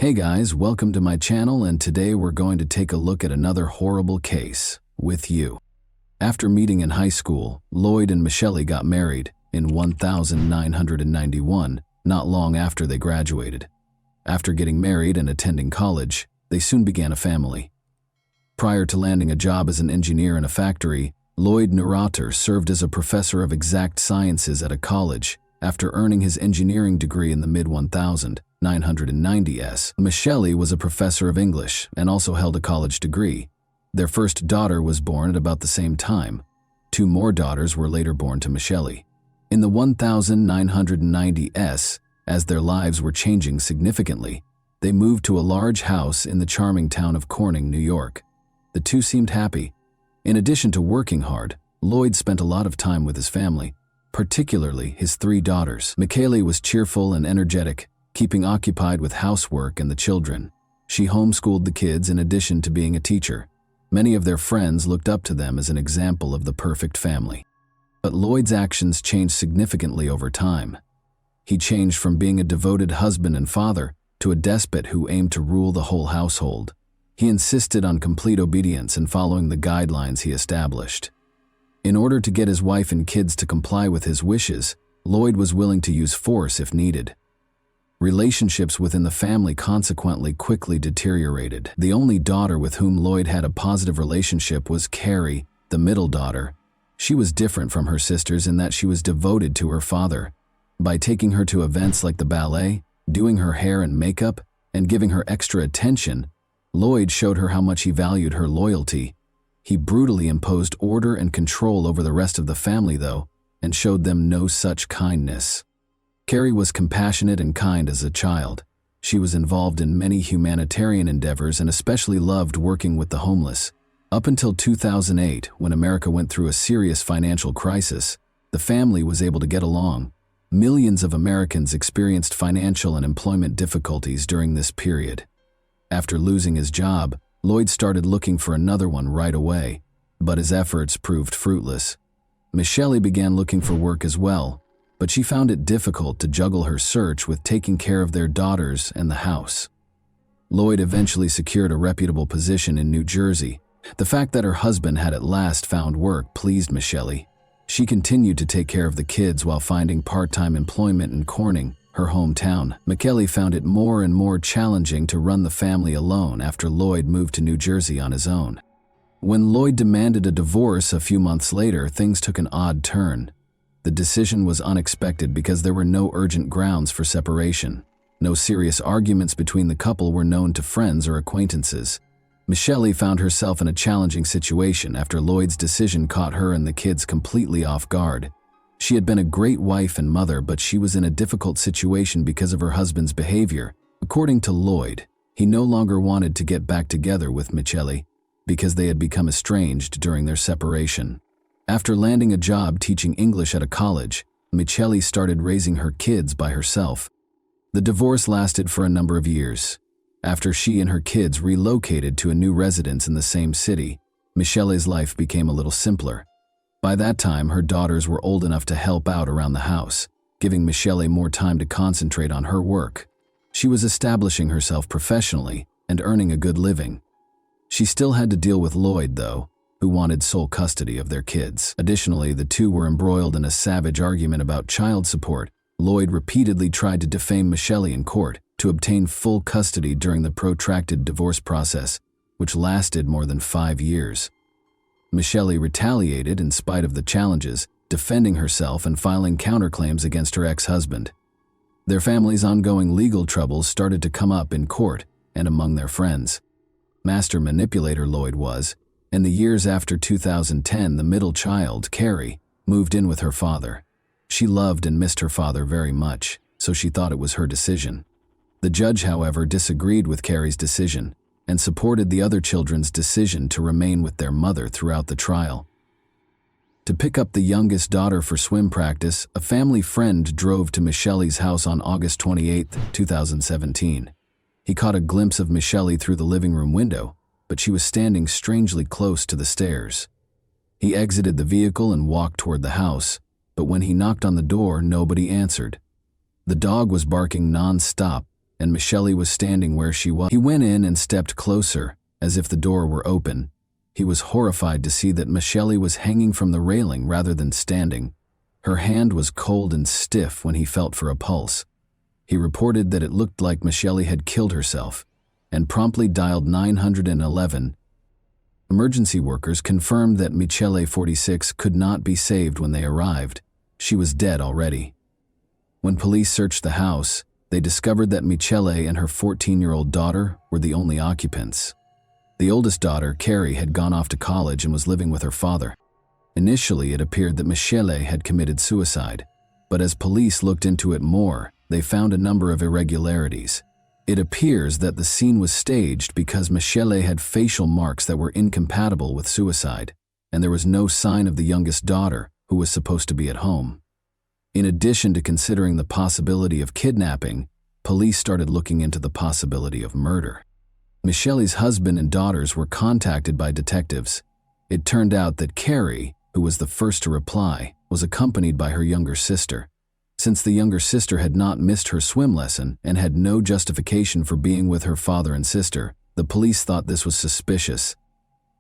Hey guys, welcome to my channel, and today we're going to take a look at another horrible case with you. After meeting in high school, Lloyd and Michelle got married in 1991, not long after they graduated. After getting married and attending college, they soon began a family. Prior to landing a job as an engineer in a factory, Lloyd Neurotter served as a professor of exact sciences at a college. After earning his engineering degree in the mid-1990s, Michelle was a professor of English and also held a college degree. Their first daughter was born at about the same time. Two more daughters were later born to Michelle. In the 1990s, as their lives were changing significantly, they moved to a large house in the charming town of Corning, New York. The two seemed happy. In addition to working hard, Lloyd spent a lot of time with his family, particularly his three daughters. Michelle was cheerful and energetic, keeping occupied with housework and the children. She homeschooled the kids in addition to being a teacher. Many of their friends looked up to them as an example of the perfect family. But Lloyd's actions changed significantly over time. He changed from being a devoted husband and father to a despot who aimed to rule the whole household. He insisted on complete obedience and following the guidelines he established. In order to get his wife and kids to comply with his wishes, Lloyd was willing to use force if needed. Relationships within the family consequently quickly deteriorated. The only daughter with whom Lloyd had a positive relationship was Carrie, the middle daughter. She was different from her sisters in that she was devoted to her father. By taking her to events like the ballet, doing her hair and makeup, and giving her extra attention, Lloyd showed her how much he valued her loyalty. He brutally imposed order and control over the rest of the family, though, and showed them no such kindness. Carrie was compassionate and kind as a child. She was involved in many humanitarian endeavors and especially loved working with the homeless. Up until 2008, when America went through a serious financial crisis, the family was able to get along. Millions of Americans experienced financial and employment difficulties during this period. After losing his job, Lloyd started looking for another one right away, but his efforts proved fruitless. Michelle began looking for work as well, but she found it difficult to juggle her search with taking care of their daughters and the house. Lloyd eventually secured a reputable position in New Jersey. The fact that her husband had at last found work pleased Michelle. She continued to take care of the kids while finding part-time employment in Corning, her hometown. Michelle found it more and more challenging to run the family alone after Lloyd moved to New Jersey on his own. When Lloyd demanded a divorce a few months later, things took an odd turn. The decision was unexpected because there were no urgent grounds for separation. No serious arguments between the couple were known to friends or acquaintances. Michelle found herself in a challenging situation after Lloyd's decision caught her and the kids completely off guard. She had been a great wife and mother, but she was in a difficult situation because of her husband's behavior. According to Lloyd, he no longer wanted to get back together with Michelle because they had become estranged during their separation. After landing a job teaching English at a college, Michelle started raising her kids by herself. The divorce lasted for a number of years. After she and her kids relocated to a new residence in the same city, Michelle's life became a little simpler. By that time, her daughters were old enough to help out around the house, giving Michelle more time to concentrate on her work. She was establishing herself professionally and earning a good living. She still had to deal with Lloyd, though, who wanted sole custody of their kids. Additionally, the two were embroiled in a savage argument about child support. Lloyd repeatedly tried to defame Michelle in court to obtain full custody during the protracted divorce process, which lasted more than 5 years. Michelle retaliated in spite of the challenges, defending herself and filing counterclaims against her ex-husband. Their family's ongoing legal troubles started to come up in court and among their friends. Master manipulator Lloyd was. In the years after 2010, the middle child, Carrie, moved in with her father. She loved and missed her father very much, so she thought it was her decision. The judge, however, disagreed with Carrie's decision and supported the other children's decision to remain with their mother throughout the trial. To pick up the youngest daughter for swim practice, a family friend drove to Michelle's house on August 28, 2017. He caught a glimpse of Michelle through the living room window, but she was standing strangely close to the stairs. He exited the vehicle and walked toward the house, but when he knocked on the door, nobody answered. The dog was barking non-stop, and Michelle was standing where she was. He went in and stepped closer, as if the door were open. He was horrified to see that Michelle was hanging from the railing rather than standing. Her hand was cold and stiff when he felt for a pulse. He reported that it looked like Michelle had killed herself, and promptly dialed 911. Emergency workers confirmed that Michelle, 46, could not be saved when they arrived. She was dead already. When police searched the house, they discovered that Michelle and her 14-year-old daughter were the only occupants. The oldest daughter, Carrie, had gone off to college and was living with her father. Initially, it appeared that Michelle had committed suicide, but as police looked into it more, they found a number of irregularities. It appears that the scene was staged because Michelle had facial marks that were incompatible with suicide, and there was no sign of the youngest daughter, who was supposed to be at home. In addition to considering the possibility of kidnapping, police started looking into the possibility of murder. Michelle's husband and daughters were contacted by detectives. It turned out that Carrie, who was the first to reply, was accompanied by her younger sister. Since the younger sister had not missed her swim lesson and had no justification for being with her father and sister, the police thought this was suspicious.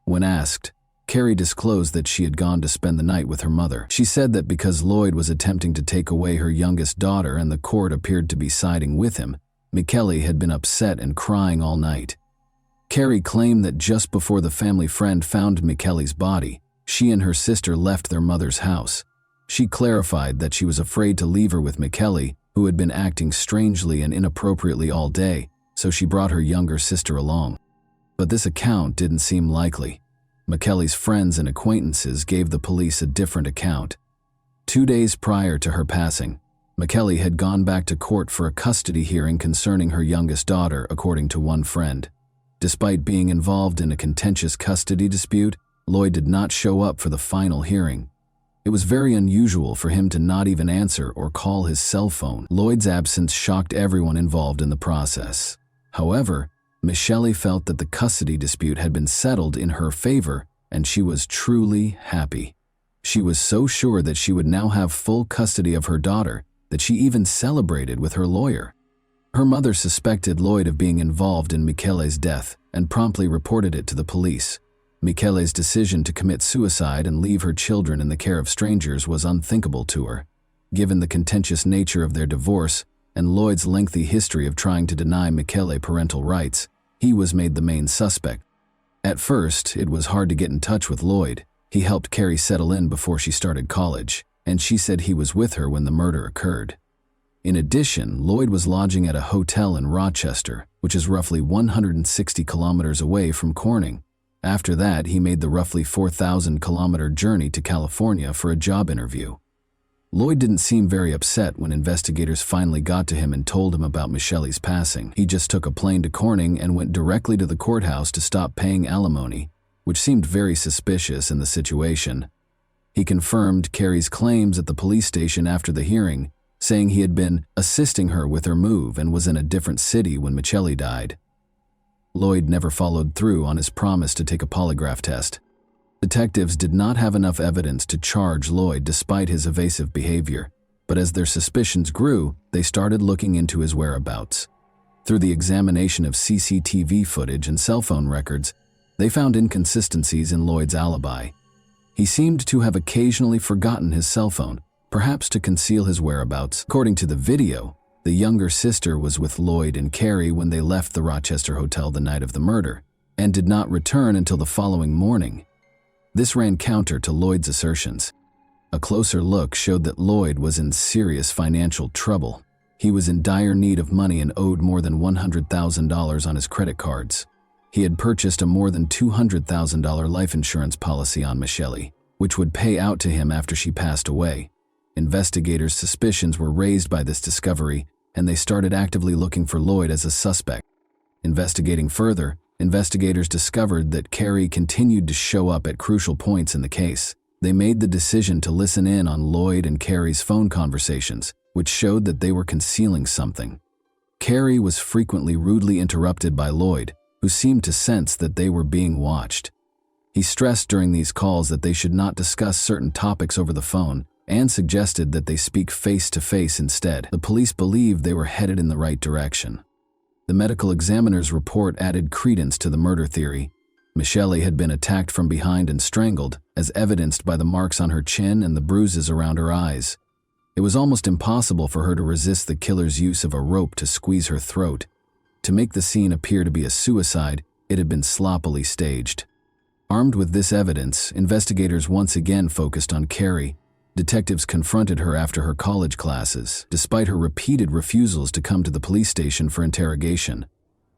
When asked, Carrie disclosed that she had gone to spend the night with her mother. She said that because Lloyd was attempting to take away her youngest daughter and the court appeared to be siding with him, Michelle had been upset and crying all night. Carrie claimed that just before the family friend found Michelle's body, she and her sister left their mother's house. She clarified that she was afraid to leave her with Michelle, who had been acting strangely and inappropriately all day, so she brought her younger sister along. But this account didn't seem likely. Michelle's friends and acquaintances gave the police a different account. 2 days prior to her passing, Michelle had gone back to court for a custody hearing concerning her youngest daughter, according to one friend. Despite being involved in a contentious custody dispute, Lloyd did not show up for the final hearing. It was very unusual for him to not even answer or call his cell phone. Lloyd's absence shocked everyone involved in the process. However, Michelle felt that the custody dispute had been settled in her favor, and she was truly happy. She was so sure that she would now have full custody of her daughter that she even celebrated with her lawyer. Her mother suspected Lloyd of being involved in Michelle's death and promptly reported it to the police. Michelle's decision to commit suicide and leave her children in the care of strangers was unthinkable to her. Given the contentious nature of their divorce and Lloyd's lengthy history of trying to deny Michelle parental rights, he was made the main suspect. At first, it was hard to get in touch with Lloyd. He helped Carrie settle in before she started college, and she said he was with her when the murder occurred. In addition, Lloyd was lodging at a hotel in Rochester, which is roughly 160 kilometers away from Corning. After that, he made the roughly 4,000-kilometer journey to California for a job interview. Lloyd didn't seem very upset when investigators finally got to him and told him about Michelle's passing. He just took a plane to Corning and went directly to the courthouse to stop paying alimony, which seemed very suspicious in the situation. He confirmed Carrie's claims at the police station after the hearing, saying he had been assisting her with her move and was in a different city when Michelle died. Lloyd never followed through on his promise to take a polygraph test. Detectives did not have enough evidence to charge Lloyd despite his evasive behavior, but as their suspicions grew, they started looking into his whereabouts. Through the examination of CCTV footage and cell phone records, they found inconsistencies in Lloyd's alibi. He seemed to have occasionally forgotten his cell phone, perhaps to conceal his whereabouts. According to the video, the younger sister was with Lloyd and Carrie when they left the Rochester hotel the night of the murder, and did not return until the following morning. This ran counter to Lloyd's assertions. A closer look showed that Lloyd was in serious financial trouble. He was in dire need of money and owed more than $100,000 on his credit cards. He had purchased a more than $200,000 life insurance policy on Michelle, which would pay out to him after she passed away. Investigators' suspicions were raised by this discovery, and they started actively looking for Lloyd as a suspect. Investigating further, investigators discovered that Carrie continued to show up at crucial points in the case. They made the decision to listen in on Lloyd and Carrie's phone conversations, which showed that they were concealing something. Carrie was frequently rudely interrupted by Lloyd, who seemed to sense that they were being watched. He stressed during these calls that they should not discuss certain topics over the phone, and suggested that they speak face-to-face instead. The police believed they were headed in the right direction. The medical examiner's report added credence to the murder theory. Michelle had been attacked from behind and strangled, as evidenced by the marks on her chin and the bruises around her eyes. It was almost impossible for her to resist the killer's use of a rope to squeeze her throat. To make the scene appear to be a suicide, it had been sloppily staged. Armed with this evidence, investigators once again focused on Carrie. Detectives confronted her after her college classes, despite her repeated refusals to come to the police station for interrogation.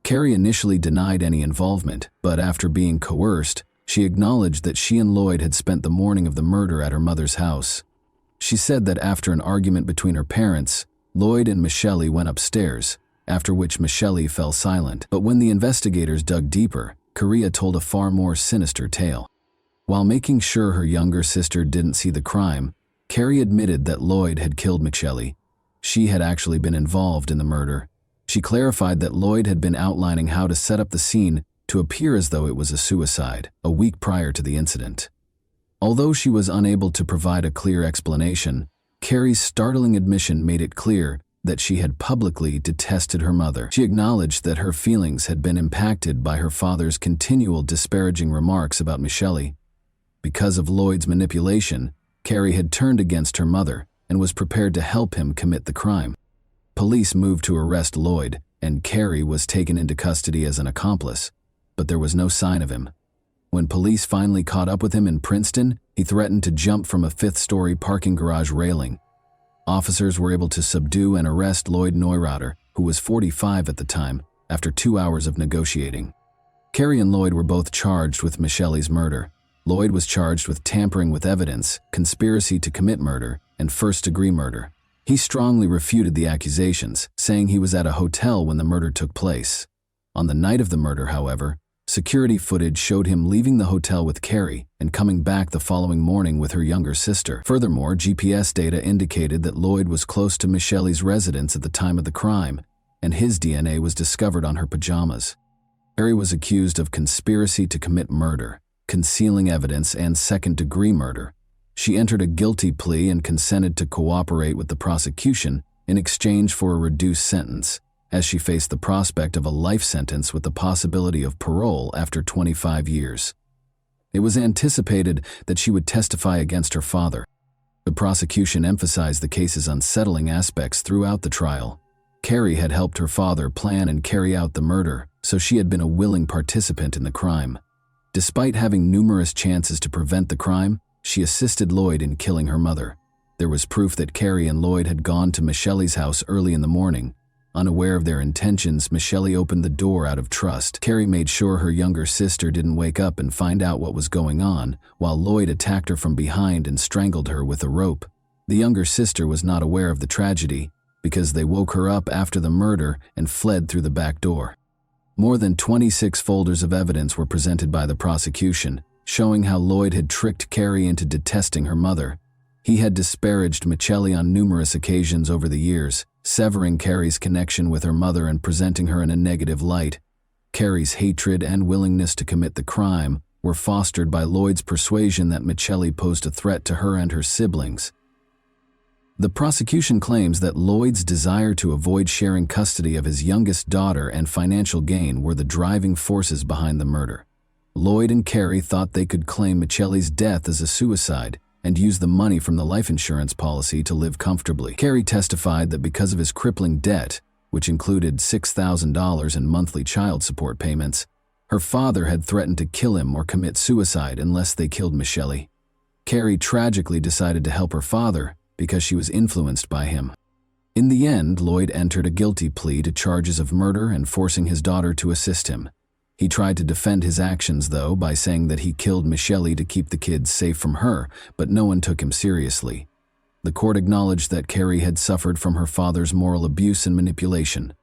Carrie initially denied any involvement, but after being coerced, she acknowledged that she and Lloyd had spent the morning of the murder at her mother's house. She said that after an argument between her parents, Lloyd and Michelle went upstairs, after which Michelle fell silent. But when the investigators dug deeper, Carrie told a far more sinister tale. While making sure her younger sister didn't see the crime, Carrie admitted that Lloyd had killed Michelle. She had actually been involved in the murder. She clarified that Lloyd had been outlining how to set up the scene to appear as though it was a suicide, a week prior to the incident. Although she was unable to provide a clear explanation, Carrie's startling admission made it clear that she had publicly detested her mother. She acknowledged that her feelings had been impacted by her father's continual disparaging remarks about Michelle. Because of Lloyd's manipulation, Carrie had turned against her mother and was prepared to help him commit the crime. Police moved to arrest Lloyd, and Carrie was taken into custody as an accomplice, but there was no sign of him. When police finally caught up with him in Princeton, he threatened to jump from a fifth-story parking garage railing. Officers were able to subdue and arrest Lloyd Neureuther, who was 45 at the time, after 2 hours of negotiating. Carrie and Lloyd were both charged with Michelle's murder. Lloyd was charged with tampering with evidence, conspiracy to commit murder, and first-degree murder. He strongly refuted the accusations, saying he was at a hotel when the murder took place. On the night of the murder, however, security footage showed him leaving the hotel with Carrie and coming back the following morning with her younger sister. Furthermore, GPS data indicated that Lloyd was close to Michelle's residence at the time of the crime, and his DNA was discovered on her pajamas. Carrie was accused of conspiracy to commit murder, concealing evidence, and second-degree murder. She entered a guilty plea and consented to cooperate with the prosecution in exchange for a reduced sentence, as she faced the prospect of a life sentence with the possibility of parole after 25 years. It was anticipated that she would testify against her father. The prosecution emphasized the case's unsettling aspects throughout the trial. Carrie had helped her father plan and carry out the murder, so she had been a willing participant in the crime. Despite having numerous chances to prevent the crime, she assisted Lloyd in killing her mother. There was proof that Carrie and Lloyd had gone to Michelle's house early in the morning. Unaware of their intentions, Michelle opened the door out of trust. Carrie made sure her younger sister didn't wake up and find out what was going on, while Lloyd attacked her from behind and strangled her with a rope. The younger sister was not aware of the tragedy, because they woke her up after the murder and fled through the back door. More than 26 folders of evidence were presented by the prosecution, showing how Lloyd had tricked Carrie into detesting her mother. He had disparaged Michelle on numerous occasions over the years, severing Carrie's connection with her mother and presenting her in a negative light. Carrie's hatred and willingness to commit the crime were fostered by Lloyd's persuasion that Michelle posed a threat to her and her siblings. The prosecution claims that Lloyd's desire to avoid sharing custody of his youngest daughter and financial gain were the driving forces behind the murder. Lloyd and Carrie thought they could claim Michelle's death as a suicide and use the money from the life insurance policy to live comfortably. Carrie testified that because of his crippling debt, which included $6,000 in monthly child support payments, her father had threatened to kill him or commit suicide unless they killed Michelle. Carrie tragically decided to help her father because she was influenced by him. In the end, Lloyd entered a guilty plea to charges of murder and forcing his daughter to assist him. He tried to defend his actions, though, by saying that he killed Michelle to keep the kids safe from her, but no one took him seriously. The court acknowledged that Carrie had suffered from her father's moral abuse and manipulation.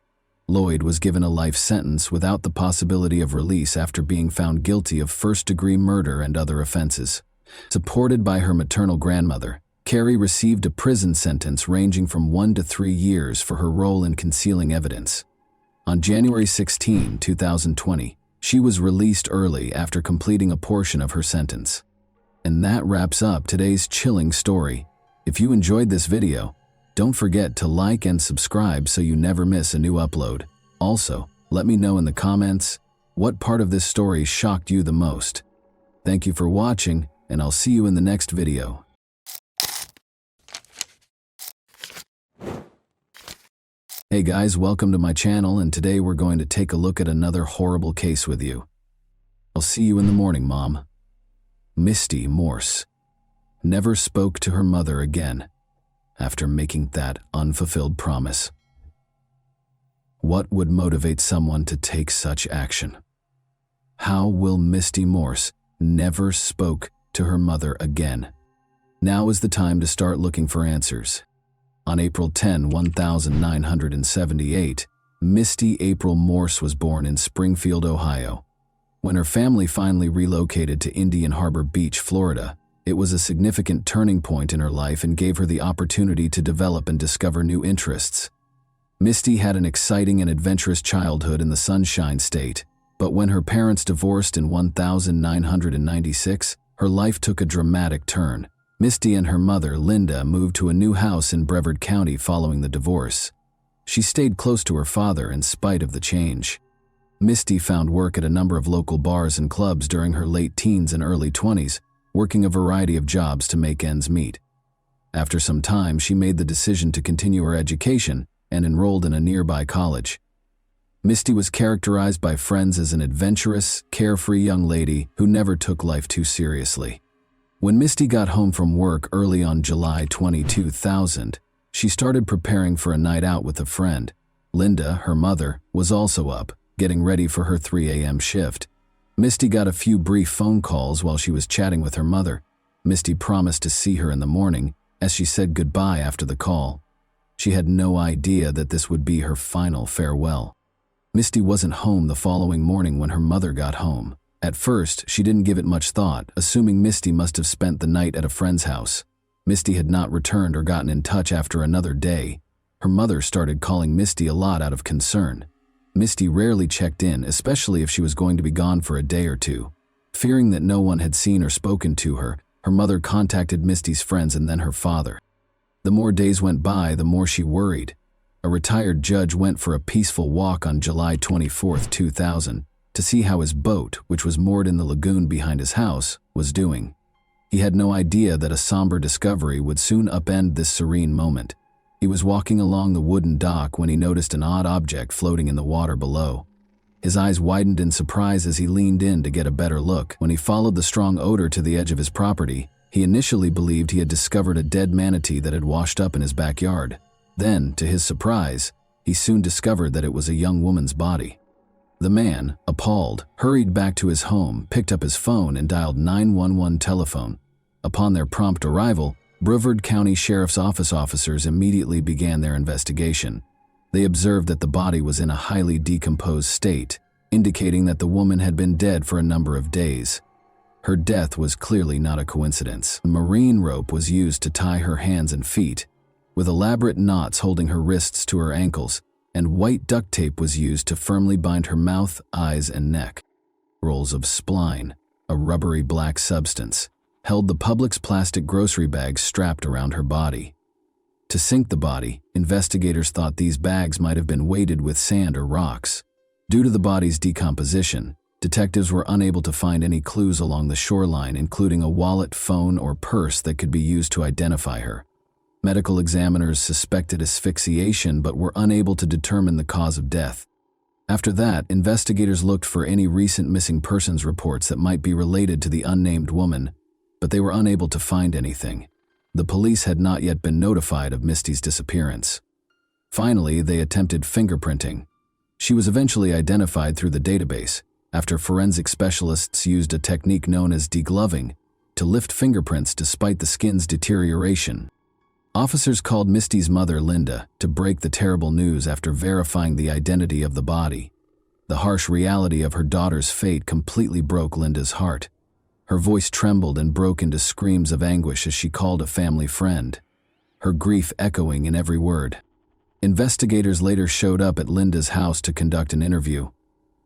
Lloyd was given a life sentence without the possibility of release after being found guilty of first-degree murder and other offenses. Supported by her maternal grandmother, Carrie received a prison sentence ranging from 1 to 3 years for her role in concealing evidence. On January 16, 2020, she was released early after completing a portion of her sentence. And that wraps up today's chilling story. If you enjoyed this video, don't forget to like and subscribe so you never miss a new upload. Also, Let me know in the comments what part of this story shocked you the most. Thank you for watching, and I'll see you in the next video. Hey guys, welcome to my channel, and today we're going to take a look at another horrible case with you. I'll see you in the morning, Mom. Misty Morse never spoke to her mother again after making that unfulfilled promise. What would motivate someone to take such action? How will Misty Morse never spoke to her mother again? Now is the time to start looking for answers. On April 10, 1978, Misty April Morse was born in Springfield, Ohio. When her family finally relocated to Indian Harbor Beach, Florida, it was a significant turning point in her life and gave her the opportunity to develop and discover new interests. Misty had an exciting and adventurous childhood in the Sunshine State, but when her parents divorced in 1996, her life took a dramatic turn. Misty and her mother, Linda, moved to a new house in Brevard County following the divorce. She stayed close to her father in spite of the change. Misty found work at a number of local bars and clubs during her late teens and early 20s, working a variety of jobs to make ends meet. After some time, she made the decision to continue her education and enrolled in a nearby college. Misty was characterized by friends as an adventurous, carefree young lady who never took life too seriously. When Misty got home from work early on July 22, 2000, she started preparing for a night out with a friend. Linda, her mother, was also up, getting ready for her 3 a.m. shift. Misty got a few brief phone calls while she was chatting with her mother. Misty promised to see her in the morning, as she said goodbye after the call. She had no idea that this would be her final farewell. Misty wasn't home the following morning when her mother got home. At first, she didn't give it much thought, assuming Misty must have spent the night at a friend's house. Misty had not returned or gotten in touch after another day. Her mother started calling Misty a lot out of concern. Misty rarely checked in, especially if she was going to be gone for a day or two. Fearing that no one had seen or spoken to her, her mother contacted Misty's friends and then her father. The more days went by, the more she worried. A retired judge went for a peaceful walk on July 24, 2000, to see how his boat, which was moored in the lagoon behind his house, was doing. He had no idea that a somber discovery would soon upend this serene moment. He was walking along the wooden dock when he noticed an odd object floating in the water below. His eyes widened in surprise as he leaned in to get a better look. When he followed the strong odor to the edge of his property, he initially believed he had discovered a dead manatee that had washed up in his backyard. Then, to his surprise, he soon discovered that it was a young woman's body. The man, appalled, hurried back to his home, picked up his phone, and dialed 911 telephone. Upon their prompt arrival, Brevard County Sheriff's Office officers immediately began their investigation. They observed that the body was in a highly decomposed state, indicating that the woman had been dead for a number of days. Her death was clearly not a coincidence. A marine rope was used to tie her hands and feet, with elaborate knots holding her wrists to her ankles, and white duct tape was used to firmly bind her mouth, eyes, and neck. Rolls of spline, a rubbery black substance, held the Publix plastic grocery bags strapped around her body. To sink the body, investigators thought these bags might have been weighted with sand or rocks. Due to the body's decomposition, detectives were unable to find any clues along the shoreline, including a wallet, phone, or purse that could be used to identify her. Medical examiners suspected asphyxiation but were unable to determine the cause of death. After that, investigators looked for any recent missing persons reports that might be related to the unnamed woman, but they were unable to find anything. The police had not yet been notified of Misty's disappearance. Finally, they attempted fingerprinting. She was eventually identified through the database after forensic specialists used a technique known as degloving to lift fingerprints despite the skin's deterioration. Officers called Misty's mother, Linda, to break the terrible news after verifying the identity of the body. The harsh reality of her daughter's fate completely broke Linda's heart. Her voice trembled and broke into screams of anguish as she called a family friend, her grief echoing in every word. Investigators later showed up at Linda's house to conduct an interview.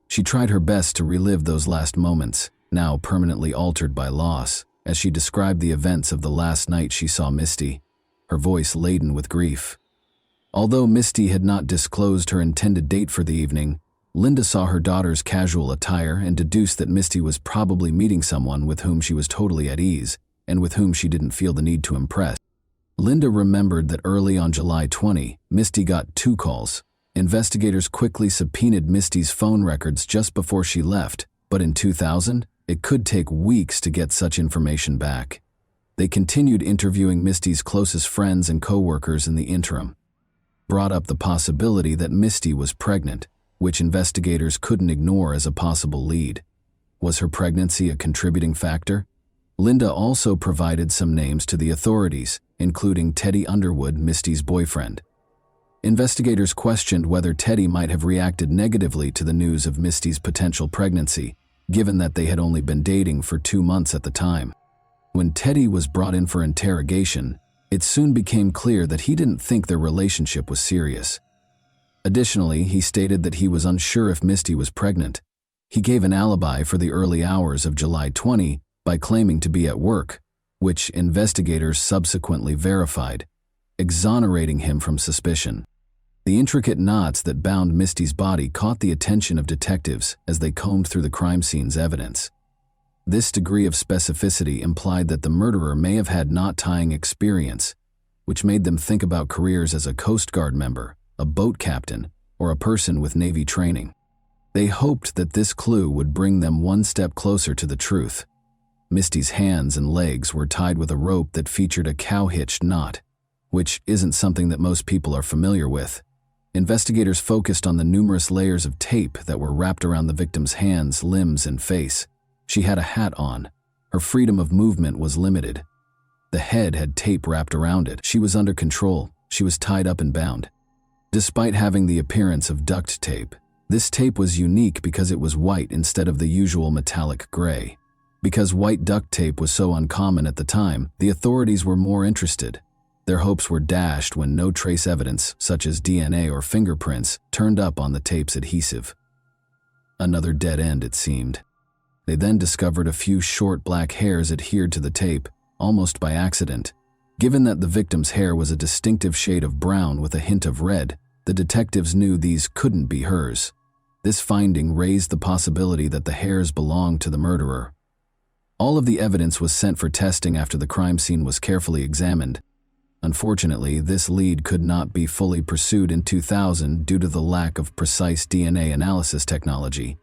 She tried her best to relive those last moments, now permanently altered by loss, as she described the events of the last night she saw Misty, her voice laden with grief. Although Misty had not disclosed her intended date for the evening, Linda saw her daughter's casual attire and deduced that Misty was probably meeting someone with whom she was totally at ease and with whom she didn't feel the need to impress. Linda remembered that early on July 20, Misty got 2 calls. Investigators quickly subpoenaed Misty's phone records just before she left, but in 2000, it could take weeks to get such information back. They continued interviewing Misty's closest friends and co-workers in the interim. Brought up the possibility that Misty was pregnant, which investigators couldn't ignore as a possible lead. Was her pregnancy a contributing factor? Linda also provided some names to the authorities, including Teddy Underwood, Misty's boyfriend. Investigators questioned whether Teddy might have reacted negatively to the news of Misty's potential pregnancy, given that they had only been dating for 2 months at the time. When Teddy was brought in for interrogation, it soon became clear that he didn't think their relationship was serious. Additionally, he stated that he was unsure if Misty was pregnant. He gave an alibi for the early hours of July 20 by claiming to be at work, which investigators subsequently verified, exonerating him from suspicion. The intricate knots that bound Misty's body caught the attention of detectives as they combed through the crime scene's evidence. This degree of specificity implied that the murderer may have had knot-tying experience, which made them think about careers as a Coast Guard member, a boat captain, or a person with Navy training. They hoped that this clue would bring them one step closer to the truth. Misty's hands and legs were tied with a rope that featured a cow-hitched knot, which isn't something that most people are familiar with. Investigators focused on the numerous layers of tape that were wrapped around the victim's hands, limbs, and face. She had a hat on. Her freedom of movement was limited. The head had tape wrapped around it. She was under control. She was tied up and bound. Despite having the appearance of duct tape, this tape was unique because it was white instead of the usual metallic gray. Because white duct tape was so uncommon at the time, the authorities were more interested. Their hopes were dashed when no trace evidence, such as DNA or fingerprints, turned up on the tape's adhesive. Another dead end, it seemed. They then discovered a few short black hairs adhered to the tape, almost by accident. Given that the victim's hair was a distinctive shade of brown with a hint of red, the detectives knew these couldn't be hers. This finding raised the possibility that the hairs belonged to the murderer. All of the evidence was sent for testing after the crime scene was carefully examined. Unfortunately, this lead could not be fully pursued in 2000 due to the lack of precise DNA analysis technology.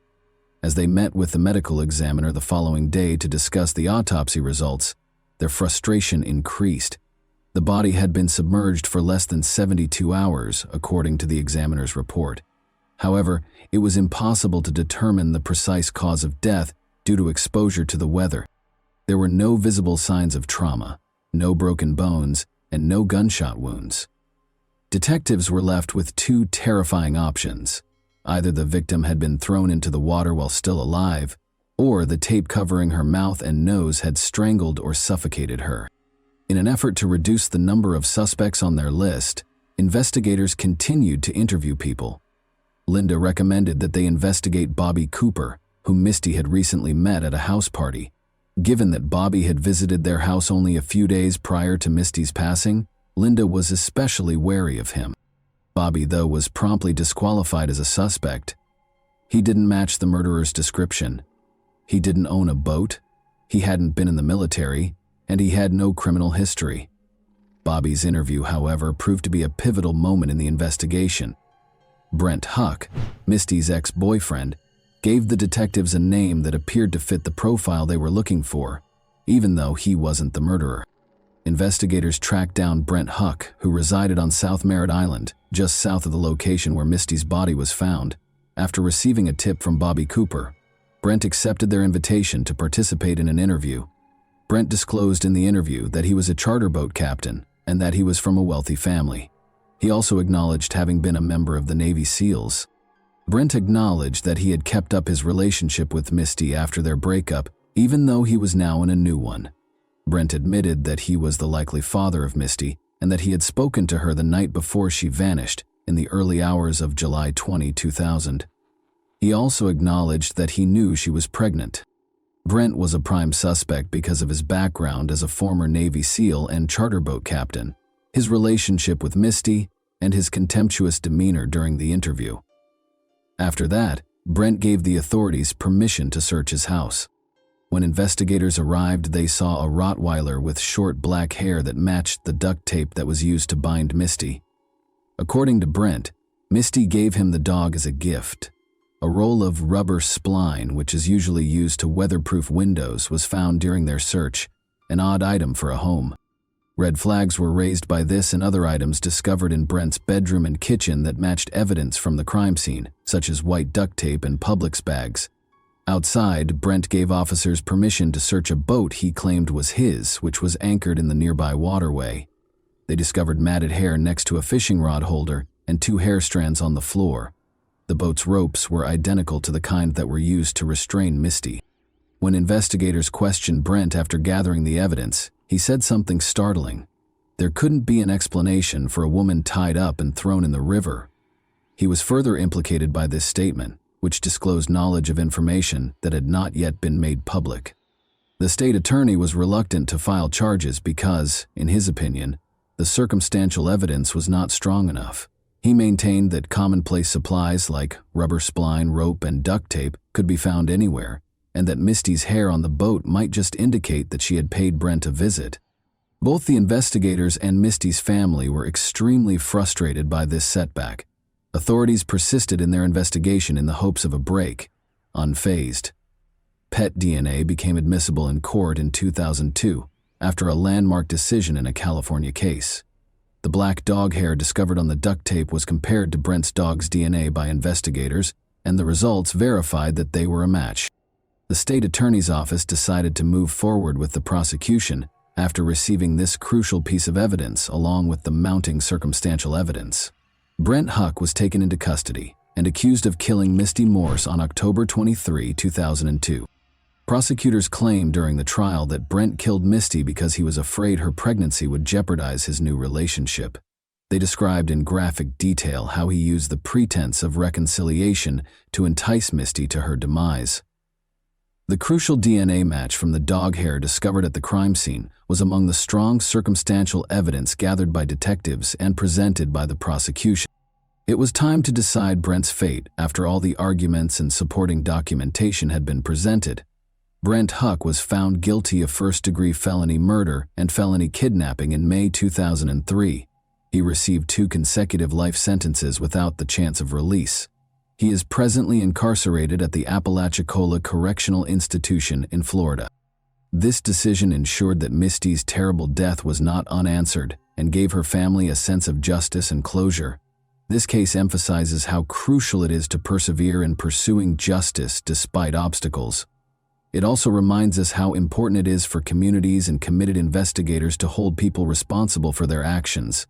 As they met with the medical examiner the following day to discuss the autopsy results, their frustration increased. The body had been submerged for less than 72 hours, according to the examiner's report. However, it was impossible to determine the precise cause of death due to exposure to the weather. There were no visible signs of trauma, no broken bones, and no gunshot wounds. Detectives were left with 2 terrifying options. Either the victim had been thrown into the water while still alive, or the tape covering her mouth and nose had strangled or suffocated her. In an effort to reduce the number of suspects on their list, investigators continued to interview people. Linda recommended that they investigate Bobby Cooper, whom Misty had recently met at a house party. Given that Bobby had visited their house only a few days prior to Misty's passing, Linda was especially wary of him. Bobby, though, was promptly disqualified as a suspect. He didn't match the murderer's description. He didn't own a boat, he hadn't been in the military, and he had no criminal history. Bobby's interview, however, proved to be a pivotal moment in the investigation. Brent Huck, Misty's ex-boyfriend, gave the detectives a name that appeared to fit the profile they were looking for, even though he wasn't the murderer. Investigators tracked down Brent Huck, who resided on South Merritt Island, just south of the location where Misty's body was found. After receiving a tip from Bobby Cooper, Brent accepted their invitation to participate in an interview. Brent disclosed in the interview that he was a charter boat captain and that he was from a wealthy family. He also acknowledged having been a member of the Navy SEALs. Brent acknowledged that he had kept up his relationship with Misty after their breakup, even though he was now in a new one. Brent admitted that he was the likely father of Misty and that he had spoken to her the night before she vanished in the early hours of July 20, 2000. He also acknowledged that he knew she was pregnant. Brent was a prime suspect because of his background as a former Navy SEAL and charter boat captain, his relationship with Misty, and his contemptuous demeanor during the interview. After that, Brent gave the authorities permission to search his house. When investigators arrived, they saw a Rottweiler with short black hair that matched the duct tape that was used to bind Misty. According to Brent, Misty gave him the dog as a gift. A roll of rubber spline, which is usually used to weatherproof windows, was found during their search, an odd item for a home. Red flags were raised by this and other items discovered in Brent's bedroom and kitchen that matched evidence from the crime scene, such as white duct tape and Publix bags. Outside, Brent gave officers permission to search a boat he claimed was his, which was anchored in the nearby waterway. They discovered matted hair next to a fishing rod holder and 2 hair strands on the floor. The boat's ropes were identical to the kind that were used to restrain Misty. When investigators questioned Brent after gathering the evidence, he said something startling. There couldn't be an explanation for a woman tied up and thrown in the river. He was further implicated by this statement, which disclosed knowledge of information that had not yet been made public. The state attorney was reluctant to file charges because, in his opinion, the circumstantial evidence was not strong enough. He maintained that commonplace supplies like rubber spline, rope, and duct tape could be found anywhere, and that Misty's hair on the boat might just indicate that she had paid Brent a visit. Both the investigators and Misty's family were extremely frustrated by this setback. Authorities persisted in their investigation in the hopes of a break, unfazed. Pet DNA became admissible in court in 2002 after a landmark decision in a California case. The black dog hair discovered on the duct tape was compared to Brent's dog's DNA by investigators, and the results verified that they were a match. The state attorney's office decided to move forward with the prosecution after receiving this crucial piece of evidence along with the mounting circumstantial evidence. Brent Huck was taken into custody and accused of killing Misty Morse on October 23, 2002. Prosecutors claimed during the trial that Brent killed Misty because he was afraid her pregnancy would jeopardize his new relationship. They described in graphic detail how he used the pretense of reconciliation to entice Misty to her demise. The crucial DNA match from the dog hair discovered at the crime scene was among the strong circumstantial evidence gathered by detectives and presented by the prosecution. It was time to decide Brent's fate after all the arguments and supporting documentation had been presented. Brent Huck was found guilty of first-degree felony murder and felony kidnapping in May 2003. He received 2 consecutive life sentences without the chance of release. He is presently incarcerated at the Apalachicola Correctional Institution in Florida. This decision ensured that Misty's terrible death was not unanswered and gave her family a sense of justice and closure. This case emphasizes how crucial it is to persevere in pursuing justice despite obstacles. It also reminds us how important it is for communities and committed investigators to hold people responsible for their actions.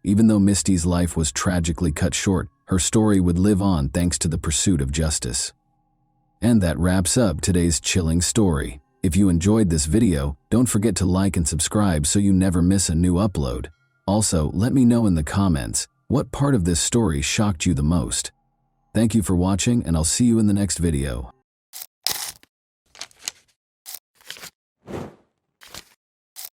Even though Misty's life was tragically cut short, her story would live on thanks to the pursuit of justice. And that wraps up today's chilling story. If you enjoyed this video, don't forget to like and subscribe so you never miss a new upload. Also, let me know in the comments, what part of this story shocked you the most? Thank you for watching, and I'll see you in the next video.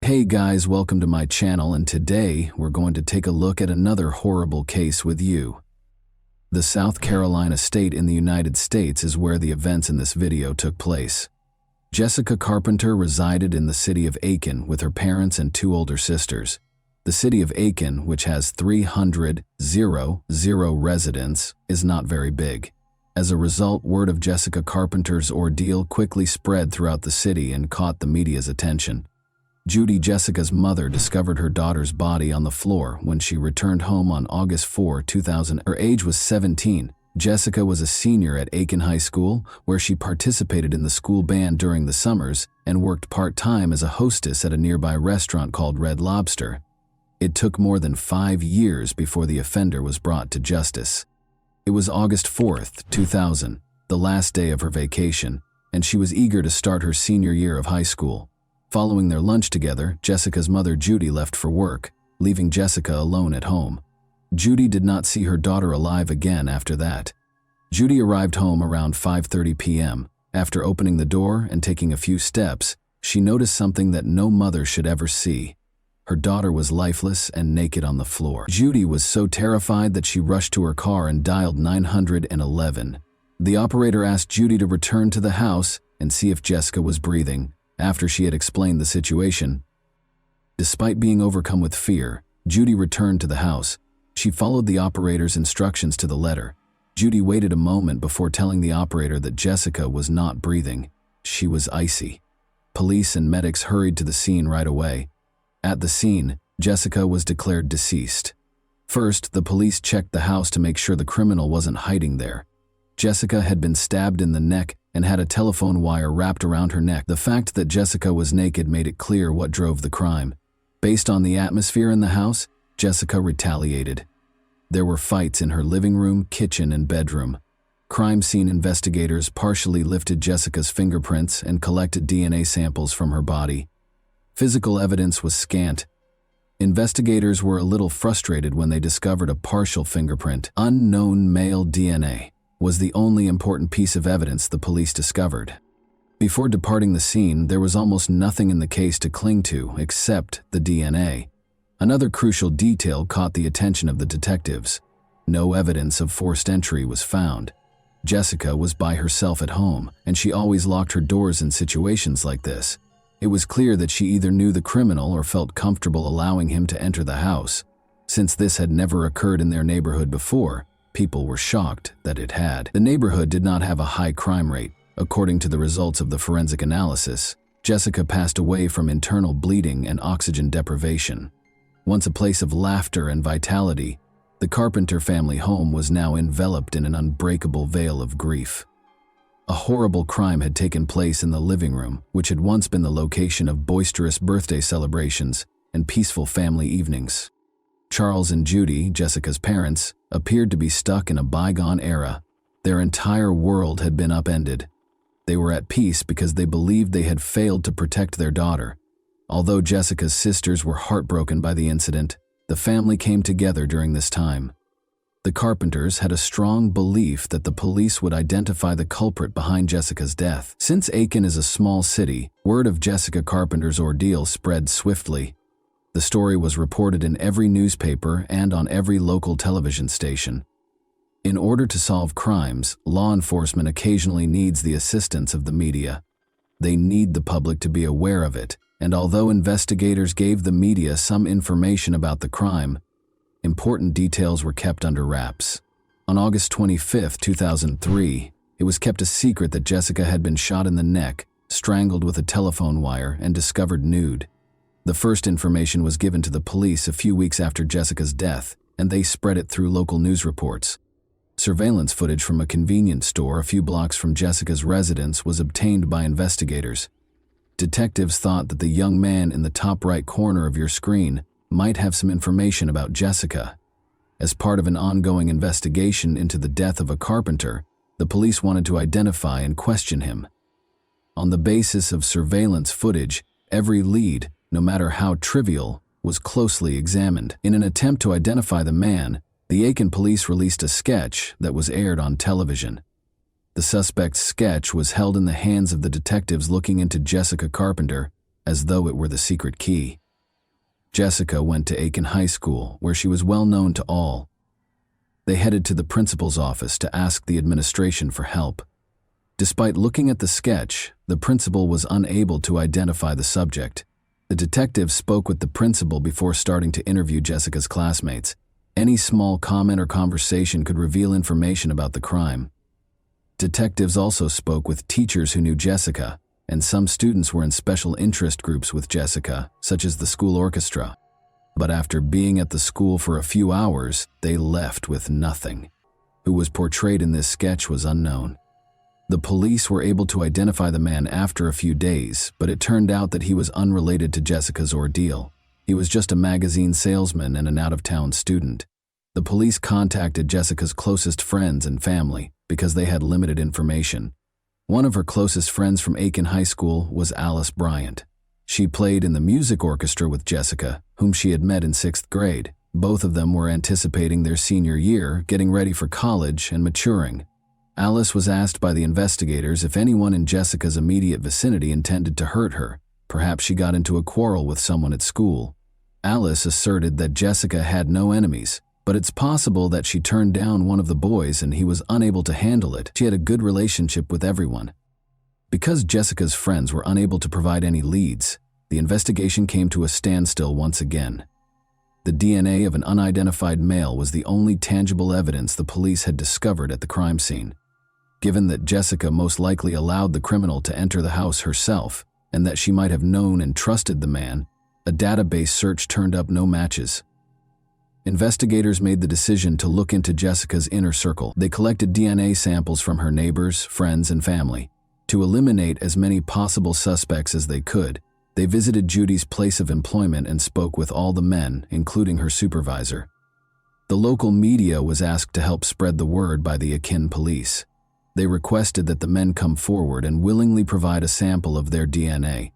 Hey guys, welcome to my channel, and today we're going to take a look at another horrible case with you. The South Carolina state in the United States is where the events in this video took place. Jessica Carpenter resided in the city of Aiken with her parents and 2 older sisters. The city of Aiken, which has 300 residents, is not very big. As a result, word of Jessica Carpenter's ordeal quickly spread throughout the city and caught the media's attention. Judy, Jessica's mother, discovered her daughter's body on the floor when she returned home on August 4, 2000. Her age was 17. Jessica was a senior at Aiken High School, where she participated in the school band during the summers and worked part-time as a hostess at a nearby restaurant called Red Lobster. It took more than 5 years before the offender was brought to justice. It was August 4, 2000, the last day of her vacation, and she was eager to start her senior year of high school. Following their lunch together, Jessica's mother Judy left for work, leaving Jessica alone at home. Judy did not see her daughter alive again after that. Judy arrived home around 5:30 p.m. After opening the door and taking a few steps, she noticed something that no mother should ever see. Her daughter was lifeless and naked on the floor. Judy was so terrified that she rushed to her car and dialed 911. The operator asked Judy to return to the house and see if Jessica was breathing. After she had explained the situation, despite being overcome with fear, Judy returned to the house. She followed the operator's instructions to the letter. Judy waited a moment before telling the operator that Jessica was not breathing. She was icy. Police and medics hurried to the scene right away. At the scene, Jessica was declared deceased. First, the police checked the house to make sure the criminal wasn't hiding there. Jessica had been stabbed in the neck and had a telephone wire wrapped around her neck. The fact that Jessica was naked made it clear what drove the crime. Based on the atmosphere in the house, Jessica retaliated. There were fights in her living room, kitchen, and bedroom. Crime scene investigators partially lifted Jessica's fingerprints and collected DNA samples from her body. Physical evidence was scant. Investigators were a little frustrated when they discovered a partial fingerprint. Unknown male DNA was the only important piece of evidence the police discovered. Before departing the scene, there was almost nothing in the case to cling to except the DNA. Another crucial detail caught the attention of the detectives. No evidence of forced entry was found. Jessica was by herself at home, and she always locked her doors in situations like this. It was clear that she either knew the criminal or felt comfortable allowing him to enter the house. Since this had never occurred in their neighborhood before, people were shocked that it had. The neighborhood did not have a high crime rate. According to the results of the forensic analysis, Jessica passed away from internal bleeding and oxygen deprivation. Once a place of laughter and vitality, the Carpenter family home was now enveloped in an unbreakable veil of grief. A horrible crime had taken place in the living room, which had once been the location of boisterous birthday celebrations and peaceful family evenings. Charles and Judy, Jessica's parents, appeared to be stuck in a bygone era. Their entire world had been upended. They were at peace because they believed they had failed to protect their daughter. Although Jessica's sisters were heartbroken by the incident, the family came together during this time. The Carpenters had a strong belief that the police would identify the culprit behind Jessica's death. Since Aiken is a small city, word of Jessica Carpenter's ordeal spread swiftly. The story was reported in every newspaper and on every local television station. In order to solve crimes, law enforcement occasionally needs the assistance of the media. They need the public to be aware of it, and although investigators gave the media some information about the crime, important details were kept under wraps. On August 25, 2003, it was kept a secret that Jessica had been shot in the neck, strangled with a telephone wire, and discovered nude. The first information was given to the police a few weeks after Jessica's death, and they spread it through local news reports. Surveillance footage from a convenience store a few blocks from Jessica's residence was obtained by investigators. Detectives thought that the young man in the top right corner of your screen might have some information about Jessica. As part of an ongoing investigation into the death of a carpenter, the police wanted to identify and question him. On the basis of surveillance footage, every lead, no matter how trivial, was closely examined. In an attempt to identify the man, the Aiken police released a sketch that was aired on television. The suspect's sketch was held in the hands of the detectives looking into Jessica Carpenter as though it were the secret key. Jessica went to Aiken High School, where she was well known to all. They headed to the principal's office to ask the administration for help. Despite looking at the sketch, the principal was unable to identify the subject. The detectives spoke with the principal before starting to interview Jessica's classmates. Any small comment or conversation could reveal information about the crime. Detectives also spoke with teachers who knew Jessica, and some students were in special interest groups with Jessica, such as the school orchestra. But after being at the school for a few hours, they left with nothing. Who was portrayed in this sketch was unknown. The police were able to identify the man after a few days, but it turned out that he was unrelated to Jessica's ordeal. He was just a magazine salesman and an out-of-town student. The police contacted Jessica's closest friends and family because they had limited information. One of her closest friends from Aiken High School was Alice Bryant. She played in the music orchestra with Jessica, whom she had met in 6th grade. Both of them were anticipating their senior year, getting ready for college and maturing. Alice was asked by the investigators if anyone in Jessica's immediate vicinity intended to hurt her. Perhaps she got into a quarrel with someone at school. Alice asserted that Jessica had no enemies, but it's possible that she turned down one of the boys and he was unable to handle it. She had a good relationship with everyone. Because Jessica's friends were unable to provide any leads, the investigation came to a standstill once again. The DNA of an unidentified male was the only tangible evidence the police had discovered at the crime scene. Given that Jessica most likely allowed the criminal to enter the house herself, and that she might have known and trusted the man, a database search turned up no matches. Investigators made the decision to look into Jessica's inner circle. They collected DNA samples from her neighbors, friends, and family. To eliminate as many possible suspects as they could, they visited Judy's place of employment and spoke with all the men, including her supervisor. The local media was asked to help spread the word by the Akin police. They requested that the men come forward and willingly provide a sample of their DNA.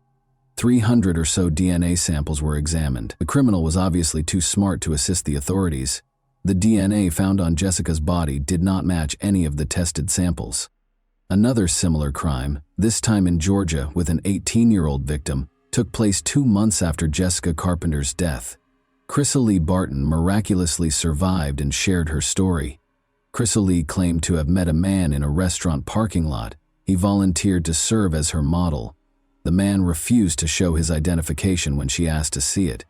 300 or so DNA samples were examined. The criminal was obviously too smart to assist the authorities. The DNA found on Jessica's body did not match any of the tested samples. Another similar crime, this time in Georgia with an 18-year-old victim, took place 2 months after Jessica Carpenter's death. Chrysalie Barton miraculously survived and shared her story. Chrysalie claimed to have met a man in a restaurant parking lot. He volunteered to serve as her model. The man refused to show his identification when she asked to see it.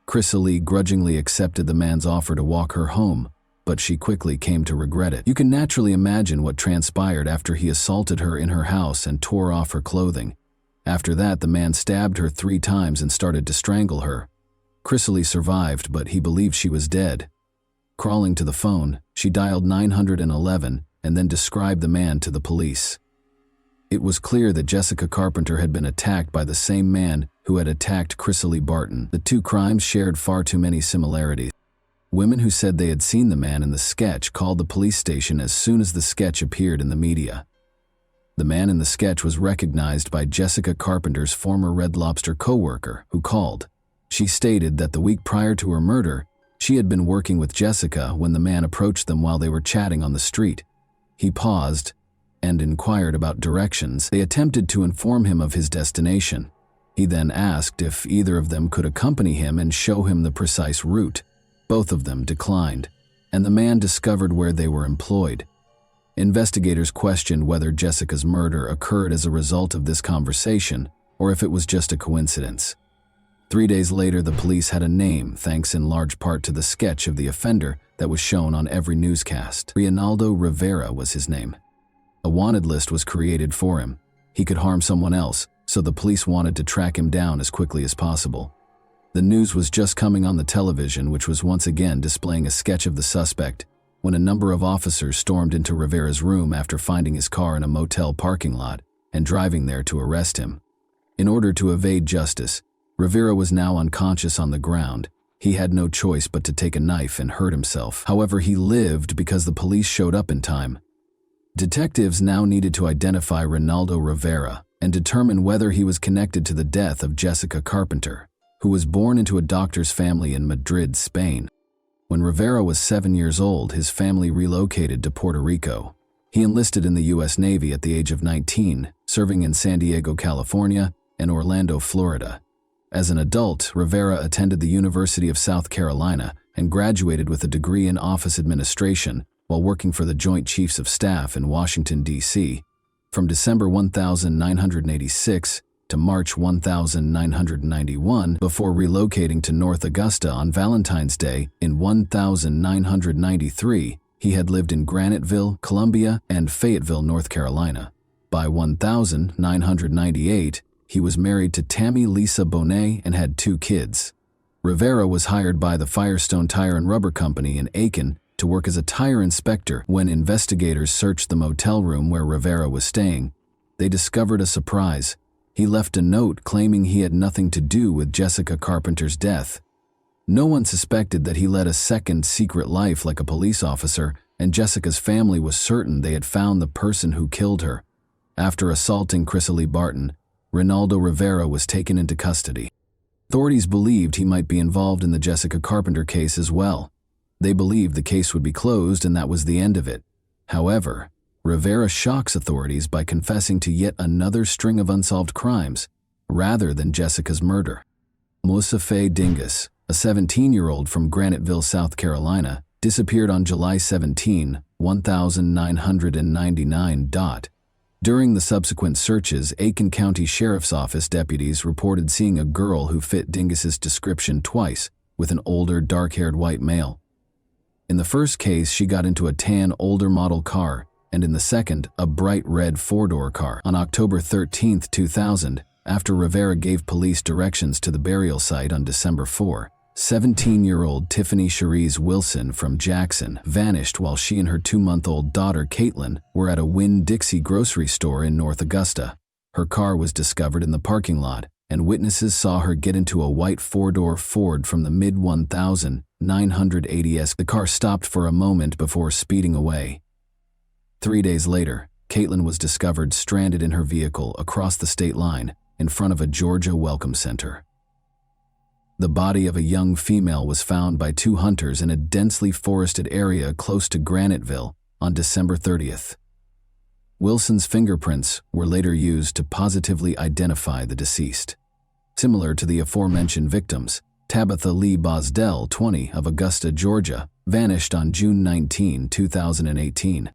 Chrysalie grudgingly accepted the man's offer to walk her home, but she quickly came to regret it. You can naturally imagine what transpired after he assaulted her in her house and tore off her clothing. After that, the man stabbed her 3 times and started to strangle her. Chrysalie survived, but he believed she was dead. Crawling to the phone, she dialed 911 and then described the man to the police. It was clear that Jessica Carpenter had been attacked by the same man who had attacked Chrysalie Barton. The 2 crimes shared far too many similarities. Women who said they had seen the man in the sketch called the police station as soon as the sketch appeared in the media. The man in the sketch was recognized by Jessica Carpenter's former Red Lobster co-worker, who called. She stated that the week prior to her murder, she had been working with Jessica when the man approached them while they were chatting on the street. He paused and inquired about directions. They attempted to inform him of his destination. He then asked if either of them could accompany him and show him the precise route. Both of them declined, and the man discovered where they were employed. Investigators questioned whether Jessica's murder occurred as a result of this conversation or if it was just a coincidence. 3 days later, the police had a name, thanks in large part to the sketch of the offender that was shown on every newscast. Reinaldo Rivera was his name. A wanted list was created for him. He could harm someone else, so the police wanted to track him down as quickly as possible. The news was just coming on the television, which was once again displaying a sketch of the suspect, when a number of officers stormed into Rivera's room after finding his car in a motel parking lot and driving there to arrest him. In order to evade justice, Rivera was now unconscious on the ground. He had no choice but to take a knife and hurt himself. However, he lived because the police showed up in time. Detectives now needed to identify Reinaldo Rivera and determine whether he was connected to the death of Jessica Carpenter, who was born into a doctor's family in Madrid, Spain. When Rivera was 7 years old, his family relocated to Puerto Rico. He enlisted in the U.S. Navy at the age of 19, serving in San Diego, California, and Orlando, Florida. As an adult, Rivera attended the University of South Carolina and graduated with a degree in office administration while working for the Joint Chiefs of Staff in Washington, D.C. From December 1986 to March 1991, before relocating to North Augusta on Valentine's Day in 1993, he had lived in Graniteville, Columbia, and Fayetteville, North Carolina. By 1998, he was married to Tammy Lisa Bonet and had 2 kids. Rivera was hired by the Firestone Tire and Rubber Company in Aiken to work as a tire inspector. When investigators searched the motel room where Rivera was staying, they discovered a surprise. He left a note claiming he had nothing to do with Jessica Carpenter's death. No one suspected that he led a second secret life like a police officer, and Jessica's family was certain they had found the person who killed her. After assaulting Chrysalie Barton, Reinaldo Rivera was taken into custody. Authorities believed he might be involved in the Jessica Carpenter case as well. They believed the case would be closed and that was the end of it. However, Rivera shocks authorities by confessing to yet another string of unsolved crimes, rather than Jessica's murder. Moussafe Dingus, a 17-year-old from Graniteville, South Carolina, disappeared on July 17, 1999. During the subsequent searches, Aiken County Sheriff's Office deputies reported seeing a girl who fit Dingus's description twice, with an older, dark-haired white male. In the first case, she got into a tan, older model car, and in the second, a bright red four-door car. On October 13, 2000, after Rivera gave police directions to the burial site on December 4, 17-year-old Tiffany Cherise Wilson from Jackson vanished while she and her 2-month-old daughter Caitlin were at a Winn-Dixie grocery store in North Augusta. Her car was discovered in the parking lot, and witnesses saw her get into a white four-door Ford from the mid-1980s. The car stopped for a moment before speeding away. 3 days later, Caitlin was discovered stranded in her vehicle across the state line in front of a Georgia Welcome Center. The body of a young female was found by 2 hunters in a densely forested area close to Graniteville on December 30th. Wilson's fingerprints were later used to positively identify the deceased. Similar to the aforementioned victims, Tabitha Lee Bosdell, 20, of Augusta, Georgia, vanished on June 19, 2018.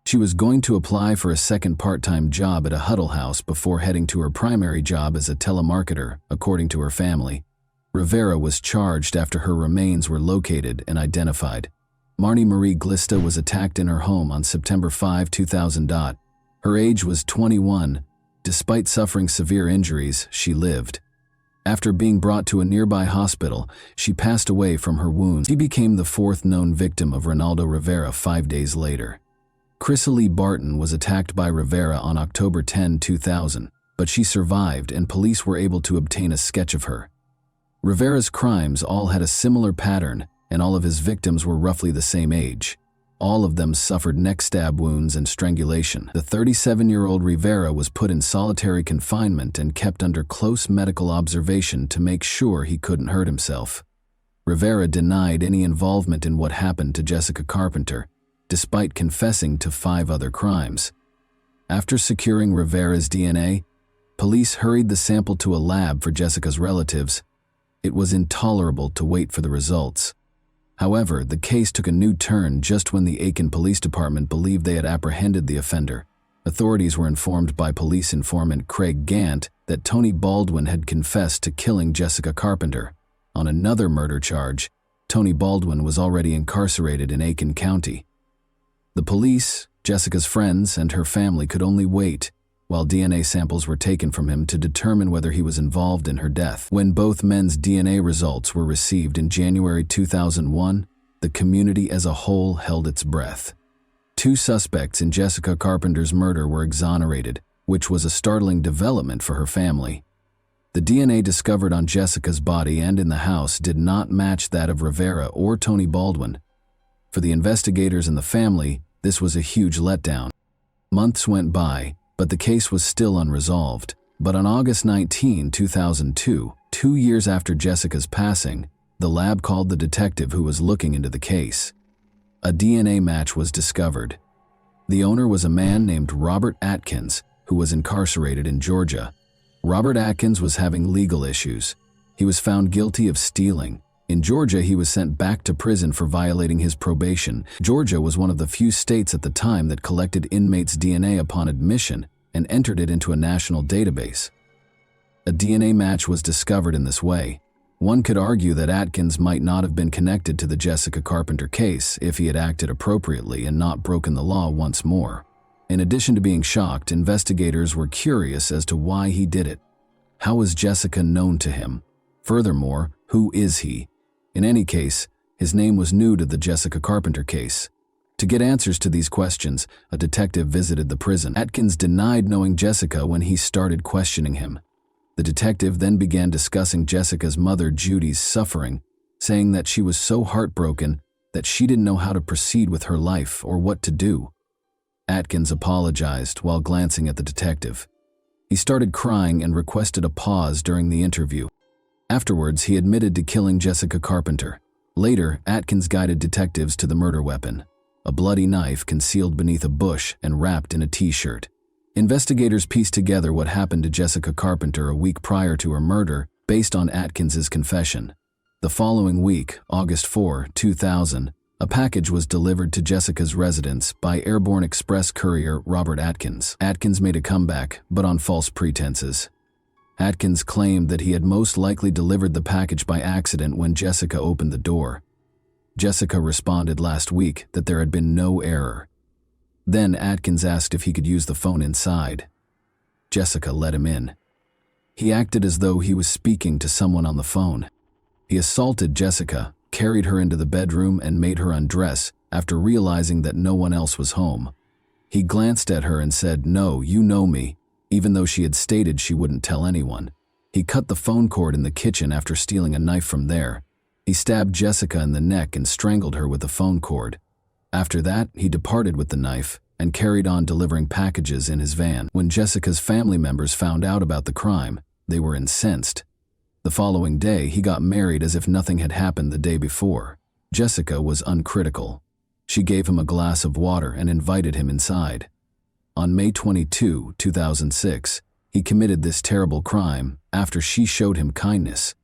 She was going to apply for a second part-time job at a Huddle House before heading to her primary job as a telemarketer, according to her family. Rivera was charged after her remains were located and identified. Marnie Marie Glista was attacked in her home on September 5, 2000. Her age was 21. Despite suffering severe injuries, she lived. After being brought to a nearby hospital, she passed away from her wounds. She became the 4th known victim of Ronaldo Rivera 5 days later. Chrysalie Barton was attacked by Rivera on October 10, 2000, but she survived and police were able to obtain a sketch of her. Rivera's crimes all had a similar pattern, and all of his victims were roughly the same age. All of them suffered neck stab wounds and strangulation. The 37-year-old Rivera was put in solitary confinement and kept under close medical observation to make sure he couldn't hurt himself. Rivera denied any involvement in what happened to Jessica Carpenter, despite confessing to 5 other crimes. After securing Rivera's DNA, police hurried the sample to a lab for Jessica's relatives. It was intolerable to wait for the results. However, the case took a new turn just when the Aiken Police Department believed they had apprehended the offender. Authorities were informed by police informant Craig Gant that Tony Baldwin had confessed to killing Jessica Carpenter. On another murder charge, Tony Baldwin was already incarcerated in Aiken County. The police, Jessica's friends, and her family could only wait while DNA samples were taken from him to determine whether he was involved in her death. When both men's DNA results were received in January 2001, the community as a whole held its breath. 2 suspects in Jessica Carpenter's murder were exonerated, which was a startling development for her family. The DNA discovered on Jessica's body and in the house did not match that of Rivera or Tony Baldwin. For the investigators and the family, this was a huge letdown. Months went by, but the case was still unresolved. But on August 19, 2002, 2 years after Jessica's passing, the lab called the detective who was looking into the case. A DNA match was discovered. The owner was a man named Robert Atkins, who was incarcerated in Georgia. Robert Atkins was having legal issues. He was found guilty of stealing. In Georgia, he was sent back to prison for violating his probation. Georgia was one of the few states at the time that collected inmates' DNA upon admission and entered it into a national database. A DNA match was discovered in this way. One could argue that Atkins might not have been connected to the Jessica Carpenter case if he had acted appropriately and not broken the law once more. In addition to being shocked, investigators were curious as to why he did it. How was Jessica known to him? Furthermore, who is he? In any case, his name was new to the Jessica Carpenter case. To get answers to these questions, a detective visited the prison. Atkins denied knowing Jessica when he started questioning him. The detective then began discussing Jessica's mother Judy's suffering, saying that she was so heartbroken that she didn't know how to proceed with her life or what to do. Atkins apologized while glancing at the detective. He started crying and requested a pause during the interview. Afterwards, he admitted to killing Jessica Carpenter. Later, Atkins guided detectives to the murder weapon, a bloody knife concealed beneath a bush and wrapped in a t-shirt. Investigators pieced together what happened to Jessica Carpenter a week prior to her murder based on Atkins's confession. The following week, August 4, 2000, a package was delivered to Jessica's residence by airborne express courier Robert Atkins. Atkins made a comeback, but on false pretenses. Atkins claimed that he had most likely delivered the package by accident when Jessica opened the door. Jessica responded last week that there had been no error. Then Atkins asked if he could use the phone inside. Jessica let him in. He acted as though he was speaking to someone on the phone. He assaulted Jessica, carried her into the bedroom, and made her undress after realizing that no one else was home. He glanced at her and said, "No, you know me," even though she had stated she wouldn't tell anyone. He cut the phone cord in the kitchen after stealing a knife from there. He stabbed Jessica in the neck and strangled her with the phone cord. After that, he departed with the knife and carried on delivering packages in his van. When Jessica's family members found out about the crime, they were incensed. The following day, he got married as if nothing had happened the day before. Jessica was uncritical. She gave him a glass of water and invited him inside. On May 22, 2006, he committed this terrible crime after she showed him kindness.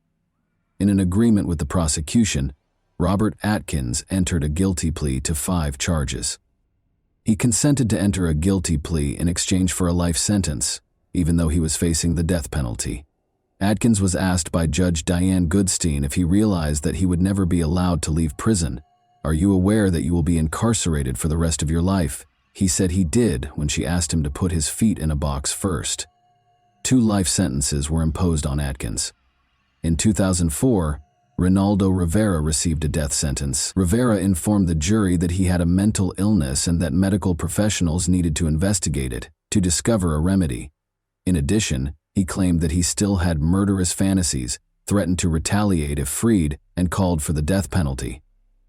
In an agreement with the prosecution, Robert Atkins entered a guilty plea to 5 charges. He consented to enter a guilty plea in exchange for a life sentence, even though he was facing the death penalty. Atkins was asked by Judge Diane Goodstein if he realized that he would never be allowed to leave prison. "Are you aware that you will be incarcerated for the rest of your life?" He said he did when she asked him to put his feet in a box first. 2 life sentences were imposed on Atkins. In 2004, Ronaldo Rivera received a death sentence. Rivera informed the jury that he had a mental illness and that medical professionals needed to investigate it to discover a remedy. In addition, he claimed that he still had murderous fantasies, threatened to retaliate if freed, and called for the death penalty.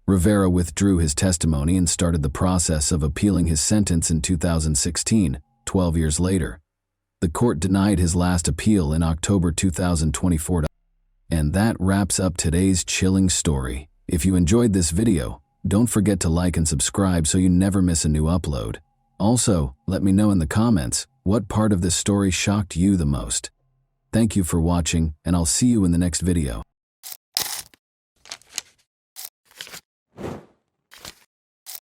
Rivera withdrew his testimony and started the process of appealing his sentence in 2016, 12 years later. The court denied his last appeal in October 2024. And that wraps up today's chilling story. If you enjoyed this video, don't forget to like and subscribe so you never miss a new upload. Also, let me know in the comments what part of this story shocked you the most. Thank you for watching, and I'll see you in the next video.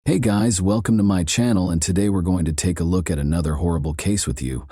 Hey guys, welcome to my channel, and today we're going to take a look at another horrible case with you.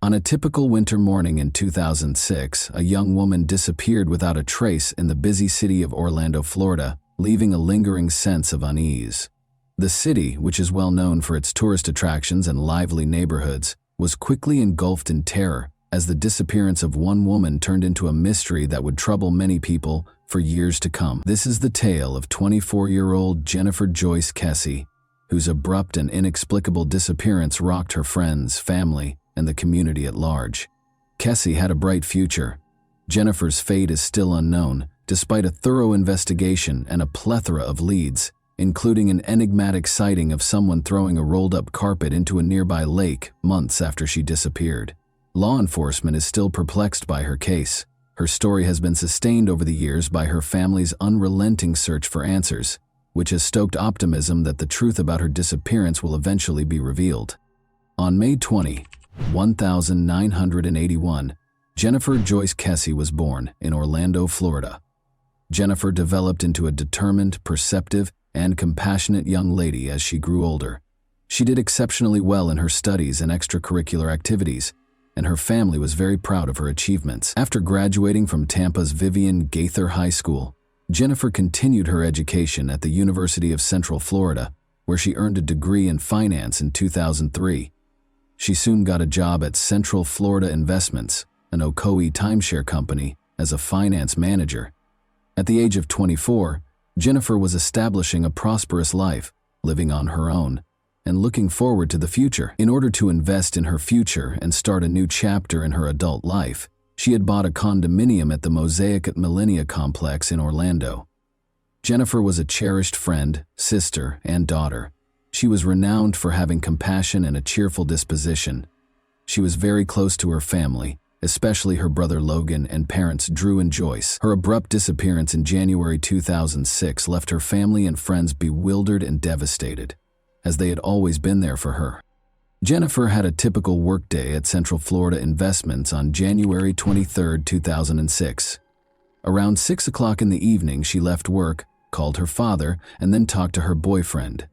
On a typical winter morning in 2006, a young woman disappeared without a trace in the busy city of Orlando, Florida, leaving a lingering sense of unease. The city, which is well known for its tourist attractions and lively neighborhoods, was quickly engulfed in terror as the disappearance of one woman turned into a mystery that would trouble many people for years to come. This is the tale of 24-year-old Jennifer Joyce Kessie, whose abrupt and inexplicable disappearance rocked her friends, family, and the community at large. Kessie had a bright future. Jennifer's fate is still unknown, despite a thorough investigation and a plethora of leads, including an enigmatic sighting of someone throwing a rolled-up carpet into a nearby lake months after she disappeared. Law enforcement is still perplexed by her case. Her story has been sustained over the years by her family's unrelenting search for answers, which has stoked optimism that the truth about her disappearance will eventually be revealed. On May 20, 1981, Jennifer Joyce Kessie was born in Orlando, Florida. Jennifer developed into a determined, perceptive, and compassionate young lady as she grew older. She did exceptionally well in her studies and extracurricular activities, and her family was very proud of her achievements. After graduating from Tampa's Vivian Gaither High School, Jennifer continued her education at the University of Central Florida, where she earned a degree in finance in 2003. She soon got a job at Central Florida Investments, an Ocoee timeshare company, as a finance manager. At the age of 24, Jennifer was establishing a prosperous life, living on her own, and looking forward to the future. In order to invest in her future and start a new chapter in her adult life, she had bought a condominium at the Mosaic at Millenia complex in Orlando. Jennifer was a cherished friend, sister, and daughter. She was renowned for having compassion and a cheerful disposition. She was very close to her family, especially her brother Logan and parents Drew and Joyce. Her abrupt disappearance in January 2006 left her family and friends bewildered and devastated, as they had always been there for her. Jennifer had a typical workday at Central Florida Investments on January 23, 2006. Around 6 o'clock in the evening, she left work, called her father, and then talked to her boyfriend.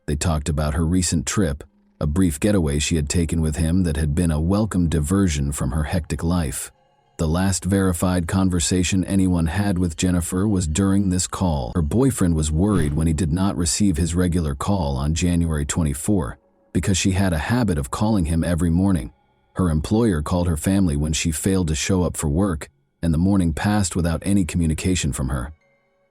They talked about her recent trip, a brief getaway she had taken with him that had been a welcome diversion from her hectic life. The last verified conversation anyone had with Jennifer was during this call. Her boyfriend was worried when he did not receive his regular call on January 24, because she had a habit of calling him every morning. Her employer called her family when she failed to show up for work, and the morning passed without any communication from her.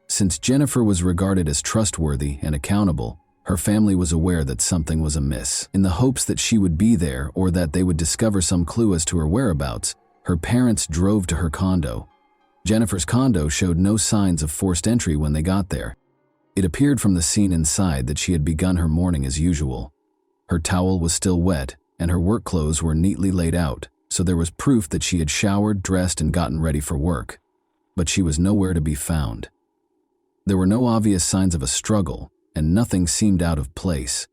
Since Jennifer was regarded as trustworthy and accountable, her family was aware that something was amiss. In the hopes that she would be there or that they would discover some clue as to her whereabouts, her parents drove to her condo. Jennifer's condo showed no signs of forced entry when they got there. It appeared from the scene inside that she had begun her morning as usual. Her towel was still wet, and her work clothes were neatly laid out, so there was proof that she had showered, dressed, and gotten ready for work. But she was nowhere to be found. There were no obvious signs of a struggle, and nothing seemed out of place.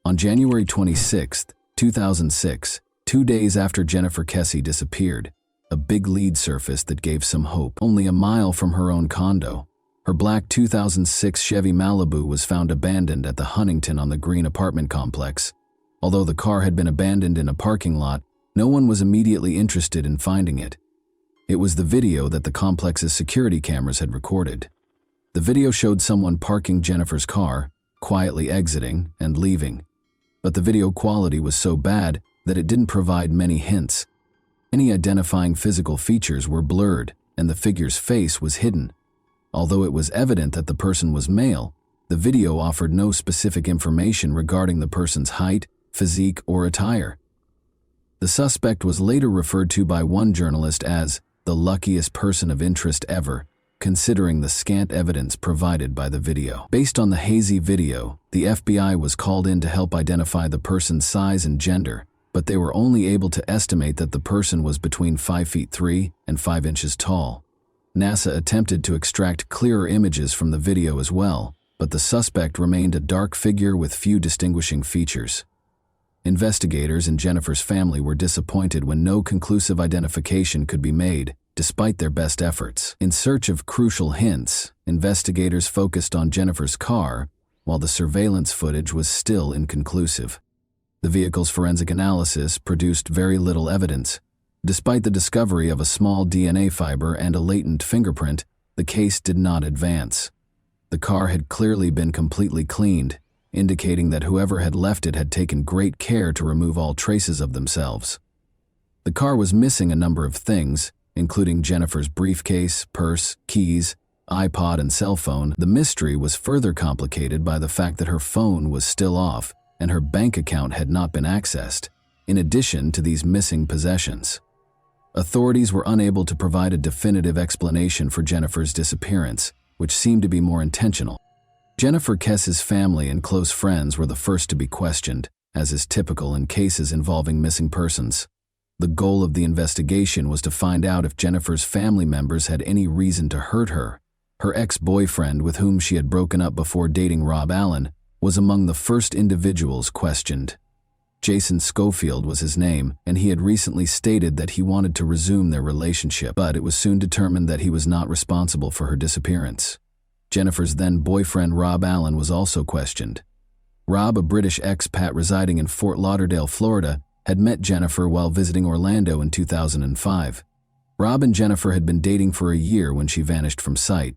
On January 26, 2006, 2 days after Jennifer Kesse disappeared, a big lead surfaced that gave some hope. Only a mile from her own condo, her black 2006 Chevy Malibu was found abandoned at the Huntington on the Green apartment complex. Although the car had been abandoned in a parking lot, no one was immediately interested in finding it. It was the video that the complex's security cameras had recorded. The video showed someone parking Jennifer's car, quietly exiting and leaving. But the video quality was so bad that it didn't provide many hints. Any identifying physical features were blurred, and the figure's face was hidden. Although it was evident that the person was male, the video offered no specific information regarding the person's height, physique, or attire. The suspect was later referred to by one journalist as the luckiest person of interest ever, considering the scant evidence provided by the video. Based on the hazy video, the FBI was called in to help identify the person's size and gender, but they were only able to estimate that the person was between 5'3" and 5 inches tall. NASA attempted to extract clearer images from the video as well, but the suspect remained a dark figure with few distinguishing features. Investigators and Jennifer's family were disappointed when no conclusive identification could be made, despite their best efforts. In search of crucial hints, investigators focused on Jennifer's car, while the surveillance footage was still inconclusive. The vehicle's forensic analysis produced very little evidence. Despite the discovery of a small DNA fiber and a latent fingerprint, the case did not advance. The car had clearly been completely cleaned, indicating that whoever had left it had taken great care to remove all traces of themselves. The car was missing a number of things, including Jennifer's briefcase, purse, keys, iPod, and cell phone. The mystery was further complicated by the fact that her phone was still off and her bank account had not been accessed, in addition to these missing possessions. Authorities were unable to provide a definitive explanation for Jennifer's disappearance, which seemed to be more intentional. Jennifer Kesse's family and close friends were the first to be questioned, as is typical in cases involving missing persons. The goal of the investigation was to find out if Jennifer's family members had any reason to hurt her. Her ex-boyfriend, with whom she had broken up before dating Rob Allen, was among the first individuals questioned. Jason Schofield was his name, and he had recently stated that he wanted to resume their relationship, but it was soon determined that he was not responsible for her disappearance. Jennifer's then-boyfriend Rob Allen was also questioned. Rob, a British expat residing in Fort Lauderdale, Florida, had met Jennifer while visiting Orlando in 2005. Rob and Jennifer had been dating for a year when she vanished from sight.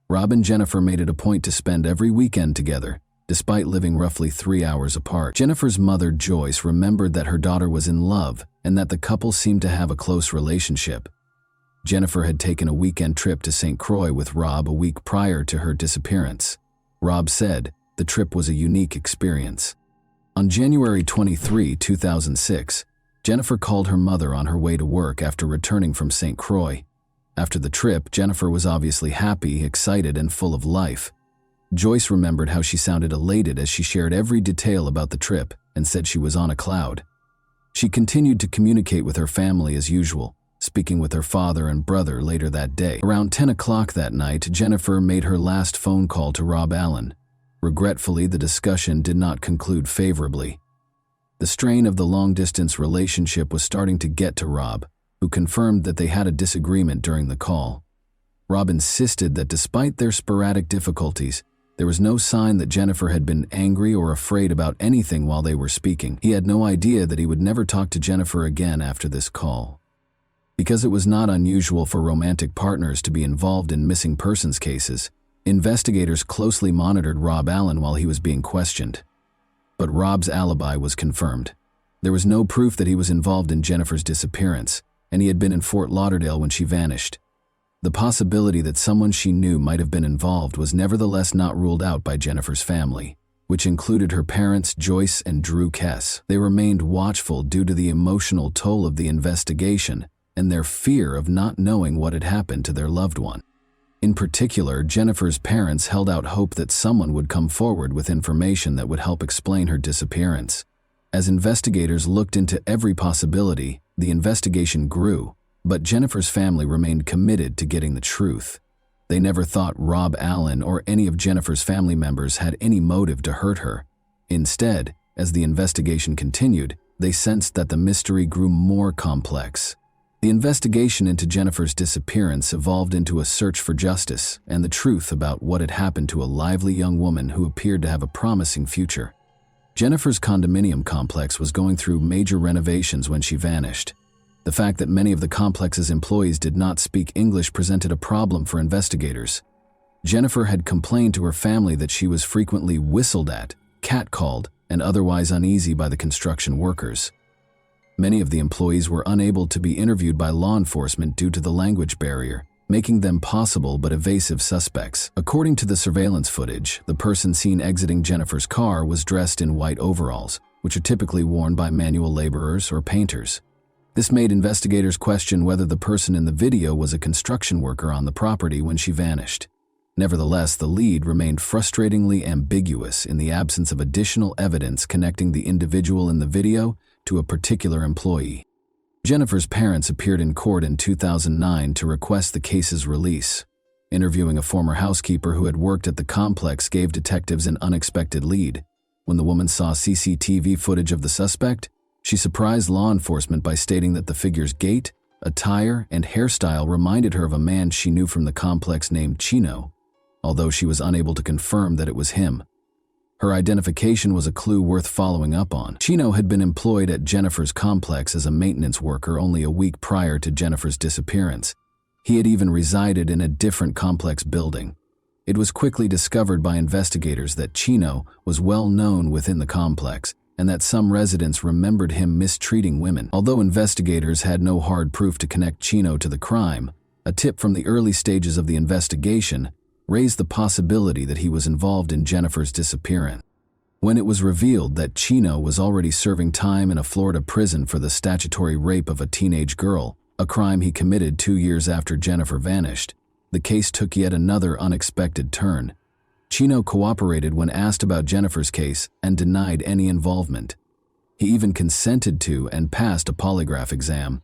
Rob and Jennifer made it a point to spend every weekend together, despite living roughly 3 hours apart. Jennifer's mother, Joyce, remembered that her daughter was in love and that the couple seemed to have a close relationship. Jennifer had taken a weekend trip to St. Croix with Rob a week prior to her disappearance. Rob said the trip was a unique experience. On January 23, 2006, Jennifer called her mother on her way to work after returning from St. Croix. After the trip, Jennifer was obviously happy, excited, and full of life. Joyce remembered how she sounded elated as she shared every detail about the trip and said she was on a cloud. She continued to communicate with her family as usual, speaking with her father and brother later that day. Around 10 o'clock that night, Jennifer made her last phone call to Rob Allen. Regretfully, the discussion did not conclude favorably. The strain of the long-distance relationship was starting to get to Rob, who confirmed that they had a disagreement during the call. Rob insisted that despite their sporadic difficulties, there was no sign that Jennifer had been angry or afraid about anything while they were speaking. He had no idea that he would never talk to Jennifer again after this call. Because it was not unusual for romantic partners to be involved in missing persons cases, investigators closely monitored Rob Allen while he was being questioned. But Rob's alibi was confirmed. There was no proof that he was involved in Jennifer's disappearance, and he had been in Fort Lauderdale when she vanished. The possibility that someone she knew might have been involved was nevertheless not ruled out by Jennifer's family, which included her parents, Joyce and Drew Kess. They remained watchful due to the emotional toll of the investigation and their fear of not knowing what had happened to their loved one. In particular, Jennifer's parents held out hope that someone would come forward with information that would help explain her disappearance. As investigators looked into every possibility, the investigation grew, but Jennifer's family remained committed to getting the truth. They never thought Rob Allen or any of Jennifer's family members had any motive to hurt her. Instead, as the investigation continued, they sensed that the mystery grew more complex. The investigation into Jennifer's disappearance evolved into a search for justice and the truth about what had happened to a lively young woman who appeared to have a promising future. Jennifer's condominium complex was going through major renovations when she vanished. The fact that many of the complex's employees did not speak English presented a problem for investigators. Jennifer had complained to her family that she was frequently whistled at, catcalled, and otherwise uneasy by the construction workers. Many of the employees were unable to be interviewed by law enforcement due to the language barrier, making them possible but evasive suspects. According to the surveillance footage, the person seen exiting Jennifer's car was dressed in white overalls, which are typically worn by manual laborers or painters. This made investigators question whether the person in the video was a construction worker on the property when she vanished. Nevertheless, the lead remained frustratingly ambiguous in the absence of additional evidence connecting the individual in the video to a particular employee. Jennifer's parents appeared in court in 2009 to request the case's release. Interviewing a former housekeeper who had worked at the complex gave detectives an unexpected lead. When the woman saw CCTV footage of the suspect, she surprised law enforcement by stating that the figure's gait, attire, and hairstyle reminded her of a man she knew from the complex named Chino, although she was unable to confirm that it was him. Her identification was a clue worth following up on. Chino had been employed at Jennifer's complex as a maintenance worker only a week prior to Jennifer's disappearance. He had even resided in a different complex building. It was quickly discovered by investigators that Chino was well known within the complex, and that some residents remembered him mistreating women. Although investigators had no hard proof to connect Chino to the crime, a tip from the early stages of the investigation raised the possibility that he was involved in Jennifer's disappearance. When it was revealed that Chino was already serving time in a Florida prison for the statutory rape of a teenage girl, a crime he committed 2 years after Jennifer vanished, the case took yet another unexpected turn. Chino cooperated when asked about Jennifer's case and denied any involvement. He even consented to and passed a polygraph exam.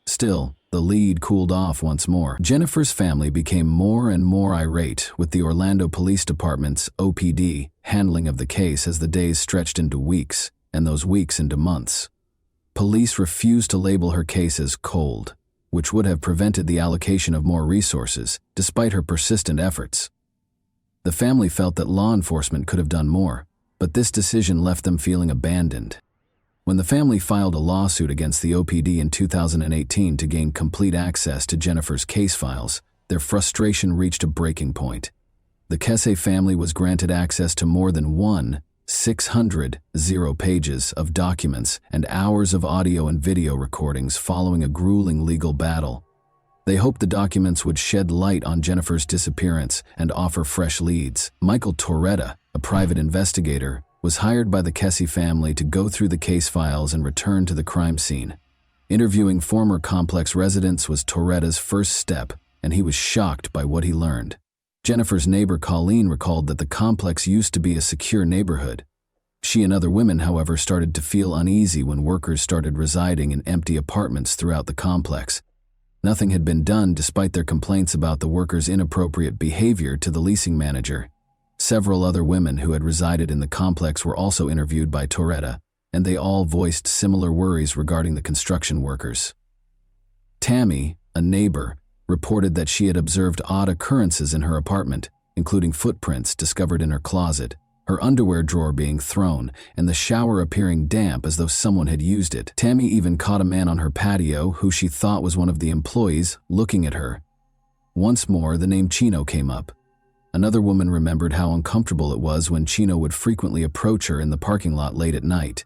Still, the lead cooled off once more. Jennifer's family became more and more irate with the Orlando Police Department's OPD handling of the case as the days stretched into weeks, and those weeks into months. Police refused to label her case as cold, which would have prevented the allocation of more resources, despite her persistent efforts. The family felt that law enforcement could have done more, but this decision left them feeling abandoned. When the family filed a lawsuit against the OPD in 2018 to gain complete access to Jennifer's case files, their frustration reached a breaking point. The Kesse family was granted access to more than 600 pages of documents and hours of audio and video recordings following a grueling legal battle. They hoped the documents would shed light on Jennifer's disappearance and offer fresh leads. Michael Torretta, a private investigator, was hired by the Kesse family to go through the case files and return to the crime scene. Interviewing former complex residents was Torretta's first step, and he was shocked by what he learned. Jennifer's neighbor Colleen recalled that the complex used to be a secure neighborhood. She and other women, however, started to feel uneasy when workers started residing in empty apartments throughout the complex. Nothing had been done despite their complaints about the workers' inappropriate behavior to the leasing manager. Several other women who had resided in the complex were also interviewed by Torretta, and they all voiced similar worries regarding the construction workers. Tammy, a neighbor, reported that she had observed odd occurrences in her apartment, including footprints discovered in her closet, her underwear drawer being thrown, and the shower appearing damp as though someone had used it. Tammy even caught a man on her patio who she thought was one of the employees looking at her. Once more, the name Chino came up. Another woman remembered how uncomfortable it was when Chino would frequently approach her in the parking lot late at night.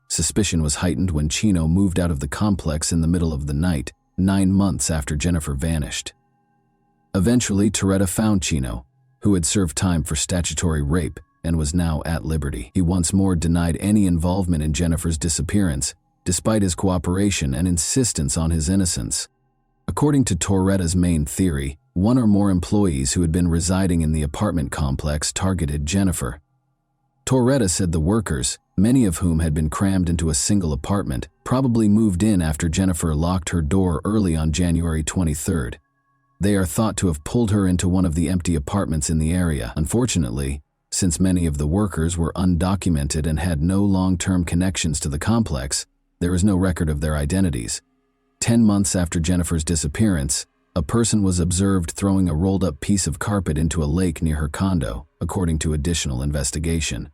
Suspicion was heightened when Chino moved out of the complex in the middle of the night, 9 months after Jennifer vanished. Eventually, Toretta found Chino, who had served time for statutory rape and was now at liberty. He once more denied any involvement in Jennifer's disappearance, despite his cooperation and insistence on his innocence. According to Toretta's main theory, one or more employees who had been residing in the apartment complex targeted Jennifer. Toretta said the workers, many of whom had been crammed into a single apartment, probably moved in after Jennifer locked her door early on January 23rd. They are thought to have pulled her into one of the empty apartments in the area. Unfortunately, since many of the workers were undocumented and had no long-term connections to the complex, there is no record of their identities. 10 months after Jennifer's disappearance, a person was observed throwing a rolled-up piece of carpet into a lake near her condo, according to additional investigation.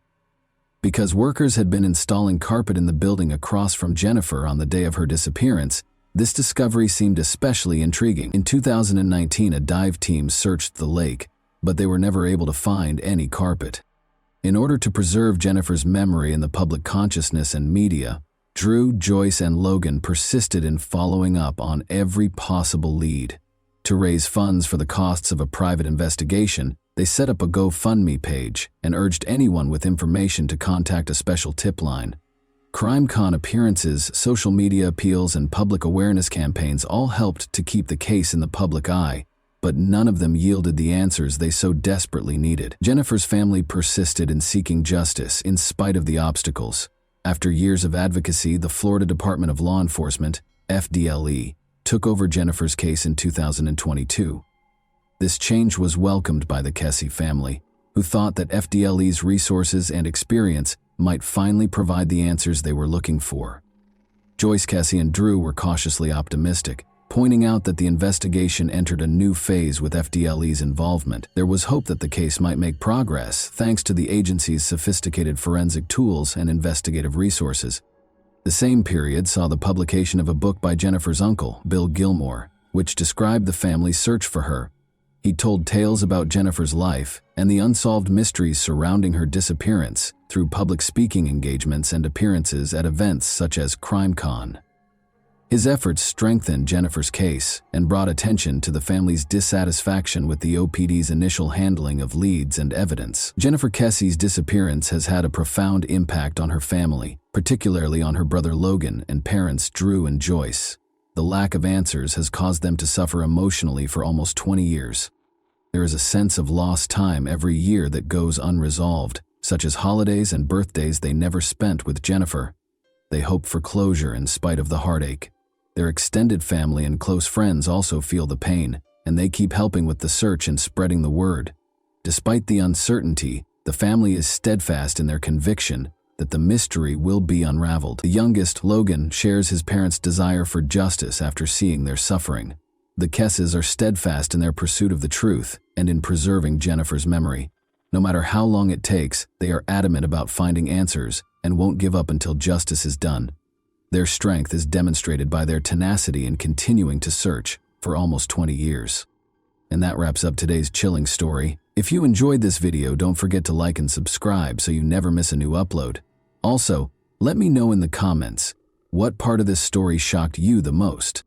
Because workers had been installing carpet in the building across from Jennifer on the day of her disappearance, this discovery seemed especially intriguing. In 2019, a dive team searched the lake, but they were never able to find any carpet. In order to preserve Jennifer's memory in the public consciousness and media, Drew, Joyce, and Logan persisted in following up on every possible lead. To raise funds for the costs of a private investigation, they set up a GoFundMe page and urged anyone with information to contact a special tip line. CrimeCon appearances, social media appeals, and public awareness campaigns all helped to keep the case in the public eye, but none of them yielded the answers they so desperately needed. Jennifer's family persisted in seeking justice in spite of the obstacles. After years of advocacy, the Florida Department of Law Enforcement, FDLE, took over Jennifer's case in 2022. This change was welcomed by the Kesey family, who thought that FDLE's resources and experience might finally provide the answers they were looking for. Joyce Kesey and Drew were cautiously optimistic, pointing out that the investigation entered a new phase with FDLE's involvement. There was hope that the case might make progress thanks to the agency's sophisticated forensic tools and investigative resources. The same period saw the publication of a book by Jennifer's uncle, Bill Gilmore, which described the family's search for her. He told tales about Jennifer's life and the unsolved mysteries surrounding her disappearance through public speaking engagements and appearances at events such as CrimeCon. His efforts strengthened Jennifer's case and brought attention to the family's dissatisfaction with the OPD's initial handling of leads and evidence. Jennifer Kesey's disappearance has had a profound impact on her family, particularly on her brother Logan and parents Drew and Joyce. The lack of answers has caused them to suffer emotionally for almost 20 years. There is a sense of lost time every year that goes unresolved, such as holidays and birthdays they never spent with Jennifer. They hope for closure in spite of the heartache. Their extended family and close friends also feel the pain, and they keep helping with the search and spreading the word. Despite the uncertainty, the family is steadfast in their conviction that the mystery will be unraveled. The youngest, Logan, shares his parents' desire for justice after seeing their suffering. The Kesses are steadfast in their pursuit of the truth and in preserving Jennifer's memory. No matter how long it takes, they are adamant about finding answers and won't give up until justice is done. Their strength is demonstrated by their tenacity in continuing to search for almost 20 years. And that wraps up today's chilling story. If you enjoyed this video, don't forget to like and subscribe so you never miss a new upload. Also, let me know in the comments, what part of this story shocked you the most?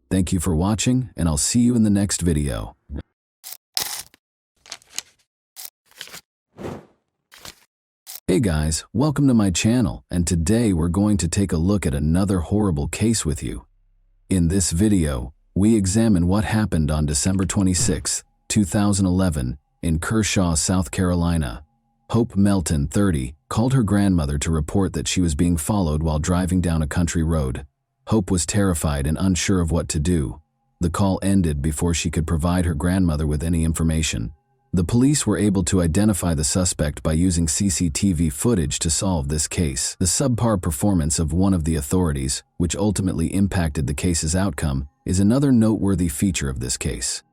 Thank you for watching, and I'll see you in the next video. Hey guys, welcome to my channel, and today we're going to take a look at another horrible case with you. In this video, we examine what happened on December 26, 2011, in Kershaw, South Carolina. Hope Melton, 30, called her grandmother to report that she was being followed while driving down a country road. Hope was terrified and unsure of what to do. The call ended before she could provide her grandmother with any information. The police were able to identify the suspect by using CCTV footage to solve this case. The subpar performance of one of the authorities, which ultimately impacted the case's outcome, is another noteworthy feature of this case.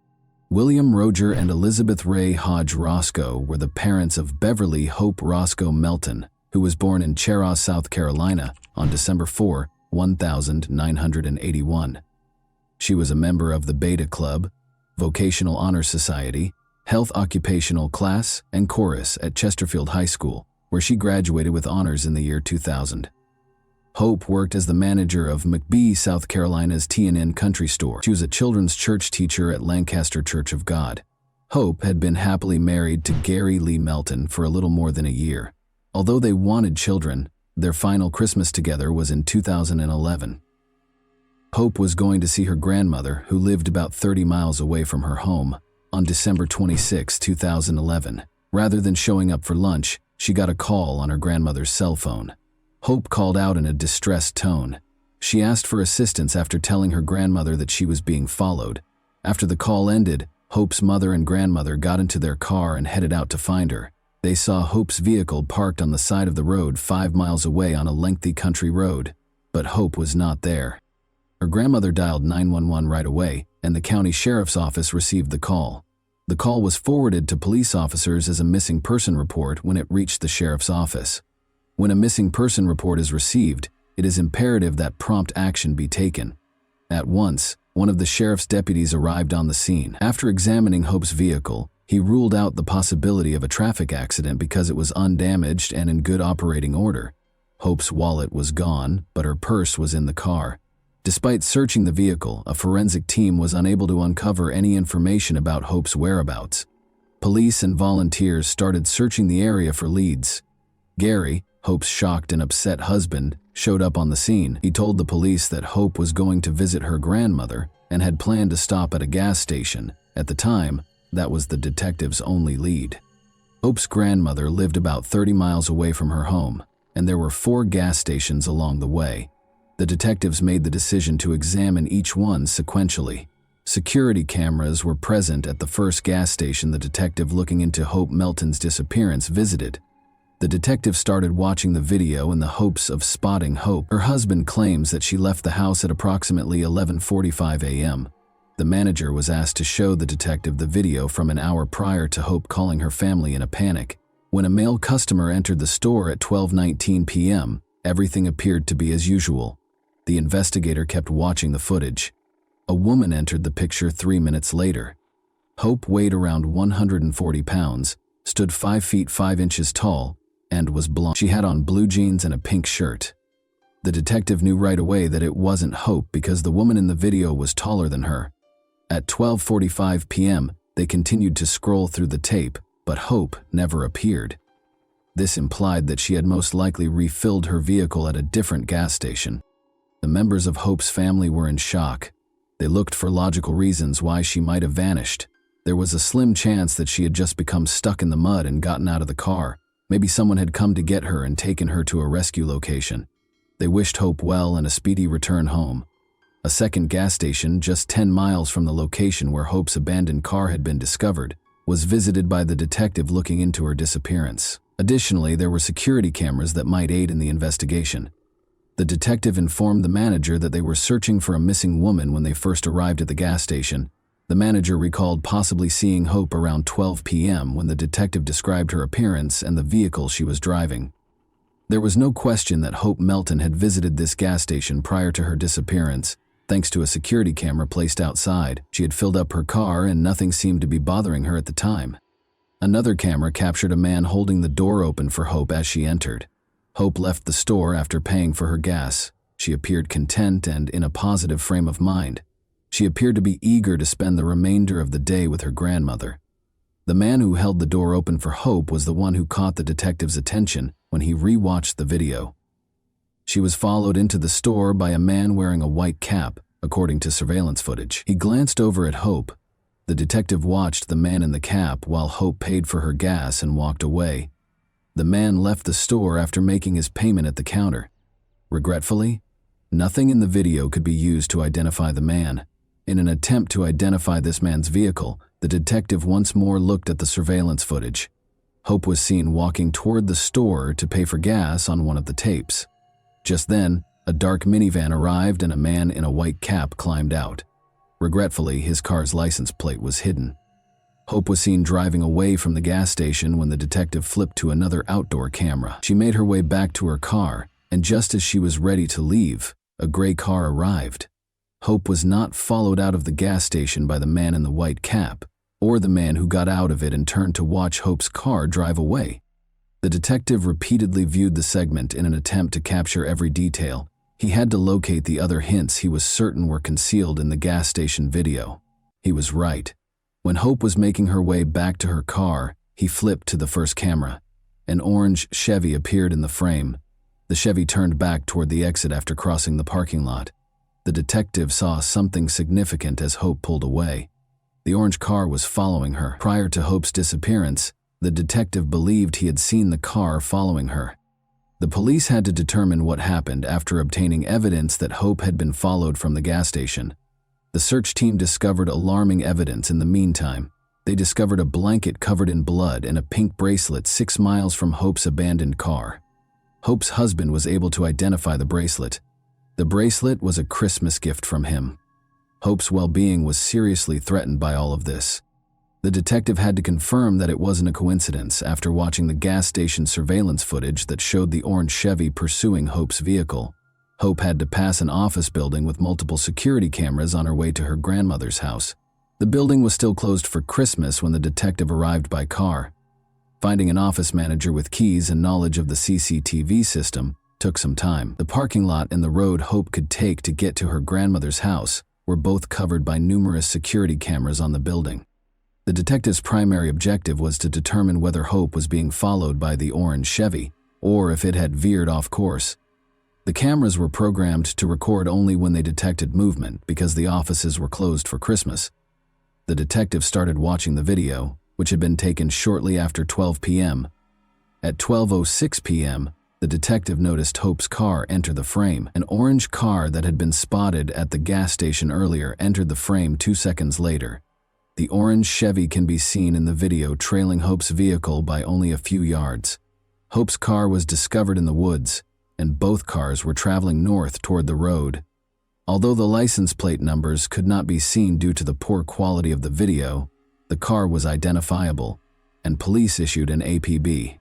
William Roger and Elizabeth Ray Hodge Roscoe were the parents of Beverly Hope Roscoe Melton, who was born in Chehalis, South Carolina, on December 4, 1981. She was a member of the Beta Club, Vocational Honor Society, Health Occupational Class, and Chorus at Chesterfield High School, where she graduated with honors in the year 2000. Hope worked as the manager of McBee, South Carolina's T&N Country Store. She was a children's church teacher at Lancaster Church of God. Hope had been happily married to Gary Lee Melton for a little more than a year. Although they wanted children, their final Christmas together was in 2011. Hope was going to see her grandmother, who lived about 30 miles away from her home, on December 26, 2011. Rather than showing up for lunch, she got a call on her grandmother's cell phone. Hope called out in a distressed tone. She asked for assistance after telling her grandmother that she was being followed. After the call ended, Hope's mother and grandmother got into their car and headed out to find her. They saw Hope's vehicle parked on the side of the road 5 miles away on a lengthy country road, but Hope was not there. Her grandmother dialed 911 right away, and the county sheriff's office received the call. The call was forwarded to police officers as a missing person report when it reached the sheriff's office. When a missing person report is received, it is imperative that prompt action be taken. At once, one of the sheriff's deputies arrived on the scene. After examining Hope's vehicle, he ruled out the possibility of a traffic accident because it was undamaged and in good operating order. Hope's wallet was gone, but her purse was in the car. Despite searching the vehicle, a forensic team was unable to uncover any information about Hope's whereabouts. Police and volunteers started searching the area for leads. Gary, Hope's shocked and upset husband, showed up on the scene. He told the police that Hope was going to visit her grandmother and had planned to stop at a gas station. At the time, that was the detective's only lead. Hope's grandmother lived about 30 miles away from her home, and there were 4 gas stations along the way. The detectives made the decision to examine each one sequentially. Security cameras were present at the first gas station the detective looking into Hope Melton's disappearance visited. The detective started watching the video in the hopes of spotting Hope. Her husband claims that she left the house at approximately 11:45 a.m. The manager was asked to show the detective the video from an hour prior to Hope calling her family in a panic. When a male customer entered the store at 12:19 p.m., everything appeared to be as usual. The investigator kept watching the footage. A woman entered the picture 3 minutes later. Hope weighed around 140 pounds, stood 5 feet 5 inches tall, and was blonde. She had on blue jeans and a pink shirt. The detective knew right away that it wasn't Hope because the woman in the video was taller than her. At 12:45 p.m., they continued to scroll through the tape, but Hope never appeared. This implied that she had most likely refilled her vehicle at a different gas station. The members of Hope's family were in shock. They looked for logical reasons why she might have vanished. There was a slim chance that she had just become stuck in the mud and gotten out of the car. Maybe someone had come to get her and taken her to a rescue location. They wished Hope well and a speedy return home. A second gas station, just 10 miles from the location where Hope's abandoned car had been discovered, was visited by the detective looking into her disappearance. Additionally, there were security cameras that might aid in the investigation. The detective informed the manager that they were searching for a missing woman when they first arrived at the gas station. The manager recalled possibly seeing Hope around 12 p.m. when the detective described her appearance and the vehicle she was driving. There was no question that Hope Melton had visited this gas station prior to her disappearance. Thanks to a security camera placed outside, she had filled up her car and nothing seemed to be bothering her at the time. Another camera captured a man holding the door open for Hope as she entered. Hope left the store after paying for her gas. She appeared content and in a positive frame of mind. She appeared to be eager to spend the remainder of the day with her grandmother. The man who held the door open for Hope was the one who caught the detective's attention when he re-watched the video. She was followed into the store by a man wearing a white cap, according to surveillance footage. He glanced over at Hope. The detective watched the man in the cap while Hope paid for her gas and walked away. The man left the store after making his payment at the counter. Regretfully, nothing in the video could be used to identify the man. In an attempt to identify this man's vehicle, The detective once more looked at the surveillance footage. Hope was seen walking toward the store to pay for gas on one of the tapes. Just then, a dark minivan arrived and a man in a white cap climbed out. Regretfully, his car's license plate was hidden. Hope was seen driving away from the gas station when the detective flipped to another outdoor camera. She made her way back to her car, and just as she was ready to leave, a gray car arrived. Hope was not followed out of the gas station by the man in the white cap, or the man who got out of it and turned to watch Hope's car drive away. The detective repeatedly viewed the segment in an attempt to capture every detail. He had to locate the other hints he was certain were concealed in the gas station video. He was right. When Hope was making her way back to her car, he flipped to the first camera. An orange Chevy appeared in the frame. The Chevy turned back toward the exit after crossing the parking lot. The detective saw something significant as Hope pulled away. The orange car was following her. Prior to Hope's disappearance, the detective believed he had seen the car following her. The police had to determine what happened after obtaining evidence that Hope had been followed from the gas station. The search team discovered alarming evidence in the meantime. They discovered a blanket covered in blood and a pink bracelet 6 miles from Hope's abandoned car. Hope's husband was able to identify the bracelet. The bracelet was a Christmas gift from him. Hope's well-being was seriously threatened by all of this. The detective had to confirm that it wasn't a coincidence after watching the gas station surveillance footage that showed the orange Chevy pursuing Hope's vehicle. Hope had to pass an office building with multiple security cameras on her way to her grandmother's house. The building was still closed for Christmas when the detective arrived by car. Finding an office manager with keys and knowledge of the CCTV system took some time. The parking lot and the road Hope could take to get to her grandmother's house were both covered by numerous security cameras on the building. The detective's primary objective was to determine whether Hope was being followed by the orange Chevy, or if it had veered off course. The cameras were programmed to record only when they detected movement because the offices were closed for Christmas. The detective started watching the video, which had been taken shortly after 12 p.m. At 12:06 p.m., the detective noticed Hope's car enter the frame. An orange car that had been spotted at the gas station earlier entered the frame 2 seconds later. The orange Chevy can be seen in the video trailing Hope's vehicle by only a few yards. Hope's car was discovered in the woods, and both cars were traveling north toward the road. Although the license plate numbers could not be seen due to the poor quality of the video, the car was identifiable, and police issued an APB.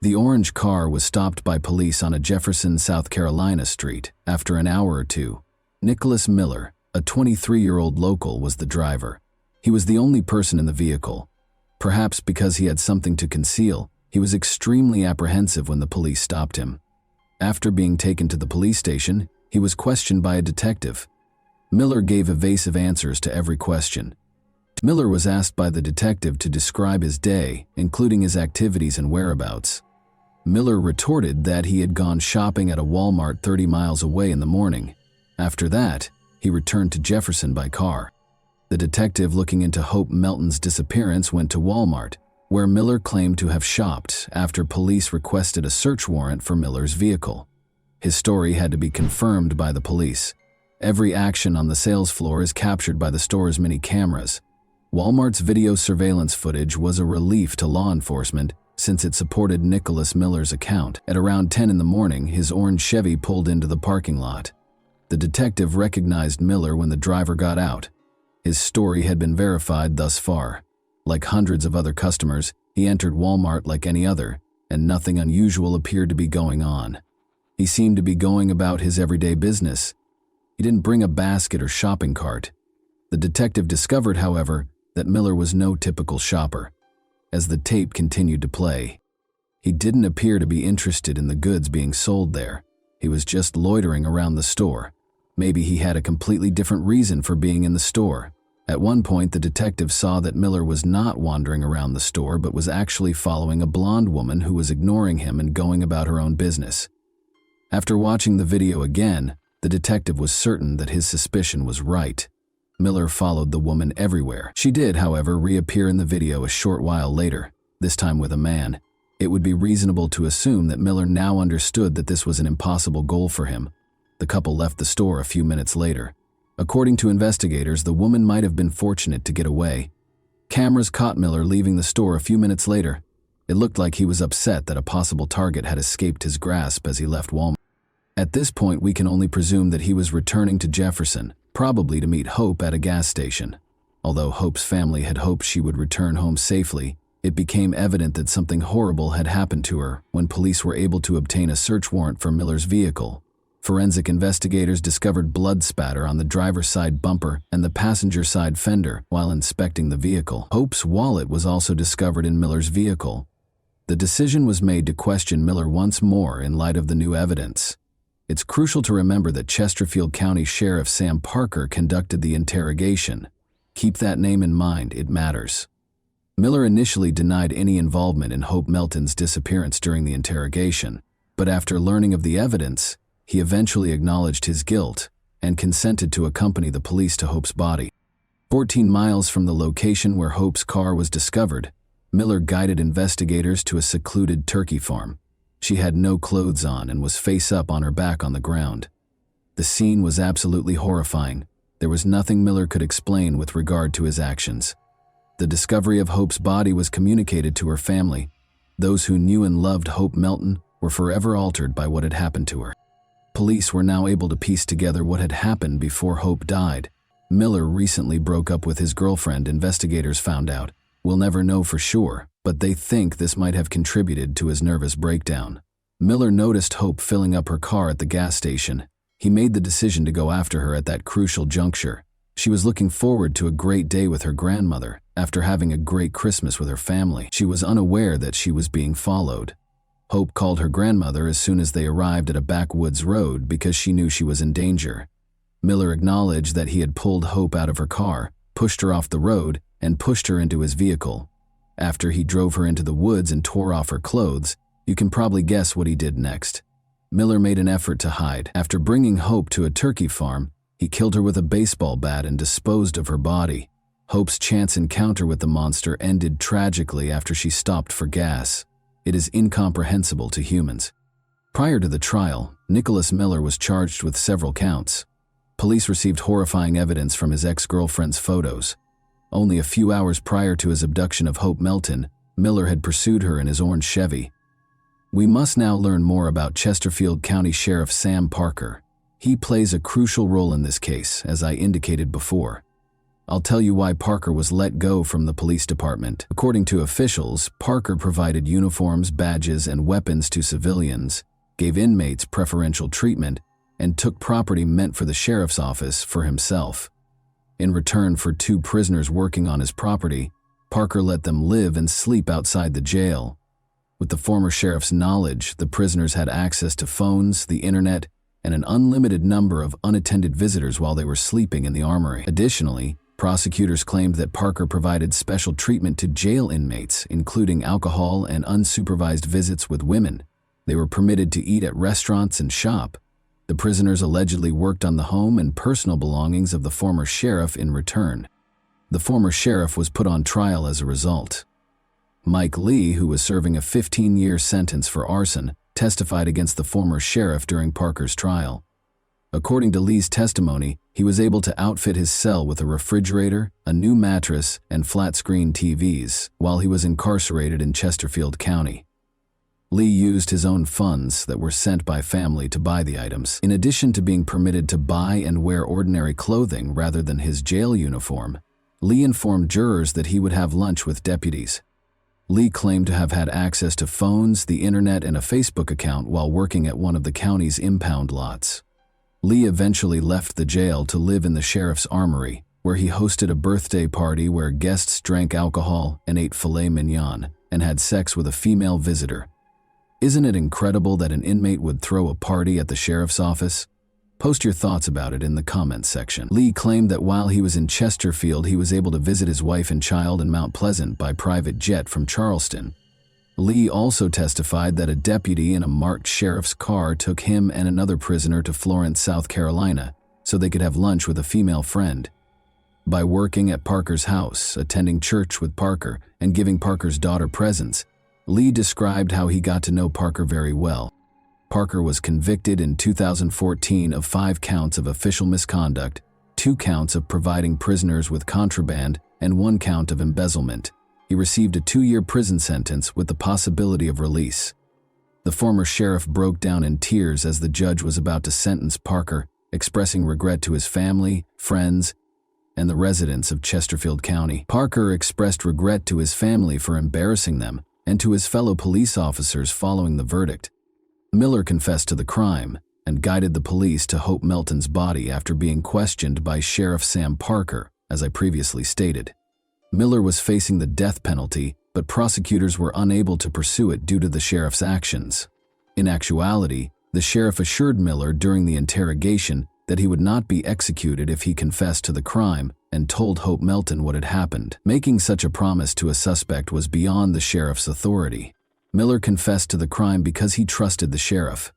The orange car was stopped by police on a Jefferson, South Carolina street after an hour or two. Nicholas Miller, a 23-year-old local, was the driver. He was the only person in the vehicle. Perhaps because he had something to conceal, he was extremely apprehensive when the police stopped him. After being taken to the police station, he was questioned by a detective. Miller gave evasive answers to every question. Miller was asked by the detective to describe his day, including his activities and whereabouts. Miller retorted that he had gone shopping at a Walmart 30 miles away in the morning. After that, he returned to Jefferson by car. The detective looking into Hope Melton's disappearance went to Walmart, where Miller claimed to have shopped after police requested a search warrant for Miller's vehicle. His story had to be confirmed by the police. Every action on the sales floor is captured by the store's many cameras. Walmart's video surveillance footage was a relief to law enforcement since it supported Nicholas Miller's account. At around 10 in the morning, his orange Chevy pulled into the parking lot. The detective recognized Miller when the driver got out. His story had been verified thus far. Like hundreds of other customers, he entered Walmart like any other, and nothing unusual appeared to be going on. He seemed to be going about his everyday business. He didn't bring a basket or shopping cart. The detective discovered, however, that Miller was no typical shopper. As the tape continued to play, he didn't appear to be interested in the goods being sold there. He was just loitering around the store. Maybe he had a completely different reason for being in the store. At one point, the detective saw that Miller was not wandering around the store but was actually following a blonde woman who was ignoring him and going about her own business. After watching the video again, the detective was certain that his suspicion was right. Miller followed the woman everywhere. She did, however, reappear in the video a short while later, this time with a man. It would be reasonable to assume that Miller now understood that this was an impossible goal for him. The couple left the store a few minutes later. According to investigators, the woman might have been fortunate to get away. Cameras caught Miller leaving the store a few minutes later. It looked like he was upset that a possible target had escaped his grasp as he left Walmart. At this point, we can only presume that he was returning to Jefferson, probably to meet Hope at a gas station. Although Hope's family had hoped she would return home safely, it became evident that something horrible had happened to her when police were able to obtain a search warrant for Miller's vehicle. Forensic investigators discovered blood spatter on the driver's side bumper and the passenger side fender while inspecting the vehicle. Hope's wallet was also discovered in Miller's vehicle. The decision was made to question Miller once more in light of the new evidence. It's crucial to remember that Chesterfield County Sheriff Sam Parker conducted the interrogation. Keep that name in mind, it matters. Miller initially denied any involvement in Hope Melton's disappearance during the interrogation, but after learning of the evidence, he eventually acknowledged his guilt and consented to accompany the police to Hope's body. 14 miles from the location where Hope's car was discovered, Miller guided investigators to a secluded turkey farm. She had no clothes on and was face up on her back on the ground. The scene was absolutely horrifying. There was nothing Miller could explain with regard to his actions. The discovery of Hope's body was communicated to her family. Those who knew and loved Hope Melton were forever altered by what had happened to her. Police were now able to piece together what had happened before Hope died. Miller recently broke up with his girlfriend, investigators found out. We'll never know for sure, but they think this might have contributed to his nervous breakdown. Miller noticed Hope filling up her car at the gas station. He made the decision to go after her at that crucial juncture. She was looking forward to a great day with her grandmother after having a great Christmas with her family. She was unaware that she was being followed. Hope called her grandmother as soon as they arrived at a backwoods road because she knew she was in danger. Miller acknowledged that he had pulled Hope out of her car, pushed her off the road, and pushed her into his vehicle. After he drove her into the woods and tore off her clothes, you can probably guess what he did next. Miller made an effort to hide. After bringing Hope to a turkey farm, he killed her with a baseball bat and disposed of her body. Hope's chance encounter with the monster ended tragically after she stopped for gas. It is incomprehensible to humans. Prior to the trial, Nicholas Miller was charged with several counts. Police received horrifying evidence from his ex-girlfriend's photos. Only a few hours prior to his abduction of Hope Melton, Miller had pursued her in his orange Chevy. We must now learn more about Chesterfield County Sheriff Sam Parker. He plays a crucial role in this case, as I indicated before. I'll tell you why Parker was let go from the police department. According to officials, Parker provided uniforms, badges, and weapons to civilians, gave inmates preferential treatment, and took property meant for the sheriff's office for himself. In return for 2 prisoners working on his property, Parker let them live and sleep outside the jail. With the former sheriff's knowledge, the prisoners had access to phones, the internet, and an unlimited number of unattended visitors while they were sleeping in the armory. Additionally, prosecutors claimed that Parker provided special treatment to jail inmates, including alcohol and unsupervised visits with women. They were permitted to eat at restaurants and shop. The prisoners allegedly worked on the home and personal belongings of the former sheriff in return. The former sheriff was put on trial as a result. Mike Lee, who was serving a 15-year sentence for arson, testified against the former sheriff during Parker's trial. According to Lee's testimony, he was able to outfit his cell with a refrigerator, a new mattress, and flat-screen TVs while he was incarcerated in Chesterfield County. Lee used his own funds that were sent by family to buy the items. In addition to being permitted to buy and wear ordinary clothing rather than his jail uniform, Lee informed jurors that he would have lunch with deputies. Lee claimed to have had access to phones, the internet, and a Facebook account while working at one of the county's impound lots. Lee eventually left the jail to live in the sheriff's armory, where he hosted a birthday party where guests drank alcohol and ate filet mignon and had sex with a female visitor. Isn't it incredible that an inmate would throw a party at the sheriff's office? Post your thoughts about it in the comments section. Lee claimed that while he was in Chesterfield, he was able to visit his wife and child in Mount Pleasant by private jet from Charleston. Lee also testified that a deputy in a marked sheriff's car took him and another prisoner to Florence, South Carolina, so they could have lunch with a female friend. By working at Parker's house, attending church with Parker, and giving Parker's daughter presents, Lee described how he got to know Parker very well. Parker was convicted in 2014 of 5 counts of official misconduct, 2 counts of providing prisoners with contraband, and 1 count of embezzlement. He received a 2-year prison sentence with the possibility of release. The former sheriff broke down in tears as the judge was about to sentence Parker, expressing regret to his family, friends, and the residents of Chesterfield County. Parker expressed regret to his family for embarrassing them and to his fellow police officers following the verdict. Miller confessed to the crime and guided the police to Hope Melton's body after being questioned by Sheriff Sam Parker, as I previously stated. Miller was facing the death penalty, but prosecutors were unable to pursue it due to the sheriff's actions. In actuality, the sheriff assured Miller during the interrogation that he would not be executed if he confessed to the crime and told Hope Melton what had happened. Making such a promise to a suspect was beyond the sheriff's authority. Miller confessed to the crime because he trusted the sheriff.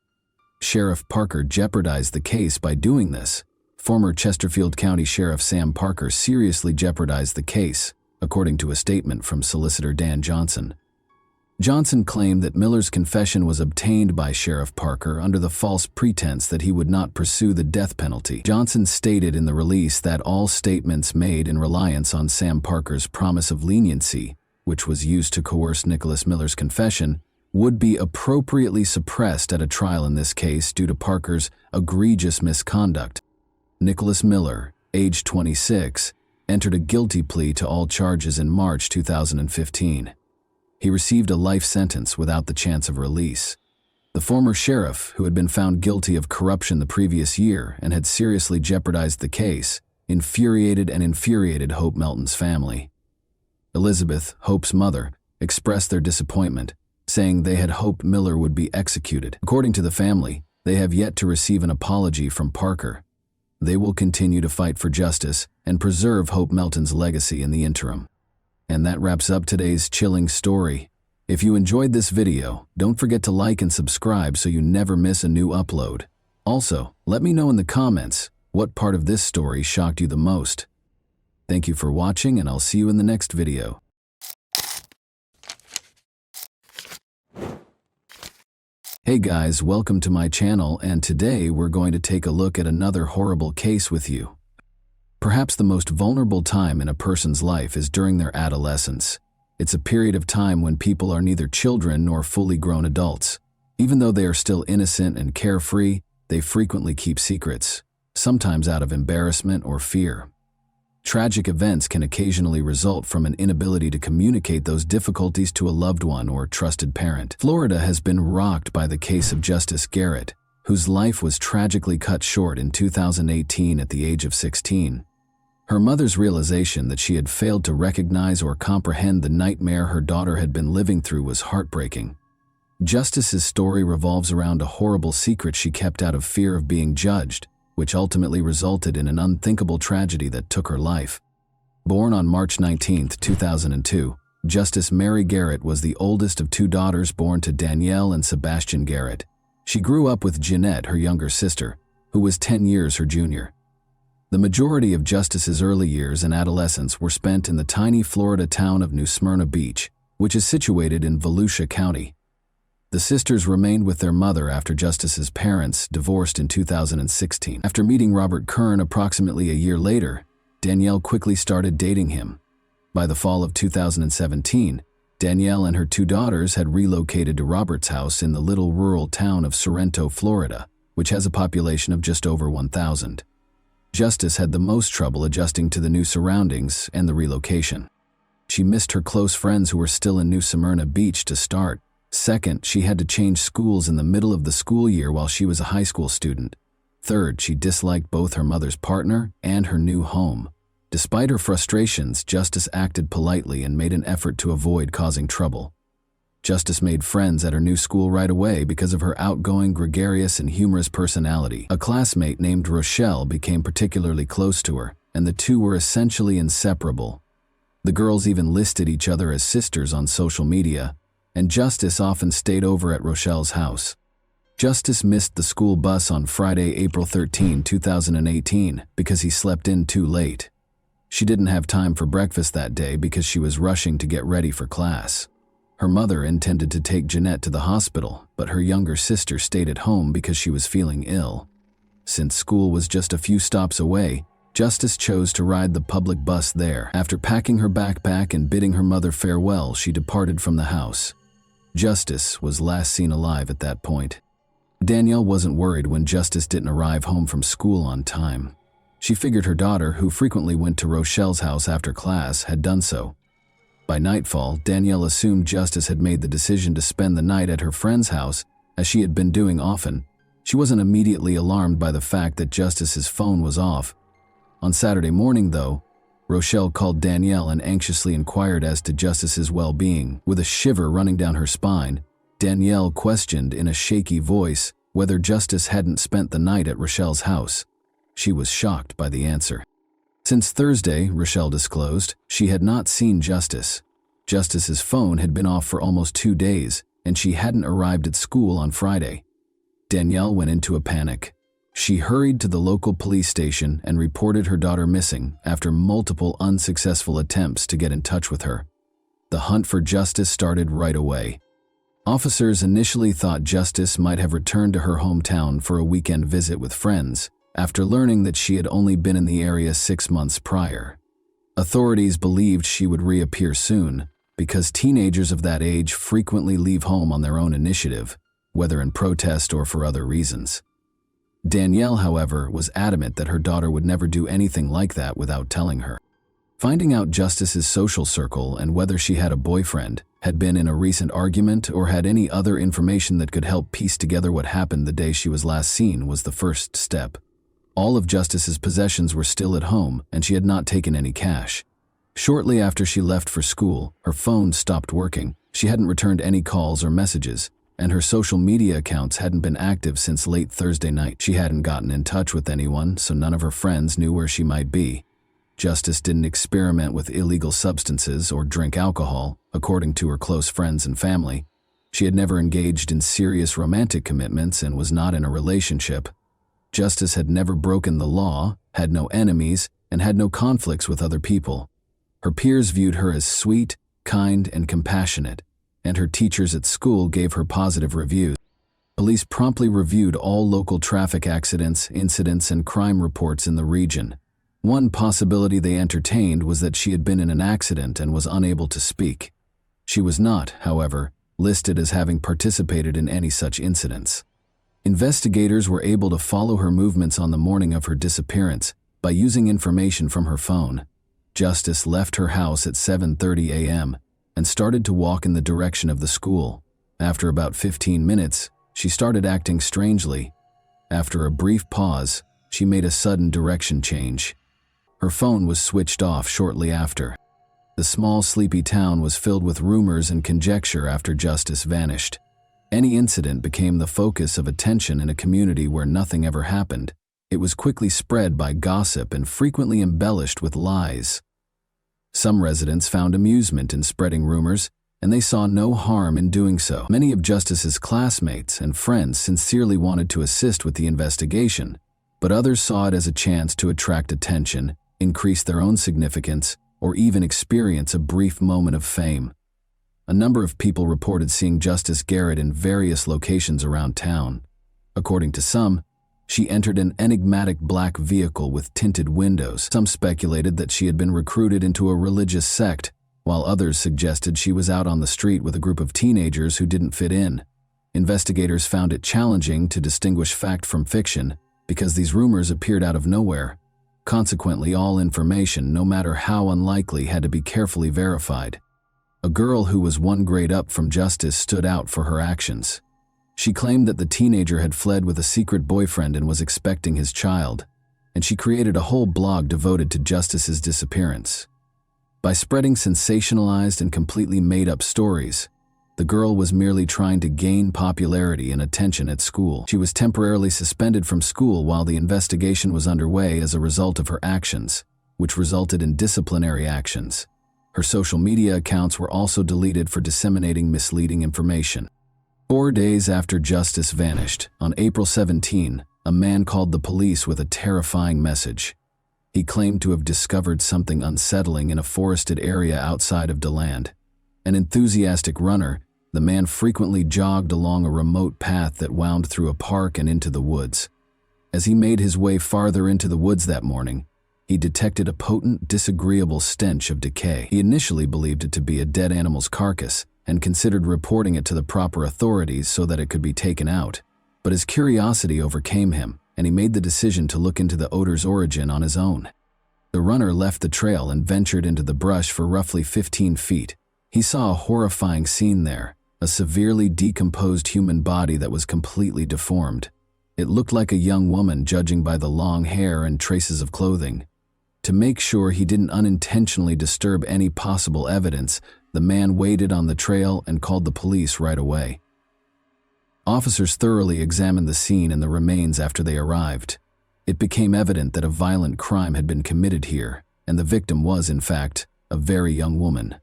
Sheriff Parker jeopardized the case by doing this. Former Chesterfield County Sheriff Sam Parker seriously jeopardized the case, according to a statement from Solicitor Dan Johnson. Johnson claimed that Miller's confession was obtained by Sheriff Parker under the false pretense that he would not pursue the death penalty. Johnson stated in the release that all statements made in reliance on Sam Parker's promise of leniency, which was used to coerce Nicholas Miller's confession, would be appropriately suppressed at a trial in this case due to Parker's egregious misconduct. Nicholas Miller, age 26, entered a guilty plea to all charges in March 2015. He received a life sentence without the chance of release. The former sheriff, who had been found guilty of corruption the previous year and had seriously jeopardized the case, infuriated Hope Melton's family. Elizabeth, Hope's mother, expressed their disappointment, saying they had hoped Miller would be executed. According to the family, they have yet to receive an apology from Parker. They will continue to fight for justice and preserve Hope Melton's legacy in the interim. And that wraps up today's chilling story. If you enjoyed this video, don't forget to like and subscribe so you never miss a new upload. Also, let me know in the comments what part of this story shocked you the most. Thank you for watching, and I'll see you in the next video. Hey guys, welcome to my channel, and today we're going to take a look at another horrible case with you. Perhaps the most vulnerable time in a person's life is during their adolescence. It's a period of time when people are neither children nor fully grown adults. Even though they are still innocent and carefree, they frequently keep secrets, sometimes out of embarrassment or fear. Tragic events can occasionally result from an inability to communicate those difficulties to a loved one or trusted parent. Florida has been rocked by the case of Justice Garrett, whose life was tragically cut short in 2018 at the age of 16. Her mother's realization that she had failed to recognize or comprehend the nightmare her daughter had been living through was heartbreaking. Justice's story revolves around a horrible secret she kept out of fear of being judged, which ultimately resulted in an unthinkable tragedy that took her life. Born on March 19, 2002, Justice Mary Garrett was the oldest of 2 daughters born to Danielle and Sebastian Garrett. She grew up with Jeanette, her younger sister, who was 10 years her junior. The majority of Justice's early years and adolescence were spent in the tiny Florida town of New Smyrna Beach, which is situated in Volusia County. The sisters remained with their mother after Justice's parents divorced in 2016. After meeting Robert Kern approximately a year later, Danielle quickly started dating him. By the fall of 2017, Danielle and her 2 daughters had relocated to Robert's house in the little rural town of Sorrento, Florida, which has a population of just over 1,000. Justice had the most trouble adjusting to the new surroundings and the relocation. She missed her close friends who were still in New Smyrna Beach to start. Second, she had to change schools in the middle of the school year while she was a high school student. Third, she disliked both her mother's partner and her new home. Despite her frustrations, Justice acted politely and made an effort to avoid causing trouble. Justice made friends at her new school right away because of her outgoing, gregarious, and humorous personality. A classmate named Rochelle became particularly close to her, and the two were essentially inseparable. The girls even listed each other as sisters on social media, and Justice often stayed over at Rochelle's house. Justice missed the school bus on Friday, April 13, 2018, because he slept in too late. She didn't have time for breakfast that day because she was rushing to get ready for class. Her mother intended to take Jeanette to the hospital, but her younger sister stayed at home because she was feeling ill. Since school was just a few stops away, Justice chose to ride the public bus there. After packing her backpack and bidding her mother farewell, she departed from the house. Justice was last seen alive at that point. Danielle wasn't worried when Justice didn't arrive home from school on time. She figured her daughter, who frequently went to Rochelle's house after class, had done so. By nightfall, Danielle assumed Justice had made the decision to spend the night at her friend's house, as she had been doing often. She wasn't immediately alarmed by the fact that Justice's phone was off. On Saturday morning, though, Rochelle called Danielle and anxiously inquired as to Justice's well-being. With a shiver running down her spine, Danielle questioned in a shaky voice whether Justice hadn't spent the night at Rochelle's house. She was shocked by the answer. Since Thursday, Rochelle disclosed, she had not seen Justice. Justice's phone had been off for almost 2 days, and she hadn't arrived at school on Friday. Danielle went into a panic. She hurried to the local police station and reported her daughter missing after multiple unsuccessful attempts to get in touch with her. The hunt for Justice started right away. Officers initially thought Justice might have returned to her hometown for a weekend visit with friends, after learning that she had only been in the area 6 months prior. Authorities believed she would reappear soon, because teenagers of that age frequently leave home on their own initiative, whether in protest or for other reasons. Danielle, however, was adamant that her daughter would never do anything like that without telling her. Finding out Justice's social circle and whether she had a boyfriend, had been in a recent argument, or had any other information that could help piece together what happened the day she was last seen was the first step. All of Justice's possessions were still at home, and she had not taken any cash. Shortly after she left for school, her phone stopped working. She hadn't returned any calls or messages, and her social media accounts hadn't been active since late Thursday night. She hadn't gotten in touch with anyone, so none of her friends knew where she might be. Justice didn't experiment with illegal substances or drink alcohol, according to her close friends and family. She had never engaged in serious romantic commitments and was not in a relationship. Justice had never broken the law, had no enemies, and had no conflicts with other people. Her peers viewed her as sweet, kind, and compassionate, and her teachers at school gave her positive reviews. Police promptly reviewed all local traffic accidents, incidents, and crime reports in the region. One possibility they entertained was that she had been in an accident and was unable to speak. She was not, however, listed as having participated in any such incidents. Investigators were able to follow her movements on the morning of her disappearance by using information from her phone. Justice left her house at 7:30 a.m. and started to walk in the direction of the school. After about 15 minutes, she started acting strangely. After a brief pause, she made a sudden direction change. Her phone was switched off shortly after. The small, sleepy town was filled with rumors and conjecture after Justice vanished. Any incident became the focus of attention in a community where nothing ever happened. It was quickly spread by gossip and frequently embellished with lies. Some residents found amusement in spreading rumors, and they saw no harm in doing so. Many of Justice's classmates and friends sincerely wanted to assist with the investigation, but others saw it as a chance to attract attention, increase their own significance, or even experience a brief moment of fame. A number of people reported seeing Justice Garrett in various locations around town. According to some, she entered an enigmatic black vehicle with tinted windows. Some speculated that she had been recruited into a religious sect, while others suggested she was out on the street with a group of teenagers who didn't fit in. Investigators found it challenging to distinguish fact from fiction because these rumors appeared out of nowhere. Consequently, all information, no matter how unlikely, had to be carefully verified. A girl who was 1 grade up from Justice stood out for her actions. She claimed that the teenager had fled with a secret boyfriend and was expecting his child, and she created a whole blog devoted to Justice's disappearance. By spreading sensationalized and completely made-up stories, the girl was merely trying to gain popularity and attention at school. She was temporarily suspended from school while the investigation was underway as a result of her actions, which resulted in disciplinary actions. Her social media accounts were also deleted for disseminating misleading information. 4 days after Justice vanished, on April 17, a man called the police with a terrifying message. He claimed to have discovered something unsettling in a forested area outside of DeLand. An enthusiastic runner, the man frequently jogged along a remote path that wound through a park and into the woods. As he made his way farther into the woods that morning, he detected a potent, disagreeable stench of decay. He initially believed it to be a dead animal's carcass and considered reporting it to the proper authorities so that it could be taken out. But his curiosity overcame him, and he made the decision to look into the odor's origin on his own. The runner left the trail and ventured into the brush for roughly 15 feet. He saw a horrifying scene there, a severely decomposed human body that was completely deformed. It looked like a young woman, judging by the long hair and traces of clothing. To make sure he didn't unintentionally disturb any possible evidence, the man waited on the trail and called the police right away. Officers thoroughly examined the scene and the remains after they arrived. It became evident that a violent crime had been committed here, and the victim was, in fact, a very young woman.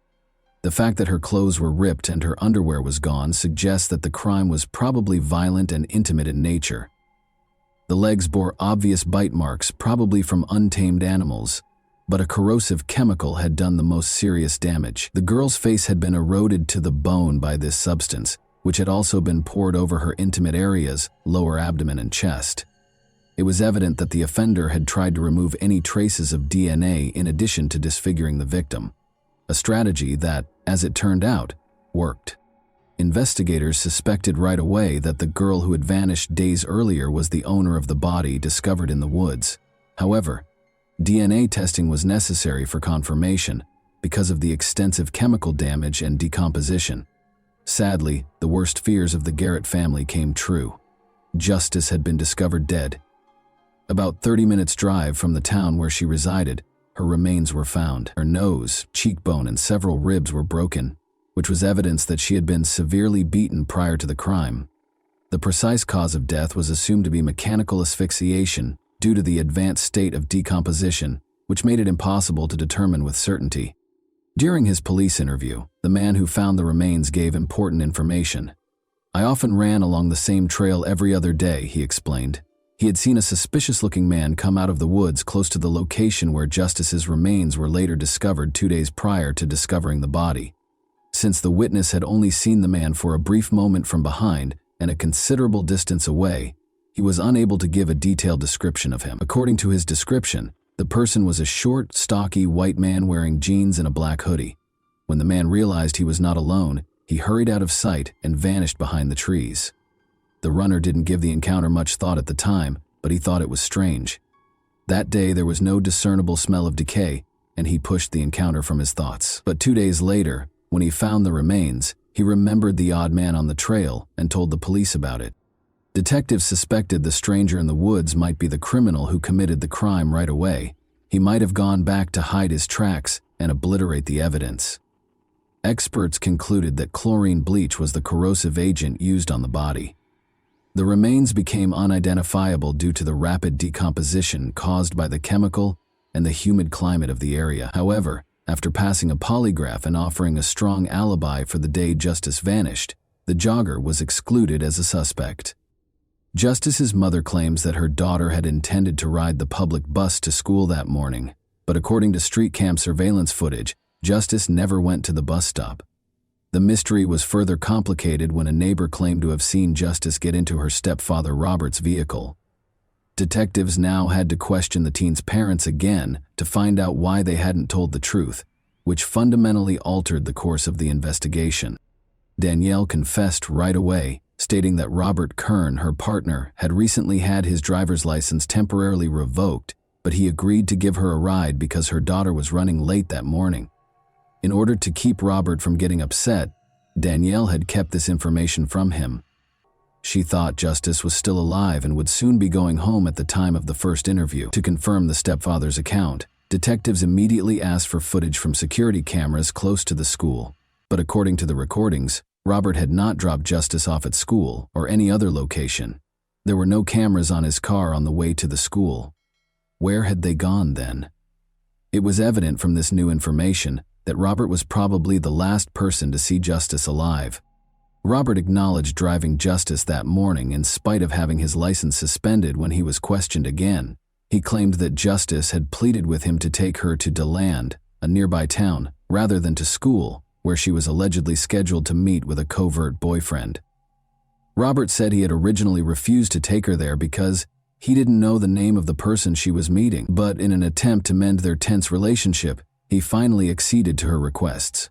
The fact that her clothes were ripped and her underwear was gone suggests that the crime was probably violent and intimate in nature. The legs bore obvious bite marks, probably from untamed animals, but a corrosive chemical had done the most serious damage. The girl's face had been eroded to the bone by this substance, which had also been poured over her intimate areas, lower abdomen and chest. It was evident that the offender had tried to remove any traces of DNA in addition to disfiguring the victim, a strategy that, as it turned out, worked. Investigators suspected right away that the girl who had vanished days earlier was the owner of the body discovered in the woods. However, DNA testing was necessary for confirmation because of the extensive chemical damage and decomposition. Sadly, the worst fears of the Garrett family came true. Justice had been discovered dead. About 30 minutes' drive from the town where she resided, her remains were found. Her nose, cheekbone, and several ribs were broken, which was evidence that she had been severely beaten prior to the crime. The precise cause of death was assumed to be mechanical asphyxiation due to the advanced state of decomposition, which made it impossible to determine with certainty. During his police interview, the man who found the remains gave important information. "I often ran along the same trail every other day," he explained. He had seen a suspicious-looking man come out of the woods close to the location where Justice's remains were later discovered 2 days prior to discovering the body. Since the witness had only seen the man for a brief moment from behind and a considerable distance away, he was unable to give a detailed description of him. According to his description, the person was a short, stocky white man wearing jeans and a black hoodie. When the man realized he was not alone, he hurried out of sight and vanished behind the trees. The runner didn't give the encounter much thought at the time, but he thought it was strange. That day there was no discernible smell of decay, and he pushed the encounter from his thoughts. But 2 days later, when he found the remains, he remembered the odd man on the trail and told the police about it. Detectives suspected the stranger in the woods might be the criminal who committed the crime right away. He might have gone back to hide his tracks and obliterate the evidence. Experts concluded that chlorine bleach was the corrosive agent used on the body. The remains became unidentifiable due to the rapid decomposition caused by the chemical and the humid climate of the area. However, after passing a polygraph and offering a strong alibi for the day Justice vanished, the jogger was excluded as a suspect. Justice's mother claims that her daughter had intended to ride the public bus to school that morning, but according to street cam surveillance footage, Justice never went to the bus stop. The mystery was further complicated when a neighbor claimed to have seen Justice get into her stepfather Robert's vehicle. Detectives now had to question the teen's parents again to find out why they hadn't told the truth, which fundamentally altered the course of the investigation. Danielle confessed right away, stating that Robert Kern, her partner, had recently had his driver's license temporarily revoked, but he agreed to give her a ride because her daughter was running late that morning. In order to keep Robert from getting upset, Danielle had kept this information from him. She thought Justice was still alive and would soon be going home at the time of the first interview. To confirm the stepfather's account, detectives immediately asked for footage from security cameras close to the school. But according to the recordings, Robert had not dropped Justice off at school or any other location. There were no cameras on his car on the way to the school. Where had they gone then? It was evident from this new information that Robert was probably the last person to see Justice alive. Robert acknowledged driving Justice that morning in spite of having his license suspended when he was questioned again. He claimed that Justice had pleaded with him to take her to DeLand, a nearby town, rather than to school, where she was allegedly scheduled to meet with a covert boyfriend. Robert said he had originally refused to take her there because He didn't know the name of the person she was meeting, but in an attempt to mend their tense relationship, he finally acceded to her requests.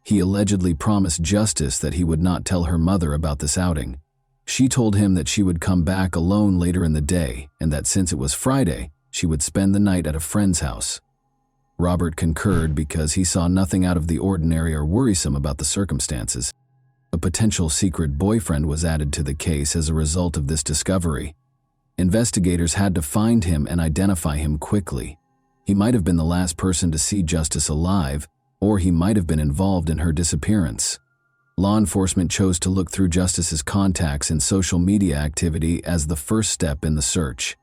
He allegedly promised Justice that he would not tell her mother about this outing. She told him that she would come back alone later in the day, and that since it was Friday, she would spend the night at a friend's house. Robert concurred because he saw nothing out of the ordinary or worrisome about the circumstances. A potential secret boyfriend was added to the case as a result of this discovery. Investigators had to find him and identify him quickly. He might have been the last person to see Justice alive, or he might have been involved in her disappearance. Law enforcement chose to look through Justice's contacts and social media activity as the first step in the search.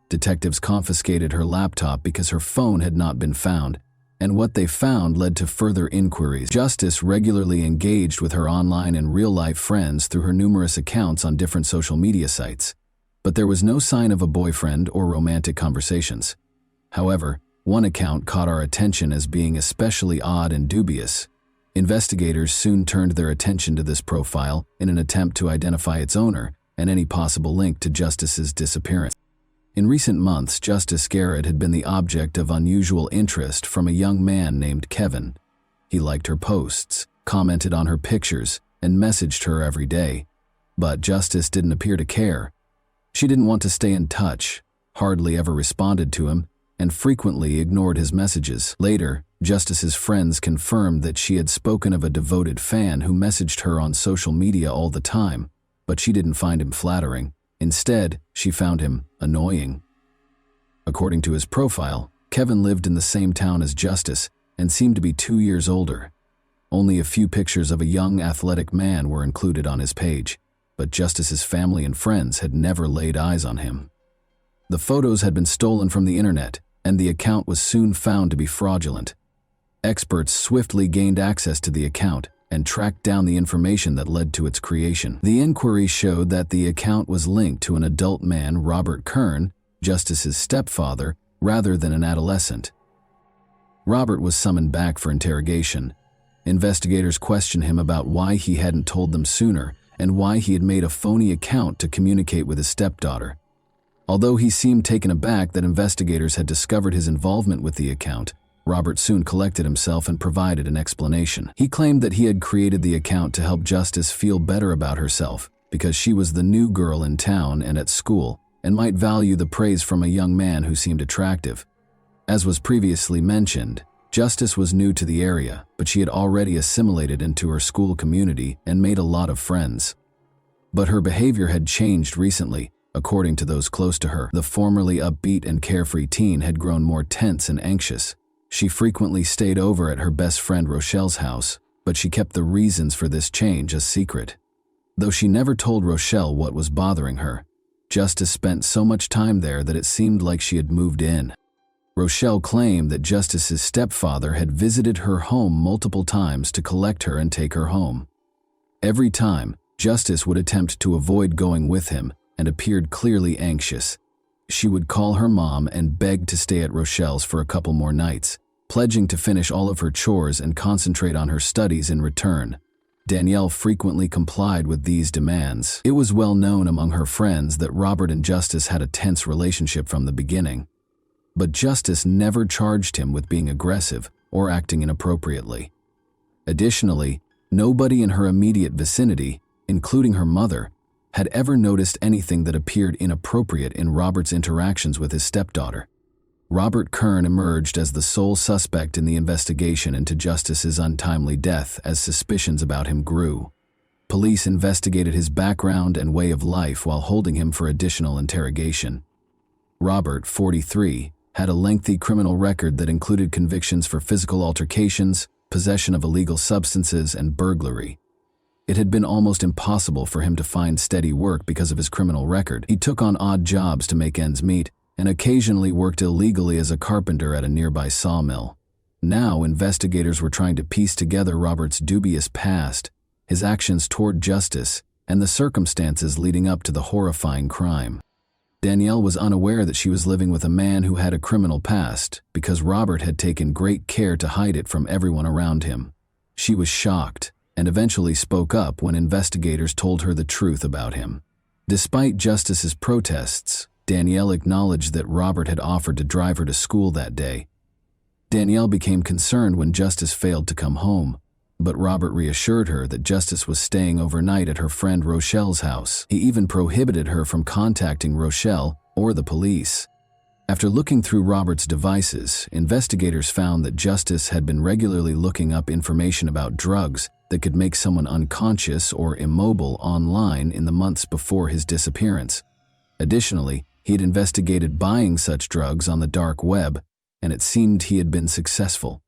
Detectives confiscated her laptop because her phone had not been found, and what they found led to further inquiries. Justice regularly engaged with her online and real-life friends through her numerous accounts on different social media sites, but there was no sign of a boyfriend or romantic conversations. However, one account caught our attention as being especially odd and dubious. Investigators soon turned their attention to this profile in an attempt to identify its owner and any possible link to Justice's disappearance. In recent months, Justice Garrett had been the object of unusual interest from a young man named Kevin. He liked her posts, commented on her pictures, and messaged her every day. But Justice didn't appear to care. She didn't want to stay in touch, hardly ever responded to him, and frequently ignored his messages. Later, Justice's friends confirmed that she had spoken of a devoted fan who messaged her on social media all the time, but she didn't find him flattering. Instead, she found him annoying. According to his profile, Kevin lived in the same town as Justice and seemed to be 2 years older. Only a few pictures of a young athletic man were included on his page, but Justice's family and friends had never laid eyes on him. The photos had been stolen from the internet, and the account was soon found to be fraudulent. Experts swiftly gained access to the account and tracked down the information that led to its creation. The inquiry showed that the account was linked to an adult man, Robert Kern, Justice's stepfather, rather than an adolescent. Robert was summoned back for interrogation. Investigators questioned him about why he hadn't told them sooner and why he had made a phony account to communicate with his stepdaughter. Although he seemed taken aback that investigators had discovered his involvement with the account, Robert soon collected himself and provided an explanation. He claimed that he had created the account to help Justice feel better about herself because she was the new girl in town and at school and might value the praise from a young man who seemed attractive. As was previously mentioned, Justice was new to the area, but she had already assimilated into her school community and made a lot of friends. But her behavior had changed recently. According to those close to her, the formerly upbeat and carefree teen had grown more tense and anxious. She frequently stayed over at her best friend Rochelle's house, but she kept the reasons for this change a secret. Though she never told Rochelle what was bothering her, Justice spent so much time there that it seemed like she had moved in. Rochelle claimed that Justice's stepfather had visited her home multiple times to collect her and take her home. Every time, Justice would attempt to avoid going with him and appeared clearly anxious. She would call her mom and beg to stay at Rochelle's for a couple more nights, pledging to finish all of her chores and concentrate on her studies in return. Danielle frequently complied with these demands. It was well known among her friends that Robert and Justice had a tense relationship from the beginning. But Justice never charged him with being aggressive or acting inappropriately. Additionally, nobody in her immediate vicinity, including her mother, had ever noticed anything that appeared inappropriate in Robert's interactions with his stepdaughter. Robert Kern emerged as the sole suspect in the investigation into Justice's untimely death as suspicions about him grew. Police investigated his background and way of life while holding him for additional interrogation. Robert, 43, had a lengthy criminal record that included convictions for physical altercations, possession of illegal substances, and burglary. It had been almost impossible for him to find steady work because of his criminal record. He took on odd jobs to make ends meet and occasionally worked illegally as a carpenter at a nearby sawmill. Now, investigators were trying to piece together Robert's dubious past, his actions toward Justice, and the circumstances leading up to the horrifying crime. Danielle was unaware that she was living with a man who had a criminal past because Robert had taken great care to hide it from everyone around him. She was shocked and eventually spoke up when investigators told her the truth about him. Despite Justice's protests, Danielle acknowledged that Robert had offered to drive her to school that day. Danielle became concerned when Justice failed to come home, but Robert reassured her that Justice was staying overnight at her friend Rochelle's house. He even prohibited her from contacting Rochelle or the police. After looking through Robert's devices, investigators found that Justice had been regularly looking up information about drugs that could make someone unconscious or immobile online in the months before his disappearance. Additionally, he had investigated buying such drugs on the dark web, and it seemed he had been successful.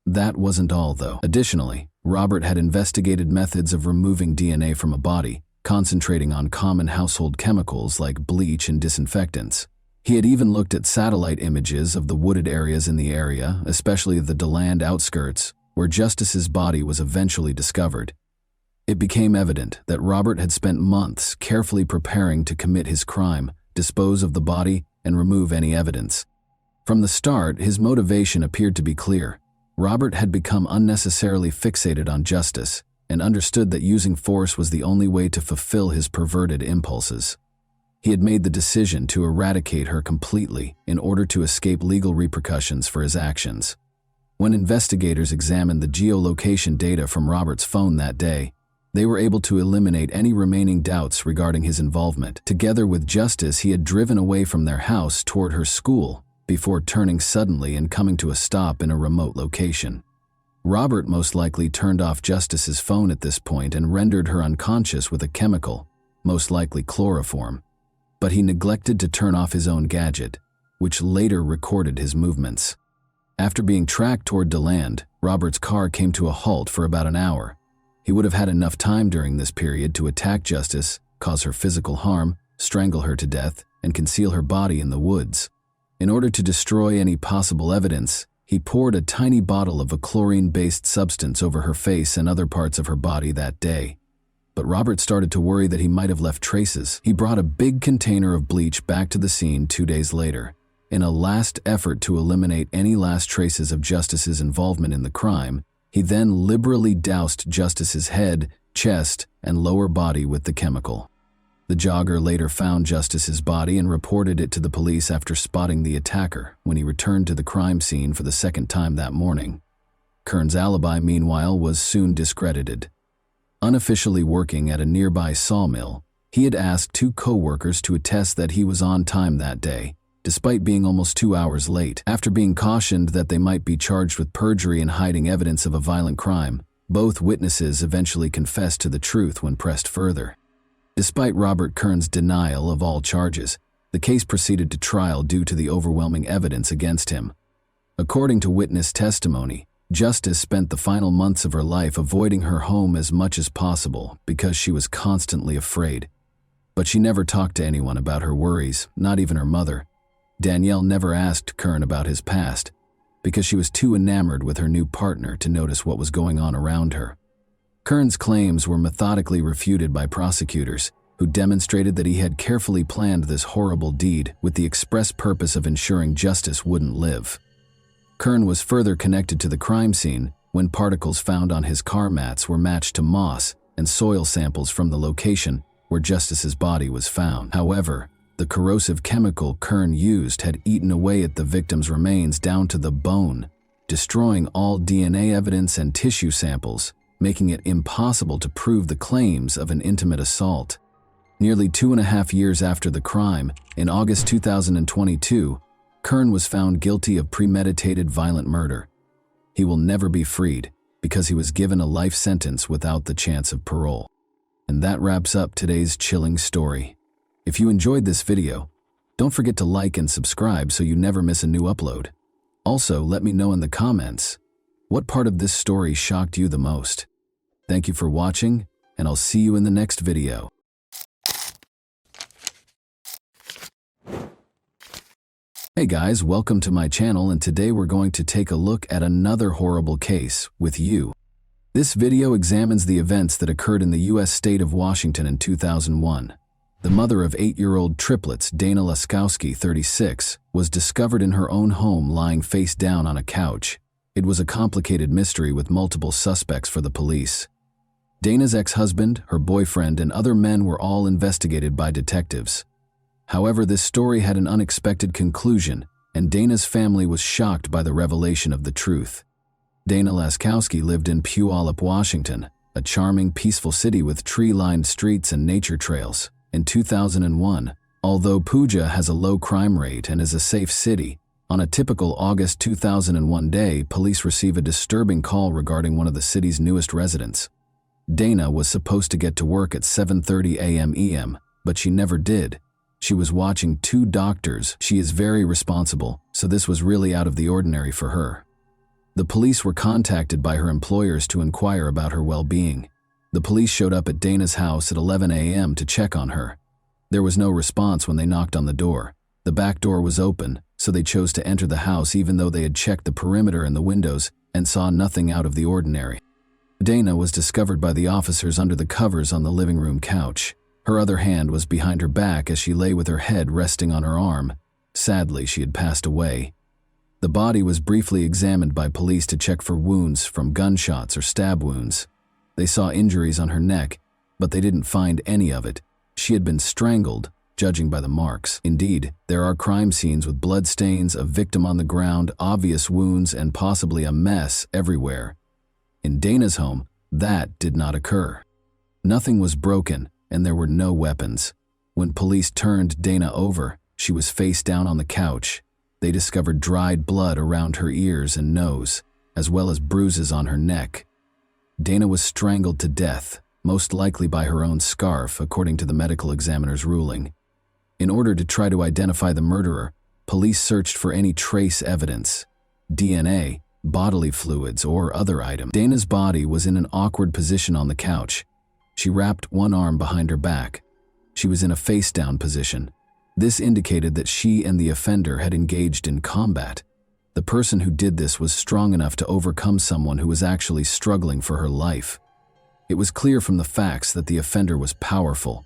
That wasn't all, though. Additionally, Robert had investigated methods of removing DNA from a body, concentrating on common household chemicals like bleach and disinfectants. He had even looked at satellite images of the wooded areas in the area, especially the DeLand outskirts, where Justice's body was eventually discovered. It became evident that Robert had spent months carefully preparing to commit his crime, dispose of the body, and remove any evidence. From the start, his motivation appeared to be clear. Robert had become unnecessarily fixated on Justice and understood that using force was the only way to fulfill his perverted impulses. He had made the decision to eradicate her completely in order to escape legal repercussions for his actions. When investigators examined the geolocation data from Robert's phone that day, they were able to eliminate any remaining doubts regarding his involvement. Together with Justice, he had driven away from their house toward her school before turning suddenly and coming to a stop in a remote location. Robert most likely turned off Justice's phone at this point and rendered her unconscious with a chemical, most likely chloroform. But he neglected to turn off his own gadget, which later recorded his movements. After being tracked toward DeLand, Robert's car came to a halt for about an hour. He would have had enough time during this period to attack Justice, cause her physical harm, strangle her to death, and conceal her body in the woods. In order to destroy any possible evidence, he poured a tiny bottle of a chlorine-based substance over her face and other parts of her body that day. But Robert started to worry that he might have left traces. He brought a big container of bleach back to the scene 2 days later. In a last effort to eliminate any last traces of Justice's involvement in the crime, he then liberally doused Justice's head, chest, and lower body with the chemical. The jogger later found Justice's body and reported it to the police after spotting the attacker when he returned to the crime scene for the second time that morning. Kern's alibi, meanwhile, was soon discredited. Unofficially working at a nearby sawmill, he had asked 2 co-workers to attest that he was on time that day, despite being almost 2 hours late. After being cautioned that they might be charged with perjury and hiding evidence of a violent crime, both witnesses eventually confessed to the truth when pressed further. Despite Robert Kern's denial of all charges, the case proceeded to trial due to the overwhelming evidence against him. According to witness testimony, Justice spent the final months of her life avoiding her home as much as possible because she was constantly afraid. But she never talked to anyone about her worries, not even her mother. Danielle never asked Kern about his past because she was too enamored with her new partner to notice what was going on around her. Kern's claims were methodically refuted by prosecutors, who demonstrated that he had carefully planned this horrible deed with the express purpose of ensuring Justice wouldn't live. Kern was further connected to the crime scene when particles found on his car mats were matched to moss and soil samples from the location where Justice's body was found. However, the corrosive chemical Kern used had eaten away at the victim's remains down to the bone, destroying all DNA evidence and tissue samples, making it impossible to prove the claims of an intimate assault. Nearly 2.5 years after the crime, in August 2022, Kern was found guilty of premeditated violent murder. He will never be freed because he was given a life sentence without the chance of parole. And that wraps up today's chilling story. If you enjoyed this video, don't forget to like and subscribe so you never miss a new upload. Also, let me know in the comments, what part of this story shocked you the most? Thank you for watching, and I'll see you in the next video. Hey guys, welcome to my channel, and today we're going to take a look at another horrible case with you. This video examines the events that occurred in the U.S. state of Washington in 2001. The mother of 8-year-old triplets, Dana Laskowski, 36, was discovered in her own home lying face down on a couch. It was a complicated mystery with multiple suspects for the police. Dana's ex-husband, her boyfriend, and other men were all investigated by detectives. However, this story had an unexpected conclusion, and Dana's family was shocked by the revelation of the truth. Dana Laskowski lived in Puyallup, Washington, a charming, peaceful city with tree-lined streets and nature trails. In 2001, although Puja has a low crime rate and is a safe city, on a typical August 2001 day, police receive a disturbing call regarding one of the city's newest residents. Dana was supposed to get to work at 7:30 a.m., but she never did. She was watching 2 doctors. She is very responsible, so this was really out of the ordinary for her. The police were contacted by her employers to inquire about her well-being. The police showed up at Dana's house at 11 a.m. to check on her. There was no response when they knocked on the door. The back door was open, so they chose to enter the house even though they had checked the perimeter and the windows and saw nothing out of the ordinary. Dana was discovered by the officers under the covers on the living room couch. Her other hand was behind her back as she lay with her head resting on her arm. Sadly, she had passed away. The body was briefly examined by police to check for wounds from gunshots or stab wounds. They saw injuries on her neck, but they didn't find any of it. She had been strangled, judging by the marks. Indeed, there are crime scenes with blood stains, a victim on the ground, obvious wounds, and possibly a mess everywhere. In Dana's home, that did not occur. Nothing was broken, and there were no weapons. When police turned Dana over, she was face down on the couch. They discovered dried blood around her ears and nose, as well as bruises on her neck. Dana was strangled to death, most likely by her own scarf, according to the medical examiner's ruling. In order to try to identify the murderer, police searched for any trace evidence, DNA, bodily fluids, or other items. Dana's body was in an awkward position on the couch. She wrapped one arm behind her back. She was in a face-down position. This indicated that she and the offender had engaged in combat. The person who did this was strong enough to overcome someone who was actually struggling for her life. It was clear from the facts that the offender was powerful.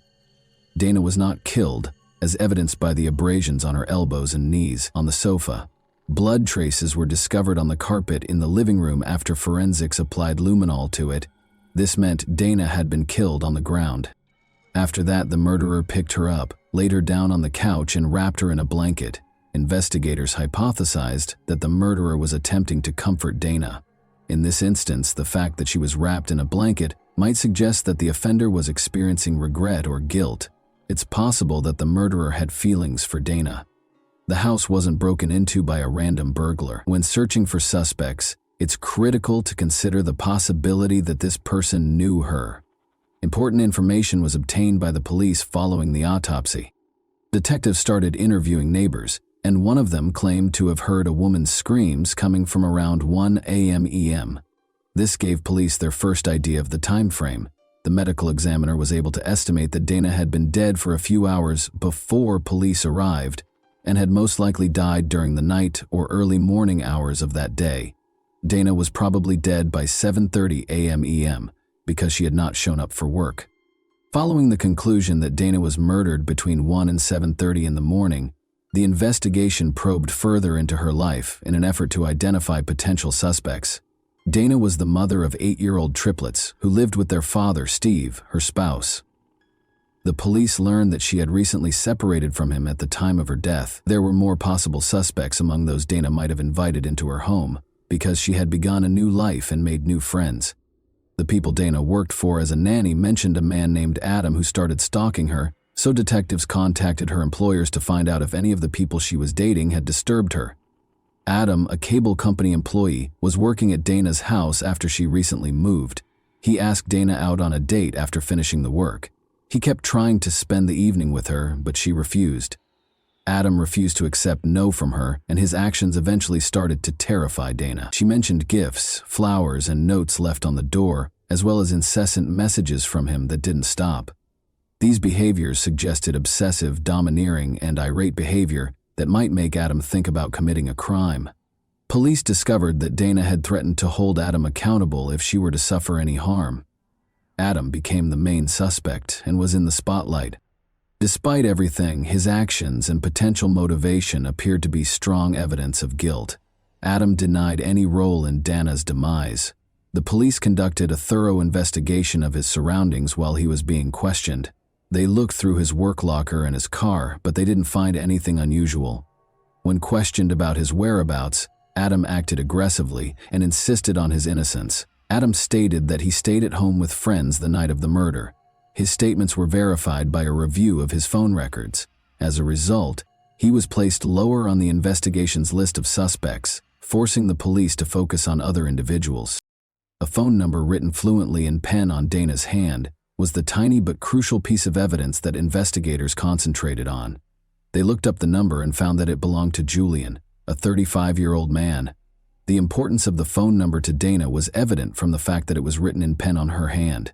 Dana was not killed, as evidenced by the abrasions on her elbows and knees on the sofa. Blood traces were discovered on the carpet in the living room after forensics applied luminol to it. This meant Dana had been killed on the ground. After that, the murderer picked her up, laid her down on the couch, and wrapped her in a blanket. Investigators hypothesized that the murderer was attempting to comfort Dana. In this instance, the fact that she was wrapped in a blanket might suggest that the offender was experiencing regret or guilt. It's possible that the murderer had feelings for Dana. The house wasn't broken into by a random burglar. When searching for suspects, it's critical to consider the possibility that this person knew her. Important information was obtained by the police following the autopsy. Detectives started interviewing neighbors, and one of them claimed to have heard a woman's screams coming from around 1 a.m. This gave police their first idea of the time frame. The medical examiner was able to estimate that Dana had been dead for a few hours before police arrived and had most likely died during the night or early morning hours of that day. Dana was probably dead by 7:30 a.m. because she had not shown up for work. Following the conclusion that Dana was murdered between 1 and 7:30 in the morning, the investigation probed further into her life in an effort to identify potential suspects. Dana was the mother of 8-year-old triplets who lived with their father, Steve, her spouse. The police learned that she had recently separated from him at the time of her death. There were more possible suspects among those Dana might have invited into her home because she had begun a new life and made new friends. The people Dana worked for as a nanny mentioned a man named Adam who started stalking her, so detectives contacted her employers to find out if any of the people she was dating had disturbed her. Adam, a cable company employee, was working at Dana's house after she recently moved. He asked Dana out on a date after finishing the work. He kept trying to spend the evening with her, but she refused. Adam refused to accept no from her, and his actions eventually started to terrify Dana. She mentioned gifts, flowers, and notes left on the door, as well as incessant messages from him that didn't stop. These behaviors suggested obsessive, domineering, and irate behavior that might make Adam think about committing a crime. Police discovered that Dana had threatened to hold Adam accountable if she were to suffer any harm. Adam became the main suspect and was in the spotlight. Despite everything, his actions and potential motivation appeared to be strong evidence of guilt. Adam denied any role in Dana's demise. The police conducted a thorough investigation of his surroundings while he was being questioned. They looked through his work locker and his car, but they didn't find anything unusual. When questioned about his whereabouts, Adam acted aggressively and insisted on his innocence. Adam stated that he stayed at home with friends the night of the murder. His statements were verified by a review of his phone records. As a result, he was placed lower on the investigation's list of suspects, forcing the police to focus on other individuals. A phone number written fluently in pen on Dana's hand was the tiny but crucial piece of evidence that investigators concentrated on. They looked up the number and found that it belonged to Julian, a 35-year-old man. The importance of the phone number to Dana was evident from the fact that it was written in pen on her hand.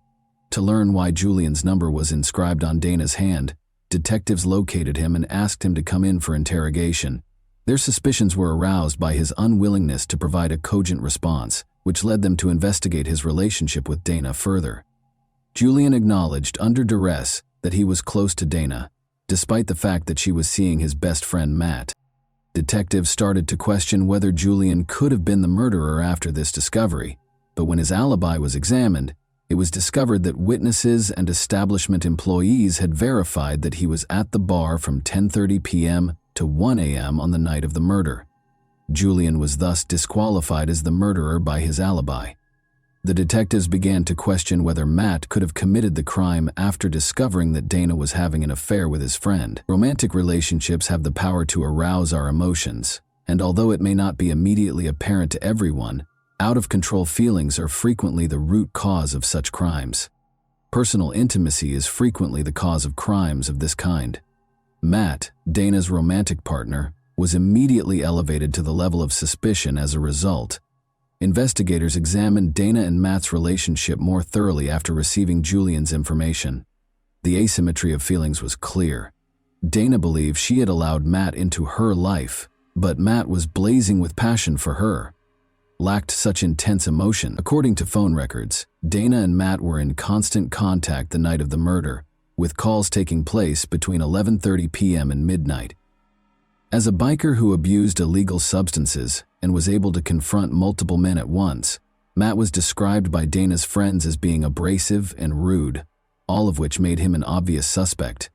To learn why Julian's number was inscribed on Dana's hand, detectives located him and asked him to come in for interrogation. Their suspicions were aroused by his unwillingness to provide a cogent response, which led them to investigate his relationship with Dana further. Julian acknowledged under duress that he was close to Dana, despite the fact that she was seeing his best friend Matt. Detectives started to question whether Julian could have been the murderer after this discovery, but when his alibi was examined, it was discovered that witnesses and establishment employees had verified that he was at the bar from 10:30 p.m. to 1 a.m. on the night of the murder. Julian was thus disqualified as the murderer by his alibi. The detectives began to question whether Matt could have committed the crime after discovering that Dana was having an affair with his friend. Romantic relationships have the power to arouse our emotions, and although it may not be immediately apparent to everyone, out-of-control feelings are frequently the root cause of such crimes. Personal intimacy is frequently the cause of crimes of this kind. Matt, Dana's romantic partner, was immediately elevated to the level of suspicion as a result. Investigators examined Dana and Matt's relationship more thoroughly after receiving Julian's information. The asymmetry of feelings was clear. Dana believed she had allowed Matt into her life, but Matt was blazing with passion for her. Lacked such intense emotion. According to phone records, Dana and Matt were in constant contact the night of the murder, with calls taking place between 11:30 p.m. and midnight. As a biker who abused illegal substances and was able to confront multiple men at once, Matt was described by Dana's friends as being abrasive and rude, all of which made him an obvious suspect.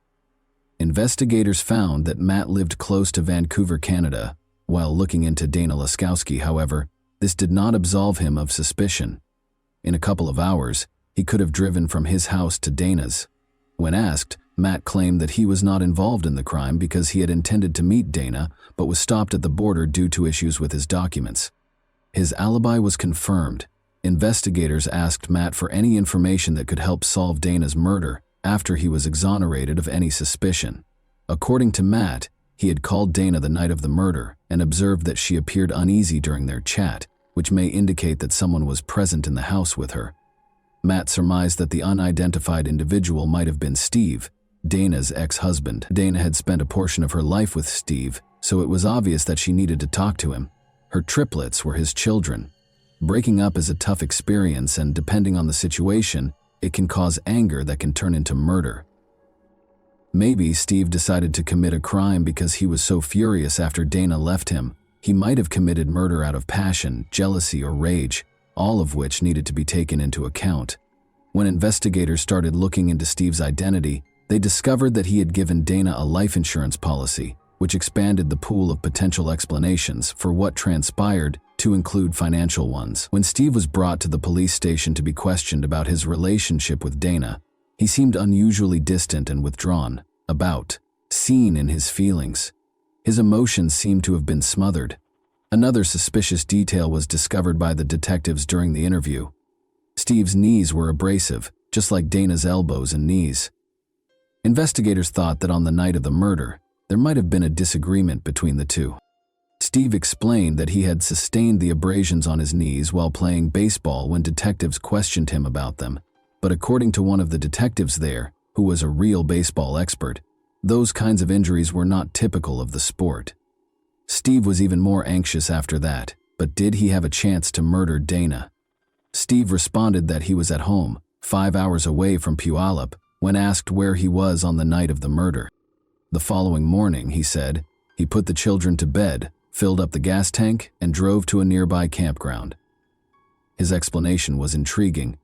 Investigators found that Matt lived close to Vancouver, Canada. While looking into Dana Laskowski, however, this did not absolve him of suspicion. In a couple of hours, he could have driven from his house to Dana's. When asked, Matt claimed that he was not involved in the crime because he had intended to meet Dana but was stopped at the border due to issues with his documents. His alibi was confirmed. Investigators asked Matt for any information that could help solve Dana's murder after he was exonerated of any suspicion. According to Matt, he had called Dana the night of the murder and observed that she appeared uneasy during their chat, which may indicate that someone was present in the house with her. Matt surmised that the unidentified individual might have been Steve, Dana's ex-husband. Dana had spent a portion of her life with Steve, so it was obvious that she needed to talk to him. Her triplets were his children. Breaking up is a tough experience, and depending on the situation, it can cause anger that can turn into murder. Maybe Steve decided to commit a crime because he was so furious after Dana left him. He might have committed murder out of passion, jealousy, or rage, all of which needed to be taken into account. When investigators started looking into Steve's identity, they discovered that he had given Dana a life insurance policy, which expanded the pool of potential explanations for what transpired to include financial ones. When Steve was brought to the police station to be questioned about his relationship with Dana, he seemed unusually distant and withdrawn, seen in his feelings. His emotions seemed to have been smothered. Another suspicious detail was discovered by the detectives during the interview. Steve's knees were abrasive, just like Dana's elbows and knees. Investigators thought that on the night of the murder, there might have been a disagreement between the two. Steve explained that he had sustained the abrasions on his knees while playing baseball when detectives questioned him about them, but according to one of the detectives there, who was a real baseball expert, those kinds of injuries were not typical of the sport. Steve was even more anxious after that, but did he have a chance to murder Dana? Steve responded that he was at home, 5 hours away from Puyallup, when asked where he was on the night of the murder. The following morning, he said, he put the children to bed, filled up the gas tank, and drove to a nearby campground. His explanation was intriguing.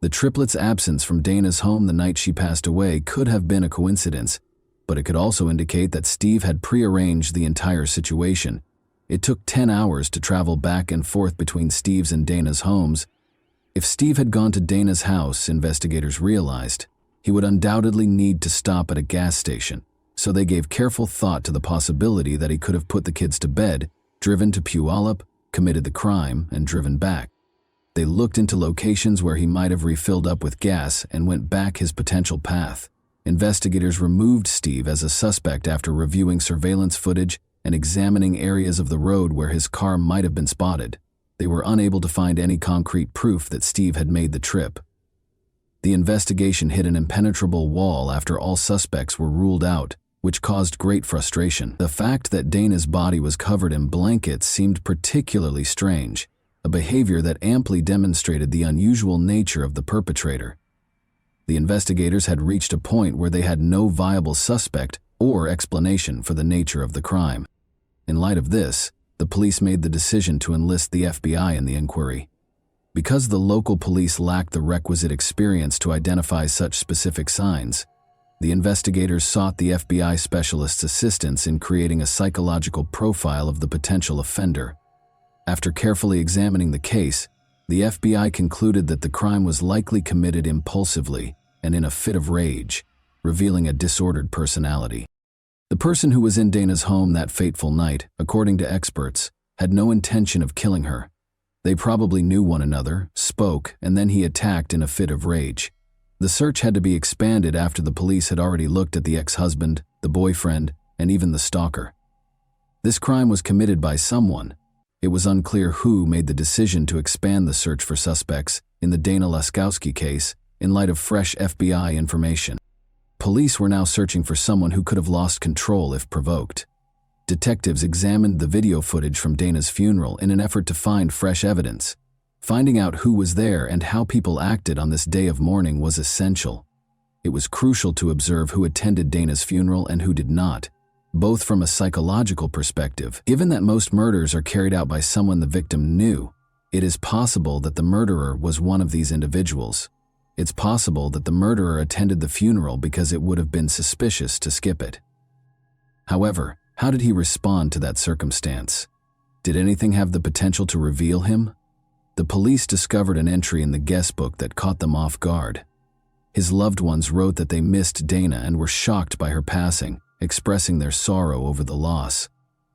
The triplets' absence from Dana's home the night she passed away could have been a coincidence, but it could also indicate that Steve had prearranged the entire situation. It took 10 hours to travel back and forth between Steve's and Dana's homes. If Steve had gone to Dana's house, investigators realized, he would undoubtedly need to stop at a gas station, so they gave careful thought to the possibility that he could have put the kids to bed, driven to Puyallup, committed the crime, and driven back. They looked into locations where he might have refilled up with gas and went back his potential path. Investigators removed Steve as a suspect after reviewing surveillance footage and examining areas of the road where his car might have been spotted. They were unable to find any concrete proof that Steve had made the trip. The investigation hit an impenetrable wall after all suspects were ruled out, which caused great frustration. The fact that Dana's body was covered in blankets seemed particularly strange, a behavior that amply demonstrated the unusual nature of the perpetrator. The investigators had reached a point where they had no viable suspect or explanation for the nature of the crime. In light of this, the police made the decision to enlist the FBI in the inquiry. Because the local police lacked the requisite experience to identify such specific signs, the investigators sought the FBI specialist's assistance in creating a psychological profile of the potential offender. After carefully examining the case, the FBI concluded that the crime was likely committed impulsively and in a fit of rage, revealing a disordered personality. The person who was in Dana's home that fateful night, according to experts, had no intention of killing her. They probably knew one another, spoke, and then he attacked in a fit of rage. The search had to be expanded after the police had already looked at the ex-husband, the boyfriend, and even the stalker. This crime was committed by someone. It was unclear who made the decision to expand the search for suspects in the Dana Laskowski case in light of fresh FBI information. Police were now searching for someone who could have lost control if provoked. Detectives examined the video footage from Dana's funeral in an effort to find fresh evidence. Finding out who was there and how people acted on this day of mourning was essential. It was crucial to observe who attended Dana's funeral and who did not, both from a psychological perspective. Given that most murders are carried out by someone the victim knew, it is possible that the murderer was one of these individuals. It's possible that the murderer attended the funeral because it would have been suspicious to skip it. However, how did he respond to that circumstance? Did anything have the potential to reveal him? The police discovered an entry in the guest book that caught them off guard. His loved ones wrote that they missed Dana and were shocked by her passing, expressing their sorrow over the loss.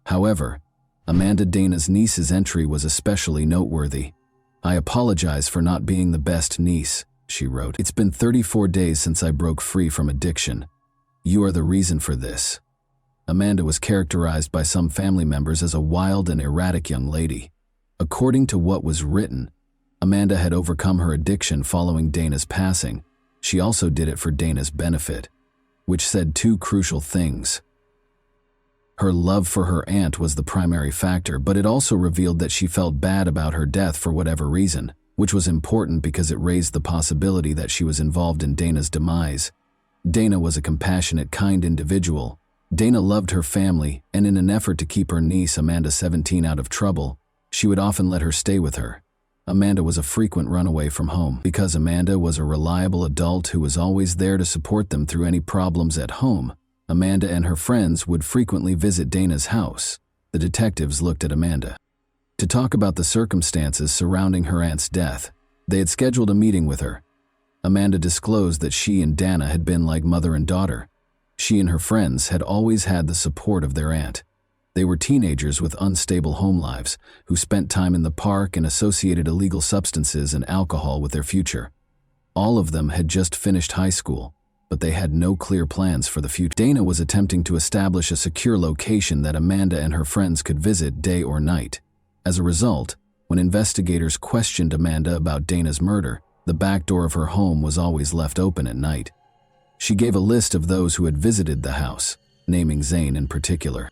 However, Amanda, Dana's niece's entry was especially noteworthy. "I apologize for not being the best niece," she wrote. "It's been 34 days since I broke free from addiction. You are the reason for this." Amanda was characterized by some family members as a wild and erratic young lady. According to what was written, Amanda had overcome her addiction following Dana's passing. She also did it for Dana's benefit, which said two crucial things. Her love for her aunt was the primary factor, but it also revealed that she felt bad about her death for whatever reason, which was important because it raised the possibility that she was involved in Dana's demise. Dana was a compassionate, kind individual. Dana loved her family, and in an effort to keep her niece, Amanda 17, out of trouble, she would often let her stay with her. Amanda was a frequent runaway from home. Because Amanda was a reliable adult who was always there to support them through any problems at home, Amanda and her friends would frequently visit Dana's house. The detectives looked at Amanda to talk about the circumstances surrounding her aunt's death. They had scheduled a meeting with her. Amanda disclosed that she and Dana had been like mother and daughter. She and her friends had always had the support of their aunt. They were teenagers with unstable home lives who spent time in the park and associated illegal substances and alcohol with their future. All of them had just finished high school, but they had no clear plans for the future. Dana was attempting to establish a secure location that Amanda and her friends could visit day or night. As a result, when investigators questioned Amanda about Dana's murder, the back door of her home was always left open at night. She gave a list of those who had visited the house, naming Zane in particular.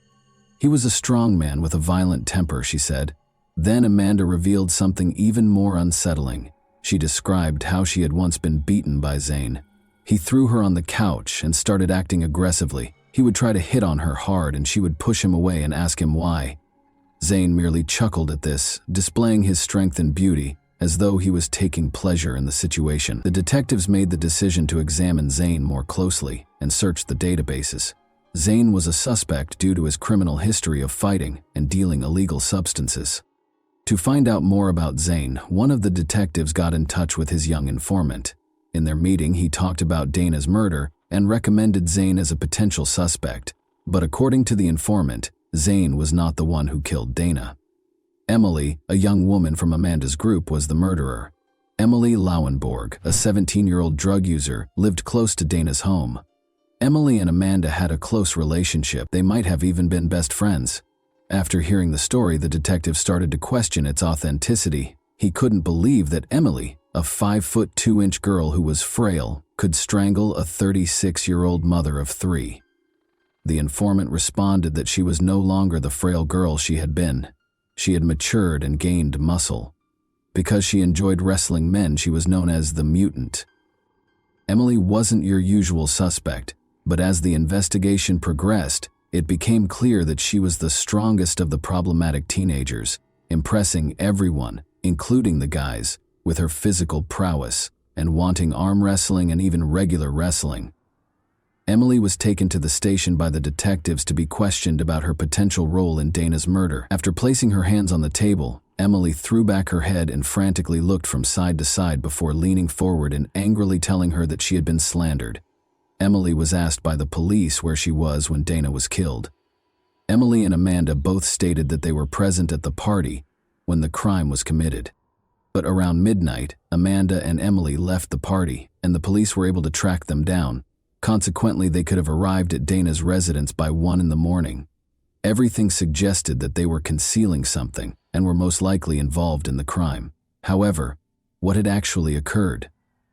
"He was a strong man with a violent temper," she said. Then Amanda revealed something even more unsettling. She described how she had once been beaten by Zane. He threw her on the couch and started acting aggressively. He would try to hit on her hard and she would push him away and ask him why. Zane merely chuckled at this, displaying his strength and beauty, as though he was taking pleasure in the situation. The detectives made the decision to examine Zane more closely and search the databases. Zane was a suspect due to his criminal history of fighting and dealing illegal substances. To find out more about Zane, one of the detectives got in touch with his young informant. In their meeting, he talked about Dana's murder and recommended Zane as a potential suspect. But according to the informant, Zane was not the one who killed Dana. Emily, a young woman from Amanda's group, was the murderer. Emily Lauenborg, a 17-year-old drug user, lived close to Dana's home. Emily and Amanda had a close relationship. They might have even been best friends. After hearing the story, the detective started to question its authenticity. He couldn't believe that Emily, a 5'2" girl who was frail, could strangle a 36-year-old mother of 3. The informant responded that she was no longer the frail girl she had been. She had matured and gained muscle. Because she enjoyed wrestling men, she was known as the mutant. Emily wasn't your usual suspect, but as the investigation progressed, it became clear that she was the strongest of the problematic teenagers, impressing everyone, including the guys, with her physical prowess and wanting arm wrestling and even regular wrestling. Emily was taken to the station by the detectives to be questioned about her potential role in Dana's murder. After placing her hands on the table, Emily threw back her head and frantically looked from side to side before leaning forward and angrily telling her that she had been slandered. Emily was asked by the police where she was when Dana was killed. Emily and Amanda both stated that they were present at the party when the crime was committed. But around midnight, Amanda and Emily left the party, and the police were able to track them down. Consequently, they could have arrived at Dana's residence by 1 in the morning. Everything suggested that they were concealing something and were most likely involved in the crime. However, what had actually occurred?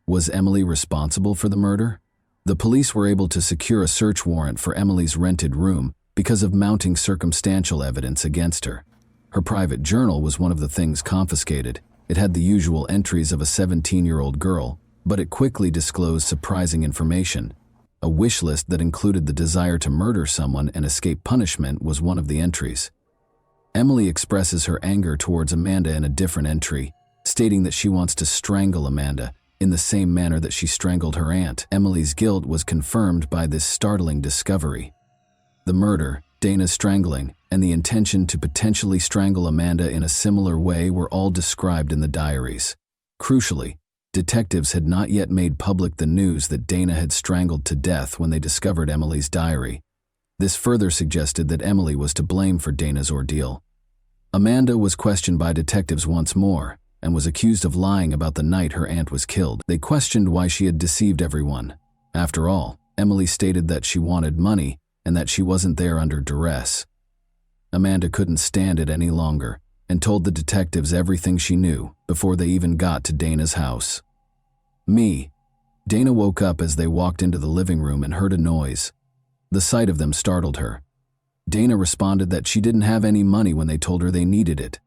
Was Emily responsible for the murder? The police were able to secure a search warrant for Emily's rented room because of mounting circumstantial evidence against her. Her private journal was one of the things confiscated. It had the usual entries of a 17-year-old girl, but it quickly disclosed surprising information. A wish list that included the desire to murder someone and escape punishment was one of the entries. Emily expresses her anger towards Amanda in a different entry, stating that she wants to strangle Amanda in the same manner that she strangled her aunt. Emily's guilt was confirmed by this startling discovery. The murder, Dana's strangling, and the intention to potentially strangle Amanda in a similar way were all described in the diaries. Crucially, detectives had not yet made public the news that Dana had strangled to death when they discovered Emily's diary. This further suggested that Emily was to blame for Dana's ordeal. Amanda was questioned by detectives once more and was accused of lying about the night her aunt was killed. They questioned why she had deceived everyone. After all, Emily stated that she wanted money and that she wasn't there under duress. Amanda couldn't stand it any longer and told the detectives everything she knew before they even got to Dana's house. Dana woke up as they walked into the living room and heard a noise. The sight of them startled her. Dana responded that she didn't have any money when they told her they needed it.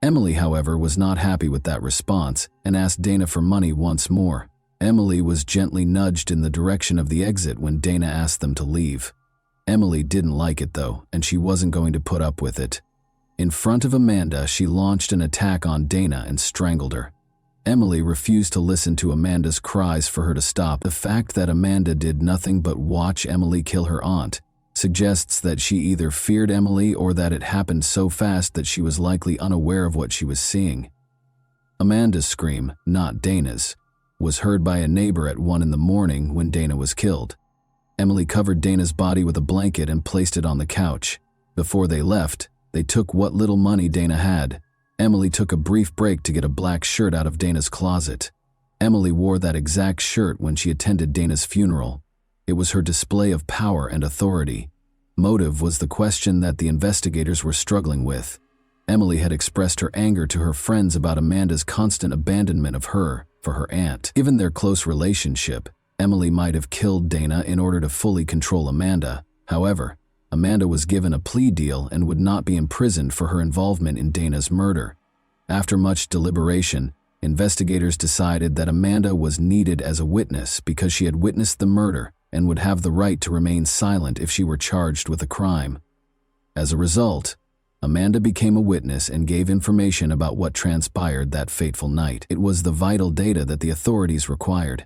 Emily, however, was not happy with that response and asked Dana for money once more. Emily was gently nudged in the direction of the exit when Dana asked them to leave. Emily didn't like it though, and she wasn't going to put up with it. In front of Amanda, she launched an attack on Dana and strangled her. Emily refused to listen to Amanda's cries for her to stop. The fact that Amanda did nothing but watch Emily kill her aunt suggests that she either feared Emily or that it happened so fast that she was likely unaware of what she was seeing. Amanda's scream, not Dana's, was heard by a neighbor at 1 in the morning when Dana was killed. Emily covered Dana's body with a blanket and placed it on the couch. Before they left, they took what little money Dana had. Emily took a brief break to get a black shirt out of Dana's closet. Emily wore that exact shirt when she attended Dana's funeral. It was her display of power and authority. Motive was the question that the investigators were struggling with. Emily had expressed her anger to her friends about Amanda's constant abandonment of her for her aunt. Given their close relationship, Emily might have killed Dana in order to fully control Amanda. However, Amanda was given a plea deal and would not be imprisoned for her involvement in Dana's murder. After much deliberation, investigators decided that Amanda was needed as a witness because she had witnessed the murder and would have the right to remain silent if she were charged with a crime. As a result, Amanda became a witness and gave information about what transpired that fateful night. It was the vital data that the authorities required.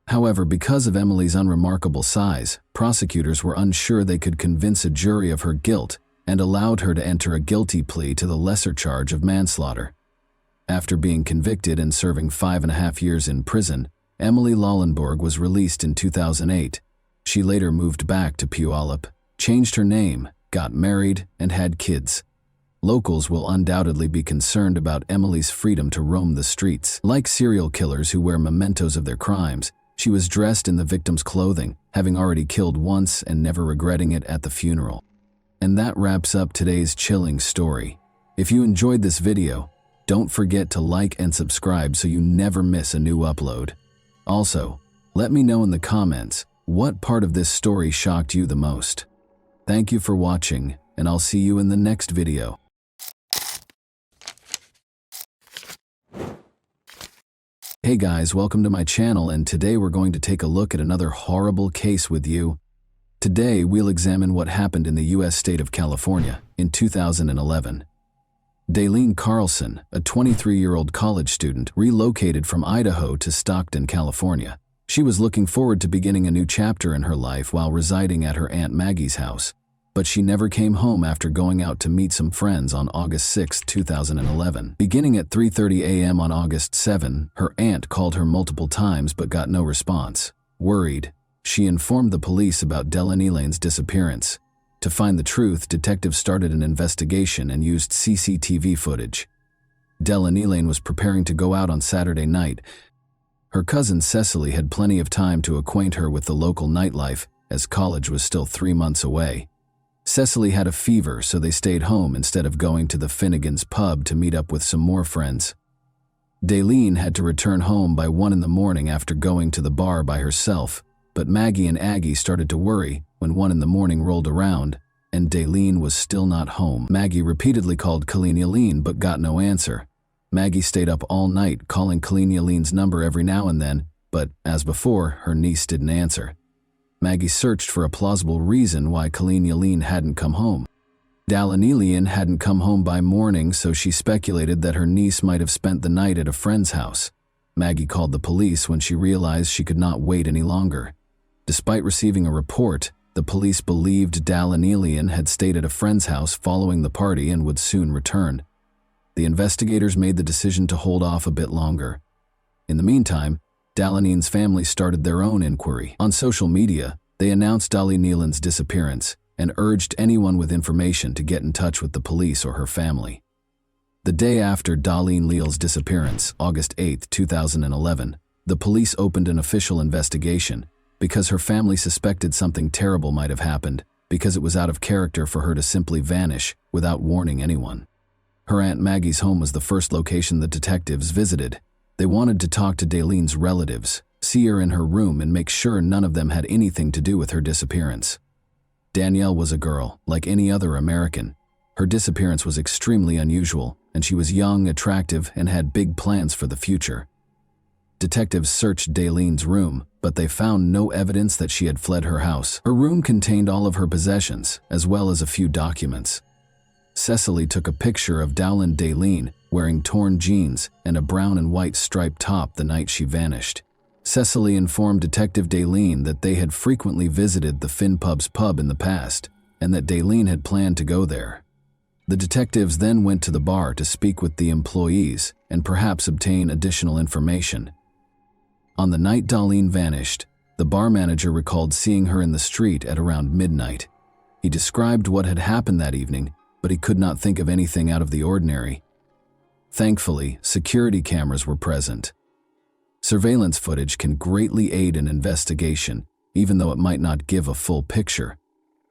However, because of Emily's unremarkable size, prosecutors were unsure they could convince a jury of her guilt and allowed her to enter a guilty plea to the lesser charge of manslaughter. After being convicted and serving 5.5 years in prison, Emily Lollenborg was released in 2008. She later moved back to Puyallup, changed her name, got married, and had kids. Locals will undoubtedly be concerned about Emily's freedom to roam the streets. Like serial killers who wear mementos of their crimes, she was dressed in the victim's clothing, having already killed once and never regretting it at the funeral. And that wraps up today's chilling story. If you enjoyed this video, don't forget to like and subscribe so you never miss a new upload. Also, let me know in the comments what part of this story shocked you the most. Thank you for watching, and I'll see you in the next video. Hey guys, welcome to my channel, and today we're going to take a look at another horrible case with you. Today we'll examine what happened in the U.S. state of California in 2011. Daylene Carlson, a 23-year-old college student, relocated from Idaho to Stockton, California. She was looking forward to beginning a new chapter in her life while residing at her Aunt Maggie's house, but she never came home after going out to meet some friends on August 6, 2011. Beginning at 3:30 a.m. on August 7, her aunt called her multiple times but got no response. Worried, she informed the police about Della Nealon's disappearance. To find the truth, detectives started an investigation and used CCTV footage. Della Nealon was preparing to go out on Saturday night. Her cousin Cecily had plenty of time to acquaint her with the local nightlife, as college was still 3 months away. Cecily had a fever, so they stayed home instead of going to the Finnegan's pub to meet up with some more friends. Daylene had to return home by 1 in the morning after going to the bar by herself, but Maggie and Aggie started to worry when 1 in the morning rolled around and Daylene was still not home. Maggie repeatedly called Colleen Yelene but got no answer. Maggie stayed up all night calling Colleen Yelene's number every now and then, but, as before, her niece didn't answer. Maggie searched for a plausible reason why Colleen Yelene hadn't come home. Della Nealon hadn't come home by morning, so she speculated that her niece might have spent the night at a friend's house. Maggie called the police when she realized she could not wait any longer. Despite receiving a report, the police believed Della Nealon had stayed at a friend's house following the party and would soon return. The investigators made the decision to hold off a bit longer. In the meantime, Della Nealon's family started their own inquiry. On social media, they announced Della Nealon's disappearance and urged anyone with information to get in touch with the police or her family. The day after Della Nealon's disappearance, August 8, 2011, the police opened an official investigation because her family suspected something terrible might have happened because it was out of character for her to simply vanish without warning anyone. Her Aunt Maggie's home was the first location the detectives visited. They wanted to talk to Daylene's relatives, see her in her room, and make sure none of them had anything to do with her disappearance. Danielle was a girl, like any other American. Her disappearance was extremely unusual, and she was young, attractive, and had big plans for the future. Detectives searched Daylene's room, but they found no evidence that she had fled her house. Her room contained all of her possessions, as well as a few documents. Cecily took a picture of Dowland Daylene wearing torn jeans and a brown and white striped top the night she vanished. Cecily informed Detective Daylene that they had frequently visited the Finn Pub's pub in the past, and that Daylene had planned to go there. The detectives then went to the bar to speak with the employees and perhaps obtain additional information. On the night Daylene vanished, the bar manager recalled seeing her in the street at around midnight. He described what had happened that evening, but he could not think of anything out of the ordinary. Thankfully, security cameras were present. Surveillance footage can greatly aid an investigation, even though it might not give a full picture.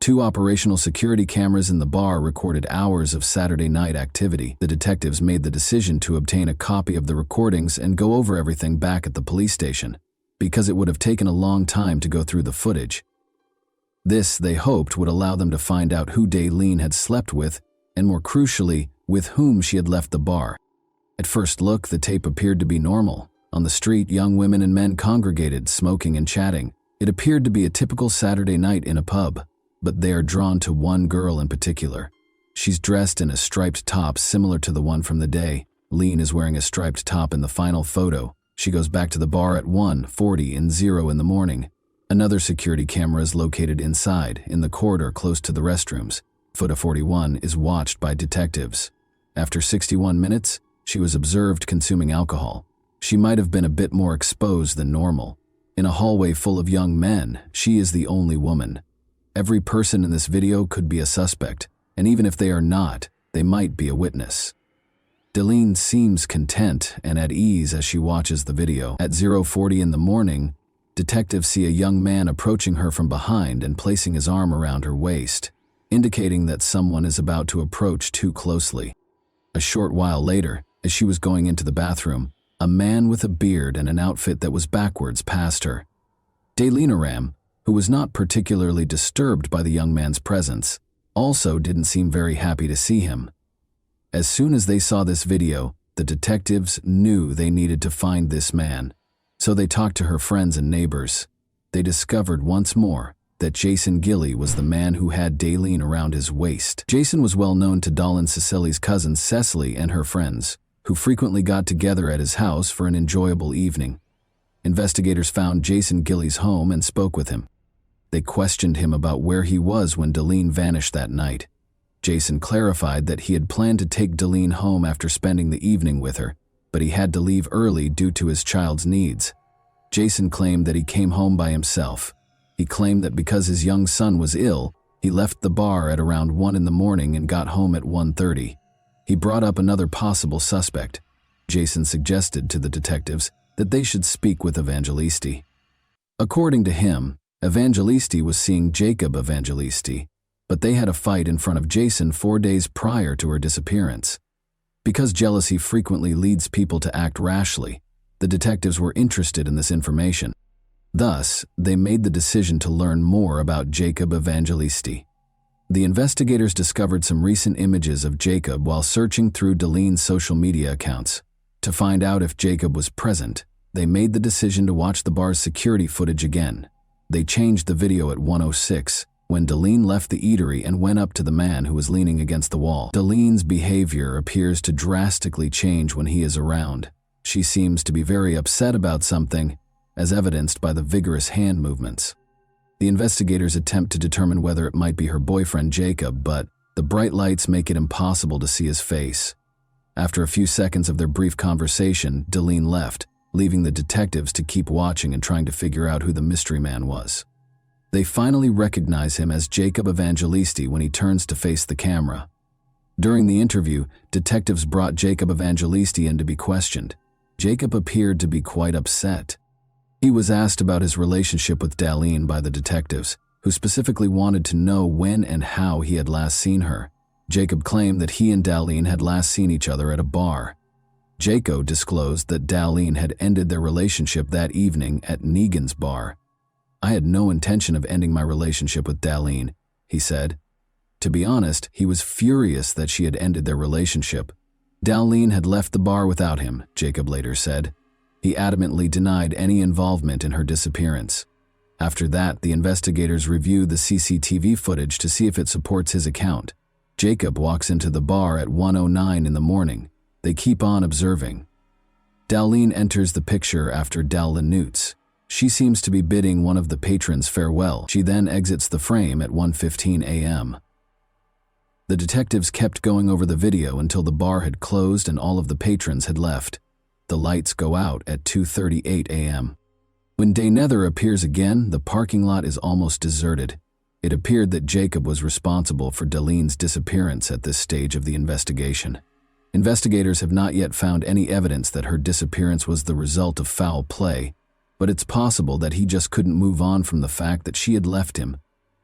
2 operational security cameras in the bar recorded hours of Saturday night activity. The detectives made the decision to obtain a copy of the recordings and go over everything back at the police station, because it would have taken a long time to go through the footage. This, they hoped, would allow them to find out who Daylene had slept with, and more crucially, with whom she had left the bar. At first look, the tape appeared to be normal. On the street, young women and men congregated, smoking and chatting. It appeared to be a typical Saturday night in a pub, but they are drawn to one girl in particular. She's dressed in a striped top similar to the one from the day. Lean is wearing a striped top in the final photo. She goes back to the bar at 1:40 and 0 in the morning. Another security camera is located inside, in the corridor close to the restrooms. Photo 41 is watched by detectives. After 61 minutes, she was observed consuming alcohol. She might have been a bit more exposed than normal. In a hallway full of young men, she is the only woman. Every person in this video could be a suspect, and even if they are not, they might be a witness. Deline seems content and at ease as she watches the video. At 0:40 in the morning, detectives see a young man approaching her from behind and placing his arm around her waist, indicating that someone is about to approach too closely. A short while later, as she was going into the bathroom, a man with a beard and an outfit that was backwards passed her. Deline, who was not particularly disturbed by the young man's presence, also didn't seem very happy to see him. As soon as they saw this video, the detectives knew they needed to find this man. So they talked to her friends and neighbors. They discovered once more that Jason Gilly was the man who had Deline around his waist. Jason was well known to Dawn Cecily's cousin Cecily and her friends, who frequently got together at his house for an enjoyable evening. Investigators found Jason Gilly's home and spoke with him. They questioned him about where he was when Deline vanished that night. Jason clarified that he had planned to take Deline home after spending the evening with her, but he had to leave early due to his child's needs. Jason claimed that he came home by himself. He claimed that because his young son was ill, he left the bar at around 1 in the morning and got home at 1:30. He brought up another possible suspect. Jason suggested to the detectives that they should speak with Evangelisti. According to him, Evangelisti was seeing Jacob Evangelisti, but they had a fight in front of Jason 4 days prior to her disappearance. Because jealousy frequently leads people to act rashly, the detectives were interested in this information. Thus, they made the decision to learn more about Jacob Evangelisti. The investigators discovered some recent images of Jacob while searching through Deline's social media accounts. To find out if Jacob was present, they made the decision to watch the bar's security footage again. They changed the video at 1:06, when Deline left the eatery and went up to the man who was leaning against the wall. Deline's behavior appears to drastically change when he is around. She seems to be very upset about something, as evidenced by the vigorous hand movements. The investigators attempt to determine whether it might be her boyfriend Jacob, but the bright lights make it impossible to see his face. After a few seconds of their brief conversation, Deline left, leaving the detectives to keep watching and trying to figure out who the mystery man was. They finally recognize him as Jacob Evangelisti when he turns to face the camera. During the interview, detectives brought Jacob Evangelisti in to be questioned. Jacob appeared to be quite upset. He was asked about his relationship with Deline by the detectives, who specifically wanted to know when and how he had last seen her. Jacob claimed that he and Deline had last seen each other at a bar. Jacob disclosed that Deline had ended their relationship that evening at Negan's bar. "I had no intention of ending my relationship with Deline," he said. To be honest, he was furious that she had ended their relationship. Deline had left the bar without him, Jacob later said. He adamantly denied any involvement in her disappearance. After that, the investigators reviewed the CCTV footage to see if it supports his account. Jacob walks into the bar at 1:09 in the morning. They keep on observing. Deline enters the picture after Del Lanutz. She seems to be bidding one of the patrons farewell. She then exits the frame at 1:15 a.m. The detectives kept going over the video until the bar had closed and all of the patrons had left. The lights go out at 2:38 a.m. When Daynether appears again, the parking lot is almost deserted. It appeared that Jacob was responsible for Deline's disappearance at this stage of the investigation. Investigators have not yet found any evidence that her disappearance was the result of foul play, but it's possible that he just couldn't move on from the fact that she had left him.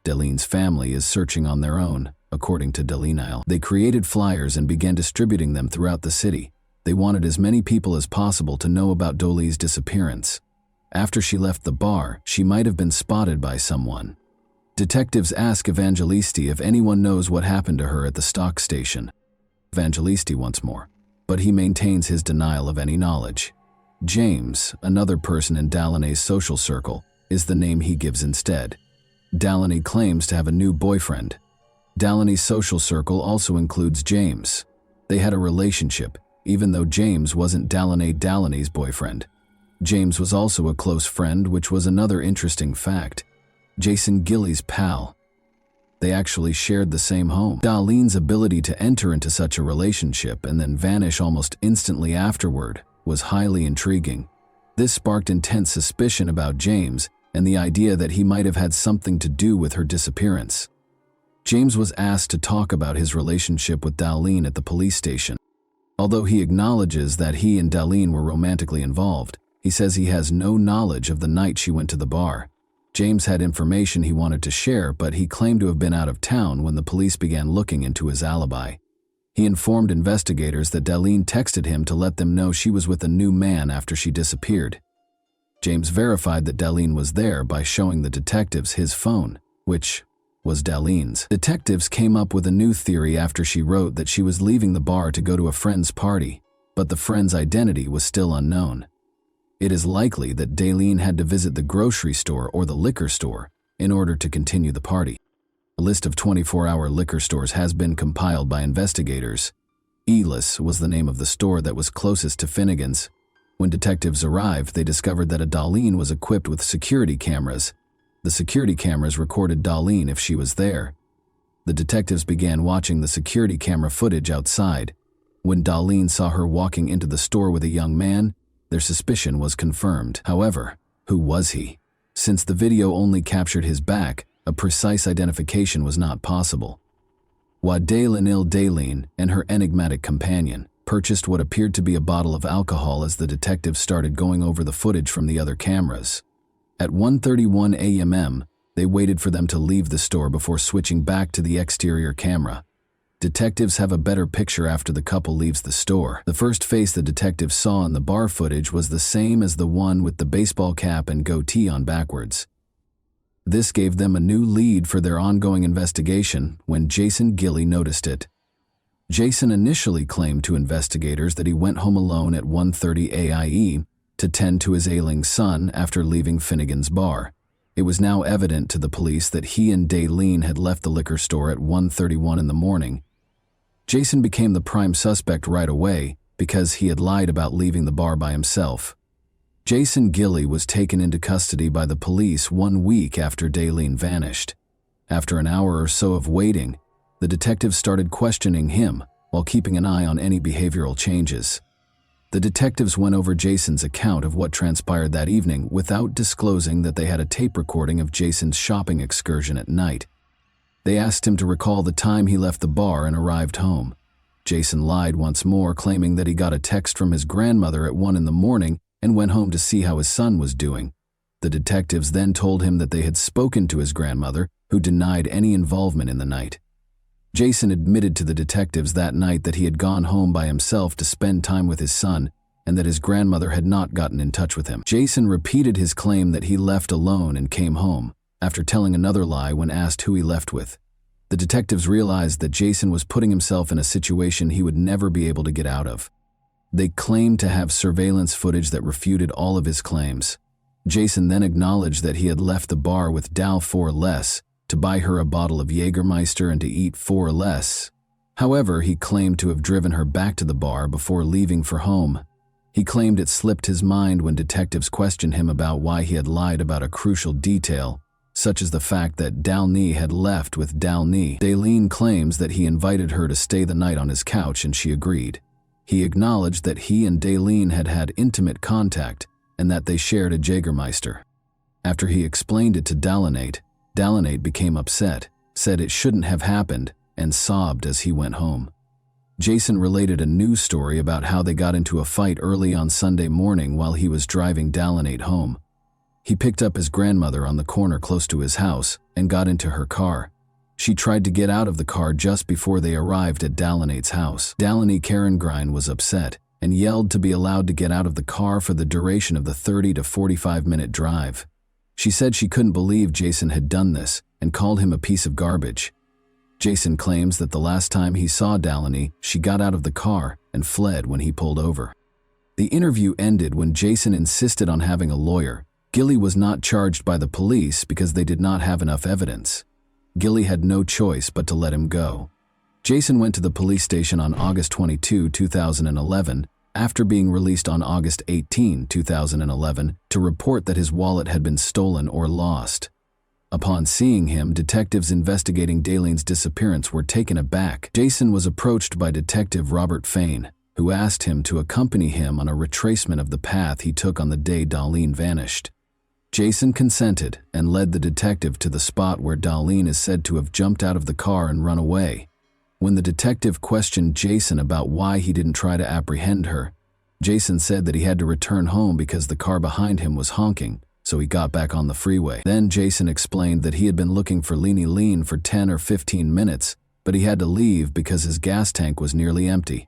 Deline's family is searching on their own, according to Deline. They created flyers and began distributing them throughout the city. They wanted as many people as possible to know about Dolly's disappearance. After she left the bar, she might have been spotted by someone. Detectives ask Evangelisti if anyone knows what happened to her at the stock station. Evangelisti wants more, but he maintains his denial of any knowledge. James, another person in Delaunay's social circle, is the name he gives instead. Delaney claims to have a new boyfriend. Delaney's social circle also includes James. They had a relationship, even though James wasn't Delaney's boyfriend. James was also a close friend, which was another interesting fact. Jason Gilley's pal. They actually shared the same home. Darlene's ability to enter into such a relationship and then vanish almost instantly afterward was highly intriguing. This sparked intense suspicion about James and the idea that he might have had something to do with her disappearance. James was asked to talk about his relationship with Darlene at the police station. Although he acknowledges that he and Darlene were romantically involved, he says he has no knowledge of the night she went to the bar. James had information he wanted to share, but he claimed to have been out of town when the police began looking into his alibi. He informed investigators that Darlene texted him to let them know she was with a new man after she disappeared. James verified that Darlene was there by showing the detectives his phone, which was Darlene's. Detectives came up with a new theory after she wrote that she was leaving the bar to go to a friend's party, but the friend's identity was still unknown. It is likely that Darlene had to visit the grocery store or the liquor store in order to continue the party. A list of 24-hour liquor stores has been compiled by investigators. Elis was the name of the store that was closest to Finnegan's. When detectives arrived, they discovered that a Darlene was equipped with security cameras. The security cameras recorded Darlene if she was there. The detectives began watching the security camera footage outside. When Darlene saw her walking into the store with a young man, their suspicion was confirmed. However, who was he? Since the video only captured his back, a precise identification was not possible. Darlene and her enigmatic companion purchased what appeared to be a bottle of alcohol as the detectives started going over the footage from the other cameras. At 1:31 a.m., they waited for them to leave the store before switching back to the exterior camera. Detectives have a better picture after the couple leaves the store. The first face the detectives saw in the bar footage was the same as the one with the baseball cap and goatee on backwards. This gave them a new lead for their ongoing investigation when Jason Gilley noticed it. Jason initially claimed to investigators that he went home alone at 1:30 a.m. to tend to his ailing son after leaving Finnegan's bar. It was now evident to the police that he and Darlene had left the liquor store at 1:31 in the morning. Jason became the prime suspect right away because he had lied about leaving the bar by himself. Jason Gilley was taken into custody by the police 1 week after Darlene vanished. After an hour or so of waiting, the detectives started questioning him while keeping an eye on any behavioral changes. The detectives went over Jason's account of what transpired that evening without disclosing that they had a tape recording of Jason's shopping excursion at night. They asked him to recall the time he left the bar and arrived home. Jason lied once more, claiming that he got a text from his grandmother at 1 in the morning and went home to see how his son was doing. The detectives then told him that they had spoken to his grandmother, who denied any involvement in the night. Jason admitted to the detectives that night that he had gone home by himself to spend time with his son and that his grandmother had not gotten in touch with him. Jason repeated his claim that he left alone and came home, after telling another lie when asked who he left with. The detectives realized that Jason was putting himself in a situation he would never be able to get out of. They claimed to have surveillance footage that refuted all of his claims. Jason then acknowledged that he had left the bar with Dal for less, to buy her a bottle of Jägermeister and to eat for less. However, he claimed to have driven her back to the bar before leaving for home. He claimed it slipped his mind when detectives questioned him about why he had lied about a crucial detail, such as the fact that Darlene had left with Darlene. Darlene claims that he invited her to stay the night on his couch and she agreed. He acknowledged that he and Darlene had had intimate contact and that they shared a Jägermeister. After he explained it to Darlene became upset, said it shouldn't have happened, and sobbed as he went home. Jason related a news story about how they got into a fight early on Sunday morning while he was driving Darlene home. He picked up his grandmother on the corner close to his house and got into her car. She tried to get out of the car just before they arrived at Darlene's house. Darlene Karengrein was upset and yelled to be allowed to get out of the car for the duration of the 30 to 45-minute drive. She said she couldn't believe Jason had done this and called him a piece of garbage. Jason claims that the last time he saw Darlene, she got out of the car and fled when he pulled over. The interview ended when Jason insisted on having a lawyer. Gilley was not charged by the police because they did not have enough evidence. Gilly had no choice but to let him go. Jason went to the police station on August 22, 2011, after being released on August 18, 2011, to report that his wallet had been stolen or lost. Upon seeing him, detectives investigating Dalene's disappearance were taken aback. Jason was approached by Detective Robert Fain, who asked him to accompany him on a retracement of the path he took on the day Darlene vanished. Jason consented and led the detective to the spot where Darlene is said to have jumped out of the car and run away. When the detective questioned Jason about why he didn't try to apprehend her, Jason said that he had to return home because the car behind him was honking, so he got back on the freeway. Then Jason explained that he had been looking for Lean for 10 or 15 minutes, but he had to leave because his gas tank was nearly empty.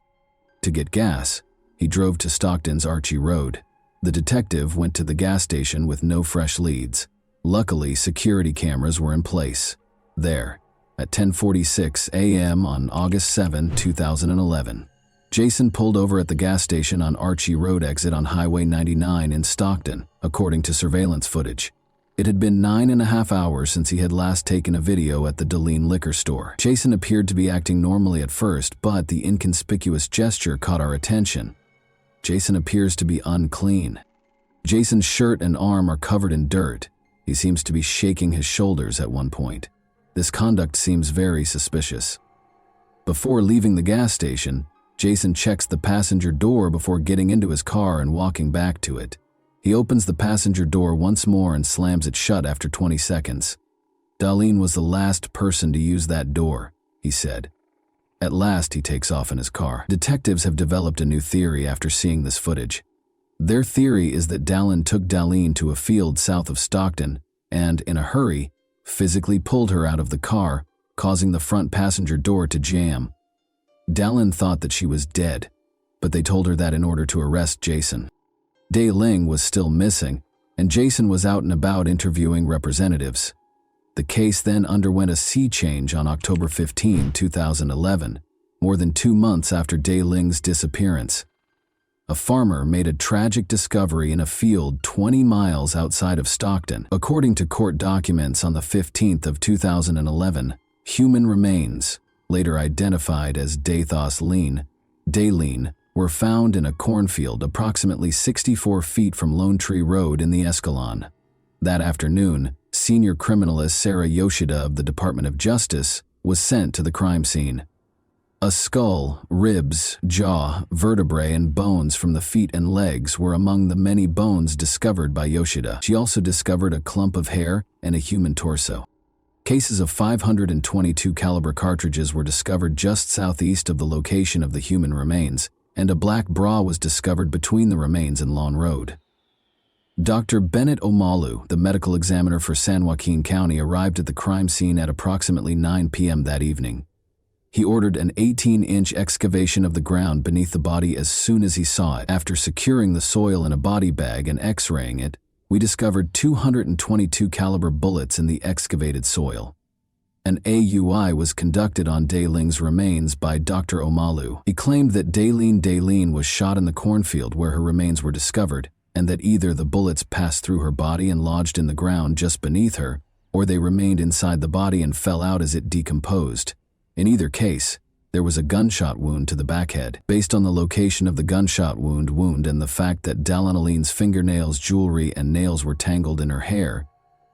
To get gas, he drove to Stockton's Archie Road. The detective went to the gas station with no fresh leads. Luckily, security cameras were in place. There, at 10:46 a.m. on August 7, 2011, Jason pulled over at the gas station on Archie Road exit on Highway 99 in Stockton, according to surveillance footage. It had been 9.5 hours since he had last taken a video at the Darlene liquor store. Jason appeared to be acting normally at first, but the inconspicuous gesture caught our attention. Jason appears to be unclean. Jason's shirt and arm are covered in dirt. He seems to be shaking his shoulders at one point. This conduct seems very suspicious. Before leaving the gas station, Jason checks the passenger door before getting into his car and walking back to it. He opens the passenger door once more and slams it shut after 20 seconds. Darlene was the last person to use that door, he said. At last, he takes off in his car. Detectives have developed a new theory after seeing this footage. Their theory is that Dallin took Darlene to a field south of Stockton and, in a hurry, physically pulled her out of the car, causing the front passenger door to jam. Dallin thought that she was dead, but they told her that in order to arrest Jason. Daling was still missing, and Jason was out and about interviewing representatives. The case then underwent a sea change on October 15, 2011, more than 2 months after Daling's disappearance. A farmer made a tragic discovery in a field 20 miles outside of Stockton. According to court documents on the 15th of 2011, human remains, later identified as Daleen, were found in a cornfield approximately 64 feet from Lone Tree Road in the Escalon. That afternoon, senior criminalist Sarah Yoshida of the Department of Justice was sent to the crime scene. A skull, ribs, jaw, vertebrae, and bones from the feet and legs were among the many bones discovered by Yoshida. She also discovered a clump of hair and a human torso. Cases of 522 caliber cartridges were discovered just southeast of the location of the human remains, and a black bra was discovered between the remains and Lawn Road. Dr. Bennett Omalu, the medical examiner for San Joaquin County, arrived at the crime scene at approximately 9 p.m. that evening. He ordered an 18-inch excavation of the ground beneath the body as soon as he saw it. After securing the soil in a body bag and x-raying it, we discovered 222 caliber bullets in the excavated soil. An AUI was conducted on Daling's remains by Dr. Omalu. He claimed that Daleen was shot in the cornfield where her remains were discovered, and that either the bullets passed through her body and lodged in the ground just beneath her, or they remained inside the body and fell out as it decomposed. In either case, there was a gunshot wound to the backhead. Based on the location of the gunshot wound and the fact that Dalenaline's fingernails, jewelry, and nails were tangled in her hair,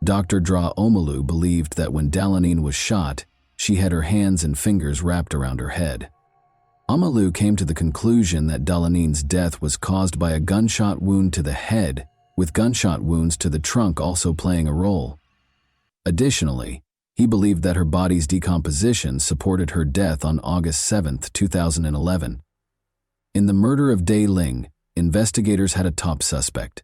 Dr. Dra Omalu believed that when Dalenine was shot, she had her hands and fingers wrapped around her head. Omalu came to the conclusion that Dalenine's death was caused by a gunshot wound to the head, with gunshot wounds to the trunk also playing a role. Additionally, he believed that her body's decomposition supported her death on August 7, 2011. In the murder of Daling, investigators had a top suspect.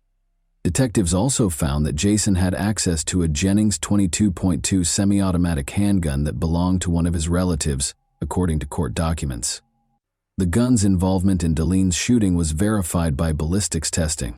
Detectives also found that Jason had access to a Jennings .22.2 semi-automatic handgun that belonged to one of his relatives, according to court documents. The gun's involvement in Dalene's shooting was verified by ballistics testing.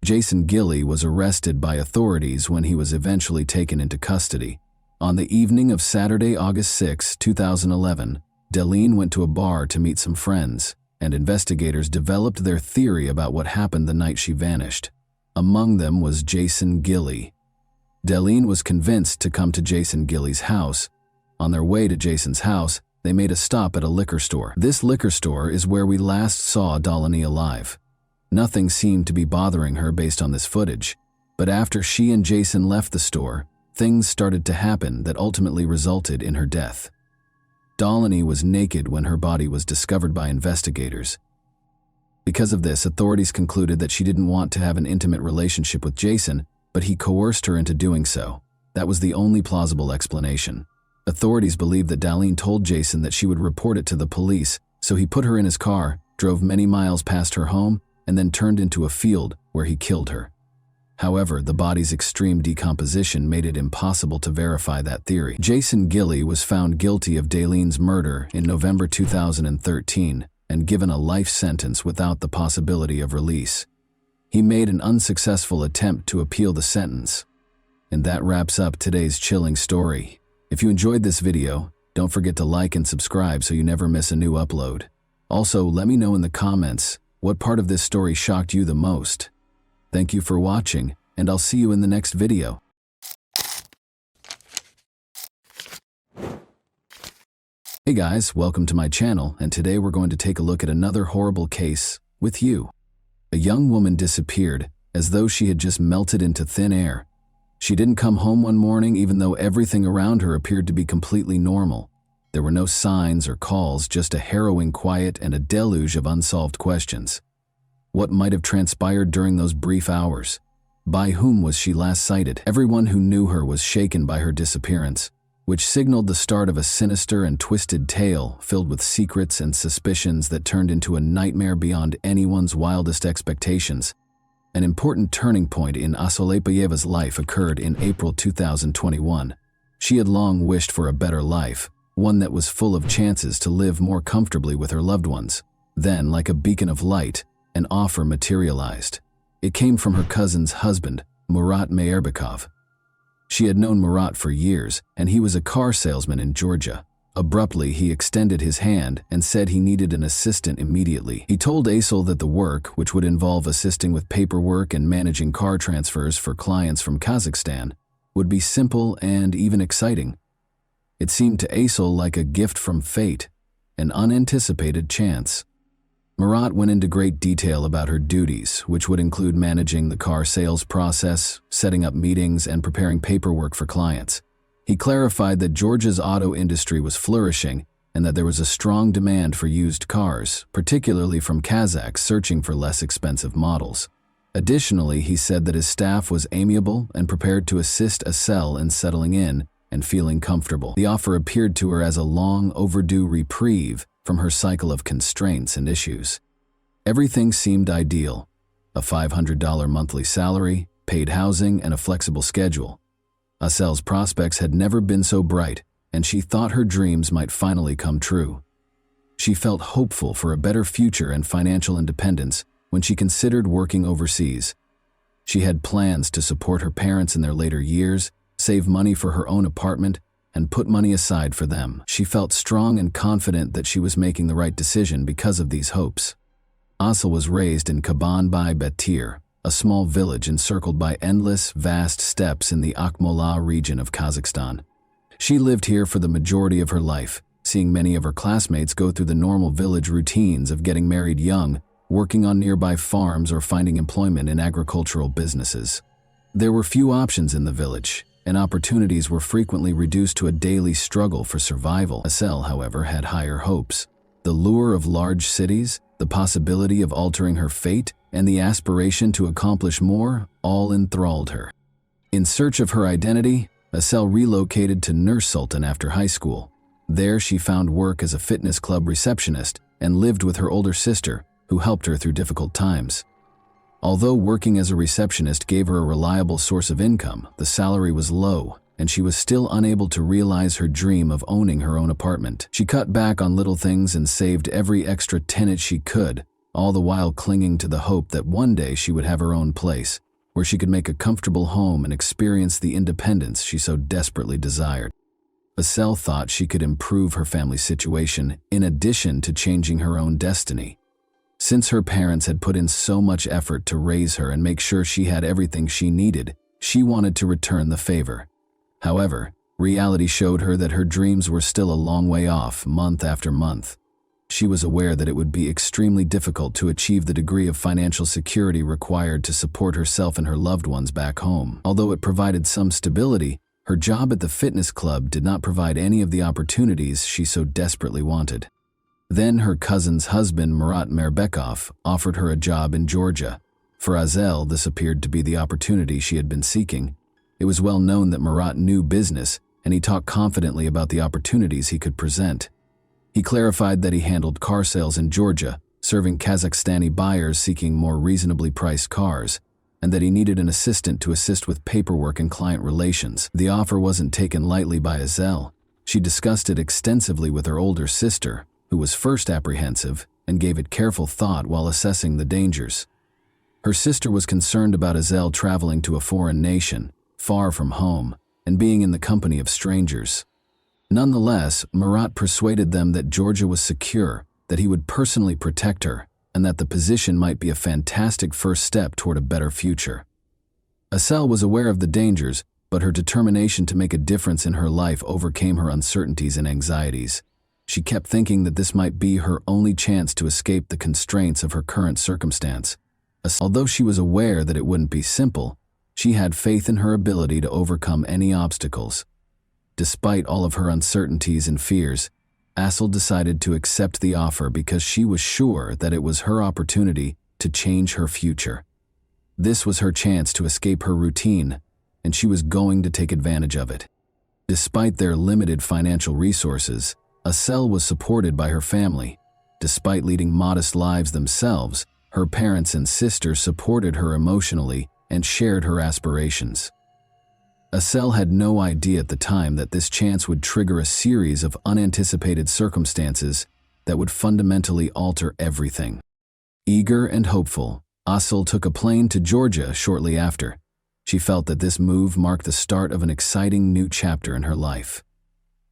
Jason Gilly was arrested by authorities when he was eventually taken into custody. On the evening of Saturday, August 6, 2011, Dalene went to a bar to meet some friends, and investigators developed their theory about what happened the night she vanished. Among them was Jason Gilly. Dalene was convinced to come to Jason Gilly's house, On their way to Jason's house, they made a stop at a liquor store. This liquor store is where we last saw Delaney alive. Nothing seemed to be bothering her based on this footage, but after she and Jason left the store, things started to happen that ultimately resulted in her death. Delaney was naked when her body was discovered by investigators. Because of this, authorities concluded that she didn't want to have an intimate relationship with Jason, but he coerced her into doing so. That was the only plausible explanation. Authorities believed that Delaney told Jason that she would report it to the police, so he put her in his car, drove many miles past her home, and then turned into a field where he killed her. However, the body's extreme decomposition made it impossible to verify that theory. Jason Gilley was found guilty of Delaney's murder in November 2013 and given a life sentence without the possibility of release. He made an unsuccessful attempt to appeal the sentence. And that wraps up today's chilling story. If you enjoyed this video, don't forget to like and subscribe so you never miss a new upload. Also, let me know in the comments what part of this story shocked you the most. Thank you for watching, and I'll see you in the next video. Hey guys, welcome to my channel, and today we're going to take a look at another horrible case with you. A young woman disappeared as though she had just melted into thin air. She didn't come home one morning even though everything around her appeared to be completely normal. There were no signs or calls, just a harrowing quiet and a deluge of unsolved questions. What might have transpired during those brief hours? By whom was she last sighted? Everyone who knew her was shaken by her disappearance, which signaled the start of a sinister and twisted tale filled with secrets and suspicions that turned into a nightmare beyond anyone's wildest expectations. An important turning point in Asolepayeva's life occurred in April 2021. She had long wished for a better life, one that was full of chances to live more comfortably with her loved ones. Then, like a beacon of light, an offer materialized. It came from her cousin's husband, Murat Meyerbekov. She had known Murat for years, and he was a car salesman in Georgia. Abruptly, he extended his hand and said he needed an assistant immediately. He told Aysel that the work, which would involve assisting with paperwork and managing car transfers for clients from Kazakhstan, would be simple and even exciting. It seemed to Aysel like a gift from fate, an unanticipated chance. Murat went into great detail about her duties, which would include managing the car sales process, setting up meetings, and preparing paperwork for clients. He clarified that Georgia's auto industry was flourishing and that there was a strong demand for used cars, particularly from Kazakhs searching for less expensive models. Additionally, he said that his staff was amiable and prepared to assist Aysel in settling in and feeling comfortable. The offer appeared to her as a long overdue reprieve from her cycle of constraints and issues. Everything seemed ideal: a $500 monthly salary, paid housing, and a flexible schedule. Aysel's prospects had never been so bright, and she thought her dreams might finally come true. She felt hopeful for a better future and financial independence when she considered working overseas. She had plans to support her parents in their later years, save money for her own apartment, and put money aside for them. She felt strong and confident that she was making the right decision because of these hopes. Aysel was raised in Kaban-Bay Betir, a small village encircled by endless, vast steppes in the Akmola region of Kazakhstan. She lived here for the majority of her life, seeing many of her classmates go through the normal village routines of getting married young, working on nearby farms, or finding employment in agricultural businesses. There were few options in the village, and opportunities were frequently reduced to a daily struggle for survival. Aysel, however, had higher hopes. The lure of large cities, the possibility of altering her fate, and the aspiration to accomplish more all enthralled her. In search of her identity, Aysel relocated to Nur Sultan after high school. There she found work as a fitness club receptionist and lived with her older sister, who helped her through difficult times. Although working as a receptionist gave her a reliable source of income, the salary was low, and she was still unable to realize her dream of owning her own apartment. She cut back on little things and saved every extra tennet she could, all the while clinging to the hope that one day she would have her own place, where she could make a comfortable home and experience the independence she so desperately desired. Aysel thought she could improve her family's situation in addition to changing her own destiny. Since her parents had put in so much effort to raise her and make sure she had everything she needed, she wanted to return the favor. However, Reality showed her that her dreams were still a long way off, month after month. She was aware that it would be extremely difficult to achieve the degree of financial security required to support herself and her loved ones back home. Although it provided some stability, her job at the fitness club did not provide any of the opportunities she so desperately wanted. Then her cousin's husband, Murat Merbekov, offered her a job in Georgia. For Azel, this appeared to be the opportunity she had been seeking. It was well known that Murat knew business, and he talked confidently about the opportunities he could present. He clarified that he handled car sales in Georgia, serving Kazakhstani buyers seeking more reasonably priced cars, and that he needed an assistant to assist with paperwork and client relations. The offer wasn't taken lightly by Azel. She discussed it extensively with her older sister, who was first apprehensive and gave it careful thought while assessing the dangers. Her sister was concerned about Azel traveling to a foreign nation, far from home, and being in the company of strangers. Nonetheless, Murat persuaded them that Georgia was secure, that he would personally protect her, and that the position might be a fantastic first step toward a better future. Azel was aware of the dangers, but her determination to make a difference in her life overcame her uncertainties and anxieties. She kept thinking that this might be her only chance to escape the constraints of her current circumstance. Although she was aware that it wouldn't be simple, she had faith in her ability to overcome any obstacles. Despite all of her uncertainties and fears, Azel decided to accept the offer because she was sure that it was her opportunity to change her future. This was her chance to escape her routine, and she was going to take advantage of it. Despite their limited financial resources, Azel was supported by her family. Despite leading modest lives themselves, her parents and sister supported her emotionally and shared her aspirations. Azel had no idea at the time that this chance would trigger a series of unanticipated circumstances that would fundamentally alter everything. Eager and hopeful, Azel took a plane to Georgia shortly after. She felt that this move marked the start of an exciting new chapter in her life.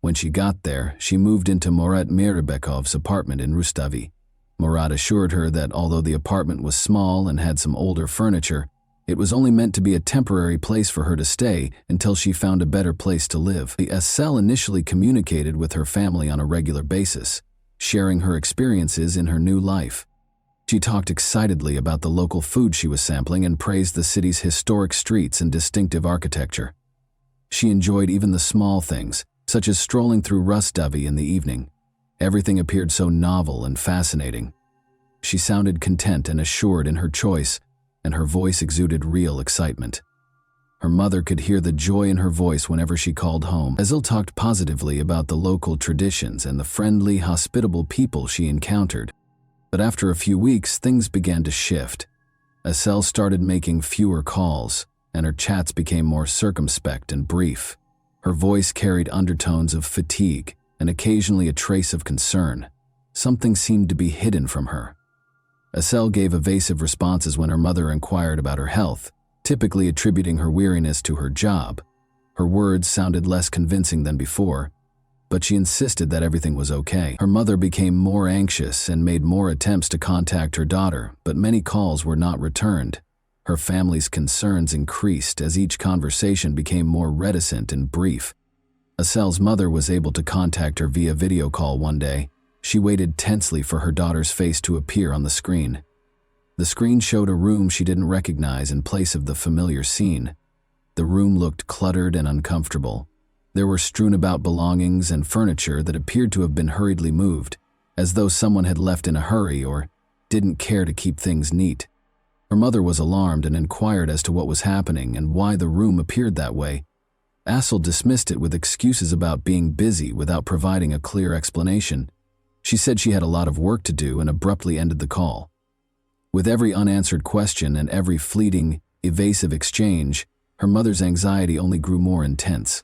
When she got there, she moved into Murat Mirbekov's apartment in Rustavi. Murat assured her that although the apartment was small and had some older furniture, it was only meant to be a temporary place for her to stay until she found a better place to live. Azel initially communicated with her family on a regular basis, sharing her experiences in her new life. She talked excitedly about the local food she was sampling and praised the city's historic streets and distinctive architecture. She enjoyed even the small things, such as strolling through Rustavi in the evening. Everything appeared so novel and fascinating. She sounded content and assured in her choice, and her voice exuded real excitement. Her mother could hear the joy in her voice whenever she called home. Azel talked positively about the local traditions and the friendly, hospitable people she encountered. But after a few weeks, things began to shift. Azel started making fewer calls, and her chats became more circumspect and brief. Her voice carried undertones of fatigue and occasionally a trace of concern. Something seemed to be hidden from her. Azel gave evasive responses when her mother inquired about her health, typically attributing her weariness to her job. Her words sounded less convincing than before, but she insisted that everything was okay. Her mother became more anxious and made more attempts to contact her daughter, but many calls were not returned. Her family's concerns increased as each conversation became more reticent and brief. Azel's mother was able to contact her via video call one day. She waited tensely for her daughter's face to appear on the screen. The screen showed a room she didn't recognize in place of the familiar scene. The room looked cluttered and uncomfortable. There were strewn about belongings and furniture that appeared to have been hurriedly moved, as though someone had left in a hurry or didn't care to keep things neat. Her mother was alarmed and inquired as to what was happening and why the room appeared that way. Azel dismissed it with excuses about being busy without providing a clear explanation. She said she had a lot of work to do and abruptly ended the call. With every unanswered question and every fleeting, evasive exchange, her mother's anxiety only grew more intense.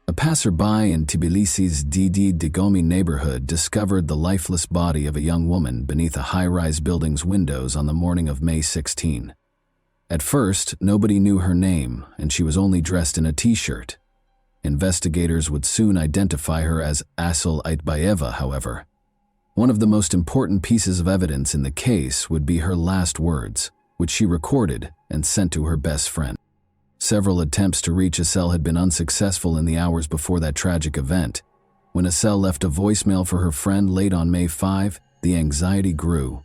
A passerby in Tbilisi's Didi Digomi neighborhood discovered the lifeless body of a young woman beneath a high-rise building's windows on the morning of May 16. At first, nobody knew her name, and she was only dressed in a t-shirt. Investigators would soon identify her as Azel Aitbayeva, however. One of the most important pieces of evidence in the case would be her last words, which she recorded and sent to her best friend. Several attempts to reach Asel had been unsuccessful in the hours before that tragic event. When Asel left a voicemail for her friend late on May 5, the anxiety grew.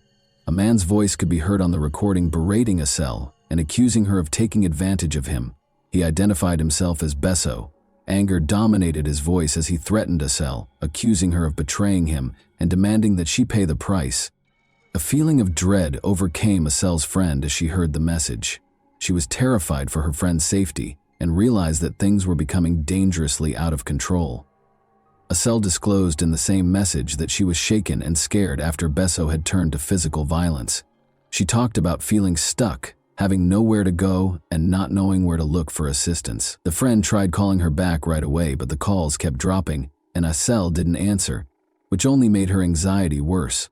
A man's voice could be heard on the recording berating Asel and accusing her of taking advantage of him. He identified himself as Besso. Anger dominated his voice as he threatened Asel, accusing her of betraying him and demanding that she pay the price. A feeling of dread overcame Asel's friend as she heard the message. She was terrified for her friend's safety and realized that things were becoming dangerously out of control. Asel disclosed in the same message that she was shaken and scared after Besso had turned to physical violence. She talked about feeling stuck, having nowhere to go, and not knowing where to look for assistance. The friend tried calling her back right away, but the calls kept dropping, and Asel didn't answer, which only made her anxiety worse.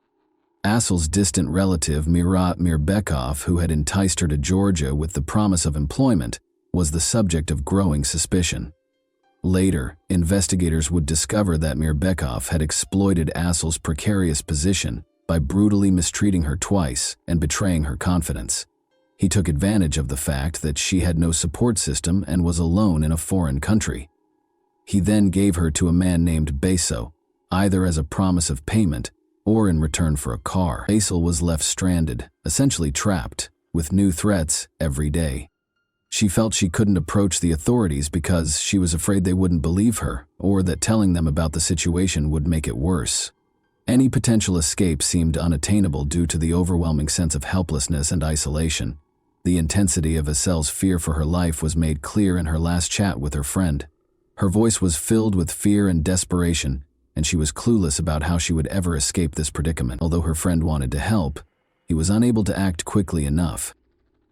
Asel's distant relative, Murat Mirbekov, who had enticed her to Georgia with the promise of employment, was the subject of growing suspicion. Later, investigators would discover that Mirbekov had exploited Asel's precarious position by brutally mistreating her twice and betraying her confidence. He took advantage of the fact that she had no support system and was alone in a foreign country. He then gave her to a man named Besso, either as a promise of payment or in return for a car. Asel was left stranded, essentially trapped, with new threats every day. She felt she couldn't approach the authorities because she was afraid they wouldn't believe her, or that telling them about the situation would make it worse. Any potential escape seemed unattainable due to the overwhelming sense of helplessness and isolation. The intensity of Asel's fear for her life was made clear in her last chat with her friend. Her voice was filled with fear and desperation, and she was clueless about how she would ever escape this predicament. Although her friend wanted to help, he was unable to act quickly enough.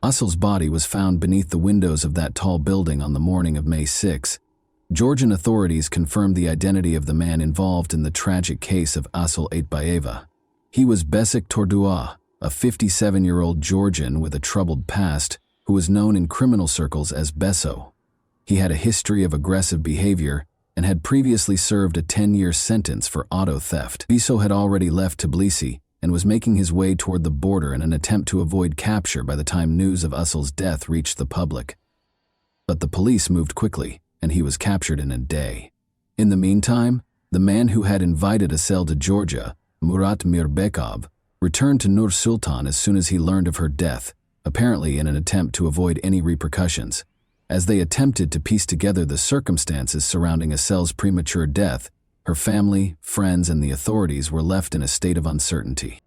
Asel's body was found beneath the windows of that tall building on the morning of May 6. Georgian authorities confirmed the identity of the man involved in the tragic case of Asel Aitbayeva. He was Besik Tordua, a 57-year-old Georgian with a troubled past who was known in criminal circles as Besso. He had a history of aggressive behavior and had previously served a 10-year sentence for auto theft. Besso had already left Tbilisi and was making his way toward the border in an attempt to avoid capture by the time news of Asel's death reached the public. But the police moved quickly, and he was captured in a day. In the meantime, the man who had invited Asel to Georgia, Murat Mirbekov, returned to Nur Sultan as soon as he learned of her death, apparently in an attempt to avoid any repercussions. As they attempted to piece together the circumstances surrounding Asel's premature death, her family, friends, and the authorities were left in a state of uncertainty.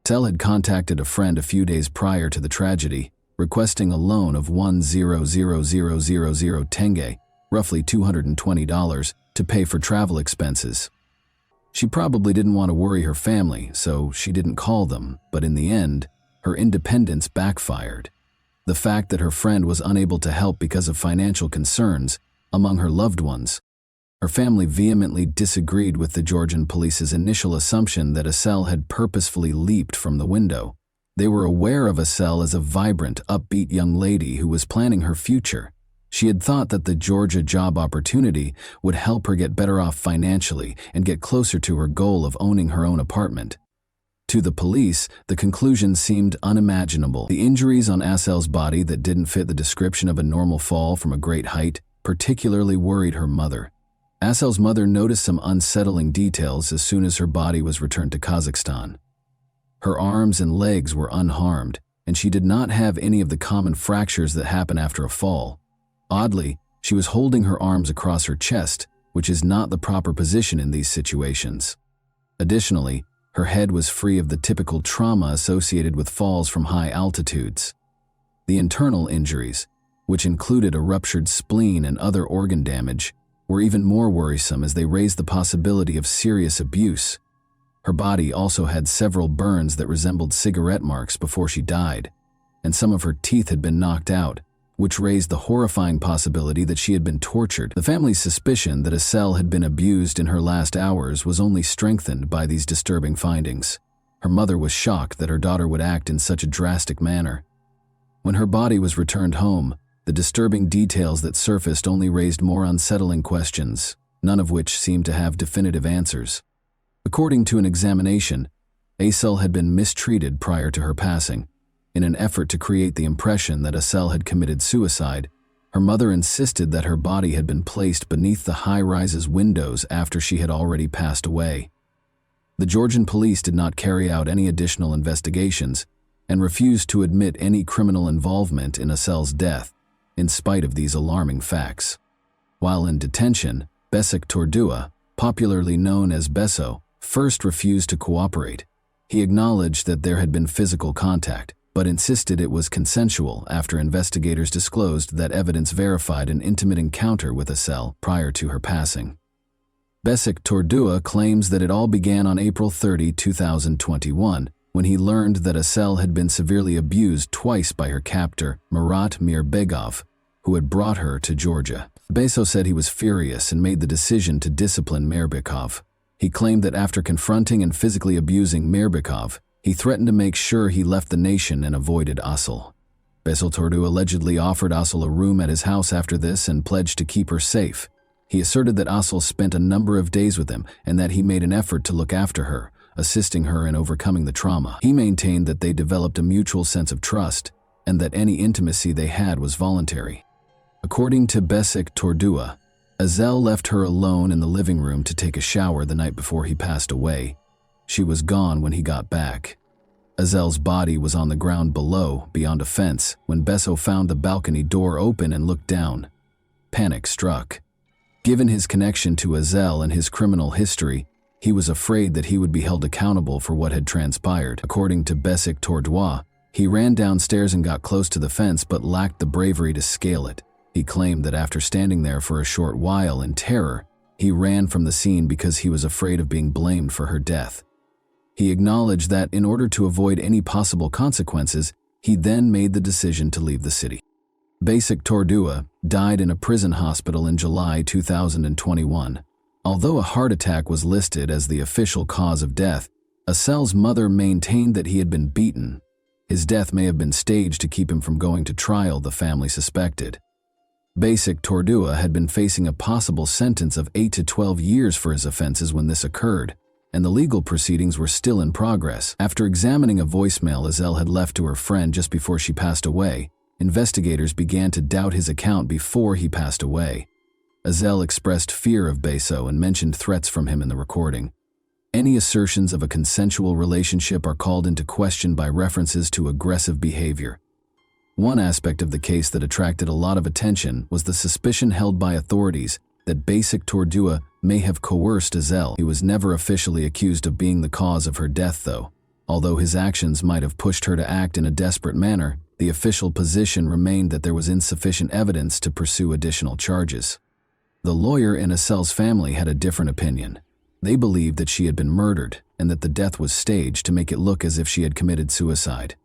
Asel had contacted a friend a few days prior to the tragedy, requesting a loan of 1,000,000 tenge, roughly $220, to pay for travel expenses. She probably didn't want to worry her family, so she didn't call them, but in the end, her independence backfired. The fact that her friend was unable to help because of financial concerns among her loved ones. Her family vehemently disagreed with the Georgian police's initial assumption that Asel had purposefully leaped from the window. They were aware of Asel as a vibrant, upbeat young lady who was planning her future. She had thought that the Georgia job opportunity would help her get better off financially and get closer to her goal of owning her own apartment. To the police, the conclusion seemed unimaginable. The injuries on Asel's body that didn't fit the description of a normal fall from a great height particularly worried her mother. Asel's mother noticed some unsettling details as soon as her body was returned to Kazakhstan. Her arms and legs were unharmed, and she did not have any of the common fractures that happen after a fall. Oddly, she was holding her arms across her chest, which is not the proper position in these situations. Additionally, her head was free of the typical trauma associated with falls from high altitudes. The internal injuries, which included a ruptured spleen and other organ damage, were even more worrisome as they raised the possibility of serious abuse. Her body also had several burns that resembled cigarette marks before she died, and some of her teeth had been knocked out, which raised the horrifying possibility that she had been tortured. The family's suspicion that Asel had been abused in her last hours was only strengthened by these disturbing findings. Her mother was shocked that her daughter would act in such a drastic manner. When her body was returned home, the disturbing details that surfaced only raised more unsettling questions, none of which seemed to have definitive answers. According to an examination, Asel had been mistreated prior to her passing. In an effort to create the impression that Asel had committed suicide, Her mother insisted that her body had been placed beneath the high-rise's windows after she had already passed away. The Georgian police did not carry out any additional investigations and refused to admit any criminal involvement in Asel's death, in spite of these alarming facts. While in detention, Besik Tordua, popularly known as Beso, first refused to cooperate. He acknowledged that there had been physical contact, but insisted it was consensual after investigators disclosed that evidence verified an intimate encounter with Asel prior to her passing. Besik Tordua claims that it all began on April 30, 2021, when he learned that Asel had been severely abused twice by her captor, Murat Mirbekov, who had brought her to Georgia. Beso said he was furious and made the decision to discipline Mirbekov. He claimed that after confronting and physically abusing Mirbekov, he threatened to make sure he left the nation and avoided Asel. Beso Tordua allegedly offered Asel a room at his house after this and pledged to keep her safe. He asserted that Asel spent a number of days with him and that he made an effort to look after her, assisting her in overcoming the trauma. He maintained that they developed a mutual sense of trust and that any intimacy they had was voluntary. According to Besik Tordua, Asel left her alone in the living room to take a shower the night before he passed away. She was gone when he got back. Asel's body was on the ground below, beyond a fence, when Beso found the balcony door open and looked down. Panic struck. Given his connection to Asel and his criminal history, he was afraid that he would be held accountable for what had transpired. According to Besik Tordua, he ran downstairs and got close to the fence but lacked the bravery to scale it. He claimed that after standing there for a short while in terror, he ran from the scene because he was afraid of being blamed for her death. He acknowledged that in order to avoid any possible consequences, he then made the decision to leave the city. Besik Tordua died in a prison hospital in July 2021. Although a heart attack was listed as the official cause of death, Asel's mother maintained that he had been beaten. His death may have been staged to keep him from going to trial, the family suspected. Besik Tordua had been facing a possible sentence of 8 to 12 years for his offenses when this occurred, and the legal proceedings were still in progress. After examining a voicemail Asel had left to her friend just before she passed away, investigators began to doubt his account before he passed away. Asel expressed fear of Beso and mentioned threats from him in the recording. Any assertions of a consensual relationship are called into question by references to aggressive behavior. One aspect of the case that attracted a lot of attention was the suspicion held by authorities that Besik Tordua may have coerced Asel. He was never officially accused of being the cause of her death, though. Although his actions might have pushed her to act in a desperate manner, the official position remained that there was insufficient evidence to pursue additional charges. The lawyer in Asel's family had a different opinion. They believed that she had been murdered and that the death was staged to make it look as if she had committed suicide.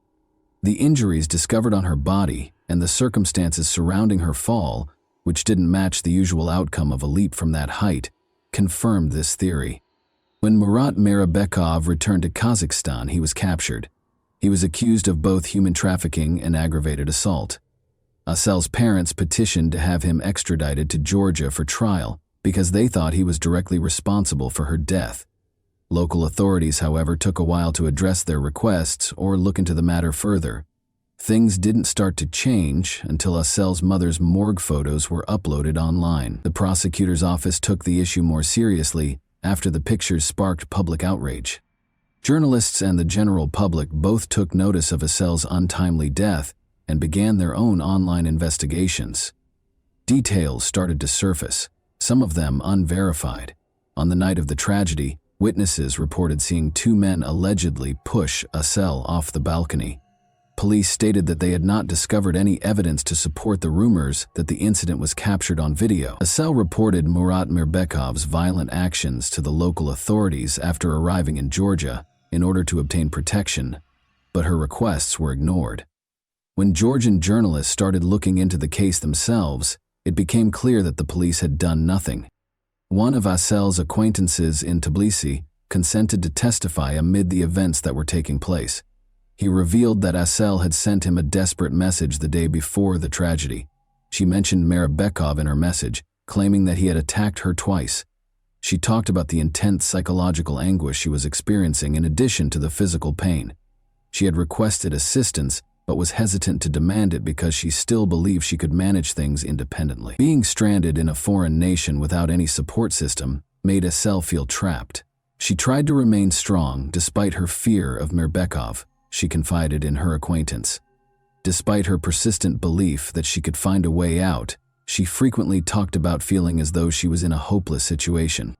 The injuries discovered on her body and the circumstances surrounding her fall, which didn't match the usual outcome of a leap from that height, confirmed this theory. When Murat Mirbekov returned to Kazakhstan, he was captured. He was accused of both human trafficking and aggravated assault. Asel's parents petitioned to have him extradited to Georgia for trial because they thought he was directly responsible for her death. Local authorities, however, took a while to address their requests or look into the matter further. Things didn't start to change until Asel's mother's morgue photos were uploaded online. The prosecutor's office took the issue more seriously after the pictures sparked public outrage. Journalists and the general public both took notice of Asel's untimely death and began their own online investigations. Details started to surface, some of them unverified. On the night of the tragedy, witnesses reported seeing two men allegedly push Asel off the balcony. Police stated that they had not discovered any evidence to support the rumors that the incident was captured on video. Asel reported Murat Mirbekov's violent actions to the local authorities after arriving in Georgia in order to obtain protection, but her requests were ignored. When Georgian journalists started looking into the case themselves, it became clear that the police had done nothing. One of Asel's acquaintances in Tbilisi consented to testify amid the events that were taking place. He revealed that Asel had sent him a desperate message the day before the tragedy. She mentioned Mirbekov in her message, claiming that he had attacked her twice. She talked about the intense psychological anguish she was experiencing in addition to the physical pain. She had requested assistance but was hesitant to demand it because she still believed she could manage things independently. Being stranded in a foreign nation without any support system made Asel feel trapped. She tried to remain strong despite her fear of Mirbekov, she confided in her acquaintance. Despite her persistent belief that she could find a way out, she frequently talked about feeling as though she was in a hopeless situation.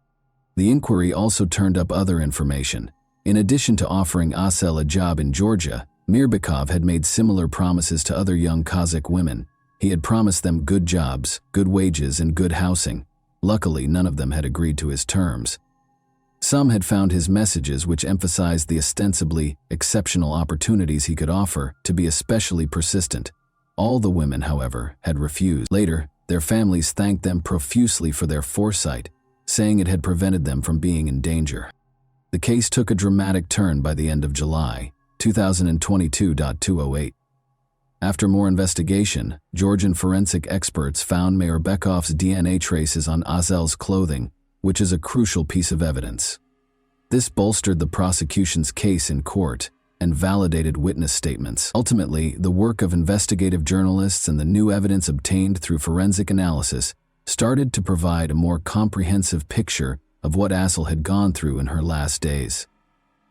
The inquiry also turned up other information. In addition to offering Asel a job in Georgia, Mirbekov had made similar promises to other young Kazakh women. He had promised them good jobs, good wages, and good housing. Luckily, none of them had agreed to his terms. Some had found his messages, which emphasized the ostensibly exceptional opportunities he could offer, to be especially persistent. All the women, however, had refused. Later, their families thanked them profusely for their foresight, saying it had prevented them from being in danger. The case took a dramatic turn by the end of July 2022-208. After more investigation, Georgian forensic experts found Mirbekov's DNA traces on Asel's clothing, which is a crucial piece of evidence. This bolstered the prosecution's case in court and validated witness statements. Ultimately, the work of investigative journalists and the new evidence obtained through forensic analysis started to provide a more comprehensive picture of what Asel had gone through in her last days.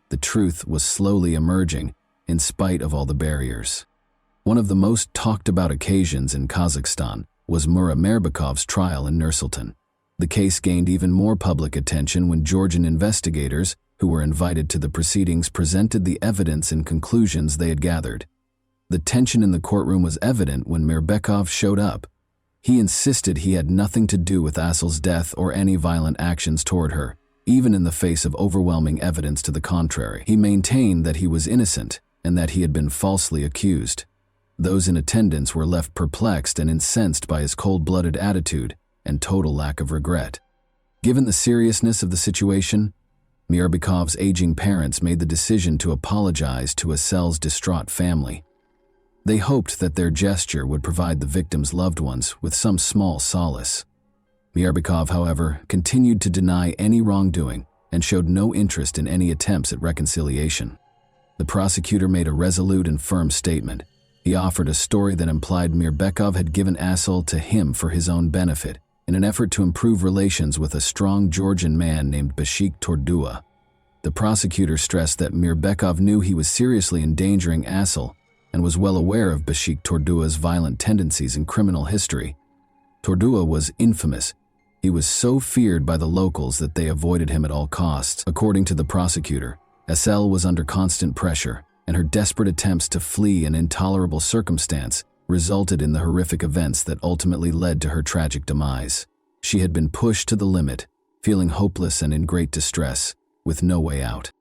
The truth was slowly emerging, in spite of all the barriers. One of the most talked about occasions in Kazakhstan was Murat Mirbekov's trial in Nur-Sultan. The case gained even more public attention when Georgian investigators, who were invited to the proceedings, presented the evidence and conclusions they had gathered. The tension in the courtroom was evident when Mirbekov showed up. He insisted he had nothing to do with Asel's death or any violent actions toward her, even in the face of overwhelming evidence to the contrary. He maintained that he was innocent and that he had been falsely accused. Those in attendance were left perplexed and incensed by his cold-blooded attitude and total lack of regret. Given the seriousness of the situation, Mirbekov's aging parents made the decision to apologize to Asel's distraught family. They hoped that their gesture would provide the victim's loved ones with some small solace. Mirbekov, however, continued to deny any wrongdoing and showed no interest in any attempts at reconciliation. The prosecutor made a resolute and firm statement. He offered a story that implied Mirbekov had given Asel to him for his own benefit, in an effort to improve relations with a strong Georgian man named Bashik Tordua. The prosecutor stressed that Mirbekov knew he was seriously endangering Asel and was well aware of Bashik Tordua's violent tendencies and criminal history. Tordua was infamous. He was so feared by the locals that they avoided him at all costs. According to the prosecutor, Asel was under constant pressure, and her desperate attempts to flee an intolerable circumstance resulted in the horrific events that ultimately led to her tragic demise. She had been pushed to the limit, feeling hopeless and in great distress, with no way out.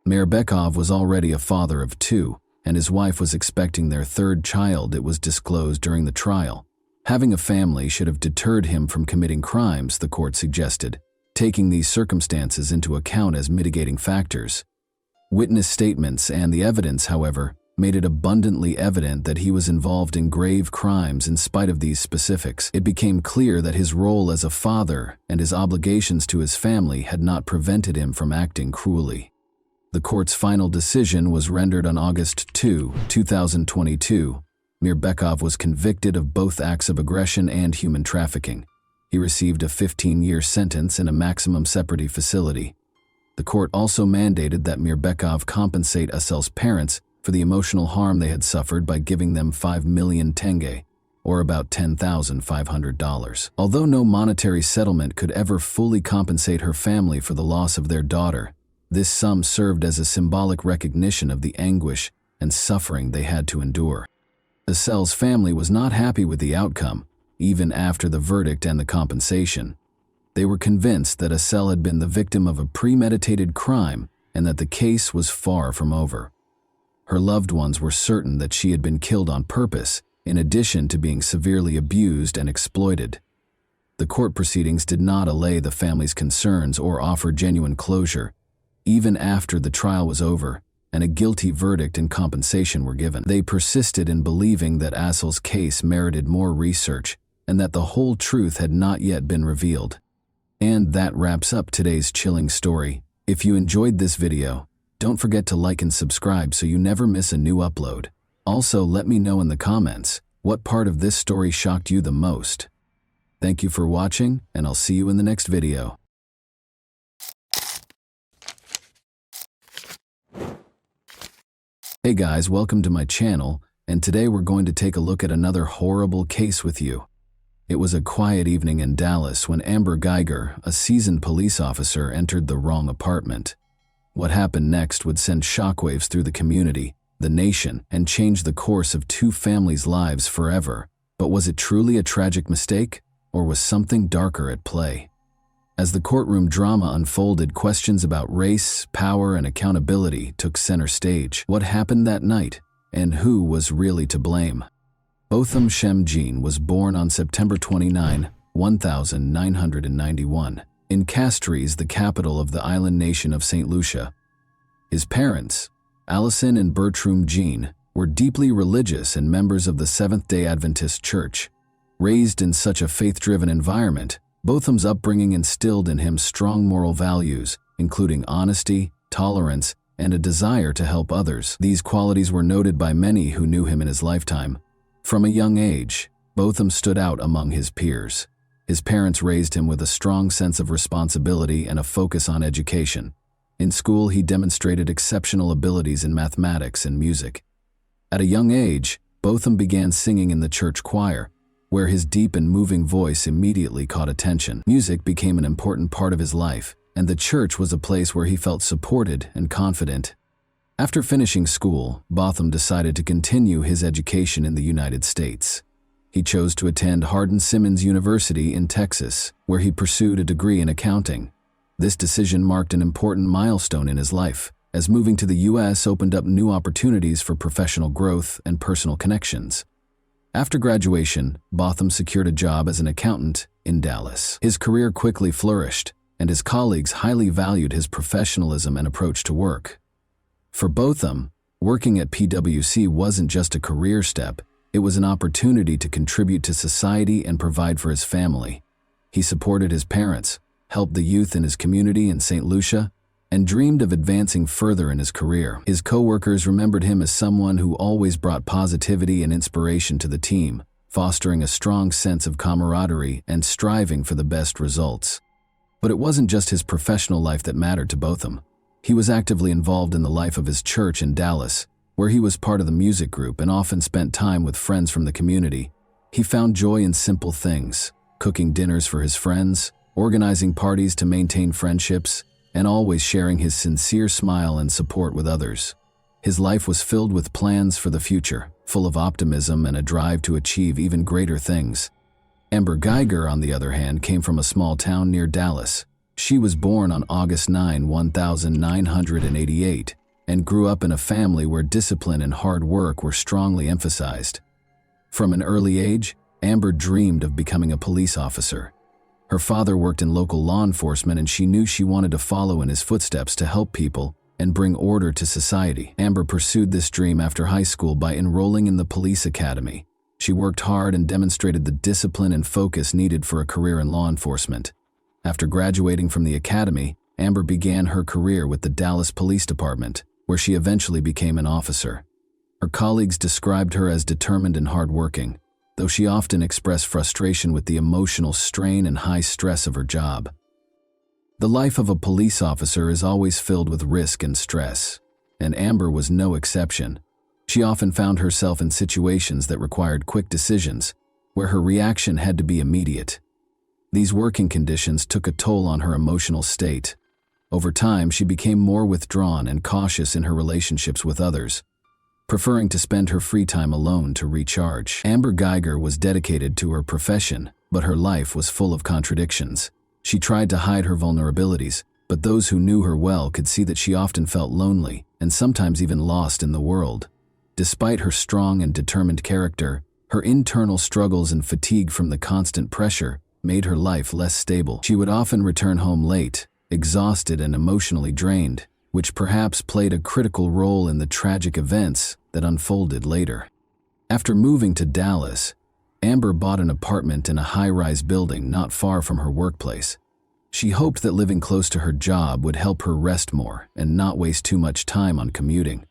Mirbekov was already a father of two, and his wife was expecting their third child. It was disclosed during the trial. Having a family should have deterred him from committing crimes, the court suggested, taking these circumstances into account as mitigating factors. Witness statements and the evidence, however, made it abundantly evident that he was involved in grave crimes in spite of these specifics. It became clear that his role as a father and his obligations to his family had not prevented him from acting cruelly. The court's final decision was rendered on August 2, 2022. Mirbekov was convicted of both acts of aggression and human trafficking. He received a 15-year sentence in a maximum security facility. The court also mandated that Mirbekov compensate Asel's parents for the emotional harm they had suffered by giving them 5 million tenge, or about $10,500. Although no monetary settlement could ever fully compensate her family for the loss of their daughter, this sum served as a symbolic recognition of the anguish and suffering they had to endure. Asel's family was not happy with the outcome, even after the verdict and the compensation. They were convinced that Asel had been the victim of a premeditated crime and that the case was far from over. Her loved ones were certain that she had been killed on purpose, in addition to being severely abused and exploited. The court proceedings did not allay the family's concerns or offer genuine closure. Even after the trial was over and a guilty verdict and compensation were given, they persisted in believing that Asel's case merited more research and that the whole truth had not yet been revealed. And that wraps up today's chilling story. If you enjoyed this video, don't forget to like and subscribe so you never miss a new upload. Also, let me know in the comments what part of this story shocked you the most. Thank you for watching, and I'll see you in the next video. Hey guys, welcome to my channel, and today we're going to take a look at another horrible case with you. It was a quiet evening in Dallas when Amber Geiger, a seasoned police officer, entered the wrong apartment. What happened next would send shockwaves through the community, the nation, and change the course of two families' lives forever. But was it truly a tragic mistake, or was something darker at play? As the courtroom drama unfolded, questions about race, power, and accountability took center stage. What happened that night, and who was really to blame? Botham Shem Jean was born on September 29, 1991, in Castries, the capital of the island nation of St. Lucia. His parents, Allison and Bertram Jean, were deeply religious and members of the Seventh-day Adventist Church. Raised in such a faith-driven environment, Botham's upbringing instilled in him strong moral values, including honesty, tolerance, and a desire to help others. These qualities were noted by many who knew him in his lifetime. From a young age, Botham stood out among his peers. His parents raised him with a strong sense of responsibility and a focus on education. In school, he demonstrated exceptional abilities in mathematics and music. At a young age, Botham began singing in the church choir, where his deep and moving voice immediately caught attention. Music became an important part of his life, and the church was a place where he felt supported and confident. After finishing school, Botham decided to continue his education in the United States. He chose to attend Hardin-Simmons University in Texas, where he pursued a degree in accounting. This decision marked an important milestone in his life, as moving to the U.S. opened up new opportunities for professional growth and personal connections. After graduation, Botham secured a job as an accountant in Dallas. His career quickly flourished, and his colleagues highly valued his professionalism and approach to work. For Botham, working at PwC wasn't just a career step, it was an opportunity to contribute to society and provide for his family. He supported his parents, helped the youth in his community in St. Lucia, and dreamed of advancing further in his career. His co-workers remembered him as someone who always brought positivity and inspiration to the team, fostering a strong sense of camaraderie and striving for the best results. But it wasn't just his professional life that mattered to Botham. He was actively involved in the life of his church in Dallas, where he was part of the music group and often spent time with friends from the community. He found joy in simple things, cooking dinners for his friends, organizing parties to maintain friendships, and always sharing his sincere smile and support with others. His life was filled with plans for the future, full of optimism and a drive to achieve even greater things. Amber Geiger, on the other hand, came from a small town near Dallas. She was born on August 9, 1988, and grew up in a family where discipline and hard work were strongly emphasized. From an early age, Amber dreamed of becoming a police officer. Her father worked in local law enforcement, and she knew she wanted to follow in his footsteps to help people and bring order to society. Amber pursued this dream after high school by enrolling in the police academy. She worked hard and demonstrated the discipline and focus needed for a career in law enforcement. After graduating from the academy, Amber began her career with the Dallas Police Department, where she eventually became an officer. Her colleagues described her as determined and hardworking, though she often expressed frustration with the emotional strain and high stress of her job. The life of a police officer is always filled with risk and stress, and Amber was no exception. She often found herself in situations that required quick decisions, where her reaction had to be immediate. These working conditions took a toll on her emotional state. Over time, she became more withdrawn and cautious in her relationships with others, preferring to spend her free time alone to recharge. Amber Geiger was dedicated to her profession, but her life was full of contradictions. She tried to hide her vulnerabilities, but those who knew her well could see that she often felt lonely and sometimes even lost in the world. Despite her strong and determined character, her internal struggles and fatigue from the constant pressure made her life less stable. She would often return home late, exhausted and emotionally drained, which perhaps played a critical role in the tragic events that unfolded later. After moving to Dallas, Amber bought an apartment in a high-rise building not far from her workplace. She hoped that living close to her job would help her rest more and not waste too much time on commuting.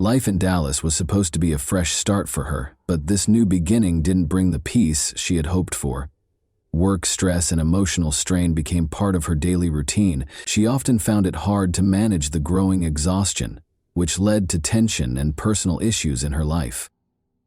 Life in Dallas was supposed to be a fresh start for her, but this new beginning didn't bring the peace she had hoped for. Work stress and emotional strain became part of her daily routine. She often found it hard to manage the growing exhaustion, which led to tension and personal issues in her life.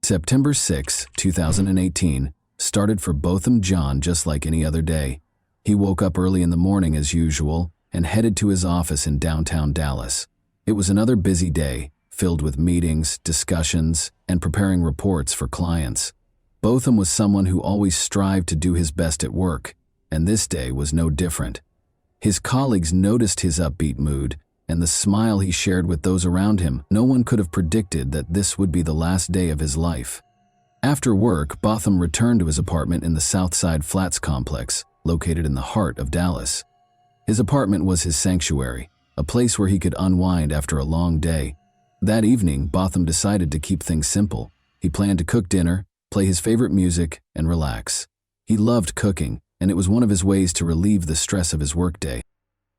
September 6, 2018, started for Botham Jean just like any other day. He woke up early in the morning as usual and headed to his office in downtown Dallas. It was another busy day, filled with meetings, discussions, and preparing reports for clients. Botham was someone who always strived to do his best at work, and this day was no different. His colleagues noticed his upbeat mood and the smile he shared with those around him. No one could have predicted that this would be the last day of his life. After work, Botham returned to his apartment in the Southside Flats complex, located in the heart of Dallas. His apartment was his sanctuary, a place where he could unwind after a long day. That evening, Botham decided to keep things simple. He planned to cook dinner, play his favorite music, and relax. He loved cooking, and it was one of his ways to relieve the stress of his workday.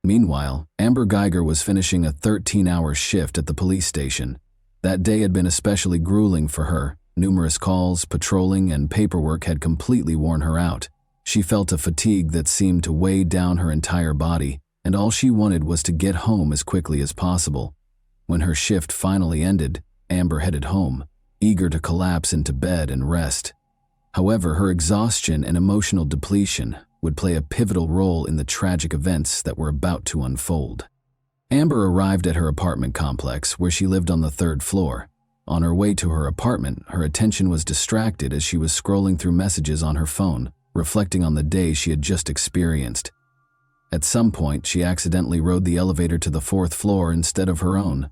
Meanwhile, Amber Geiger was finishing a 13-hour shift at the police station. That day had been especially grueling for her. Numerous calls, patrolling, and paperwork had completely worn her out. She felt a fatigue that seemed to weigh down her entire body, and all she wanted was to get home as quickly as possible. When her shift finally ended, Amber headed home, eager to collapse into bed and rest. However, her exhaustion and emotional depletion would play a pivotal role in the tragic events that were about to unfold. Amber arrived at her apartment complex, where she lived on the 3rd floor. On her way to her apartment, her attention was distracted as she was scrolling through messages on her phone, reflecting on the day she had just experienced. At some point, she accidentally rode the elevator to the 4th floor instead of her own.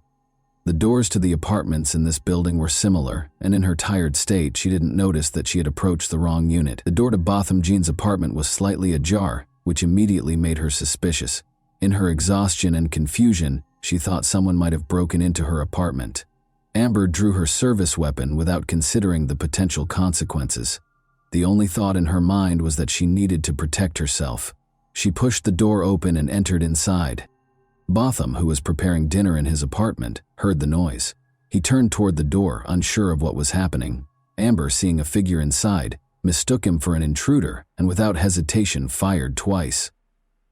The doors to the apartments in this building were similar, and in her tired state, she didn't notice that she had approached the wrong unit. The door to Botham Jean's apartment was slightly ajar, which immediately made her suspicious. In her exhaustion and confusion, she thought someone might have broken into her apartment. Amber drew her service weapon without considering the potential consequences. The only thought in her mind was that she needed to protect herself. She pushed the door open and entered inside. Botham, who was preparing dinner in his apartment, heard the noise. He turned toward the door, unsure of what was happening. Amber, seeing a figure inside, mistook him for an intruder and without hesitation fired twice.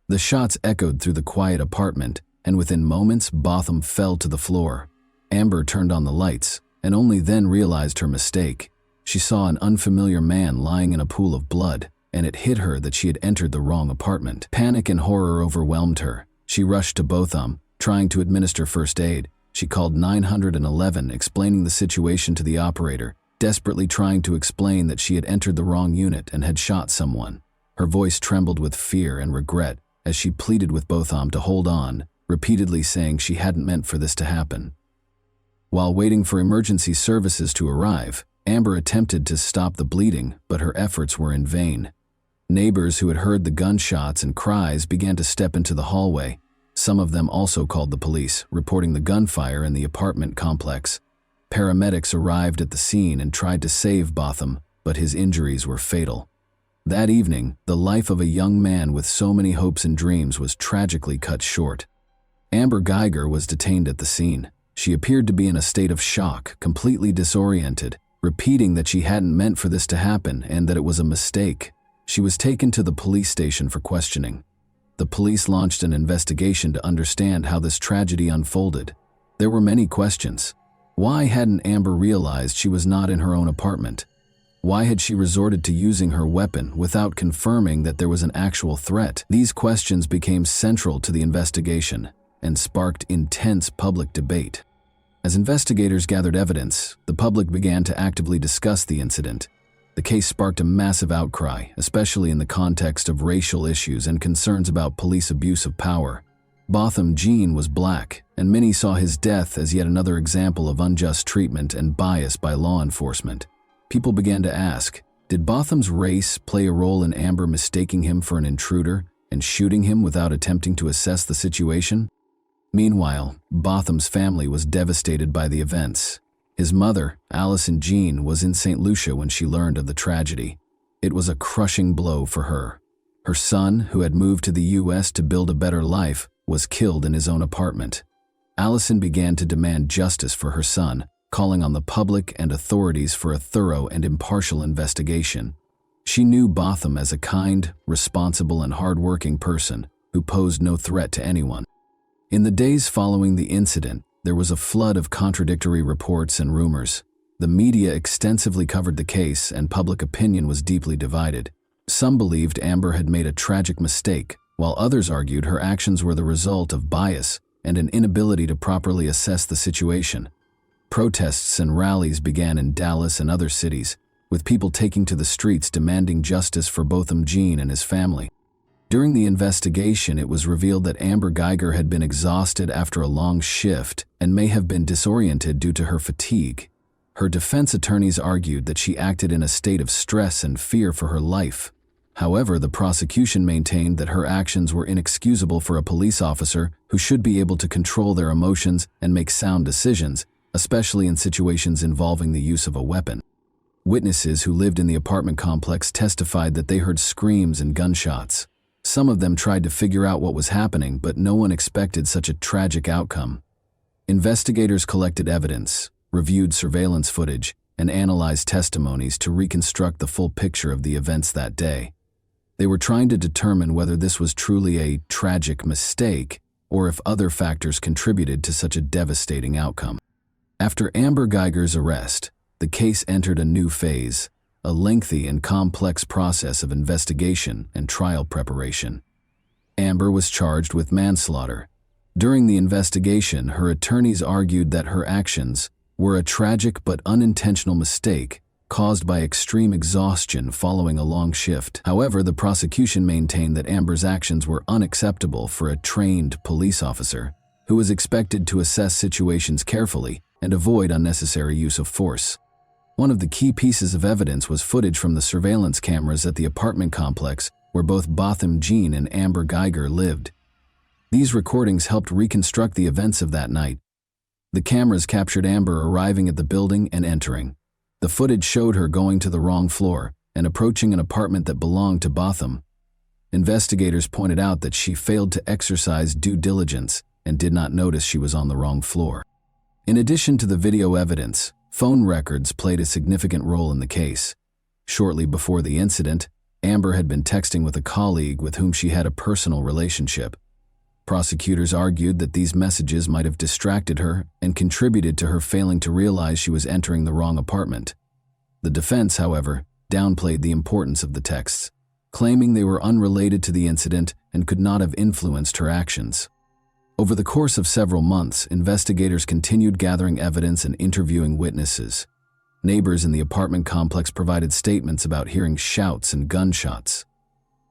The shots echoed through the quiet apartment, and within moments, Botham fell to the floor. Amber turned on the lights, and only then realized her mistake. She saw an unfamiliar man lying in a pool of blood, and it hit her that she had entered the wrong apartment. Panic and horror overwhelmed her. She rushed to Botham, trying to administer first aid. She called 911, explaining the situation to the operator, desperately trying to explain that she had entered the wrong unit and had shot someone. Her voice trembled with fear and regret as she pleaded with Botham to hold on, repeatedly saying she hadn't meant for this to happen. While waiting for emergency services to arrive, Amber attempted to stop the bleeding, but her efforts were in vain. Neighbors who had heard the gunshots and cries began to step into the hallway. Some of them also called the police, reporting the gunfire in the apartment complex. Paramedics arrived at the scene and tried to save Botham, but his injuries were fatal. That evening, the life of a young man with so many hopes and dreams was tragically cut short. Amber Geiger was detained at the scene. She appeared to be in a state of shock, completely disoriented, repeating that she hadn't meant for this to happen and that it was a mistake. She was taken to the police station for questioning. The police launched an investigation to understand how this tragedy unfolded. There were many questions. Why hadn't Amber realized she was not in her own apartment? Why had she resorted to using her weapon without confirming that there was an actual threat? These questions became central to the investigation and sparked intense public debate. As investigators gathered evidence, the public began to actively discuss the incident. The case sparked a massive outcry, especially in the context of racial issues and concerns about police abuse of power. Botham Jean was black, and many saw his death as yet another example of unjust treatment and bias by law enforcement. People began to ask, did Botham's race play a role in Amber mistaking him for an intruder and shooting him without attempting to assess the situation? Meanwhile, Botham's family was devastated by the events. His mother, Allison Jean, was in St. Lucia when she learned of the tragedy. It was a crushing blow for her. Her son, who had moved to the U.S. to build a better life, was killed in his own apartment. Allison began to demand justice for her son, calling on the public and authorities for a thorough and impartial investigation. She knew Botham as a kind, responsible, and hard-working person who posed no threat to anyone. In the days following the incident, there was a flood of contradictory reports and rumors. The media extensively covered the case, and public opinion was deeply divided. Some believed Amber had made a tragic mistake, while others argued her actions were the result of bias and an inability to properly assess the situation. Protests and rallies began in Dallas and other cities, with people taking to the streets demanding justice for Botham Jean and his family. During the investigation, it was revealed that Amber Geiger had been exhausted after a long shift and may have been disoriented due to her fatigue. Her defense attorneys argued that she acted in a state of stress and fear for her life. However, the prosecution maintained that her actions were inexcusable for a police officer who should be able to control their emotions and make sound decisions, especially in situations involving the use of a weapon. Witnesses who lived in the apartment complex testified that they heard screams and gunshots. Some of them tried to figure out what was happening, but no one expected such a tragic outcome. Investigators collected evidence, reviewed surveillance footage, and analyzed testimonies to reconstruct the full picture of the events that day. They were trying to determine whether this was truly a tragic mistake or if other factors contributed to such a devastating outcome. After Amber Geiger's arrest, the case entered a new phase, a lengthy and complex process of investigation and trial preparation. Amber was charged with manslaughter. During the investigation, her attorneys argued that her actions were a tragic but unintentional mistake caused by extreme exhaustion following a long shift. However, the prosecution maintained that Amber's actions were unacceptable for a trained police officer who was expected to assess situations carefully and avoid unnecessary use of force. One of the key pieces of evidence was footage from the surveillance cameras at the apartment complex where both Botham Jean and Amber Geiger lived. These recordings helped reconstruct the events of that night. The cameras captured Amber arriving at the building and entering. The footage showed her going to the wrong floor and approaching an apartment that belonged to Botham. Investigators pointed out that she failed to exercise due diligence and did not notice she was on the wrong floor. In addition to the video evidence, phone records played a significant role in the case. Shortly before the incident, Amber had been texting with a colleague with whom she had a personal relationship. Prosecutors argued that these messages might have distracted her and contributed to her failing to realize she was entering the wrong apartment. The defense, however, downplayed the importance of the texts, claiming they were unrelated to the incident and could not have influenced her actions. Over the course of several months, investigators continued gathering evidence and interviewing witnesses. Neighbors in the apartment complex provided statements about hearing shouts and gunshots.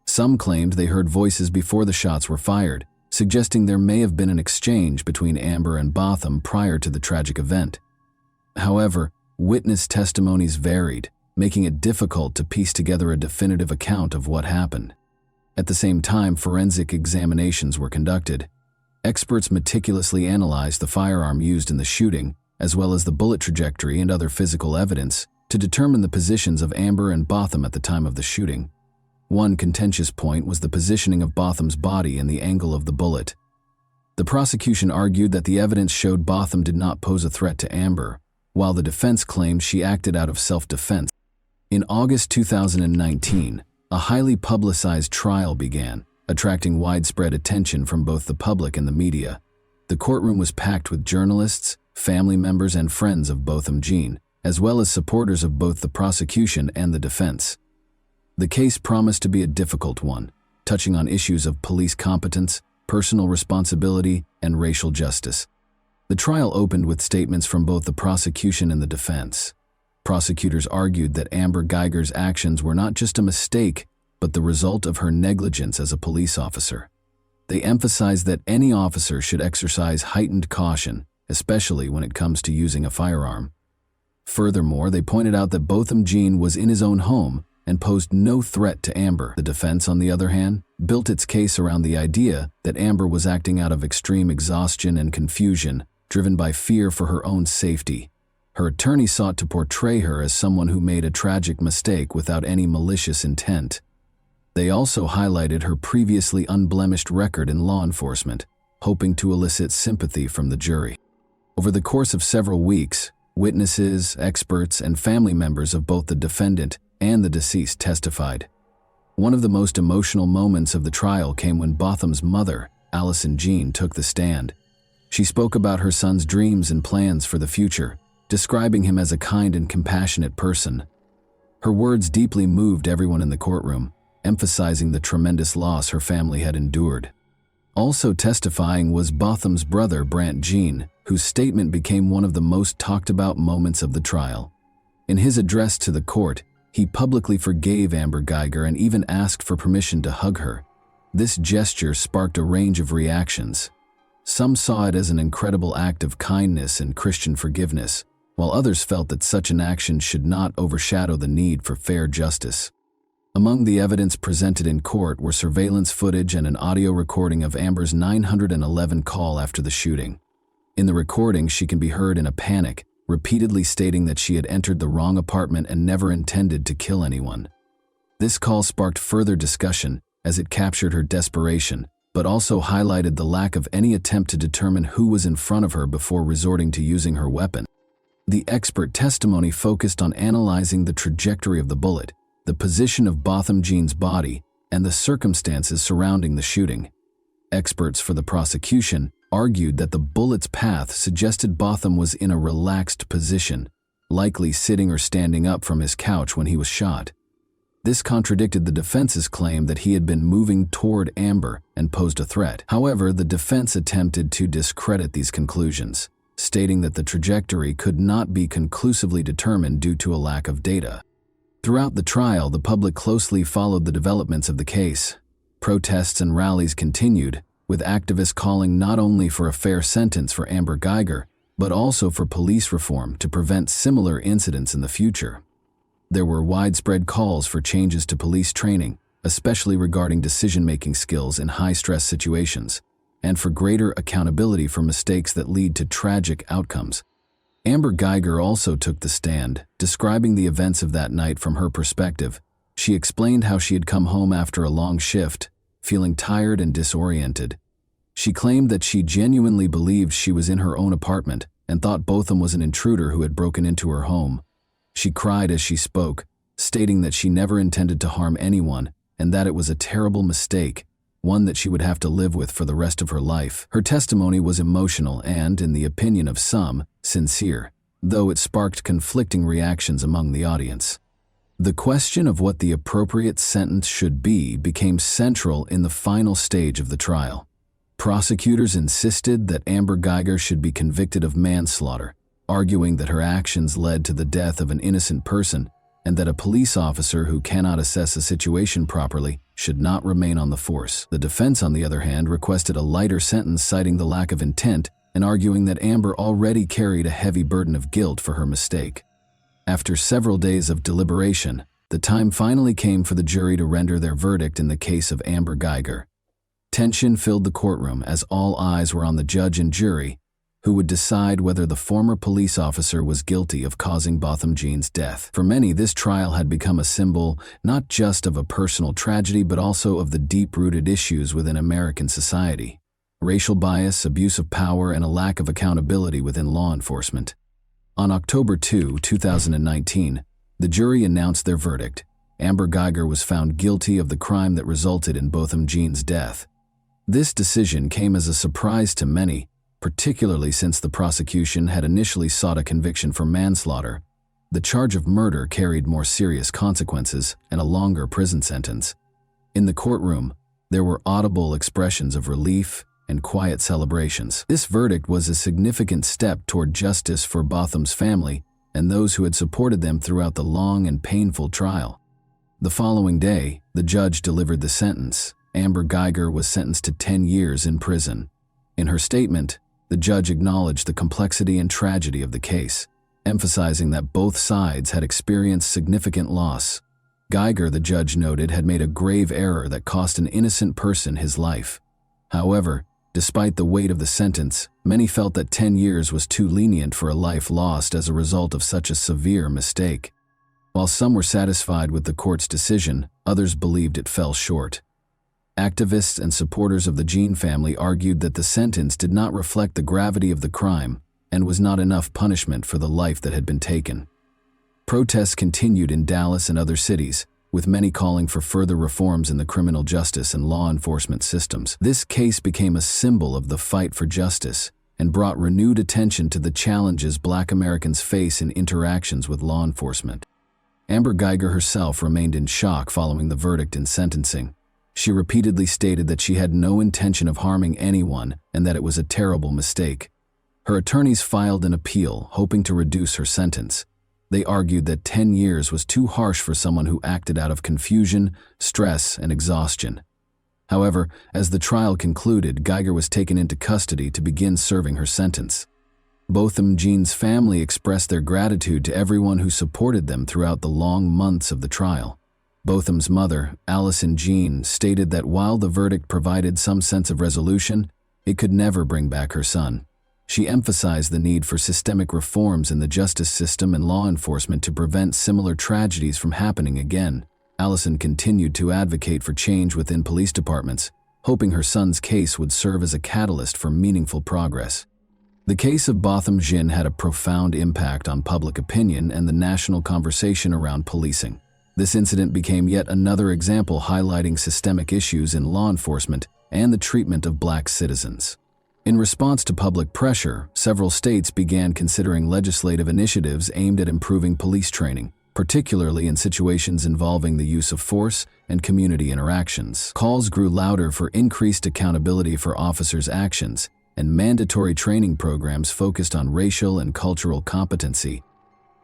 Some claimed they heard voices before the shots were fired, suggesting there may have been an exchange between Amber and Botham prior to the tragic event. However, witness testimonies varied, making it difficult to piece together a definitive account of what happened. At the same time, forensic examinations were conducted. Experts meticulously analyzed the firearm used in the shooting, as well as the bullet trajectory and other physical evidence, to determine the positions of Amber and Botham at the time of the shooting. One contentious point was the positioning of Botham's body and the angle of the bullet. The prosecution argued that the evidence showed Botham did not pose a threat to Amber, while the defense claimed she acted out of self-defense. In August 2019, a highly publicized trial began, attracting widespread attention from both the public and the media. The courtroom was packed with journalists, family members, and friends of Botham Jean, as well as supporters of both the prosecution and the defense. The case promised to be a difficult one, touching on issues of police competence, personal responsibility, and racial justice. The trial opened with statements from both the prosecution and the defense. Prosecutors argued that Amber Geiger's actions were not just a mistake, but the result of her negligence as a police officer. They emphasized that any officer should exercise heightened caution, especially when it comes to using a firearm. Furthermore, they pointed out that Botham Jean was in his own home and posed no threat to Amber. The defense, on the other hand, built its case around the idea that Amber was acting out of extreme exhaustion and confusion, driven by fear for her own safety. Her attorney sought to portray her as someone who made a tragic mistake without any malicious intent. They also highlighted her previously unblemished record in law enforcement, hoping to elicit sympathy from the jury. Over the course of several weeks, witnesses, experts, and family members of both the defendant and the deceased testified. One of the most emotional moments of the trial came when Botham's mother, Allison Jean, took the stand. She spoke about her son's dreams and plans for the future, describing him as a kind and compassionate person. Her words deeply moved everyone in the courtroom, emphasizing the tremendous loss her family had endured. Also testifying was Botham's brother, Brant Jean, whose statement became one of the most talked about moments of the trial. In his address to the court, he publicly forgave Amber Guyger and even asked for permission to hug her. This gesture sparked a range of reactions. Some saw it as an incredible act of kindness and Christian forgiveness, while others felt that such an action should not overshadow the need for fair justice. Among the evidence presented in court were surveillance footage and an audio recording of Amber's 911 call after the shooting. In the recording, she can be heard in a panic, repeatedly stating that she had entered the wrong apartment and never intended to kill anyone. This call sparked further discussion as it captured her desperation, but also highlighted the lack of any attempt to determine who was in front of her before resorting to using her weapon. The expert testimony focused on analyzing the trajectory of the bullet, the position of Botham Jean's body, and the circumstances surrounding the shooting. Experts for the prosecution argued that the bullet's path suggested Botham was in a relaxed position, likely sitting or standing up from his couch when he was shot. This contradicted the defense's claim that he had been moving toward Amber and posed a threat. However, the defense attempted to discredit these conclusions, stating that the trajectory could not be conclusively determined due to a lack of data. Throughout the trial, the public closely followed the developments of the case. Protests and rallies continued, with activists calling not only for a fair sentence for Amber Guyger, but also for police reform to prevent similar incidents in the future. There were widespread calls for changes to police training, especially regarding decision-making skills in high-stress situations, and for greater accountability for mistakes that lead to tragic outcomes. Amber Guyger also took the stand, describing the events of that night from her perspective. She explained how she had come home after a long shift, feeling tired and disoriented. She claimed that she genuinely believed she was in her own apartment and thought Botham was an intruder who had broken into her home. She cried as she spoke, stating that she never intended to harm anyone and that it was a terrible mistake, one that she would have to live with for the rest of her life. Her testimony was emotional and, in the opinion of some, sincere, though it sparked conflicting reactions among the audience. The question of what the appropriate sentence should be became central in the final stage of the trial. Prosecutors insisted that Amber Guyger should be convicted of manslaughter, arguing that her actions led to the death of an innocent person and that a police officer who cannot assess a situation properly should not remain on the force. The defense, on the other hand, requested a lighter sentence, citing the lack of intent and arguing that Amber already carried a heavy burden of guilt for her mistake. After several days of deliberation, the time finally came for the jury to render their verdict in the case of Amber Guyger. Tension filled the courtroom as all eyes were on the judge and jury, who would decide whether the former police officer was guilty of causing Botham Jean's death. For many, this trial had become a symbol not just of a personal tragedy but also of the deep-rooted issues within American society: racial bias, abuse of power, and a lack of accountability within law enforcement. On October 2, 2019, the jury announced their verdict. Amber Guyger was found guilty of the crime that resulted in Botham Jean's death. This decision came as a surprise to many, particularly since the prosecution had initially sought a conviction for manslaughter. The charge of murder carried more serious consequences and a longer prison sentence. In the courtroom, there were audible expressions of relief and quiet celebrations. This verdict was a significant step toward justice for Botham's family and those who had supported them throughout the long and painful trial. The following day, the judge delivered the sentence. Amber Guyger was sentenced to 10 years in prison. In her statement, the judge acknowledged the complexity and tragedy of the case, emphasizing that both sides had experienced significant loss. Guyger, the judge noted, had made a grave error that cost an innocent person his life. However, despite the weight of the sentence, many felt that 10 years was too lenient for a life lost as a result of such a severe mistake. While some were satisfied with the court's decision, others believed it fell short. Activists and supporters of the Jean family argued that the sentence did not reflect the gravity of the crime and was not enough punishment for the life that had been taken. Protests continued in Dallas and other cities, with many calling for further reforms in the criminal justice and law enforcement systems. This case became a symbol of the fight for justice and brought renewed attention to the challenges Black Americans face in interactions with law enforcement. Amber Geiger herself remained in shock following the verdict and sentencing. She repeatedly stated that she had no intention of harming anyone and that it was a terrible mistake. Her attorneys filed an appeal, hoping to reduce her sentence. They argued that 10 years was too harsh for someone who acted out of confusion, stress, and exhaustion. However, as the trial concluded, Geiger was taken into custody to begin serving her sentence. Botham Jean's family expressed their gratitude to everyone who supported them throughout the long months of the trial. Botham's mother, Allison Jean, stated that while the verdict provided some sense of resolution, it could never bring back her son. She emphasized the need for systemic reforms in the justice system and law enforcement to prevent similar tragedies from happening again. Allison continued to advocate for change within police departments, hoping her son's case would serve as a catalyst for meaningful progress. The case of Botham Jean had a profound impact on public opinion and the national conversation around policing. This incident became yet another example highlighting systemic issues in law enforcement and the treatment of Black citizens. In response to public pressure, several states began considering legislative initiatives aimed at improving police training, particularly in situations involving the use of force and community interactions. Calls grew louder for increased accountability for officers' actions, and mandatory training programs focused on racial and cultural competency.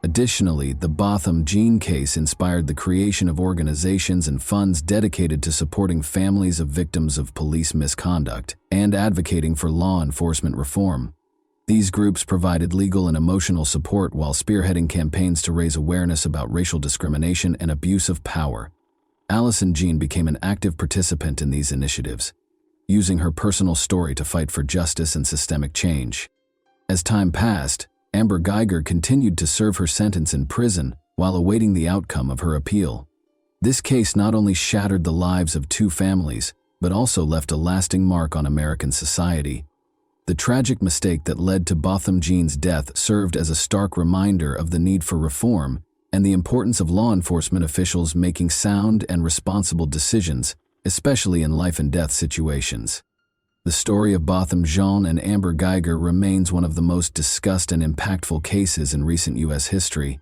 Additionally, the Botham Jean case inspired the creation of organizations and funds dedicated to supporting families of victims of police misconduct and advocating for law enforcement reform. These groups provided legal and emotional support while spearheading campaigns to raise awareness about racial discrimination and abuse of power. Allison Jean became an active participant in these initiatives, using her personal story to fight for justice and systemic change. As time passed, Amber Geiger continued to serve her sentence in prison while awaiting the outcome of her appeal. This case not only shattered the lives of two families, but also left a lasting mark on American society. The tragic mistake that led to Botham Jean's death served as a stark reminder of the need for reform and the importance of law enforcement officials making sound and responsible decisions, especially in life-and-death situations. The story of Botham Jean and Amber Geiger remains one of the most discussed and impactful cases in recent U.S. history.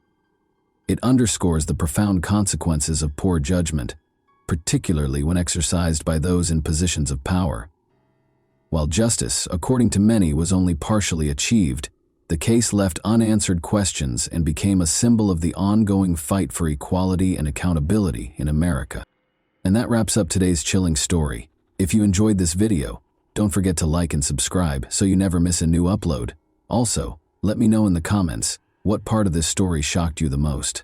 It underscores the profound consequences of poor judgment, particularly when exercised by those in positions of power. While justice, according to many, was only partially achieved, the case left unanswered questions and became a symbol of the ongoing fight for equality and accountability in America. And that wraps up today's chilling story. If you enjoyed this video, don't forget to like and subscribe so you never miss a new upload. Also, let me know in the comments what part of this story shocked you the most.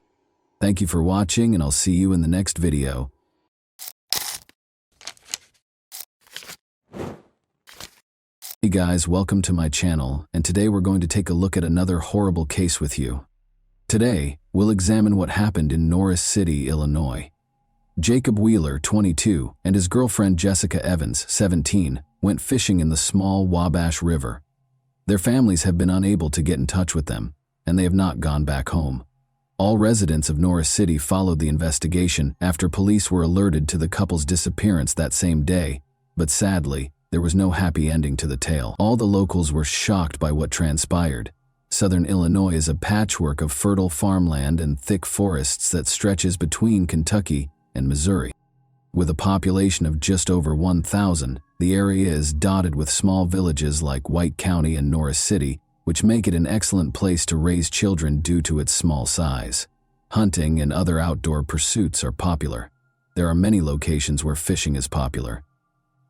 Thank you for watching, and I'll see you in the next video. Hey guys, welcome to my channel, and today we're going to take a look at another horrible case with you. Today, we'll examine what happened in Norris City, Illinois. Jacob Wheeler, 22, and his girlfriend Jessica Evans, 17, went fishing in the small Wabash River. Their families have been unable to get in touch with them, and they have not gone back home. All residents of Norris City followed the investigation after police were alerted to the couple's disappearance that same day, but sadly, there was no happy ending to the tale. All the locals were shocked by what transpired. Southern Illinois is a patchwork of fertile farmland and thick forests that stretches between Kentucky and Missouri. With a population of just over 1,000, the area is dotted with small villages like White County and Norris City, which make it an excellent place to raise children due to its small size. Hunting and other outdoor pursuits are popular. There are many locations where fishing is popular.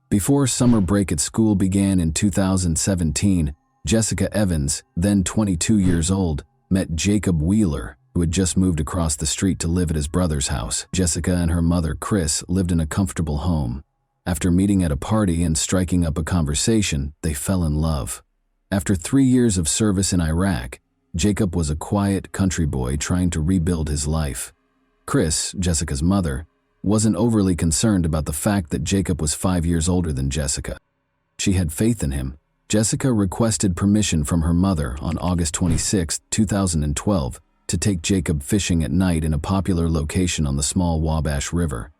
Before summer break at school began in 2017, Jessica Evans, then 22 years old, met Jacob Wheeler, who had just moved across the street to live at his brother's house. Jessica and her mother, Chris, lived in a comfortable home. After meeting at a party and striking up a conversation, they fell in love. After 3 years of service in Iraq, Jacob was a quiet country boy trying to rebuild his life. Chris, Jessica's mother, wasn't overly concerned about the fact that Jacob was 5 years older than Jessica. She had faith in him. Jessica requested permission from her mother on August 26, 2012, to take Jacob fishing at night in a popular location on the small Wabash River.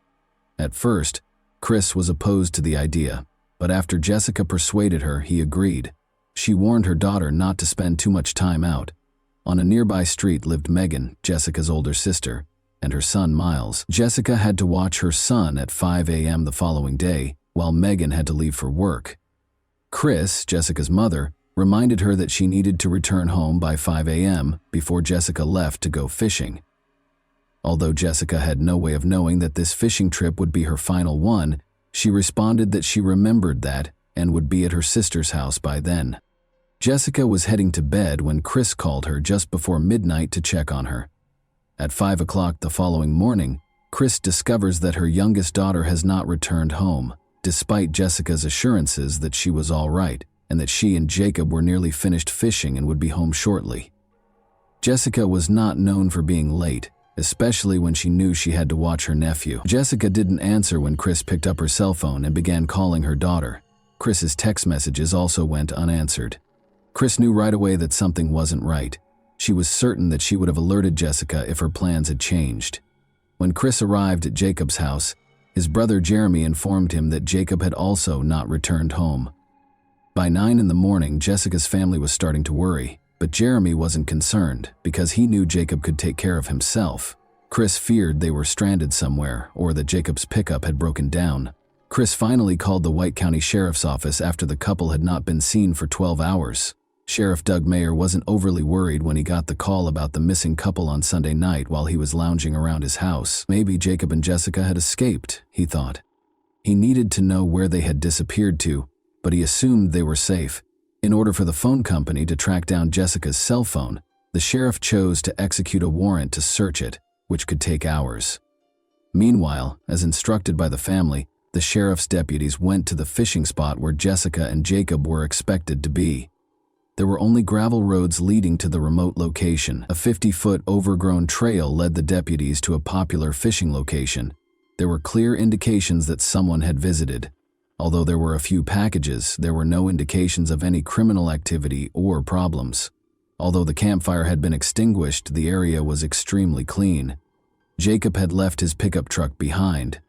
At first, Chris was opposed to the idea, but after Jessica persuaded her, he agreed. She warned her daughter not to spend too much time out. On a nearby street lived Megan, Jessica's older sister, and her son Miles. Jessica had to watch her son at 5 a.m. the following day, while Megan had to leave for work. Chris, Jessica's mother, reminded her that she needed to return home by 5 a.m. before Jessica left to go fishing. Although Jessica had no way of knowing that this fishing trip would be her final one, she responded that she remembered that and would be at her sister's house by then. Jessica was heading to bed when Chris called her just before midnight to check on her. At 5 o'clock the following morning, Chris discovers that her youngest daughter has not returned home, despite Jessica's assurances that she was all right and that she and Jacob were nearly finished fishing and would be home shortly. Jessica was not known for being late, especially when she knew she had to watch her nephew. Jessica didn't answer when Chris picked up her cell phone and began calling her daughter. Chris's text messages also went unanswered. Chris knew right away that something wasn't right. She was certain that she would have alerted Jessica if her plans had changed. When Chris arrived at Jacob's house, his brother Jeremy informed him that Jacob had also not returned home. By 9 in the morning, Jessica's family was starting to worry, but Jeremy wasn't concerned because he knew Jacob could take care of himself. Chris feared they were stranded somewhere or that Jacob's pickup had broken down. Chris finally called the White County Sheriff's Office after the couple had not been seen for 12 hours. Sheriff Doug Mayer wasn't overly worried when he got the call about the missing couple on Sunday night while he was lounging around his house. Maybe Jacob and Jessica had escaped, he thought. He needed to know where they had disappeared to, but he assumed they were safe. In order for the phone company to track down Jessica's cell phone, the sheriff chose to execute a warrant to search it, which could take hours. Meanwhile, as instructed by the family, the sheriff's deputies went to the fishing spot where Jessica and Jacob were expected to be. There were only gravel roads leading to the remote location. A 50-foot overgrown trail led the deputies to a popular fishing location. There were clear indications that someone had visited. Although there were a few packages, there were no indications of any criminal activity or problems. Although the campfire had been extinguished, the area was extremely clean. Jacob had left his pickup truck behind.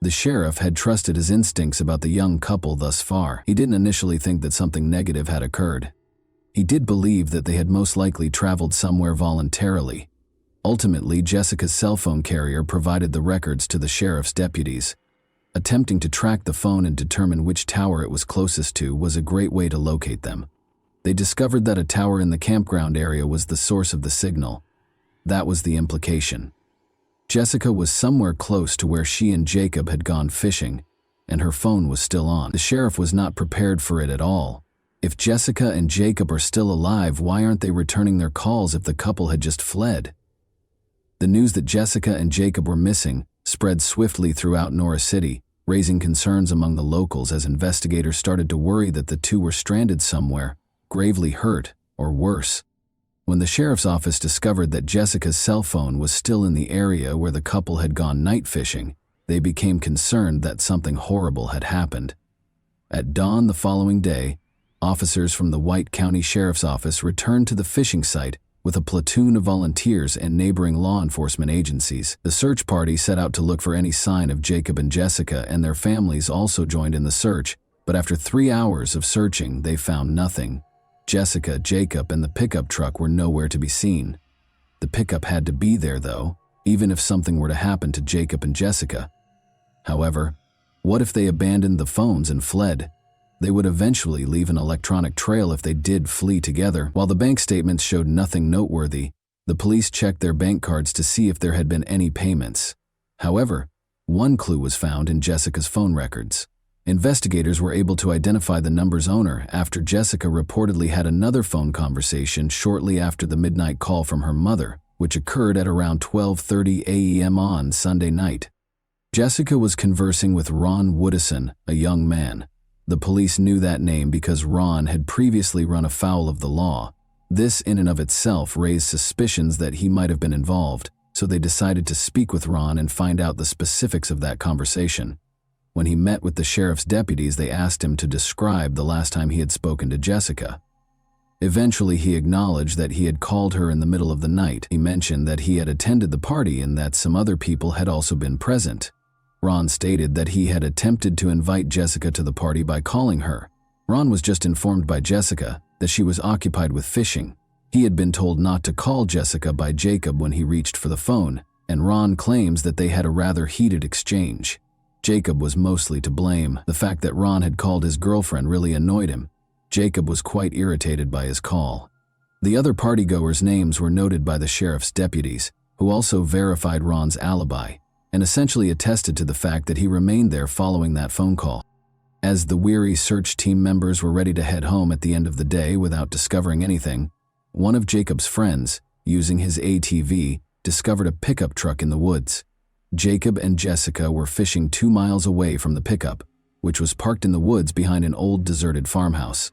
The sheriff had trusted his instincts about the young couple thus far. He didn't initially think that something negative had occurred. He did believe that they had most likely traveled somewhere voluntarily. Ultimately, Jessica's cell phone carrier provided the records to the sheriff's deputies. Attempting to track the phone and determine which tower it was closest to was a great way to locate them. They discovered that a tower in the campground area was the source of the signal. That was the implication. Jessica was somewhere close to where she and Jacob had gone fishing, and her phone was still on. The sheriff was not prepared for it at all. If Jessica and Jacob are still alive, why aren't they returning their calls if the couple had just fled? The news that Jessica and Jacob were missing spread swiftly throughout Norris City, raising concerns among the locals as investigators started to worry that the two were stranded somewhere, gravely hurt, or worse. When the sheriff's office discovered that Jessica's cell phone was still in the area where the couple had gone night fishing, they became concerned that something horrible had happened. At dawn the following day, officers from the White County Sheriff's Office returned to the fishing site with a platoon of volunteers and neighboring law enforcement agencies. The search party set out to look for any sign of Jacob and Jessica, and their families also joined in the search, but after 3 hours of searching, they found nothing. Jessica, Jacob, and the pickup truck were nowhere to be seen. The pickup had to be there, though, even if something were to happen to Jacob and Jessica. However, what if they abandoned the phones and fled? They would eventually leave an electronic trail if they did flee together. While the bank statements showed nothing noteworthy, the police checked their bank cards to see if there had been any payments. However, one clue was found in Jessica's phone records. Investigators were able to identify the number's owner after Jessica reportedly had another phone conversation shortly after the midnight call from her mother, which occurred at around 12:30 a.m. on Sunday night. Jessica was conversing with Ron Woodison, a young man. The police knew that name because Ron had previously run afoul of the law. This in and of itself raised suspicions that he might have been involved, so they decided to speak with Ron and find out the specifics of that conversation. When he met with the sheriff's deputies, they asked him to describe the last time he had spoken to Jessica. Eventually, he acknowledged that he had called her in the middle of the night. He mentioned that he had attended the party and that some other people had also been present. Ron stated that he had attempted to invite Jessica to the party by calling her. Ron was just informed by Jessica that she was occupied with fishing. He had been told not to call Jessica by Jacob when he reached for the phone, and Ron claims that they had a rather heated exchange. Jacob was mostly to blame. The fact that Ron had called his girlfriend really annoyed him. Jacob was quite irritated by his call. The other partygoers' names were noted by the sheriff's deputies, who also verified Ron's alibi and essentially attested to the fact that he remained there following that phone call. As the weary search team members were ready to head home at the end of the day without discovering anything, one of Jacob's friends, using his ATV, discovered a pickup truck in the woods. Jacob and Jessica were fishing 2 miles away from the pickup, which was parked in the woods behind an old deserted farmhouse.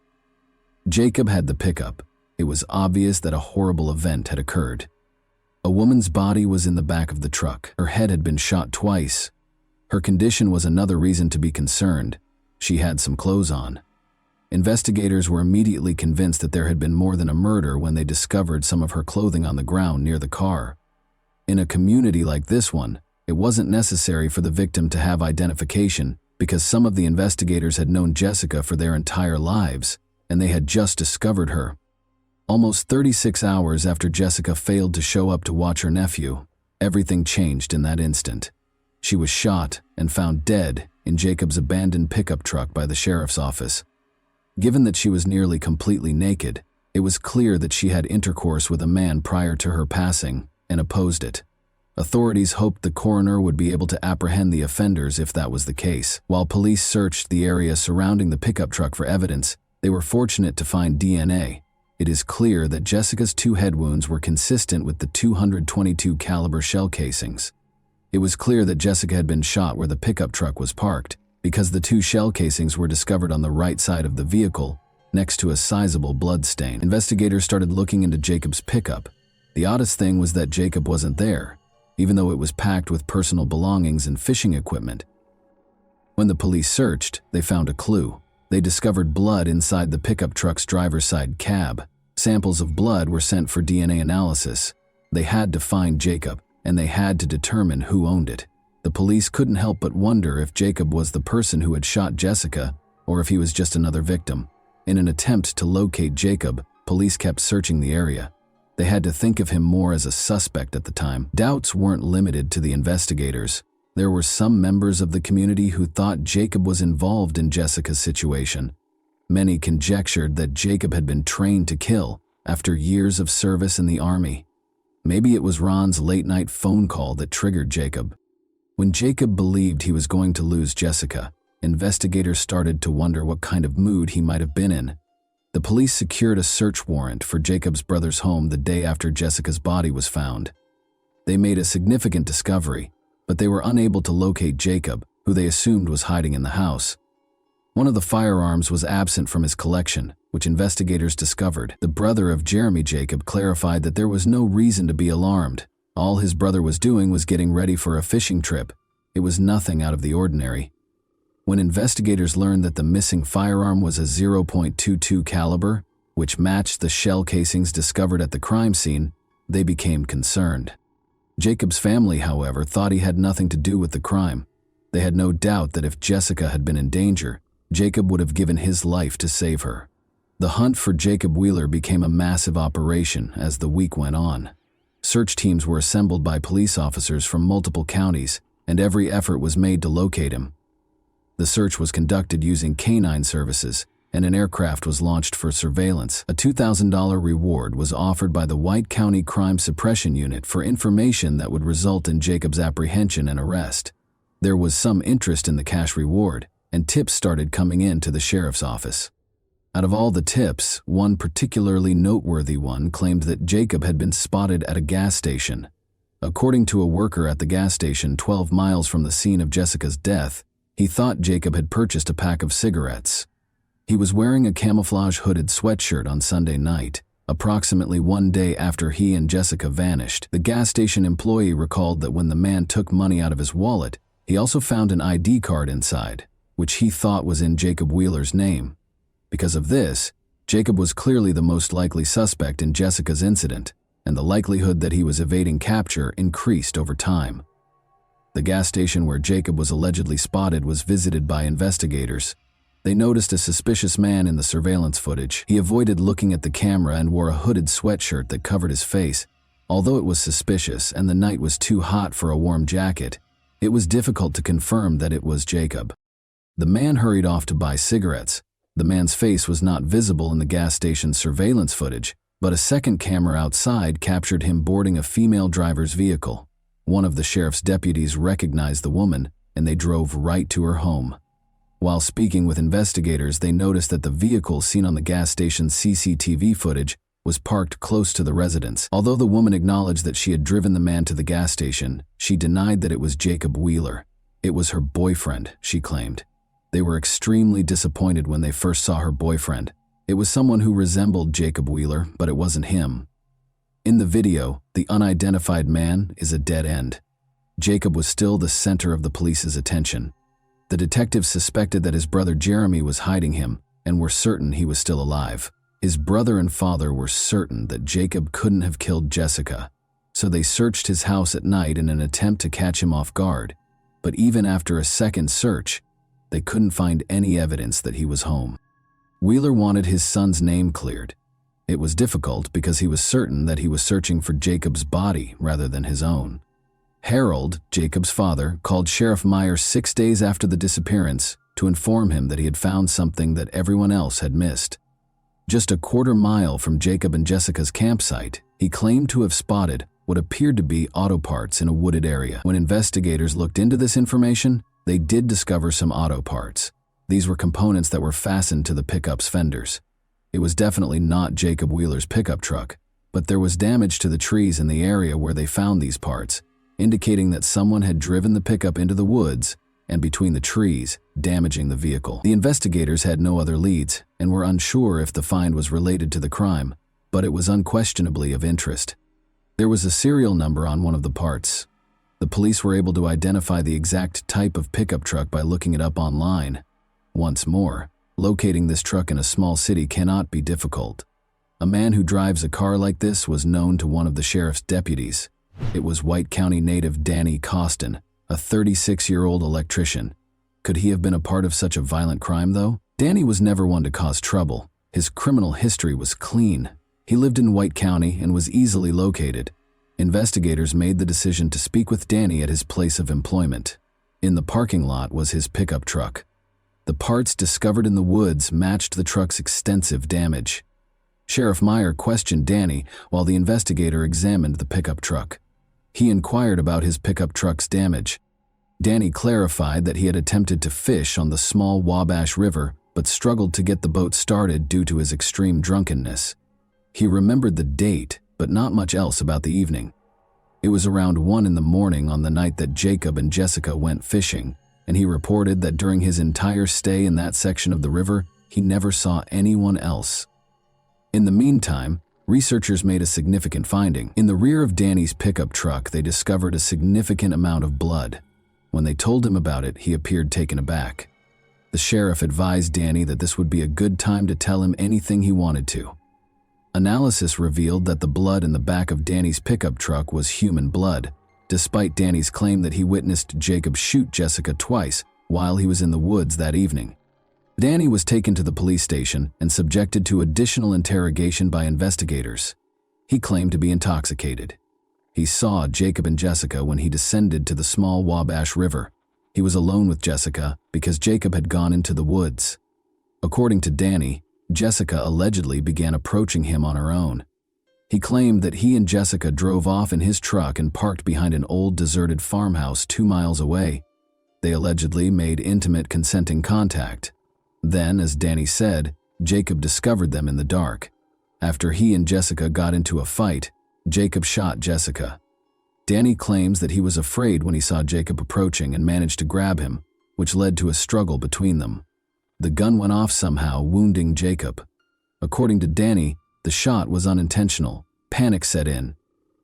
Jacob had the pickup. It was obvious that a horrible event had occurred. A woman's body was in the back of the truck. Her head had been shot twice. Her condition was another reason to be concerned. She had some clothes on. Investigators were immediately convinced that there had been more than a murder when they discovered some of her clothing on the ground near the car. In a community like this one, it wasn't necessary for the victim to have identification because some of the investigators had known Jessica for their entire lives, and they had just discovered her. Almost 36 hours after Jessica failed to show up to watch her nephew, everything changed in that instant. She was shot and found dead in Jacob's abandoned pickup truck by the sheriff's office. Given that she was nearly completely naked, it was clear that she had intercourse with a man prior to her passing and opposed it. Authorities hoped the coroner would be able to apprehend the offenders if that was the case. While police searched the area surrounding the pickup truck for evidence, they were fortunate to find DNA. It is clear that Jessica's 2 head wounds were consistent with the 222 caliber shell casings. It was clear that Jessica had been shot where the pickup truck was parked because the 2 shell casings were discovered on the right side of the vehicle, next to a sizable blood stain. Investigators started looking into Jacob's pickup. The oddest thing was that Jacob wasn't there, even though it was packed with personal belongings and fishing equipment. When the police searched, they found a clue. They discovered blood inside the pickup truck's driver's side cab. Samples of blood were sent for DNA analysis. They had to find Jacob, and they had to determine who owned it. The police couldn't help but wonder if Jacob was the person who had shot Jessica, or if he was just another victim. In an attempt to locate Jacob, police kept searching the area. They had to think of him more as a suspect at the time. Doubts weren't limited to the investigators. There were some members of the community who thought Jacob was involved in Jessica's situation. Many conjectured that Jacob had been trained to kill after years of service in the army. Maybe it was Ron's late-night phone call that triggered Jacob. When Jacob believed he was going to lose Jessica, investigators started to wonder what kind of mood he might have been in. The police secured a search warrant for Jacob's brother's home the day after Jessica's body was found. They made a significant discovery, but they were unable to locate Jacob, who they assumed was hiding in the house. One of the firearms was absent from his collection, which investigators discovered. The brother of Jeremy Jacob clarified that there was no reason to be alarmed. All his brother was doing was getting ready for a fishing trip. It was nothing out of the ordinary. When investigators learned that the missing firearm was a .22 caliber, which matched the shell casings discovered at the crime scene, they became concerned. Jacob's family, however, thought he had nothing to do with the crime. They had no doubt that if Jessica had been in danger, Jacob would have given his life to save her. The hunt for Jacob Wheeler became a massive operation as the week went on. Search teams were assembled by police officers from multiple counties, and every effort was made to locate him. The search was conducted using canine services, and an aircraft was launched for surveillance. A $2,000 reward was offered by the White County Crime Suppression Unit for information that would result in Jacob's apprehension and arrest. There was some interest in the cash reward, and tips started coming in to the sheriff's office. Out of all the tips, one particularly noteworthy one claimed that Jacob had been spotted at a gas station. According to a worker at the gas station 12 miles from the scene of Jessica's death, he thought Jacob had purchased a pack of cigarettes. He was wearing a camouflage hooded sweatshirt on Sunday night, approximately 1 day after he and Jessica vanished. The gas station employee recalled that when the man took money out of his wallet, he also found an ID card inside, which he thought was in Jacob Wheeler's name. Because of this, Jacob was clearly the most likely suspect in Jessica's incident, and the likelihood that he was evading capture increased over time. The gas station where Jacob was allegedly spotted was visited by investigators. They noticed a suspicious man in the surveillance footage. He avoided looking at the camera and wore a hooded sweatshirt that covered his face. Although it was suspicious and the night was too hot for a warm jacket, it was difficult to confirm that it was Jacob. The man hurried off to buy cigarettes. The man's face was not visible in the gas station's surveillance footage, but a second camera outside captured him boarding a female driver's vehicle. One of the sheriff's deputies recognized the woman, and they drove right to her home. While speaking with investigators, they noticed that the vehicle seen on the gas station's CCTV footage was parked close to the residence. Although the woman acknowledged that she had driven the man to the gas station, she denied that it was Jacob Wheeler. It was her boyfriend, she claimed. They were extremely disappointed when they first saw her boyfriend. It was someone who resembled Jacob Wheeler, but it wasn't him. In the video, the unidentified man is a dead end. Jacob was still the center of the police's attention. The detectives suspected that his brother Jeremy was hiding him and were certain he was still alive. His brother and father were certain that Jacob couldn't have killed Jessica, so they searched his house at night in an attempt to catch him off guard. But even after a second search, they couldn't find any evidence that he was home. Wheeler wanted his son's name cleared. It was difficult because he was certain that he was searching for Jacob's body rather than his own. Harold, Jacob's father, called Sheriff Meyer 6 days after the disappearance to inform him that he had found something that everyone else had missed. Just a quarter-mile from Jacob and Jessica's campsite, he claimed to have spotted what appeared to be auto parts in a wooded area. When investigators looked into this information, they did discover some auto parts. These were components that were fastened to the pickup's fenders. It was definitely not Jacob Wheeler's pickup truck, but there was damage to the trees in the area where they found these parts, indicating that someone had driven the pickup into the woods and between the trees, damaging the vehicle. The investigators had no other leads and were unsure if the find was related to the crime, but it was unquestionably of interest. There was a serial number on one of the parts. The police were able to identify the exact type of pickup truck by looking it up online. Once more, locating this truck in a small city cannot be difficult. A man who drives a car like this was known to one of the sheriff's deputies. It was White County native Danny Costin, a 36-year-old electrician. Could he have been a part of such a violent crime, though? Danny was never one to cause trouble. His criminal history was clean. He lived in White County and was easily located. Investigators made the decision to speak with Danny at his place of employment. In the parking lot was his pickup truck. The parts discovered in the woods matched the truck's extensive damage. Sheriff Meyer questioned Danny while the investigator examined the pickup truck. He inquired about his pickup truck's damage. Danny clarified that he had attempted to fish on the small Wabash River but struggled to get the boat started due to his extreme drunkenness. He remembered the date, but not much else about the evening. It was around 1 in the morning on the night that Jacob and Jessica went fishing, and he reported that during his entire stay in that section of the river, he never saw anyone else. In the meantime, researchers made a significant finding. In the rear of Danny's pickup truck, they discovered a significant amount of blood. When they told him about it, he appeared taken aback. The sheriff advised Danny that this would be a good time to tell him anything he wanted to. Analysis revealed that the blood in the back of Danny's pickup truck was human blood, despite Danny's claim that he witnessed Jacob shoot Jessica twice while he was in the woods that evening. Danny was taken to the police station and subjected to additional interrogation by investigators. He claimed to be intoxicated. He saw Jacob and Jessica when he descended to the small Wabash River. He was alone with Jessica because Jacob had gone into the woods. According to Danny, Jessica allegedly began approaching him on her own. He claimed that he and Jessica drove off in his truck and parked behind an old deserted farmhouse 2 miles away. They allegedly made intimate consenting contact. Then, as Danny said, Jacob discovered them in the dark. After he and Jessica got into a fight, Jacob shot Jessica. Danny claims that he was afraid when he saw Jacob approaching and managed to grab him, which led to a struggle between them. The gun went off somehow, wounding Jacob. According to Danny, The shot was unintentional. Panic set in.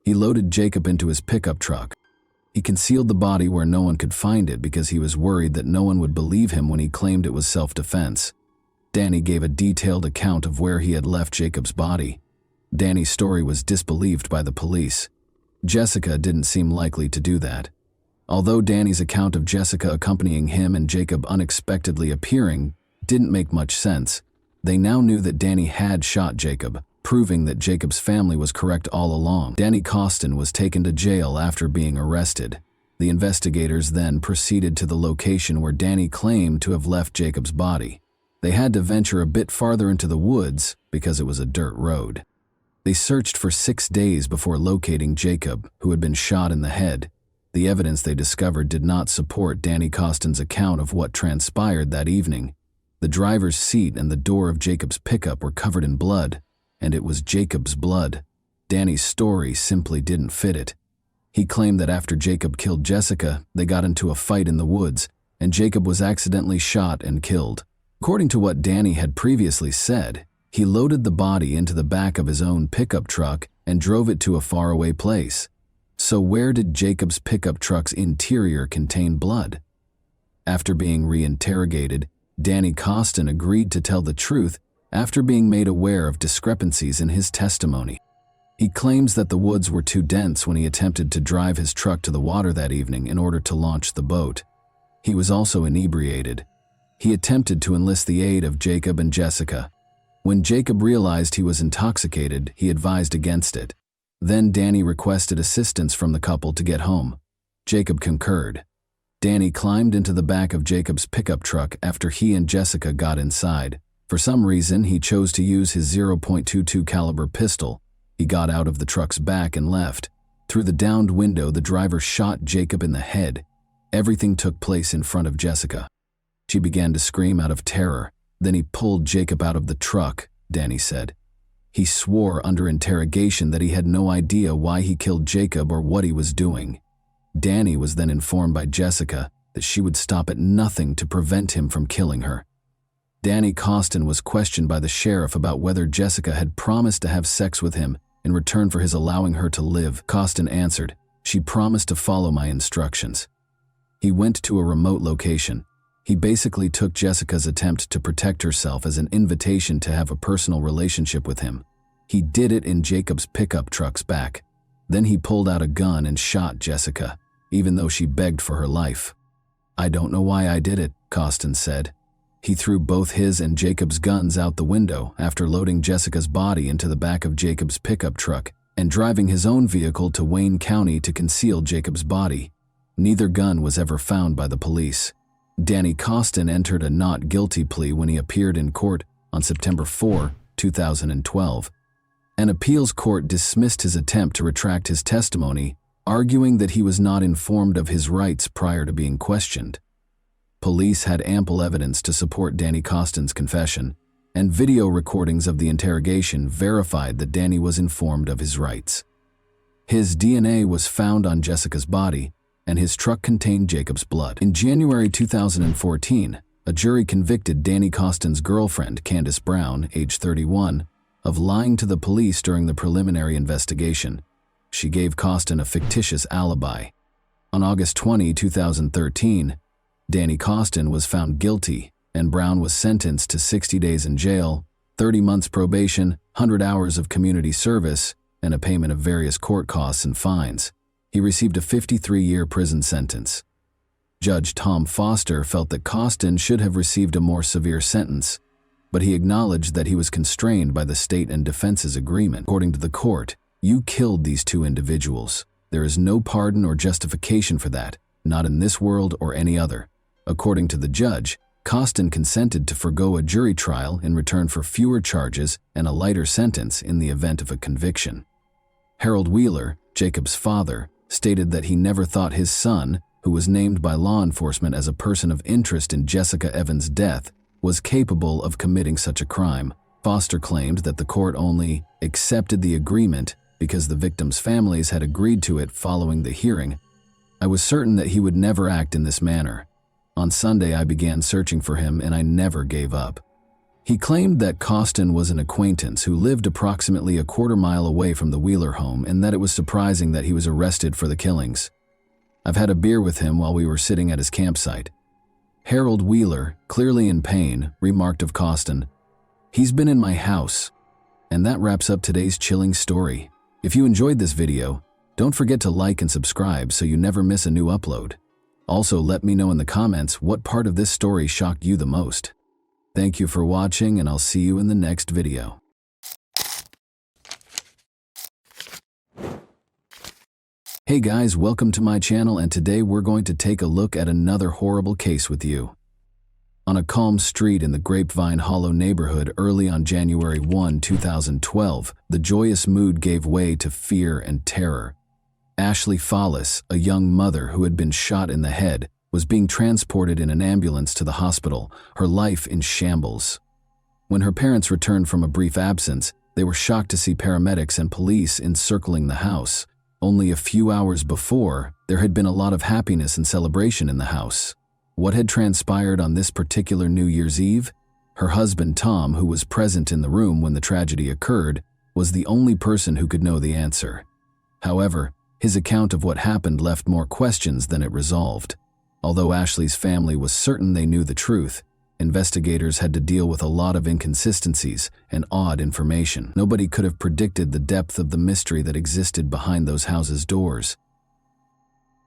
He loaded Jacob into his pickup truck. He concealed the body where no one could find it because he was worried that no one would believe him when he claimed it was self-defense. Danny gave a detailed account of where he had left Jacob's body. Danny's story was disbelieved by the police. Jessica didn't seem likely to do that. Although Danny's account of Jessica accompanying him and Jacob unexpectedly appearing didn't make much sense, they now knew that Danny had shot Jacob, proving that Jacob's family was correct all along. Danny Costin was taken to jail after being arrested. The investigators then proceeded to the location where Danny claimed to have left Jacob's body. They had to venture a bit farther into the woods because it was a dirt road. They searched for 6 days before locating Jacob, who had been shot in the head. The evidence they discovered did not support Danny Costin's account of what transpired that evening. The driver's seat and the door of Jacob's pickup were covered in blood, and it was Jacob's blood. Danny's story simply didn't fit it. He claimed that after Jacob killed Jessica, they got into a fight in the woods, and Jacob was accidentally shot and killed. According to what Danny had previously said, he loaded the body into the back of his own pickup truck and drove it to a faraway place. So where did Jacob's pickup truck's interior contain blood? After being reinterrogated, Danny Costin agreed to tell the truth after being made aware of discrepancies in his testimony. He claims that the woods were too dense when he attempted to drive his truck to the water that evening in order to launch the boat. He was also inebriated. He attempted to enlist the aid of Jacob and Jessica. When Jacob realized he was intoxicated, he advised against it. Then Danny requested assistance from the couple to get home. Jacob concurred. Danny climbed into the back of Jacob's pickup truck after he and Jessica got inside. For some reason, he chose to use his .22 caliber pistol. He got out of the truck's back and left. Through the downed window, the driver shot Jacob in the head. Everything took place in front of Jessica. She began to scream out of terror. Then he pulled Jacob out of the truck, Danny said. He swore under interrogation that he had no idea why he killed Jacob or what he was doing. Danny was then informed by Jessica that she would stop at nothing to prevent him from killing her. Danny Costin was questioned by the sheriff about whether Jessica had promised to have sex with him in return for his allowing her to live. Costin answered, "She promised to follow my instructions." He went to a remote location. He basically took Jessica's attempt to protect herself as an invitation to have a personal relationship with him. He did it in Jacob's pickup truck's back. Then he pulled out a gun and shot Jessica, even though she begged for her life. "I don't know why I did it," Costin said. He threw both his and Jacob's guns out the window after loading Jessica's body into the back of Jacob's pickup truck and driving his own vehicle to Wayne County to conceal Jacob's body. Neither gun was ever found by the police. Danny Costin entered a not guilty plea when he appeared in court on September 4, 2012. An appeals court dismissed his attempt to retract his testimony, arguing that he was not informed of his rights prior to being questioned. Police had ample evidence to support Danny Costin's confession, and video recordings of the interrogation verified that Danny was informed of his rights. His DNA was found on Jessica's body, and his truck contained Jacob's blood. In January 2014, a jury convicted Danny Costin's girlfriend, Candace Brown, age 31, of lying to the police during the preliminary investigation. She gave Costin a fictitious alibi. On August 20, 2013, Danny Costin was found guilty, and Brown was sentenced to 60 days in jail, 30 months probation, 100 hours of community service, and a payment of various court costs and fines. He received a 53-year prison sentence. Judge Tom Foster felt that Costin should have received a more severe sentence, but he acknowledged that he was constrained by the state and defense's agreement. According to the court, "You killed these two individuals. There is no pardon or justification for that, not in this world or any other." According to the judge, Costin consented to forgo a jury trial in return for fewer charges and a lighter sentence in the event of a conviction. Harold Wheeler, Jacob's father, stated that he never thought his son, who was named by law enforcement as a person of interest in Jessica Evans' death, was capable of committing such a crime. Foster claimed that the court only accepted the agreement because the victims' families had agreed to it following the hearing. "I was certain that he would never act in this manner. On Sunday, I began searching for him and I never gave up." He claimed that Costin was an acquaintance who lived approximately a quarter-mile away from the Wheeler home and that it was surprising that he was arrested for the killings. "I've had a beer with him while we were sitting at his campsite." Harold Wheeler, clearly in pain, remarked of Costin, "He's been in my house." And that wraps up today's chilling story. If you enjoyed this video, don't forget to like and subscribe so you never miss a new upload. Also, let me know in the comments what part of this story shocked you the most. Thank you for watching, and I'll see you in the next video. Hey guys, welcome to my channel, and today we're going to take a look at another horrible case with you. On a calm street in the Grapevine Hollow neighborhood early on January 1, 2012, the joyous mood gave way to fear and terror. Ashley Fallis, a young mother who had been shot in the head, was being transported in an ambulance to the hospital, her life in shambles. When her parents returned from a brief absence, they were shocked to see paramedics and police encircling the house. Only a few hours before, there had been a lot of happiness and celebration in the house. What had transpired on this particular New Year's Eve? Her husband Tom, who was present in the room when the tragedy occurred, was the only person who could know the answer. However, his account of what happened left more questions than it resolved. Although Ashley's family was certain they knew the truth, investigators had to deal with a lot of inconsistencies and odd information. Nobody could have predicted the depth of the mystery that existed behind those houses' doors.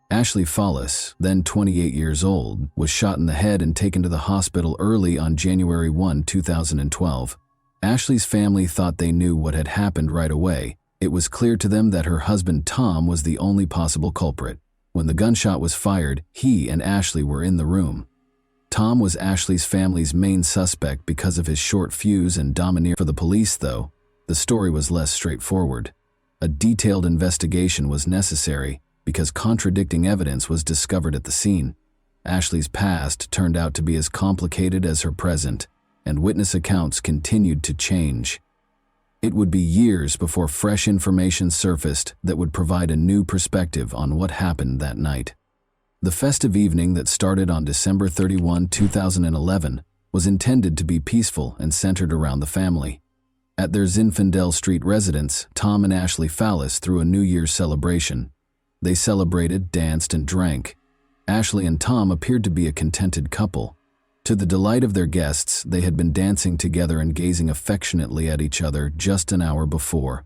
Ashley Fallis, then 28 years old, was shot in the head and taken to the hospital early on January 1, 2012. Ashley's family thought they knew what had happened right away. It was clear to them that her husband Tom was the only possible culprit. When the gunshot was fired, he and Ashley were in the room. Tom was Ashley's family's main suspect because of his short fuse and domineer. For the police, though, the story was less straightforward. A detailed investigation was necessary because contradicting evidence was discovered at the scene. Ashley's past turned out to be as complicated as her present, and witness accounts continued to change. It would be years before fresh information surfaced that would provide a new perspective on what happened that night. The festive evening that started on December 31, 2011, was intended to be peaceful and centered around the family. At their Zinfandel Street residence, Tom and Ashley Fallis threw a New Year's celebration. They celebrated, danced, and drank. Ashley and Tom appeared to be a contented couple. To the delight of their guests, they had been dancing together and gazing affectionately at each other just an hour before.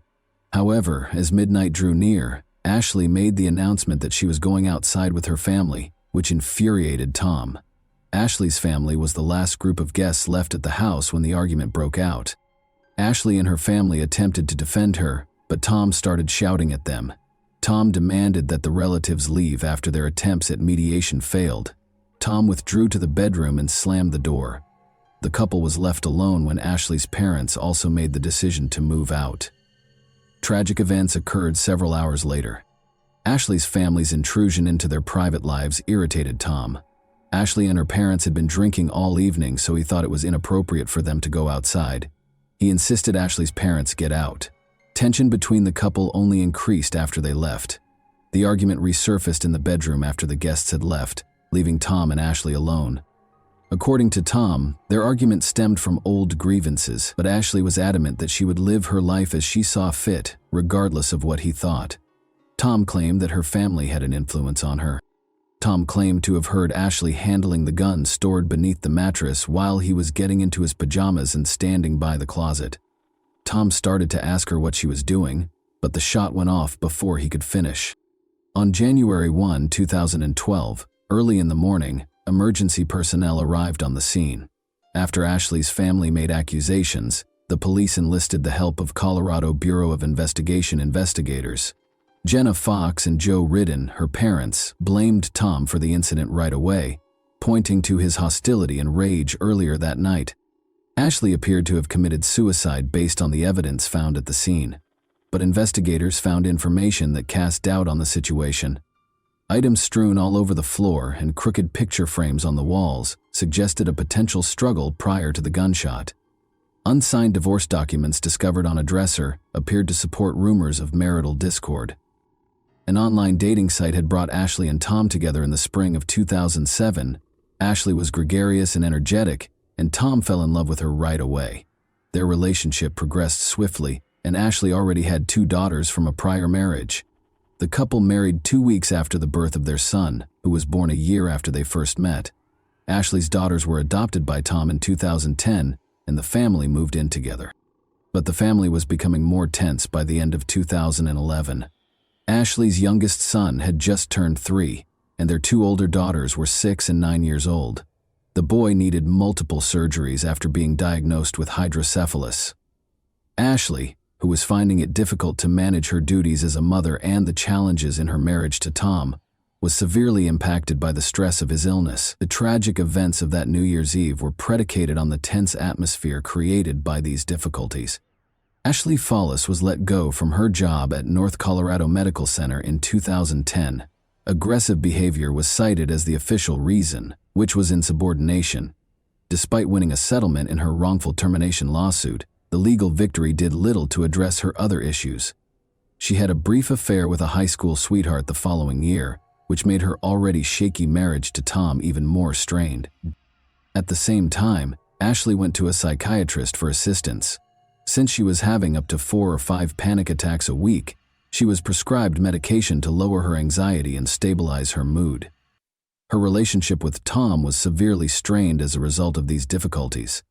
However, as midnight drew near, Ashley made the announcement that she was going outside with her family, which infuriated Tom. Ashley's family was the last group of guests left at the house when the argument broke out. Ashley and her family attempted to defend her, but Tom started shouting at them. Tom demanded that the relatives leave after their attempts at mediation failed. Tom withdrew to the bedroom and slammed the door. The couple was left alone when Ashley's parents also made the decision to move out. Tragic events occurred several hours later. Ashley's family's intrusion into their private lives irritated Tom. Ashley and her parents had been drinking all evening, so he thought it was inappropriate for them to go outside. He insisted Ashley's parents get out. Tension between the couple only increased after they left. The argument resurfaced in the bedroom after the guests had left, leaving Tom and Ashley alone. According to Tom, their argument stemmed from old grievances, but Ashley was adamant that she would live her life as she saw fit, regardless of what he thought. Tom claimed that her family had an influence on her. Tom claimed to have heard Ashley handling the gun stored beneath the mattress while he was getting into his pajamas and standing by the closet. Tom started to ask her what she was doing, but the shot went off before he could finish. On January 1, 2012, early in the morning, emergency personnel arrived on the scene. After Ashley's family made accusations, the police enlisted the help of Colorado Bureau of Investigation investigators. Jenna Fox and Joe Ridden, her parents, blamed Tom for the incident right away, pointing to his hostility and rage earlier that night. Ashley appeared to have committed suicide based on the evidence found at the scene, but investigators found information that cast doubt on the situation. Items strewn all over the floor and crooked picture frames on the walls suggested a potential struggle prior to the gunshot. Unsigned divorce documents discovered on a dresser appeared to support rumors of marital discord. An online dating site had brought Ashley and Tom together in the spring of 2007. Ashley was gregarious and energetic, and Tom fell in love with her right away. Their relationship progressed swiftly, and Ashley already had 2 daughters from a prior marriage. The couple married 2 weeks after the birth of their son, who was born a year after they first met. Ashley's daughters were adopted by Tom in 2010, and the family moved in together. But the family was becoming more tense by the end of 2011. Ashley's youngest son had just turned 3, and their 2 older daughters were 6 and 9 years old. The boy needed multiple surgeries after being diagnosed with hydrocephalus. Ashley, who was finding it difficult to manage her duties as a mother and the challenges in her marriage to Tom, was severely impacted by the stress of his illness. The tragic events of that New Year's Eve were predicated on the tense atmosphere created by these difficulties. Ashley Follis was let go from her job at North Colorado Medical Center in 2010. Aggressive behavior was cited as the official reason, which was insubordination. Despite winning a settlement in her wrongful termination lawsuit, the legal victory did little to address her other issues. She had a brief affair with a high school sweetheart the following year, which made her already shaky marriage to Tom even more strained. At the same time, Ashley went to a psychiatrist for assistance. Since she was having up to 4 or 5 panic attacks a week, she was prescribed medication to lower her anxiety and stabilize her mood. Her relationship with Tom was severely strained as a result of these difficulties.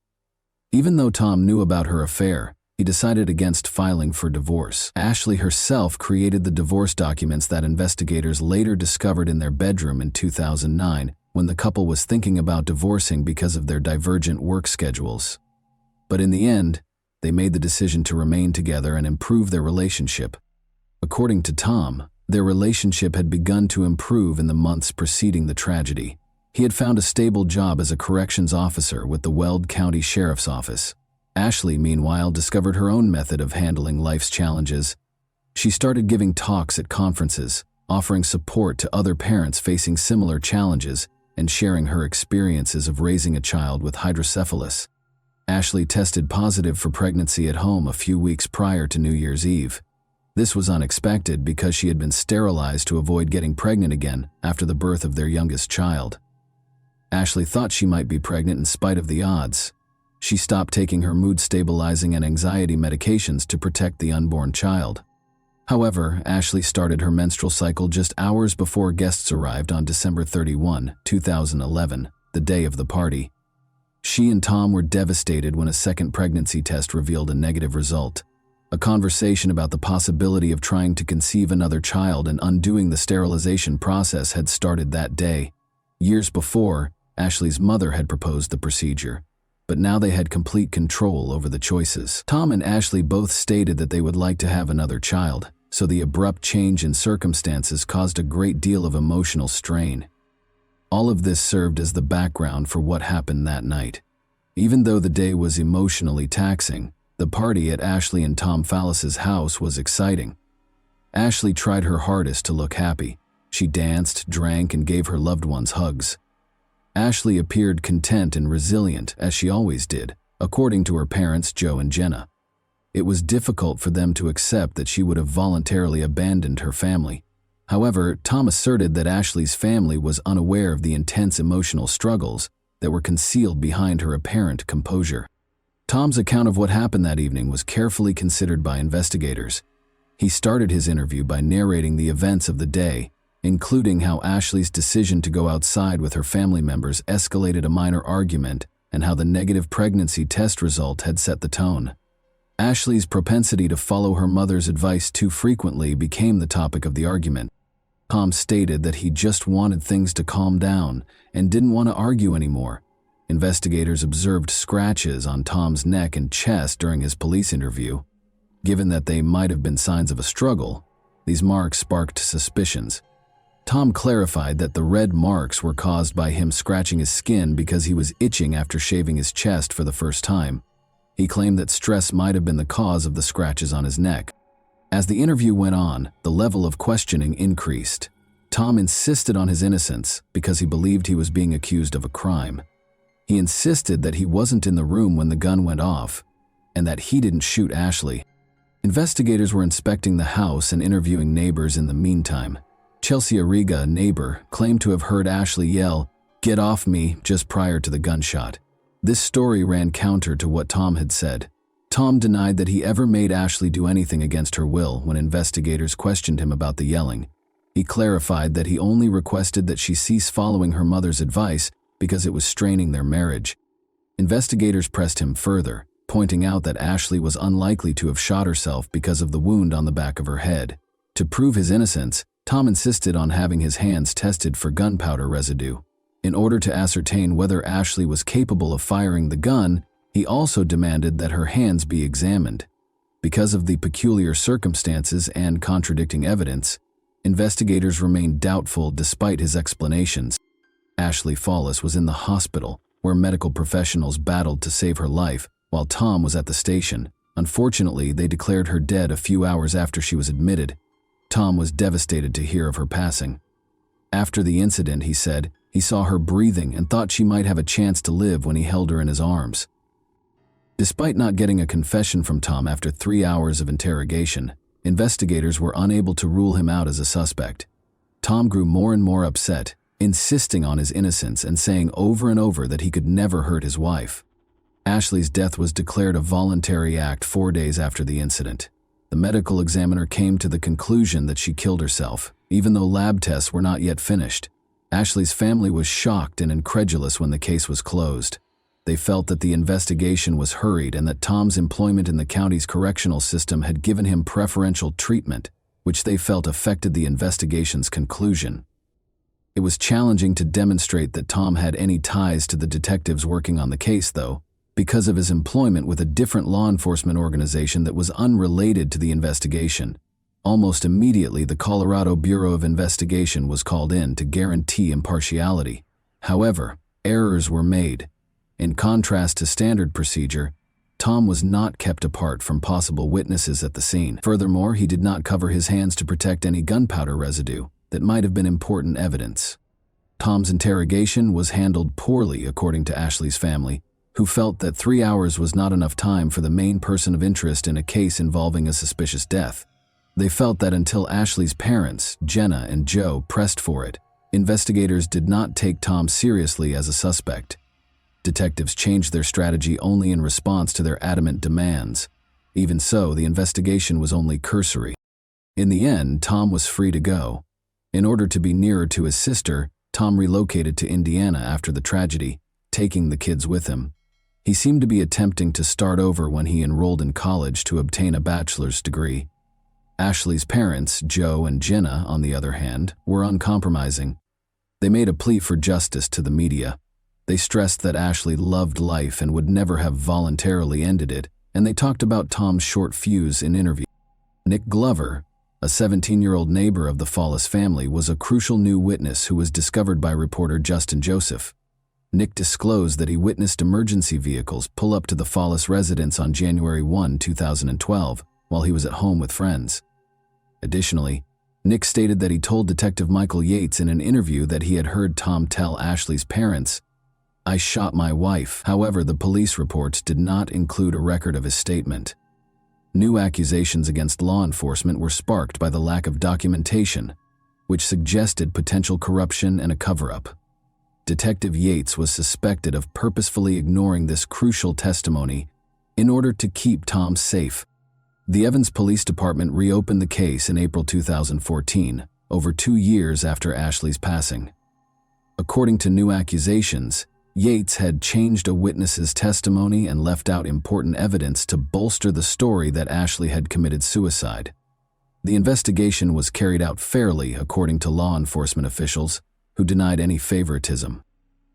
Even though Tom knew about her affair, he decided against filing for divorce. Ashley herself created the divorce documents that investigators later discovered in their bedroom in 2009 when the couple was thinking about divorcing because of their divergent work schedules. But in the end, they made the decision to remain together and improve their relationship. According to Tom, their relationship had begun to improve in the months preceding the tragedy. He had found a stable job as a corrections officer with the Weld County Sheriff's Office. Ashley, meanwhile, discovered her own method of handling life's challenges. She started giving talks at conferences, offering support to other parents facing similar challenges, and sharing her experiences of raising a child with hydrocephalus. Ashley tested positive for pregnancy at home a few weeks prior to New Year's Eve. This was unexpected because she had been sterilized to avoid getting pregnant again after the birth of their youngest child. Ashley thought she might be pregnant in spite of the odds. She stopped taking her mood-stabilizing and anxiety medications to protect the unborn child. However, Ashley started her menstrual cycle just hours before guests arrived on December 31, 2011, the day of the party. She and Tom were devastated when a second pregnancy test revealed a negative result. A conversation about the possibility of trying to conceive another child and undoing the sterilization process had started that day. Years before, Ashley's mother had proposed the procedure, but now they had complete control over the choices. Tom and Ashley both stated that they would like to have another child, so the abrupt change in circumstances caused a great deal of emotional strain. All of this served as the background for what happened that night. Even though the day was emotionally taxing, the party at Ashley and Tom Fallis's house was exciting. Ashley tried her hardest to look happy. She danced, drank, and gave her loved ones hugs. Ashley appeared content and resilient, as she always did, according to her parents Joe and Jenna. It was difficult for them to accept that she would have voluntarily abandoned her family. However, Tom asserted that Ashley's family was unaware of the intense emotional struggles that were concealed behind her apparent composure. Tom's account of what happened that evening was carefully considered by investigators. He started his interview by narrating the events of the day, including how Ashley's decision to go outside with her family members escalated a minor argument and how the negative pregnancy test result had set the tone. Ashley's propensity to follow her mother's advice too frequently became the topic of the argument. Tom stated that he just wanted things to calm down and didn't want to argue anymore. Investigators observed scratches on Tom's neck and chest during his police interview. Given that they might have been signs of a struggle, these marks sparked suspicions. Tom clarified that the red marks were caused by him scratching his skin because he was itching after shaving his chest for the first time. He claimed that stress might have been the cause of the scratches on his neck. As the interview went on, the level of questioning increased. Tom insisted on his innocence because he believed he was being accused of a crime. He insisted that he wasn't in the room when the gun went off and that he didn't shoot Ashley. Investigators were inspecting the house and interviewing neighbors in the meantime. Chelsea Arriga, a neighbor, claimed to have heard Ashley yell, "Get off me," just prior to the gunshot. This story ran counter to what Tom had said. Tom denied that he ever made Ashley do anything against her will when investigators questioned him about the yelling. He clarified that he only requested that she cease following her mother's advice because it was straining their marriage. Investigators pressed him further, pointing out that Ashley was unlikely to have shot herself because of the wound on the back of her head. To prove his innocence, Tom insisted on having his hands tested for gunpowder residue. In order to ascertain whether Ashley was capable of firing the gun, he also demanded that her hands be examined. Because of the peculiar circumstances and contradicting evidence, investigators remained doubtful despite his explanations. Ashley Fawless was in the hospital, where medical professionals battled to save her life, while Tom was at the station. Unfortunately, they declared her dead a few hours after she was admitted. Tom was devastated to hear of her passing. After the incident, he said, he saw her breathing and thought she might have a chance to live when he held her in his arms. Despite not getting a confession from Tom after 3 hours of interrogation, investigators were unable to rule him out as a suspect. Tom grew more and more upset, insisting on his innocence and saying over and over that he could never hurt his wife. Ashley's death was declared a voluntary act 4 days after the incident. The medical examiner came to the conclusion that she killed herself, even though lab tests were not yet finished. Ashley's family was shocked and incredulous when the case was closed. They felt that the investigation was hurried and that Tom's employment in the county's correctional system had given him preferential treatment, which they felt affected the investigation's conclusion. It was challenging to demonstrate that Tom had any ties to the detectives working on the case, though, because of his employment with a different law enforcement organization that was unrelated to the investigation. Almost immediately, the Colorado Bureau of Investigation was called in to guarantee impartiality. However, errors were made. In contrast to standard procedure, Tom was not kept apart from possible witnesses at the scene. Furthermore, he did not cover his hands to protect any gunpowder residue that might have been important evidence. Tom's interrogation was handled poorly, according to Ashley's family, who felt that 3 hours was not enough time for the main person of interest in a case involving a suspicious death. They felt that until Ashley's parents, Jenna and Joe, pressed for it, investigators did not take Tom seriously as a suspect. Detectives changed their strategy only in response to their adamant demands. Even so, the investigation was only cursory. In the end, Tom was free to go. In order to be nearer to his sister, Tom relocated to Indiana after the tragedy, taking the kids with him. He seemed to be attempting to start over when he enrolled in college to obtain a bachelor's degree. Ashley's parents, Joe and Jenna, on the other hand, were uncompromising. They made a plea for justice to the media. They stressed that Ashley loved life and would never have voluntarily ended it, and they talked about Tom's short fuse in interviews. Nick Glover, a 17-year-old neighbor of the Fawless family, was a crucial new witness who was discovered by reporter Justin Joseph. Nick disclosed that he witnessed emergency vehicles pull up to the Fawless residence on January 1, 2012, while he was at home with friends. Additionally, Nick stated that he told Detective Michael Yates in an interview that he had heard Tom tell Ashley's parents, "I shot my wife." However, the police reports did not include a record of his statement. New accusations against law enforcement were sparked by the lack of documentation, which suggested potential corruption and a cover-up. Detective Yates was suspected of purposefully ignoring this crucial testimony in order to keep Tom safe. The Evans Police Department reopened the case in April 2014, over 2 years after Ashley's passing. According to new accusations, Yates had changed a witness's testimony and left out important evidence to bolster the story that Ashley had committed suicide. The investigation was carried out fairly, according to law enforcement officials, who denied any favoritism.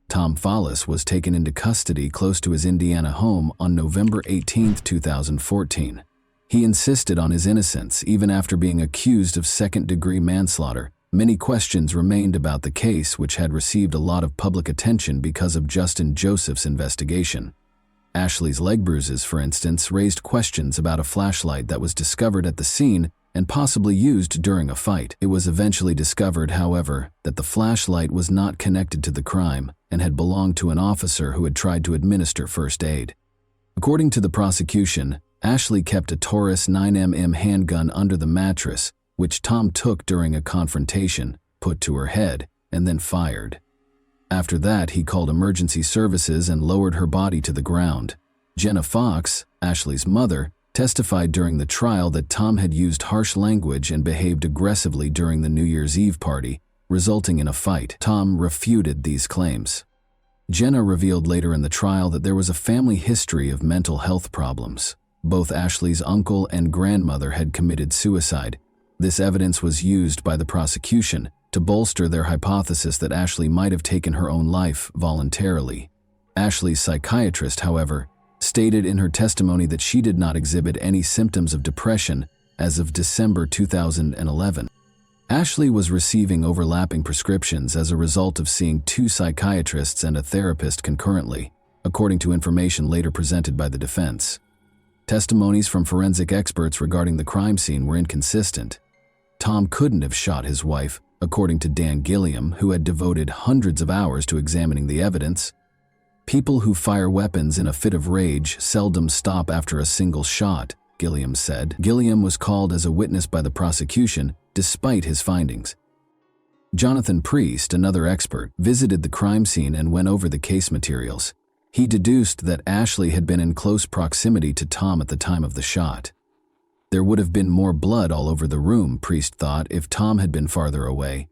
Tom Fawless was taken into custody close to his Indiana home on November 18, 2014. He insisted on his innocence even after being accused of second-degree manslaughter. Many questions remained about the case, which had received a lot of public attention because of Justin Joseph's investigation. Ashley's leg bruises, for instance, raised questions about a flashlight that was discovered at the scene and possibly used during a fight. It was eventually discovered, however, that the flashlight was not connected to the crime and had belonged to an officer who had tried to administer first aid. According to the prosecution, Ashley kept a Taurus 9mm handgun under the mattress, which Tom took during a confrontation, put to her head, and then fired. After that, he called emergency services and lowered her body to the ground. Jenna Fox, Ashley's mother, testified during the trial that Tom had used harsh language and behaved aggressively during the New Year's Eve party, resulting in a fight. Tom refuted these claims. Jenna revealed later in the trial that there was a family history of mental health problems. Both Ashley's uncle and grandmother had committed suicide. This evidence was used by the prosecution to bolster their hypothesis that Ashley might have taken her own life voluntarily. Ashley's psychiatrist, however, stated in her testimony that she did not exhibit any symptoms of depression as of December 2011. Ashley was receiving overlapping prescriptions as a result of seeing 2 psychiatrists and a therapist concurrently, according to information later presented by the defense. Testimonies from forensic experts regarding the crime scene were inconsistent. Tom couldn't have shot his wife, according to Dan Gilliam, who had devoted hundreds of hours to examining the evidence. People who fire weapons in a fit of rage seldom stop after a single shot, Gilliam said. Gilliam was called as a witness by the prosecution, despite his findings. Jonathan Priest, another expert, visited the crime scene and went over the case materials. He deduced that Ashley had been in close proximity to Tom at the time of the shot. There would have been more blood all over the room, Priest thought, if Tom had been farther away.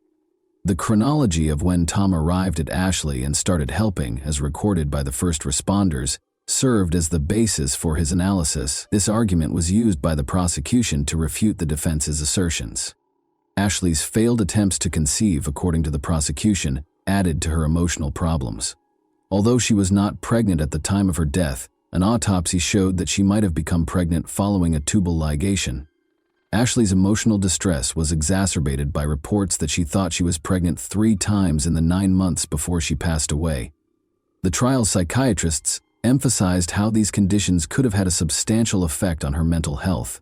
The chronology of when Tom arrived at Ashley and started helping, as recorded by the first responders, served as the basis for his analysis. This argument was used by the prosecution to refute the defense's assertions. Ashley's failed attempts to conceive, according to the prosecution, added to her emotional problems. Although she was not pregnant at the time of her death, an autopsy showed that she might have become pregnant following a tubal ligation. Ashley's emotional distress was exacerbated by reports that she thought she was pregnant 3 times in the 9 months before she passed away. The trial psychiatrists emphasized how these conditions could have had a substantial effect on her mental health.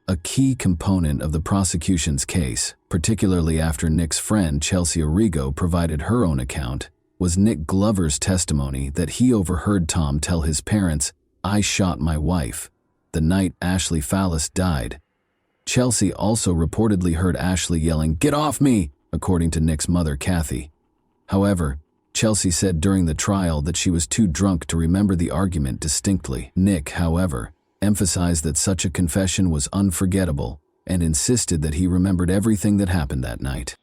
A key component of the prosecution's case, particularly after Nick's friend Chelsea Origo provided her own account, was Nick Glover's testimony that he overheard Tom tell his parents, "I shot my wife," the night Ashley Fallis died. Chelsea also reportedly heard Ashley yelling, "Get off me!" according to Nick's mother, Kathy. However, Chelsea said during the trial that she was too drunk to remember the argument distinctly. Nick, however, emphasized that such a confession was unforgettable and insisted that he remembered everything that happened that night.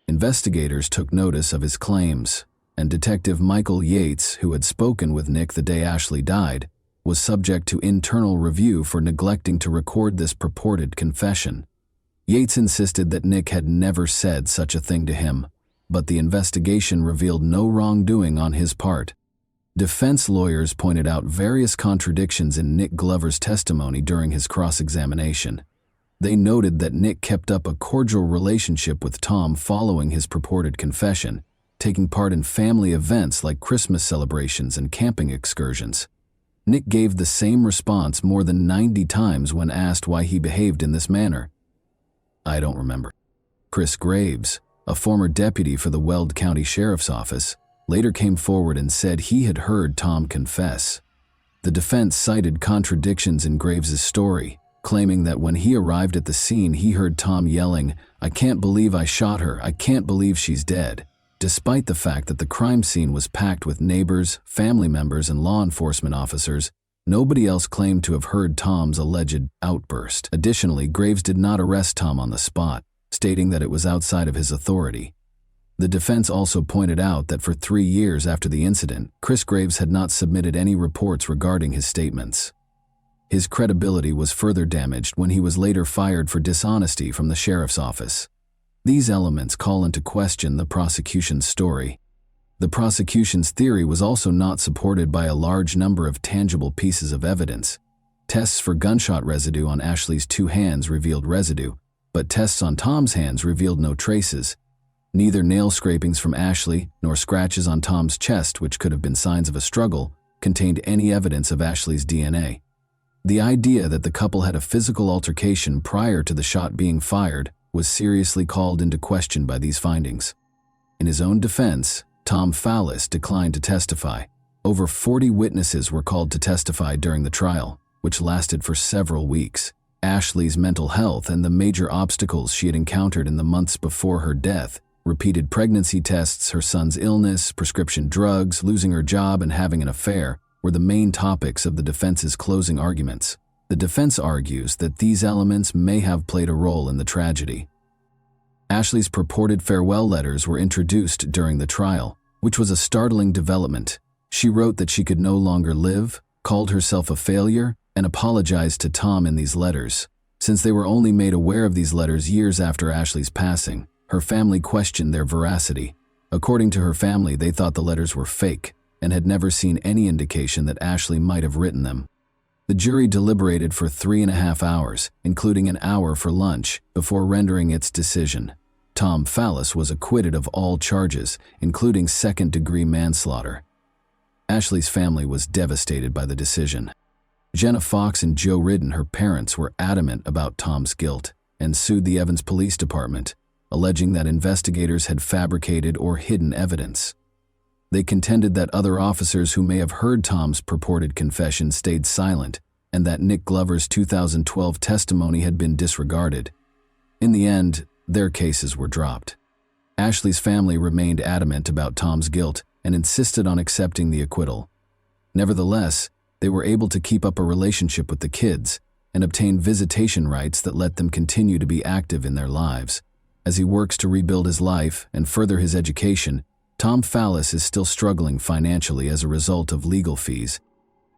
Investigators took notice of his claims, and Detective Michael Yates, who had spoken with Nick the day Ashley died, was subject to internal review for neglecting to record this purported confession. Yates insisted that Nick had never said such a thing to him, but the investigation revealed no wrongdoing on his part. Defense lawyers pointed out various contradictions in Nick Glover's testimony during his cross-examination. They noted that Nick kept up a cordial relationship with Tom following his purported confession, taking part in family events like Christmas celebrations and camping excursions. Nick gave the same response more than 90 times when asked why he behaved in this manner. "I don't remember." Chris Graves, a former deputy for the Weld County Sheriff's Office, later came forward and said he had heard Tom confess. The defense cited contradictions in Graves's story, claiming that when he arrived at the scene he heard Tom yelling, "I can't believe I shot her, I can't believe she's dead," despite the fact that the crime scene was packed with neighbors, family members, and law enforcement officers. Nobody else claimed to have heard Tom's alleged outburst. Additionally, Graves did not arrest Tom on the spot, stating that it was outside of his authority. The defense also pointed out that for 3 years after the incident, Chris Graves had not submitted any reports regarding his statements. His credibility was further damaged when he was later fired for dishonesty from the sheriff's office. These elements call into question the prosecution's story. The prosecution's theory was also not supported by a large number of tangible pieces of evidence. Tests for gunshot residue on Ashley's 2 hands revealed residue, but tests on Tom's hands revealed no traces. Neither nail scrapings from Ashley nor scratches on Tom's chest, which could have been signs of a struggle, contained any evidence of Ashley's DNA. The idea that the couple had a physical altercation prior to the shot being fired was seriously called into question by these findings. In his own defense, Tom Fallis declined to testify. Over 40 witnesses were called to testify during the trial, which lasted for several weeks. Ashley's mental health and the major obstacles she had encountered in the months before her death Repeated pregnancy tests, her son's illness, prescription drugs, losing her job, and having an affair were the main topics of the defense's closing arguments. The defense argues that these elements may have played a role in the tragedy. Ashley's purported farewell letters were introduced during the trial, which was a startling development. She wrote that she could no longer live, called herself a failure, and apologized to Tom in these letters. Since they were only made aware of these letters years after Ashley's passing, her family questioned their veracity. According to her family, they thought the letters were fake and had never seen any indication that Ashley might have written them. The jury deliberated for 3.5 hours, including an hour for lunch, before rendering its decision. Tom Fallis was acquitted of all charges, including second-degree manslaughter. Ashley's family was devastated by the decision. Jenna Fox and Joe Ridden, her parents, were adamant about Tom's guilt and sued the Evans Police Department, alleging that investigators had fabricated or hidden evidence. They contended that other officers who may have heard Tom's purported confession stayed silent and that Nick Glover's 2012 testimony had been disregarded. In the end, their cases were dropped. Ashley's family remained adamant about Tom's guilt and insisted on accepting the acquittal. Nevertheless, they were able to keep up a relationship with the kids and obtain visitation rights that let them continue to be active in their lives. As he works to rebuild his life and further his education, Tom Fallis is still struggling financially as a result of legal fees.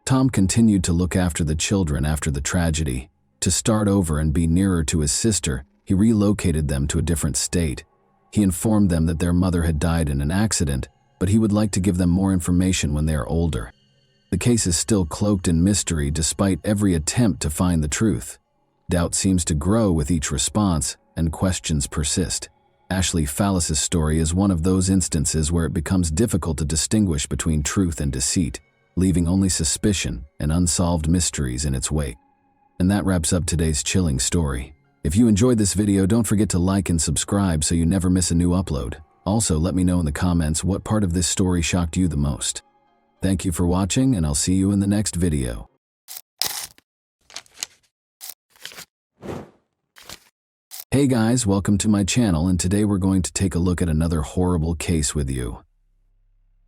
Tom continued to look after the children after the tragedy. To start over and be nearer to his sister, he relocated them to a different state. He informed them that their mother had died in an accident, but he would like to give them more information when they are older. The case is still cloaked in mystery despite every attempt to find the truth. Doubt seems to grow with each response, and questions persist. Ashley Fallis's story is one of those instances where it becomes difficult to distinguish between truth and deceit, leaving only suspicion and unsolved mysteries in its wake. And that wraps up today's chilling story. If you enjoyed this video, don't forget to like and subscribe so you never miss a new upload. Also, let me know in the comments what part of this story shocked you the most. Thank you for watching, and I'll see you in the next video. Hey guys, welcome to my channel, and today we're going to take a look at another horrible case with you.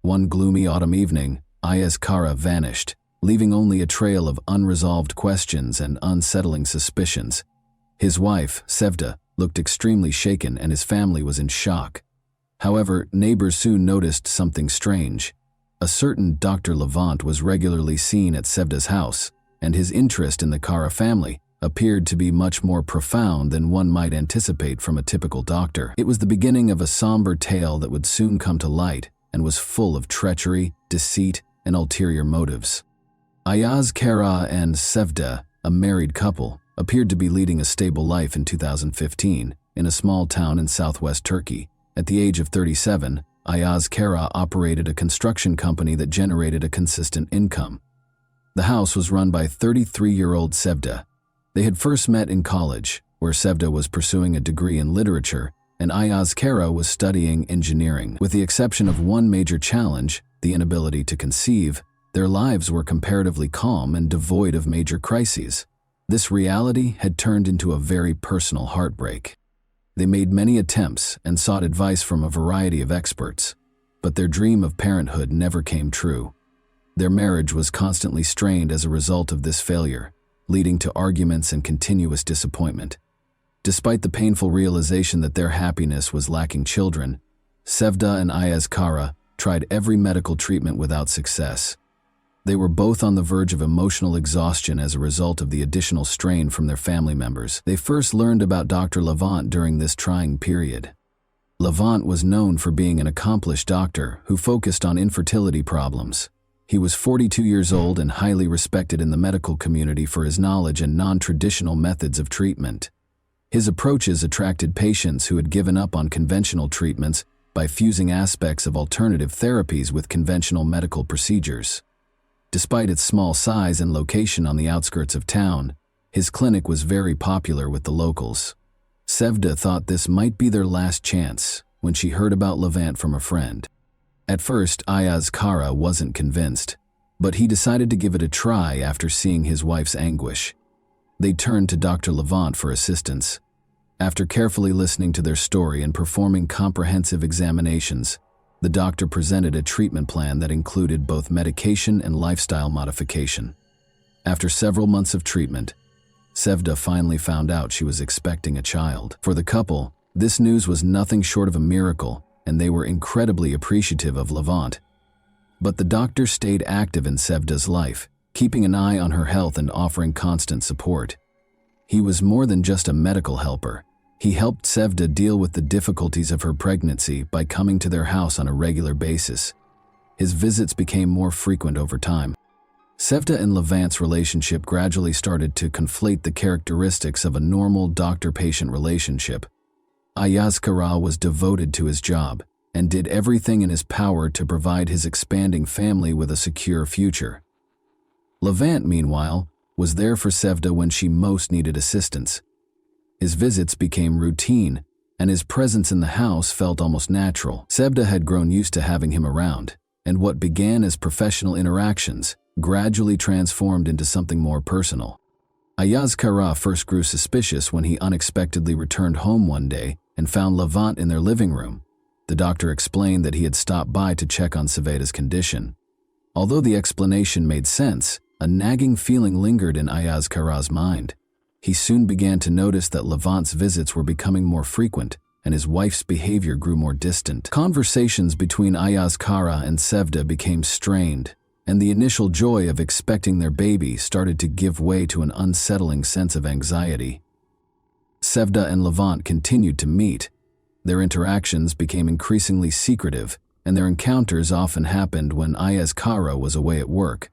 One gloomy autumn evening, Ayaz Kara vanished, leaving only a trail of unresolved questions and unsettling suspicions. His wife, Sevda, looked extremely shaken and his family was in shock. However, neighbors soon noticed something strange. A certain Dr. Levant was regularly seen at Sevda's house, and his interest in the Kara family appeared to be much more profound than one might anticipate from a typical doctor. It was the beginning of a somber tale that would soon come to light and was full of treachery, deceit, and ulterior motives. Ayaz Kara and Sevda, a married couple, appeared to be leading a stable life in 2015 in a small town in southwest Turkey. At the age of 37, Ayaz Kara operated a construction company that generated a consistent income. The house was run by 33-year-old Sevda. They had first met in college, where Sevda was pursuing a degree in literature and Ayaz Kara was studying engineering. With the exception of one major challenge, the inability to conceive, their lives were comparatively calm and devoid of major crises. This reality had turned into a very personal heartbreak. They made many attempts and sought advice from a variety of experts, but their dream of parenthood never came true. Their marriage was constantly strained as a result of this failure, leading to arguments and continuous disappointment. Despite the painful realization that their happiness was lacking children, Sevda and Ayaz Kara tried every medical treatment without success. They were both on the verge of emotional exhaustion as a result of the additional strain from their family members. They first learned about Dr. Levant during this trying period. Levant was known for being an accomplished doctor who focused on infertility problems. He was 42 years old and highly respected in the medical community for his knowledge and non-traditional methods of treatment. His approaches attracted patients who had given up on conventional treatments by fusing aspects of alternative therapies with conventional medical procedures. Despite its small size and location on the outskirts of town, his clinic was very popular with the locals. Sevda thought this might be their last chance when she heard about Levant from a friend. At first, Ayaz Kara wasn't convinced, but he decided to give it a try after seeing his wife's anguish. They turned to Dr. Levant for assistance. After carefully listening to their story and performing comprehensive examinations, the doctor presented a treatment plan that included both medication and lifestyle modification. After several months of treatment, Sevda finally found out she was expecting a child. For the couple, this news was nothing short of a miracle, and they were incredibly appreciative of Levant. But the doctor stayed active in Sevda's life, keeping an eye on her health and offering constant support. He was more than just a medical helper. He helped Sevda deal with the difficulties of her pregnancy by coming to their house on a regular basis. His visits became more frequent over time. Sevda and Levant's relationship gradually started to conflate the characteristics of a normal doctor-patient relationship. Ayaz Kara was devoted to his job and did everything in his power to provide his expanding family with a secure future. Levant, meanwhile, was there for Sevda when she most needed assistance. His visits became routine, and his presence in the house felt almost natural. Sevda had grown used to having him around, and what began as professional interactions gradually transformed into something more personal. Ayaz Kara first grew suspicious when he unexpectedly returned home one day and found Levant in their living room. The doctor explained that he had stopped by to check on Sevda's condition. Although the explanation made sense, a nagging feeling lingered in Ayaz Kara's mind. He soon began to notice that Levant's visits were becoming more frequent, and his wife's behavior grew more distant. Conversations between Ayaz Kara and Sevda became strained, and the initial joy of expecting their baby started to give way to an unsettling sense of anxiety. Sevda and Levant continued to meet. Their interactions became increasingly secretive, and their encounters often happened when Ayaz Kara was away at work.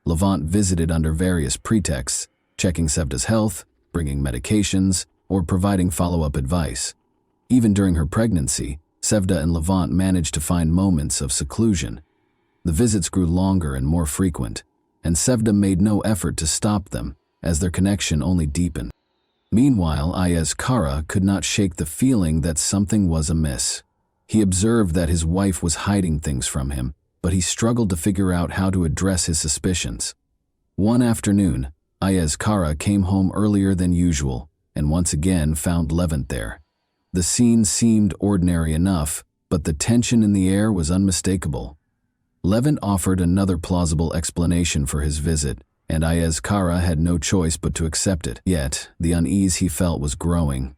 Levant visited under various pretexts, checking Sevda's health, bringing medications, or providing follow-up advice. Even during her pregnancy, Sevda and Levant managed to find moments of seclusion. The visits grew longer and more frequent, and Sevda made no effort to stop them, as their connection only deepened. Meanwhile, Ayaz Kara could not shake the feeling that something was amiss. He observed that his wife was hiding things from him, but he struggled to figure out how to address his suspicions. One afternoon, Ayaz Kara came home earlier than usual and once again found Levant there. The scene seemed ordinary enough, but the tension in the air was unmistakable. Levant offered another plausible explanation for his visit, and Ayaz Kara had no choice but to accept it. Yet, the unease he felt was growing.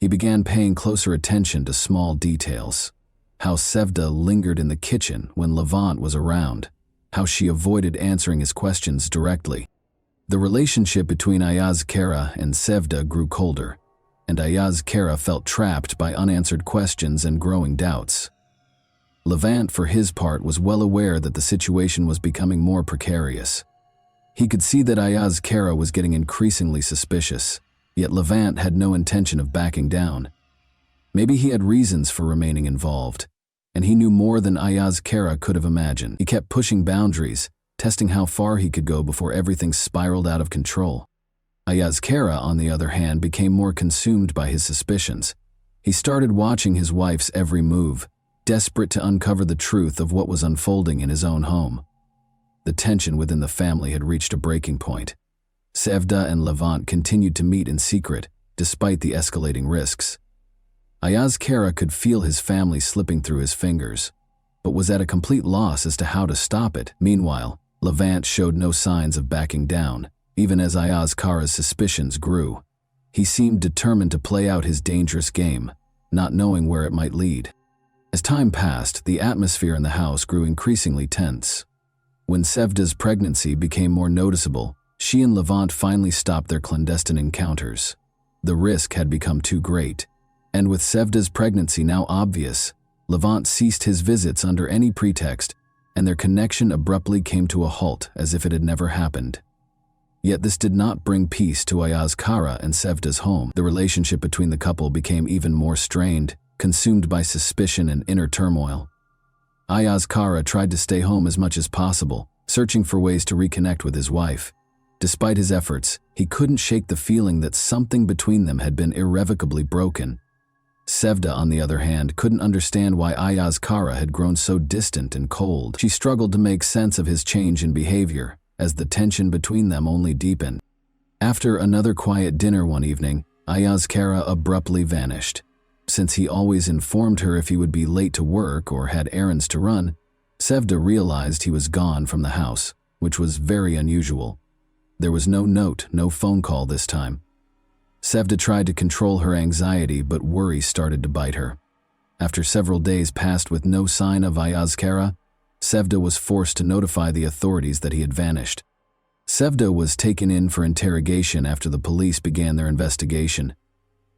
He began paying closer attention to small details. How Sevda lingered in the kitchen when Levant was around. How she avoided answering his questions directly. The relationship between Ayaz Kara and Sevda grew colder, and Ayaz Kara felt trapped by unanswered questions and growing doubts. Levant, for his part, was well aware that the situation was becoming more precarious. He could see that Ayaz Kara was getting increasingly suspicious, yet Levant had no intention of backing down. Maybe he had reasons for remaining involved, and he knew more than Ayaz Kara could have imagined. He kept pushing boundaries, testing how far he could go before everything spiraled out of control. Ayaz Kara, on the other hand, became more consumed by his suspicions. He started watching his wife's every move, desperate to uncover the truth of what was unfolding in his own home. The tension within the family had reached a breaking point. Sevda and Levant continued to meet in secret, despite the escalating risks. Ayaz Kara could feel his family slipping through his fingers, but was at a complete loss as to how to stop it. Meanwhile, Levant showed no signs of backing down, even as Ayaz Kara's suspicions grew. He seemed determined to play out his dangerous game, not knowing where it might lead. As time passed, the atmosphere in the house grew increasingly tense. When Sevda's pregnancy became more noticeable, she and Levant finally stopped their clandestine encounters. The risk had become too great, and with Sevda's pregnancy now obvious, Levant ceased his visits under any pretext, and their connection abruptly came to a halt as if it had never happened. Yet this did not bring peace to Ayaz Kara and Sevda's home. The relationship between the couple became even more strained, consumed by suspicion and inner turmoil. Ayaz Kara tried to stay home as much as possible, searching for ways to reconnect with his wife. Despite his efforts, he couldn't shake the feeling that something between them had been irrevocably broken. Sevda, on the other hand, couldn't understand why Ayaz Kara had grown so distant and cold. She struggled to make sense of his change in behavior, as the tension between them only deepened. After another quiet dinner one evening, Ayaz Kara abruptly vanished. Since he always informed her if he would be late to work or had errands to run, Sevda realized he was gone from the house, which was very unusual. There was no note, no phone call this time. Sevda tried to control her anxiety, but worry started to bite her. After several days passed with no sign of Ayaz Kara, Sevda was forced to notify the authorities that he had vanished. Sevda was taken in for interrogation after the police began their investigation.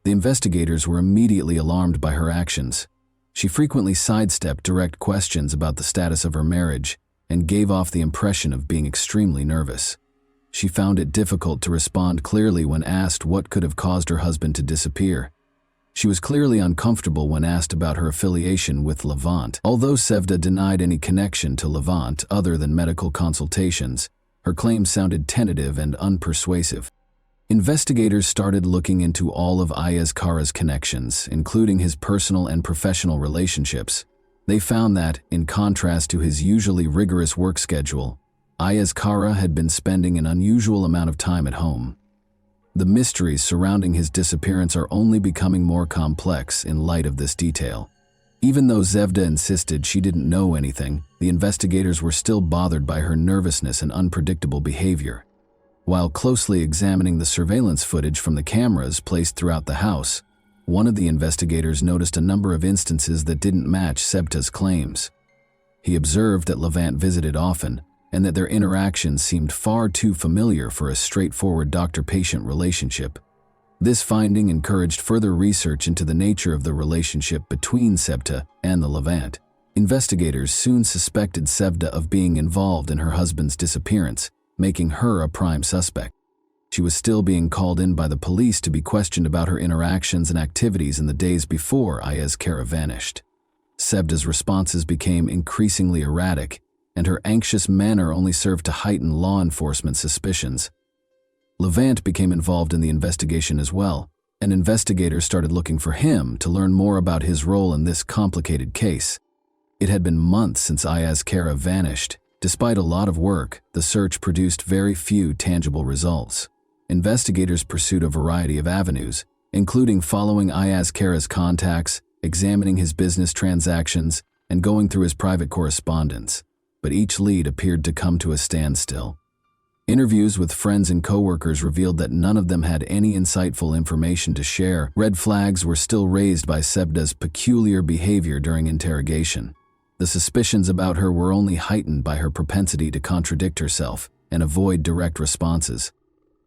The investigators were immediately alarmed by her actions. She frequently sidestepped direct questions about the status of her marriage and gave off the impression of being extremely nervous. She found it difficult to respond clearly when asked what could have caused her husband to disappear. She was clearly uncomfortable when asked about her affiliation with Levant. Although Sevda denied any connection to Levant other than medical consultations, her claims sounded tentative and unpersuasive. Investigators started looking into all of Ayaz Kara's connections, including his personal and professional relationships. They found that, in contrast to his usually rigorous work schedule, Ayaz Kara had been spending an unusual amount of time at home. The mysteries surrounding his disappearance are only becoming more complex in light of this detail. Even though Sevda insisted she didn't know anything, the investigators were still bothered by her nervousness and unpredictable behavior. While closely examining the surveillance footage from the cameras placed throughout the house, one of the investigators noticed a number of instances that didn't match Sevda's claims. He observed that Levant visited often, and that their interactions seemed far too familiar for a straightforward doctor-patient relationship. This finding encouraged further research into the nature of the relationship between Sevda and the Levant. Investigators soon suspected Sevda of being involved in her husband's disappearance, making her a prime suspect. She was still being called in by the police to be questioned about her interactions and activities in the days before Ayaz Kara vanished. Sevda's responses became increasingly erratic, and her anxious manner only served to heighten law enforcement suspicions. Levant became involved in the investigation as well, and investigators started looking for him to learn more about his role in this complicated case. It had been months since Ayaz Kara vanished. Despite a lot of work, the search produced very few tangible results. Investigators pursued a variety of avenues, including following Ayaz Kara's contacts, examining his business transactions, and going through his private correspondence. But each lead appeared to come to a standstill. Interviews with friends and coworkers revealed that none of them had any insightful information to share. Red flags were still raised by Sevda's peculiar behavior during interrogation. The suspicions about her were only heightened by her propensity to contradict herself and avoid direct responses.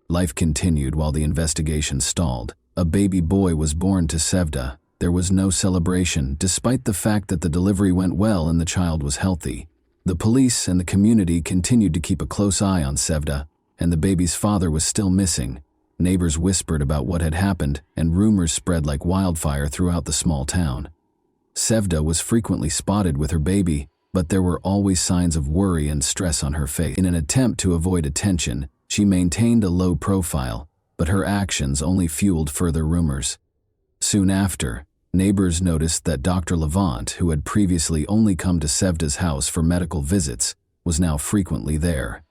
Life continued while the investigation stalled. A baby boy was born to Sevda. There was no celebration, despite the fact that the delivery went well and the child was healthy. The police and the community continued to keep a close eye on Sevda, and the baby's father was still missing. Neighbors whispered about what had happened, and rumors spread like wildfire throughout the small town. Sevda was frequently spotted with her baby, but there were always signs of worry and stress on her face. In an attempt to avoid attention, she maintained a low profile, but her actions only fueled further rumors. Soon after, neighbors noticed that Dr. Levant, who had previously only come to Sevda's house for medical visits, was now frequently there.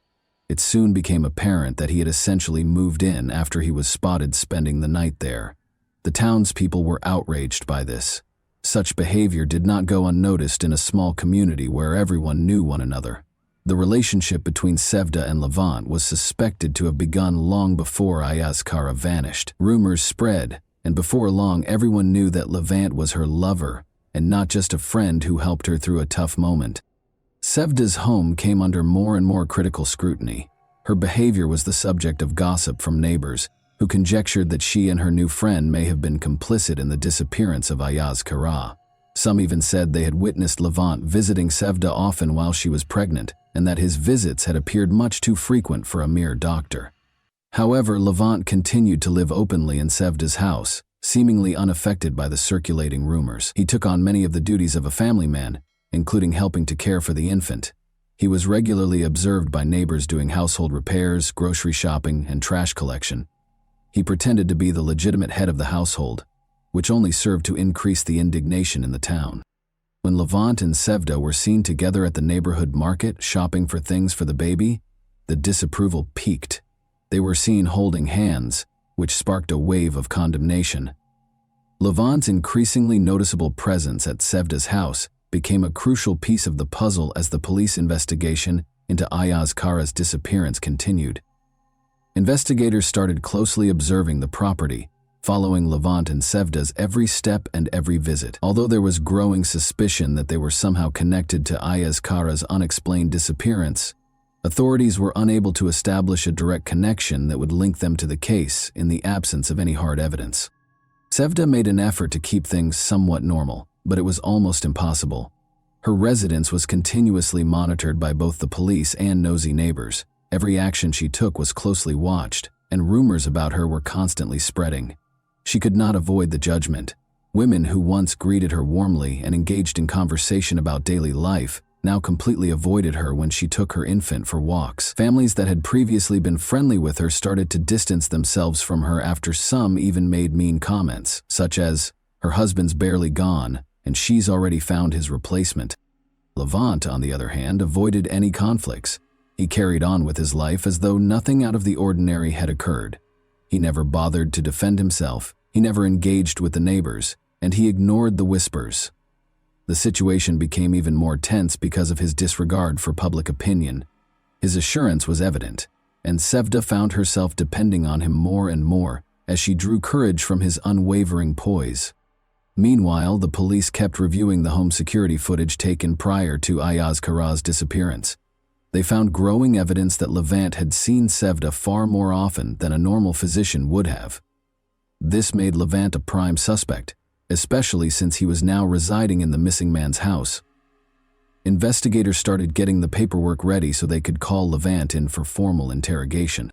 It soon became apparent that he had essentially moved in after he was spotted spending the night there. The townspeople were outraged by this. Such behavior did not go unnoticed in a small community where everyone knew one another. The relationship between Sevda and Levant was suspected to have begun long before Ayaz Kara vanished. Rumors spread, and before long everyone knew that Levant was her lover and not just a friend who helped her through a tough moment. Sevda's home came under more and more critical scrutiny. Her behavior was the subject of gossip from neighbors, who conjectured that she and her new friend may have been complicit in the disappearance of Ayaz Kara. Some even said they had witnessed Levant visiting Sevda often while she was pregnant, and that his visits had appeared much too frequent for a mere doctor. However, Levant continued to live openly in Sevda's house, seemingly unaffected by the circulating rumors. He took on many of the duties of a family man, including helping to care for the infant. He was regularly observed by neighbors doing household repairs, grocery shopping, and trash collection. He pretended to be the legitimate head of the household, which only served to increase the indignation in the town. When Levant and Sevda were seen together at the neighborhood market shopping for things for the baby, the disapproval peaked. They were seen holding hands, which sparked a wave of condemnation. Levant's increasingly noticeable presence at Sevda's house became a crucial piece of the puzzle as the police investigation into Ayaz Kara's disappearance continued. Investigators started closely observing the property, following Levant and Sevda's every step and every visit. Although there was growing suspicion that they were somehow connected to Ayaz Kara's unexplained disappearance, authorities were unable to establish a direct connection that would link them to the case in the absence of any hard evidence. Sevda made an effort to keep things somewhat normal, but it was almost impossible. Her residence was continuously monitored by both the police and nosy neighbors. Every action she took was closely watched, and rumors about her were constantly spreading. She could not avoid the judgment. Women who once greeted her warmly and engaged in conversation about daily life now completely avoided her when she took her infant for walks. Families that had previously been friendly with her started to distance themselves from her after some even made mean comments, such as, "Her husband's barely gone, and she's already found his replacement." Levant, on the other hand, avoided any conflicts. He carried on with his life as though nothing out of the ordinary had occurred. He never bothered to defend himself, he never engaged with the neighbors, and he ignored the whispers. The situation became even more tense because of his disregard for public opinion. His assurance was evident, and Sevda found herself depending on him more and more as she drew courage from his unwavering poise. Meanwhile, the police kept reviewing the home security footage taken prior to Ayaz Kara's disappearance. They found growing evidence that Levant had seen Sevda far more often than a normal physician would have. This made Levant a prime suspect, especially since he was now residing in the missing man's house. Investigators started getting the paperwork ready so they could call Levant in for formal interrogation.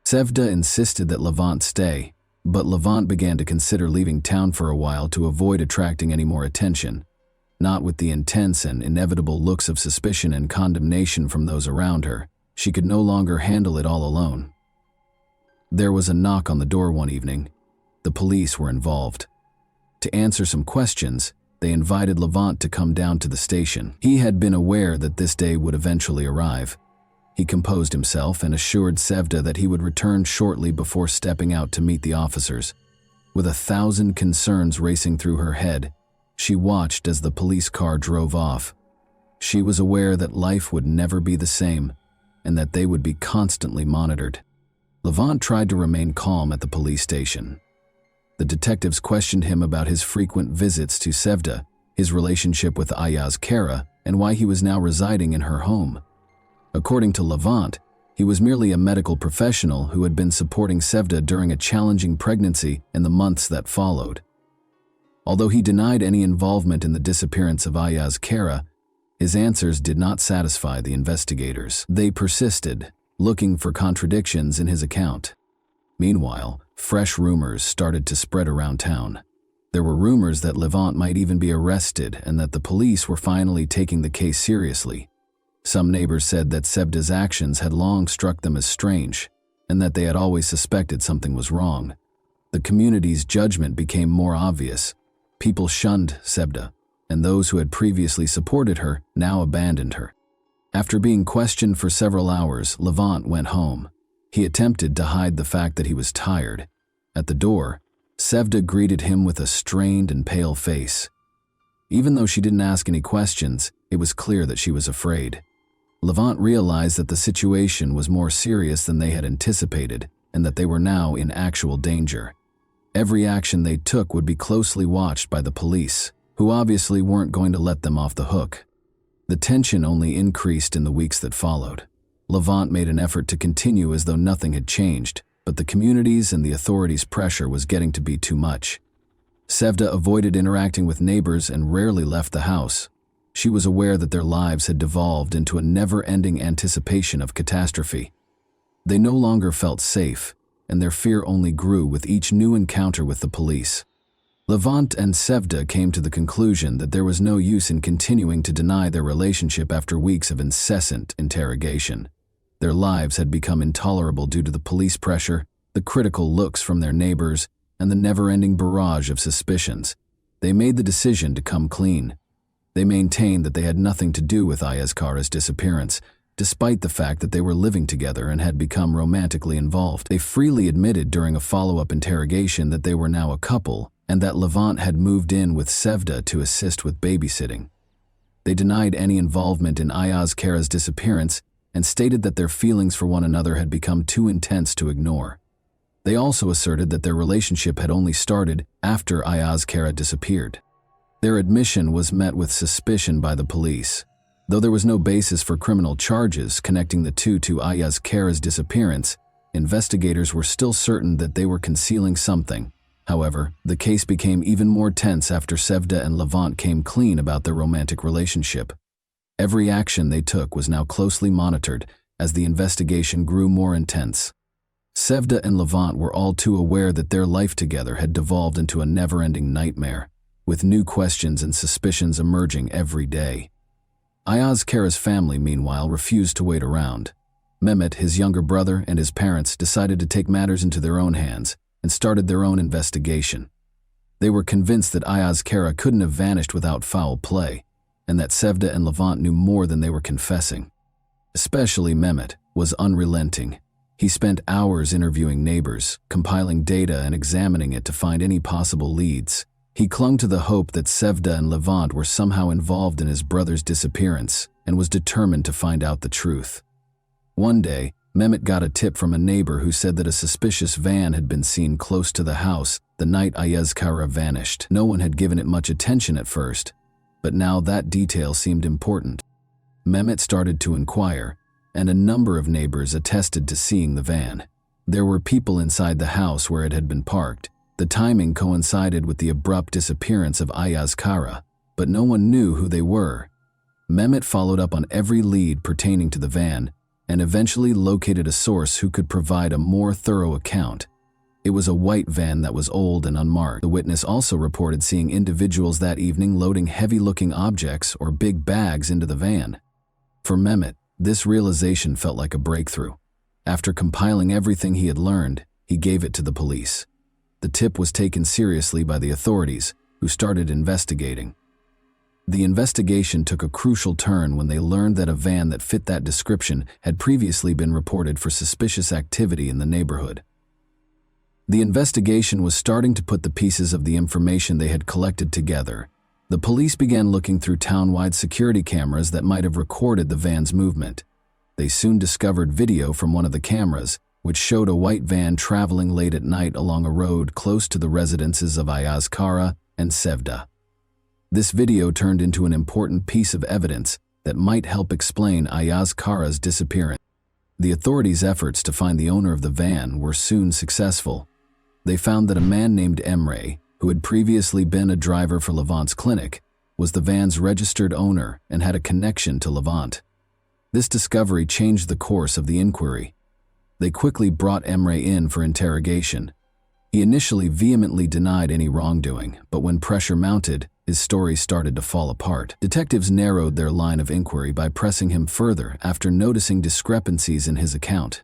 Sevda insisted that Levant stay, but Levant began to consider leaving town for a while to avoid attracting any more attention. Not with the intense and inevitable looks of suspicion and condemnation from those around her. She could no longer handle it all alone. There was a knock on the door one evening. The police were involved. To answer some questions, they invited Levant to come down to the station. He had been aware that this day would eventually arrive. He composed himself and assured Sevda that he would return shortly before stepping out to meet the officers. With 1,000 concerns racing through her head, she watched as the police car drove off. She was aware that life would never be the same, and that they would be constantly monitored. Levant tried to remain calm at the police station. The detectives questioned him about his frequent visits to Sevda, his relationship with Ayaz Kara, and why he was now residing in her home. According to Levant, he was merely a medical professional who had been supporting Sevda during a challenging pregnancy and the months that followed. Although he denied any involvement in the disappearance of Ayaz Kara, his answers did not satisfy the investigators. They persisted, looking for contradictions in his account. Meanwhile, fresh rumors started to spread around town. There were rumors that Levant might even be arrested and that the police were finally taking the case seriously. Some neighbors said that Sevda's actions had long struck them as strange, and that they had always suspected something was wrong. The community's judgment became more obvious. People shunned Sevda, and those who had previously supported her now abandoned her. After being questioned for several hours, Levant went home. He attempted to hide the fact that he was tired. At the door, Sevda greeted him with a strained and pale face. Even though she didn't ask any questions, it was clear that she was afraid. Levant realized that the situation was more serious than they had anticipated, and that they were now in actual danger. Every action they took would be closely watched by the police, who obviously weren't going to let them off the hook. The tension only increased in the weeks that followed. Levant made an effort to continue as though nothing had changed, but the community's and the authorities' pressure was getting to be too much. Sevda avoided interacting with neighbors and rarely left the house. She was aware that their lives had devolved into a never-ending anticipation of catastrophe. They no longer felt safe, and their fear only grew with each new encounter with the police. Levant and Sevda came to the conclusion that there was no use in continuing to deny their relationship after weeks of incessant interrogation. Their lives had become intolerable due to the police pressure, the critical looks from their neighbors, and the never-ending barrage of suspicions. They made the decision to come clean. They maintained that they had nothing to do with Ayaz Kara's disappearance, despite the fact that they were living together and had become romantically involved. They freely admitted during a follow-up interrogation that they were now a couple and that Levant had moved in with Sevda to assist with babysitting. They denied any involvement in Ayaz Kara's disappearance and stated that their feelings for one another had become too intense to ignore. They also asserted that their relationship had only started after Ayaz Kara disappeared. Their admission was met with suspicion by the police. Though there was no basis for criminal charges connecting the two to Ayaz Kara's disappearance, investigators were still certain that they were concealing something. However, the case became even more tense after Sevda and Levant came clean about their romantic relationship. Every action they took was now closely monitored as the investigation grew more intense. Sevda and Levant were all too aware that their life together had devolved into a never-ending nightmare, with new questions and suspicions emerging every day. Ayaz Kara's family, meanwhile, refused to wait around. Mehmet, his younger brother, and his parents decided to take matters into their own hands and started their own investigation. They were convinced that Ayaz Kara couldn't have vanished without foul play, and that Sevda and Levant knew more than they were confessing. Especially Mehmet was unrelenting. He spent hours interviewing neighbors, compiling data and examining it to find any possible leads. He clung to the hope that Sevda and Levant were somehow involved in his brother's disappearance and was determined to find out the truth. One day, Mehmet got a tip from a neighbor who said that a suspicious van had been seen close to the house the night Ayaz Kara vanished. No one had given it much attention at first, but now that detail seemed important. Mehmet started to inquire, and a number of neighbors attested to seeing the van. There were people inside the house where it had been parked. The timing coincided with the abrupt disappearance of Ayaz Kara, but no one knew who they were. Mehmet followed up on every lead pertaining to the van and eventually located a source who could provide a more thorough account. It was a white van that was old and unmarked. The witness also reported seeing individuals that evening loading heavy-looking objects or big bags into the van. For Mehmet, this realization felt like a breakthrough. After compiling everything he had learned, he gave it to the police. The tip was taken seriously by the authorities, who started investigating. The investigation took a crucial turn when they learned that a van that fit that description had previously been reported for suspicious activity in the neighborhood. The investigation was starting to put the pieces of the information they had collected together. The police began looking through town-wide security cameras that might have recorded the van's movement. They soon discovered video from one of the cameras, which showed a white van traveling late at night along a road close to the residences of Ayaz Kara and Sevda. This video turned into an important piece of evidence that might help explain Ayaz Kara's disappearance. The authorities' efforts to find the owner of the van were soon successful. They found that a man named Emre, who had previously been a driver for Levant's clinic, was the van's registered owner and had a connection to Levant. This discovery changed the course of the inquiry. They quickly brought Emre in for interrogation. He initially vehemently denied any wrongdoing, but when pressure mounted, his story started to fall apart. Detectives narrowed their line of inquiry by pressing him further after noticing discrepancies in his account.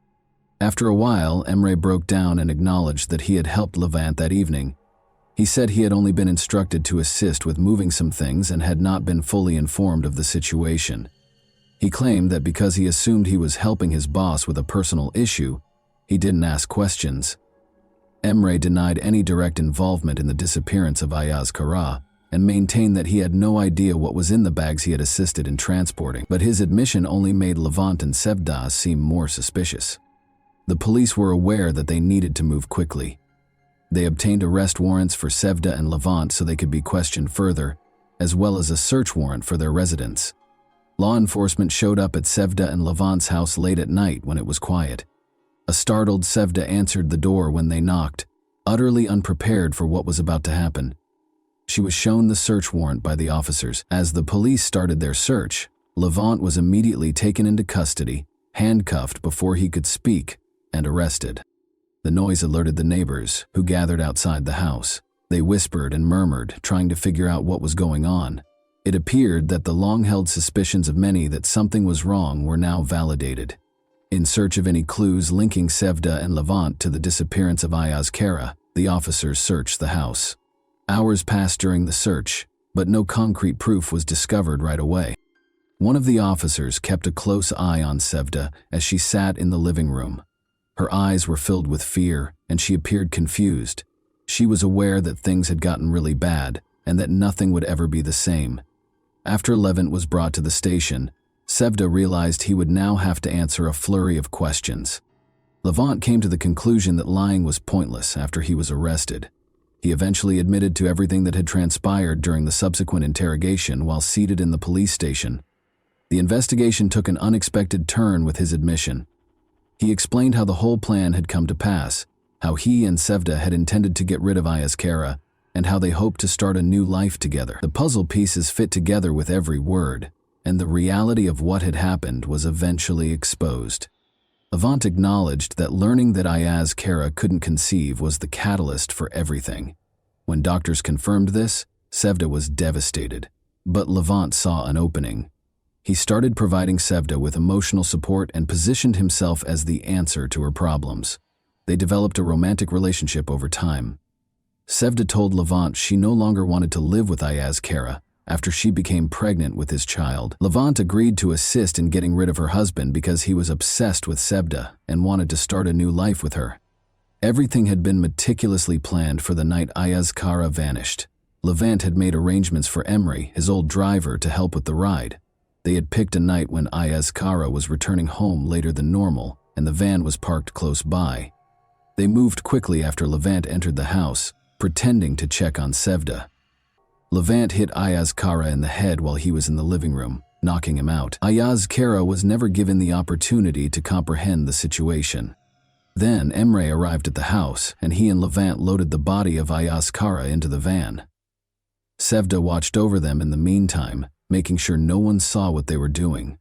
After a while, Emre broke down and acknowledged that he had helped Levant that evening. He said he had only been instructed to assist with moving some things and had not been fully informed of the situation. He claimed that because he assumed he was helping his boss with a personal issue, he didn't ask questions. Emre denied any direct involvement in the disappearance of Ayaz Kara and maintained that he had no idea what was in the bags he had assisted in transporting, but his admission only made Levant and Sevda seem more suspicious. The police were aware that they needed to move quickly. They obtained arrest warrants for Sevda and Levant so they could be questioned further, as well as a search warrant for their residence. Law enforcement showed up at Sevda and Levant's house late at night when it was quiet. A startled Sevda answered the door when they knocked, utterly unprepared for what was about to happen. She was shown the search warrant by the officers. As the police started their search, Levant was immediately taken into custody, handcuffed before he could speak, and arrested. The noise alerted the neighbors, who gathered outside the house. They whispered and murmured, trying to figure out what was going on. It appeared that the long-held suspicions of many that something was wrong were now validated. In search of any clues linking Sevda and Levant to the disappearance of Ayaz Kara, the officers searched the house. Hours passed during the search, but no concrete proof was discovered right away. One of the officers kept a close eye on Sevda as she sat in the living room. Her eyes were filled with fear, and she appeared confused. She was aware that things had gotten really bad, and that nothing would ever be the same. After Levent was brought to the station, Sevda realized he would now have to answer a flurry of questions. Levent came to the conclusion that lying was pointless after he was arrested. He eventually admitted to everything that had transpired during the subsequent interrogation while seated in the police station. The investigation took an unexpected turn with his admission. He explained how the whole plan had come to pass, how he and Sevda had intended to get rid of Ayaz, and how they hoped to start a new life together. The puzzle pieces fit together with every word, and the reality of what had happened was eventually exposed. Levent acknowledged that learning that Ayaz couldn't conceive was the catalyst for everything. When doctors confirmed this, Sevda was devastated, but Levent saw an opening. He started providing Sevda with emotional support and positioned himself as the answer to her problems. They developed a romantic relationship over time. Sevda told Levent she no longer wanted to live with Ayaz after she became pregnant with his child. Levent agreed to assist in getting rid of her husband because he was obsessed with Sevda and wanted to start a new life with her. Everything had been meticulously planned for the night Ayaz vanished. Levent had made arrangements for Emre, his old driver, to help with the ride. They had picked a night when Ayaz was returning home later than normal, and the van was parked close by. They moved quickly after Levent entered the house, pretending to check on Sevda. Levent hit Ayaz in the head while he was in the living room, knocking him out. Ayaz was never given the opportunity to comprehend the situation. Then Emre arrived at the house, and he and Levent loaded the body of Ayaz into the van. Sevda watched over them in the meantime, making sure no one saw what they were doing.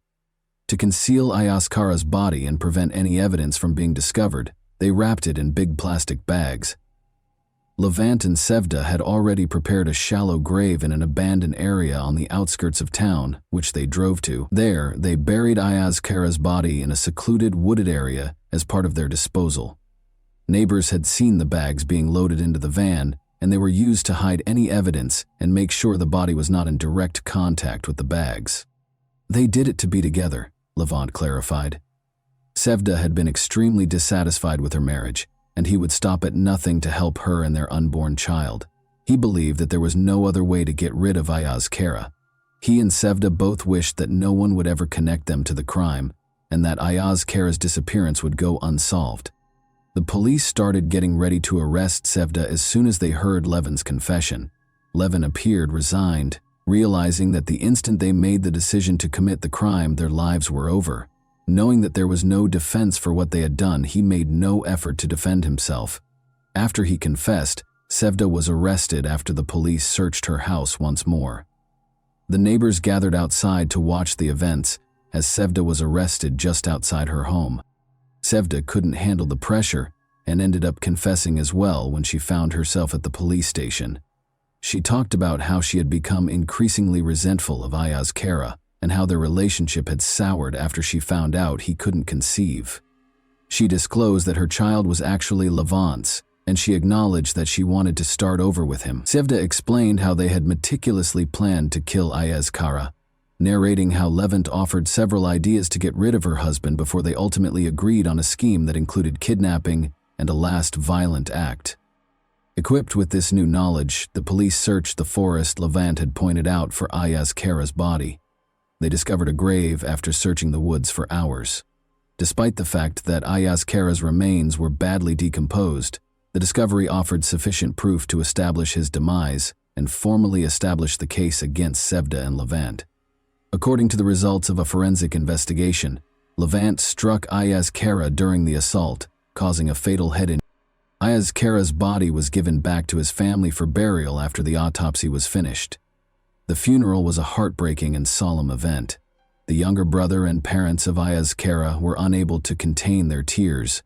To conceal Ayaz body and prevent any evidence from being discovered, they wrapped it in big plastic bags. Levent and Sevda had already prepared a shallow grave in an abandoned area on the outskirts of town, which they drove to. There, they buried Ayaz body in a secluded wooded area as part of their disposal. Neighbors had seen the bags being loaded into the van, and they were used to hide any evidence and make sure the body was not in direct contact with the bags. They did it to be together, Levent clarified. Sevda had been extremely dissatisfied with her marriage, and he would stop at nothing to help her and their unborn child. He believed that there was no other way to get rid of Ayaz. He and Sevda both wished that no one would ever connect them to the crime, and that Ayaz disappearance would go unsolved. The police started getting ready to arrest Sevda as soon as they heard Levin's confession. Levin appeared resigned, realizing that the instant they made the decision to commit the crime, their lives were over. Knowing that there was no defense for what they had done, he made no effort to defend himself. After he confessed, Sevda was arrested after the police searched her house once more. The neighbors gathered outside to watch the events as Sevda was arrested just outside her home. Sevda couldn't handle the pressure and ended up confessing as well when she found herself at the police station. She talked about how she had become increasingly resentful of Ayaz and how their relationship had soured after she found out he couldn't conceive. She disclosed that her child was actually Levent's, and she acknowledged that she wanted to start over with him. Sevda explained how they had meticulously planned to kill Ayaz, narrating how Levent offered several ideas to get rid of her husband before they ultimately agreed on a scheme that included kidnapping and a last violent act. Equipped with this new knowledge, the police searched the forest Levent had pointed out for Ayaz body. They discovered a grave after searching the woods for hours. Despite the fact that Ayaz remains were badly decomposed, the discovery offered sufficient proof to establish his demise and formally establish the case against Sevda and Levent. According to the results of a forensic investigation, Levent struck Ayaz during the assault, causing a fatal head injury. Ayaz body was given back to his family for burial after the autopsy was finished. The funeral was a heartbreaking and solemn event. The younger brother and parents of Ayaz were unable to contain their tears.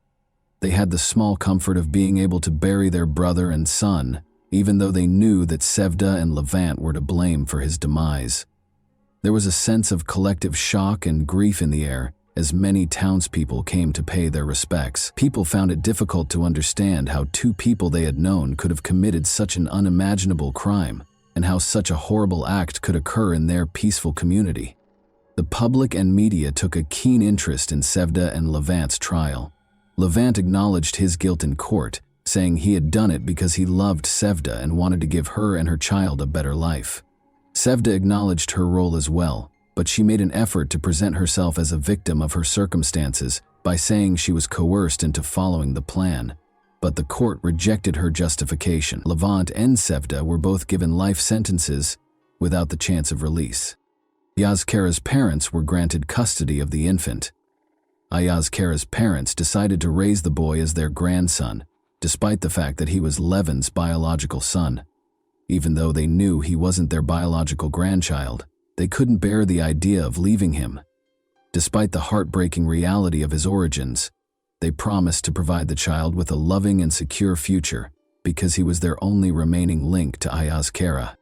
They had the small comfort of being able to bury their brother and son, even though they knew that Sevda and Levent were to blame for his demise. There was a sense of collective shock and grief in the air as many townspeople came to pay their respects. People found it difficult to understand how two people they had known could have committed such an unimaginable crime, and how such a horrible act could occur in their peaceful community. The public and media took a keen interest in Sevda and Levant's trial. Levant acknowledged his guilt in court, saying he had done it because he loved Sevda and wanted to give her and her child a better life. Sevda acknowledged her role as well, but she made an effort to present herself as a victim of her circumstances by saying she was coerced into following the plan. But the court rejected her justification. Levant and Sevda were both given life sentences without the chance of release. Yazkara's parents were granted custody of the infant. Yazkara's parents decided to raise the boy as their grandson, despite the fact that he was Levin's biological son. Even though they knew he wasn't their biological grandchild, they couldn't bear the idea of leaving him. Despite the heartbreaking reality of his origins, they promised to provide the child with a loving and secure future because he was their only remaining link to Yazkara.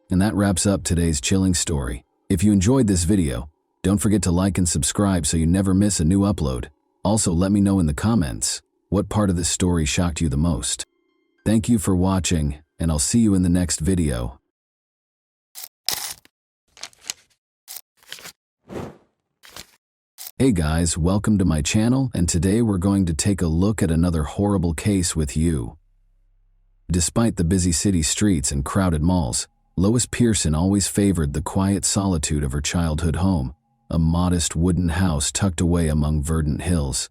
And that wraps up today's chilling story. If you enjoyed this video, don't forget to like and subscribe so you never miss a new upload. Also, let me know in the comments what part of this story shocked you the most. Thank you for watching, and I'll see you in the next video. Hey guys, welcome to my channel, and today we're going to take a look at another horrible case with you. Despite the busy city streets and crowded malls, Lois Pearson always favored the quiet solitude of her childhood home, a modest wooden house tucked away among verdant hills.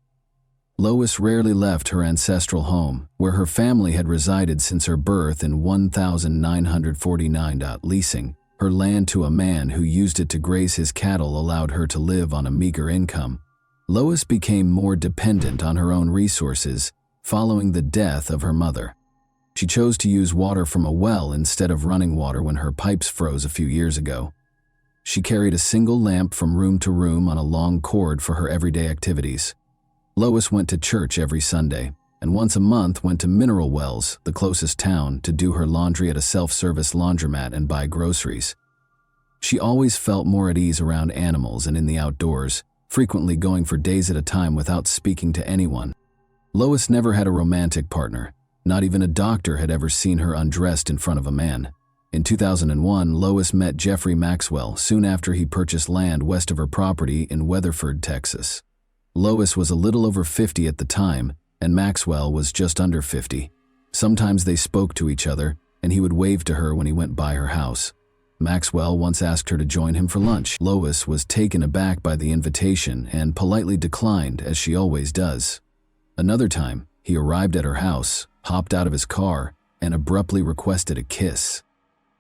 Lois rarely left her ancestral home, where her family had resided since her birth in 1949. Leasing her land to a man who used it to graze his cattle allowed her to live on a meager income. Lois became more dependent on her own resources following the death of her mother. She chose to use water from a well instead of running water when her pipes froze a few years ago. She carried a single lamp from room to room on a long cord for her everyday activities. Lois went to church every Sunday, and once a month went to Mineral Wells, the closest town, to do her laundry at a self-service laundromat and buy groceries. She always felt more at ease around animals and in the outdoors, frequently going for days at a time without speaking to anyone. Lois never had a romantic partner. Not even a doctor had ever seen her undressed in front of a man. In 2001, Lois met Jeffrey Maxwell soon after he purchased land west of her property in Weatherford, Texas. Lois was a little over 50 at the time, and Maxwell was just under 50. Sometimes they spoke to each other, and he would wave to her when he went by her house. Maxwell once asked her to join him for lunch. Lois was taken aback by the invitation and politely declined, as she always does. Another time, he arrived at her house, hopped out of his car, and abruptly requested a kiss.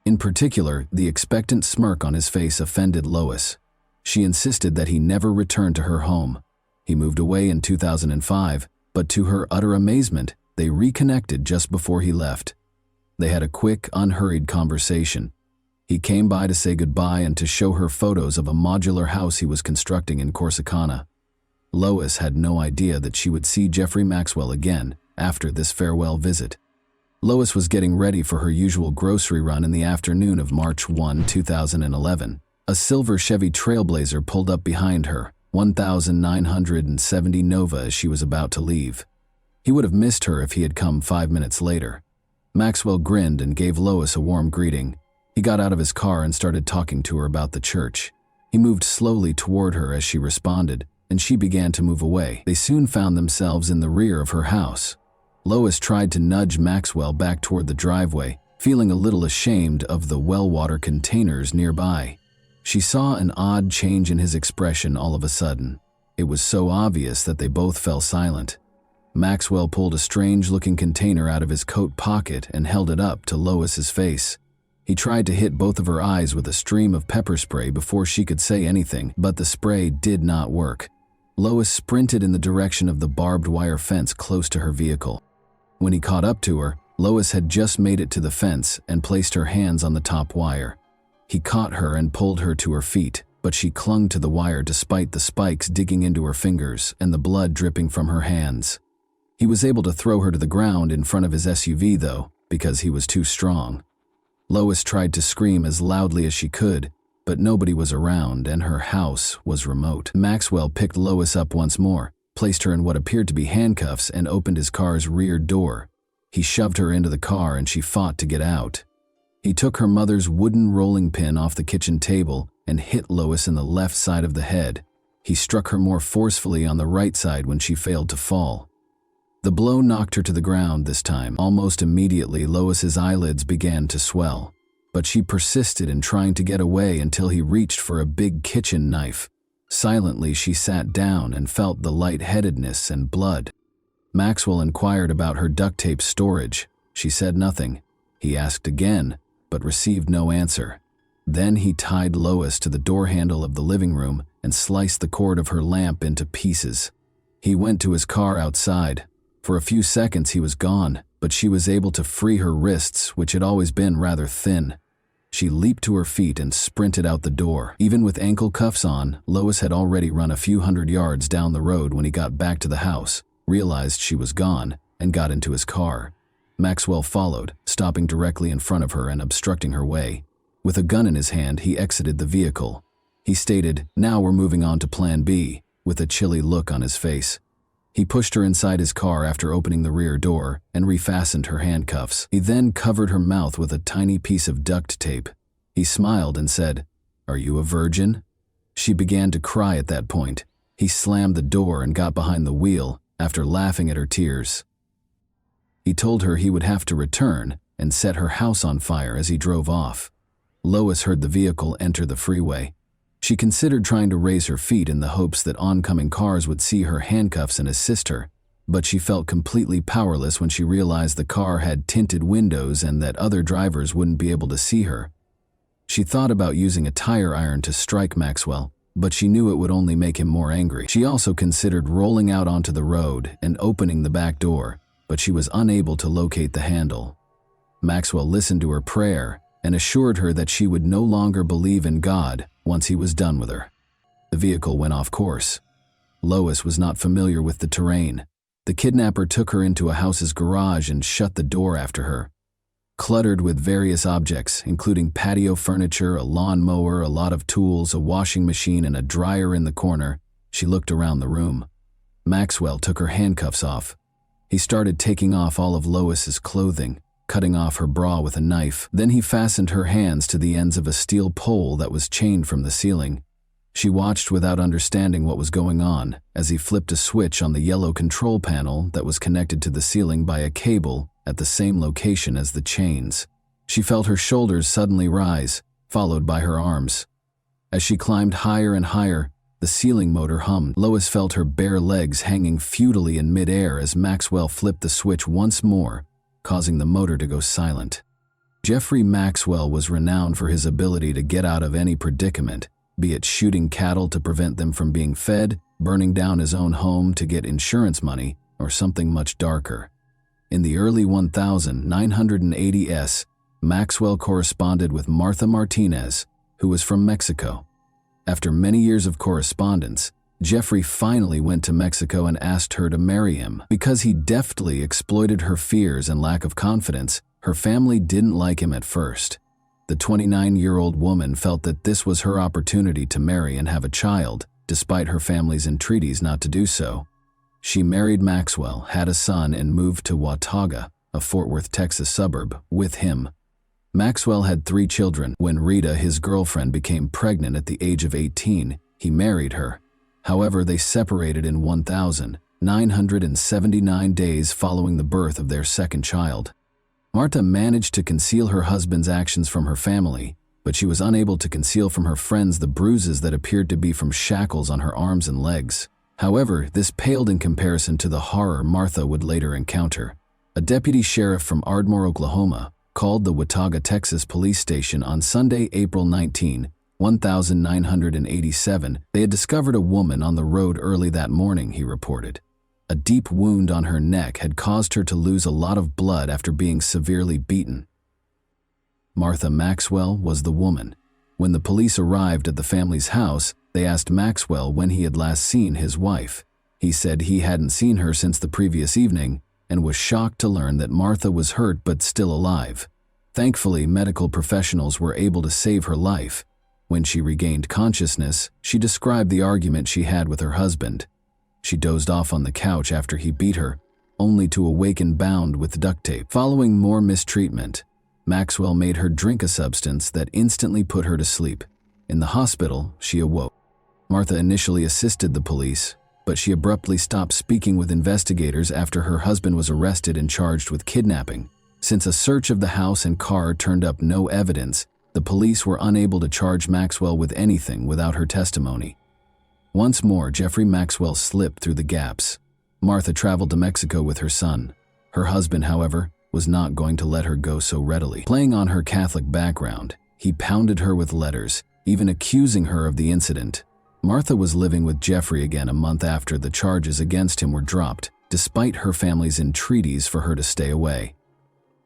In particular, the expectant smirk on his face offended Lois. She insisted that he never return to her home. He moved away in 2005, but to her utter amazement, they reconnected just before he left. They had a quick, unhurried conversation. He came by to say goodbye and to show her photos of a modular house he was constructing in Corsicana. Lois had no idea that she would see Jeffrey Maxwell again after this farewell visit. Lois was getting ready for her usual grocery run in the afternoon of March 1, 2011. A silver Chevy Trailblazer pulled up behind her, 1970 Nova, as she was about to leave. He would have missed her if he had come 5 minutes later. Maxwell grinned and gave Lois a warm greeting. He got out of his car and started talking to her about the church. He moved slowly toward her as she responded, and she began to move away. They soon found themselves in the rear of her house. Lois tried to nudge Maxwell back toward the driveway, feeling a little ashamed of the well water containers nearby. She saw an odd change in his expression all of a sudden. It was so obvious that they both fell silent. Maxwell pulled a strange-looking container out of his coat pocket and held it up to Lois's face. He tried to hit both of her eyes with a stream of pepper spray before she could say anything, but the spray did not work. Lois sprinted in the direction of the barbed wire fence close to her vehicle. When he caught up to her, Lois had just made it to the fence and placed her hands on the top wire. He caught her and pulled her to her feet, but she clung to the wire despite the spikes digging into her fingers and the blood dripping from her hands. He was able to throw her to the ground in front of his SUV, though, because he was too strong. Lois tried to scream as loudly as she could, but nobody was around and her house was remote. Maxwell picked Lois up once more, placed her in what appeared to be handcuffs, and opened his car's rear door. He shoved her into the car and she fought to get out. He took her mother's wooden rolling pin off the kitchen table and hit Lois in the left side of the head. He struck her more forcefully on the right side when she failed to fall. The blow knocked her to the ground this time. Almost immediately, Lois's eyelids began to swell, but she persisted in trying to get away until he reached for a big kitchen knife. Silently, she sat down and felt the lightheadedness and blood. Maxwell inquired about her duct tape storage. She said nothing. He asked again, but received no answer. Then he tied Lois to the door handle of the living room and sliced the cord of her lamp into pieces. He went to his car outside. For a few seconds he was gone, but she was able to free her wrists, which had always been rather thin. She leaped to her feet and sprinted out the door. Even with ankle cuffs on, Lois had already run a few hundred yards down the road when he got back to the house, realized she was gone, and got into his car. Maxwell followed, stopping directly in front of her and obstructing her way. With a gun in his hand, he exited the vehicle. He stated, "Now we're moving on to Plan B," with a chilly look on his face. He pushed her inside his car after opening the rear door and refastened her handcuffs. He then covered her mouth with a tiny piece of duct tape. He smiled and said, "Are you a virgin?" She began to cry at that point. He slammed the door and got behind the wheel after laughing at her tears. He told her he would have to return and set her house on fire as he drove off. Lois heard the vehicle enter the freeway. She considered trying to raise her feet in the hopes that oncoming cars would see her handcuffs and assist her, but she felt completely powerless when she realized the car had tinted windows and that other drivers wouldn't be able to see her. She thought about using a tire iron to strike Maxwell, but she knew it would only make him more angry. She also considered rolling out onto the road and opening the back door, but she was unable to locate the handle. Maxwell listened to her prayer and assured her that she would no longer believe in God once he was done with her. The vehicle went off course. Lois was not familiar with the terrain. The kidnapper took her into a house's garage and shut the door after her. Cluttered with various objects, including patio furniture, a lawnmower, a lot of tools, a washing machine, and a dryer in the corner, she looked around the room. Maxwell took her handcuffs off. He started taking off all of Lois's clothing, cutting off her bra with a knife. Then he fastened her hands to the ends of a steel pole that was chained from the ceiling. She watched without understanding what was going on as he flipped a switch on the yellow control panel that was connected to the ceiling by a cable at the same location as the chains. She felt her shoulders suddenly rise, followed by her arms. As she climbed higher and higher, the ceiling motor hummed. Lois felt her bare legs hanging futilely in midair as Maxwell flipped the switch once more, causing the motor to go silent. Jeffrey Maxwell was renowned for his ability to get out of any predicament, be it shooting cattle to prevent them from being fed, burning down his own home to get insurance money, or something much darker. In the early 1980s, Maxwell corresponded with Martha Martinez, who was from Mexico. After many years of correspondence, Jeffrey finally went to Mexico and asked her to marry him. Because he deftly exploited her fears and lack of confidence, her family didn't like him at first. The 29-year-old woman felt that this was her opportunity to marry and have a child, despite her family's entreaties not to do so. She married Maxwell, had a son, and moved to Watauga, a Fort Worth, Texas suburb, with him. Maxwell had 3 children. When Rita, his girlfriend, became pregnant at the age of 18, he married her. However, they separated in 1,979 days following the birth of their second child. Martha managed to conceal her husband's actions from her family, but she was unable to conceal from her friends the bruises that appeared to be from shackles on her arms and legs. However, this paled in comparison to the horror Martha would later encounter. A deputy sheriff from Ardmore, Oklahoma, called the Watauga, Texas police station on Sunday, April 19, 1987. They had discovered a woman on the road early that morning, he reported. A deep wound on her neck had caused her to lose a lot of blood after being severely beaten. Martha Maxwell was the woman. When the police arrived at the family's house, they asked Maxwell when he had last seen his wife. He said he hadn't seen her since the previous evening and was shocked to learn that Martha was hurt but still alive. Thankfully, medical professionals were able to save her life. When she regained consciousness, she described the argument she had with her husband. She dozed off on the couch after he beat her, only to awaken bound with duct tape. Following more mistreatment, Maxwell made her drink a substance that instantly put her to sleep. In the hospital, she awoke. Martha initially assisted the police, but she abruptly stopped speaking with investigators after her husband was arrested and charged with kidnapping. Since a search of the house and car turned up no evidence, the police were unable to charge Maxwell with anything without her testimony. Once more, Jeffrey Maxwell slipped through the gaps. Martha traveled to Mexico with her son. Her husband, however, was not going to let her go so readily. Playing on her Catholic background, he pounded her with letters, even accusing her of the incident. Martha was living with Jeffrey again a month after the charges against him were dropped, despite her family's entreaties for her to stay away.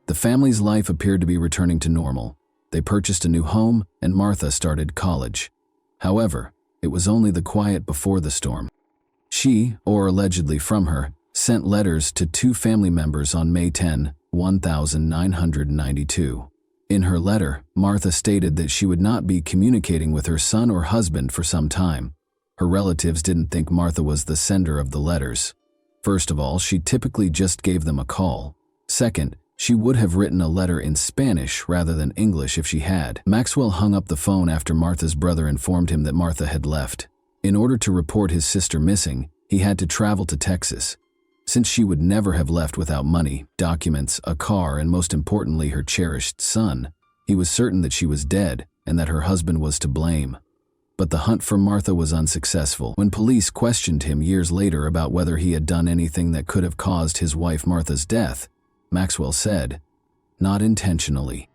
The family's life appeared to be returning to normal. They purchased a new home, and Martha started college. However, it was only the quiet before the storm. She, or allegedly from her, sent letters to 2 family members on May 10, 1992. In her letter, Martha stated that she would not be communicating with her son or husband for some time. Her relatives didn't think Martha was the sender of the letters. First of all, she typically just gave them a call. Second, she would have written a letter in Spanish rather than English if she had. Maxwell hung up the phone after Martha's brother informed him that Martha had left. In order to report his sister missing, he had to travel to Texas. Since she would never have left without money, documents, a car, and most importantly her cherished son, he was certain that she was dead and that her husband was to blame. But the hunt for Martha was unsuccessful. When police questioned him years later about whether he had done anything that could have caused his wife Martha's death, Maxwell said, "Not intentionally."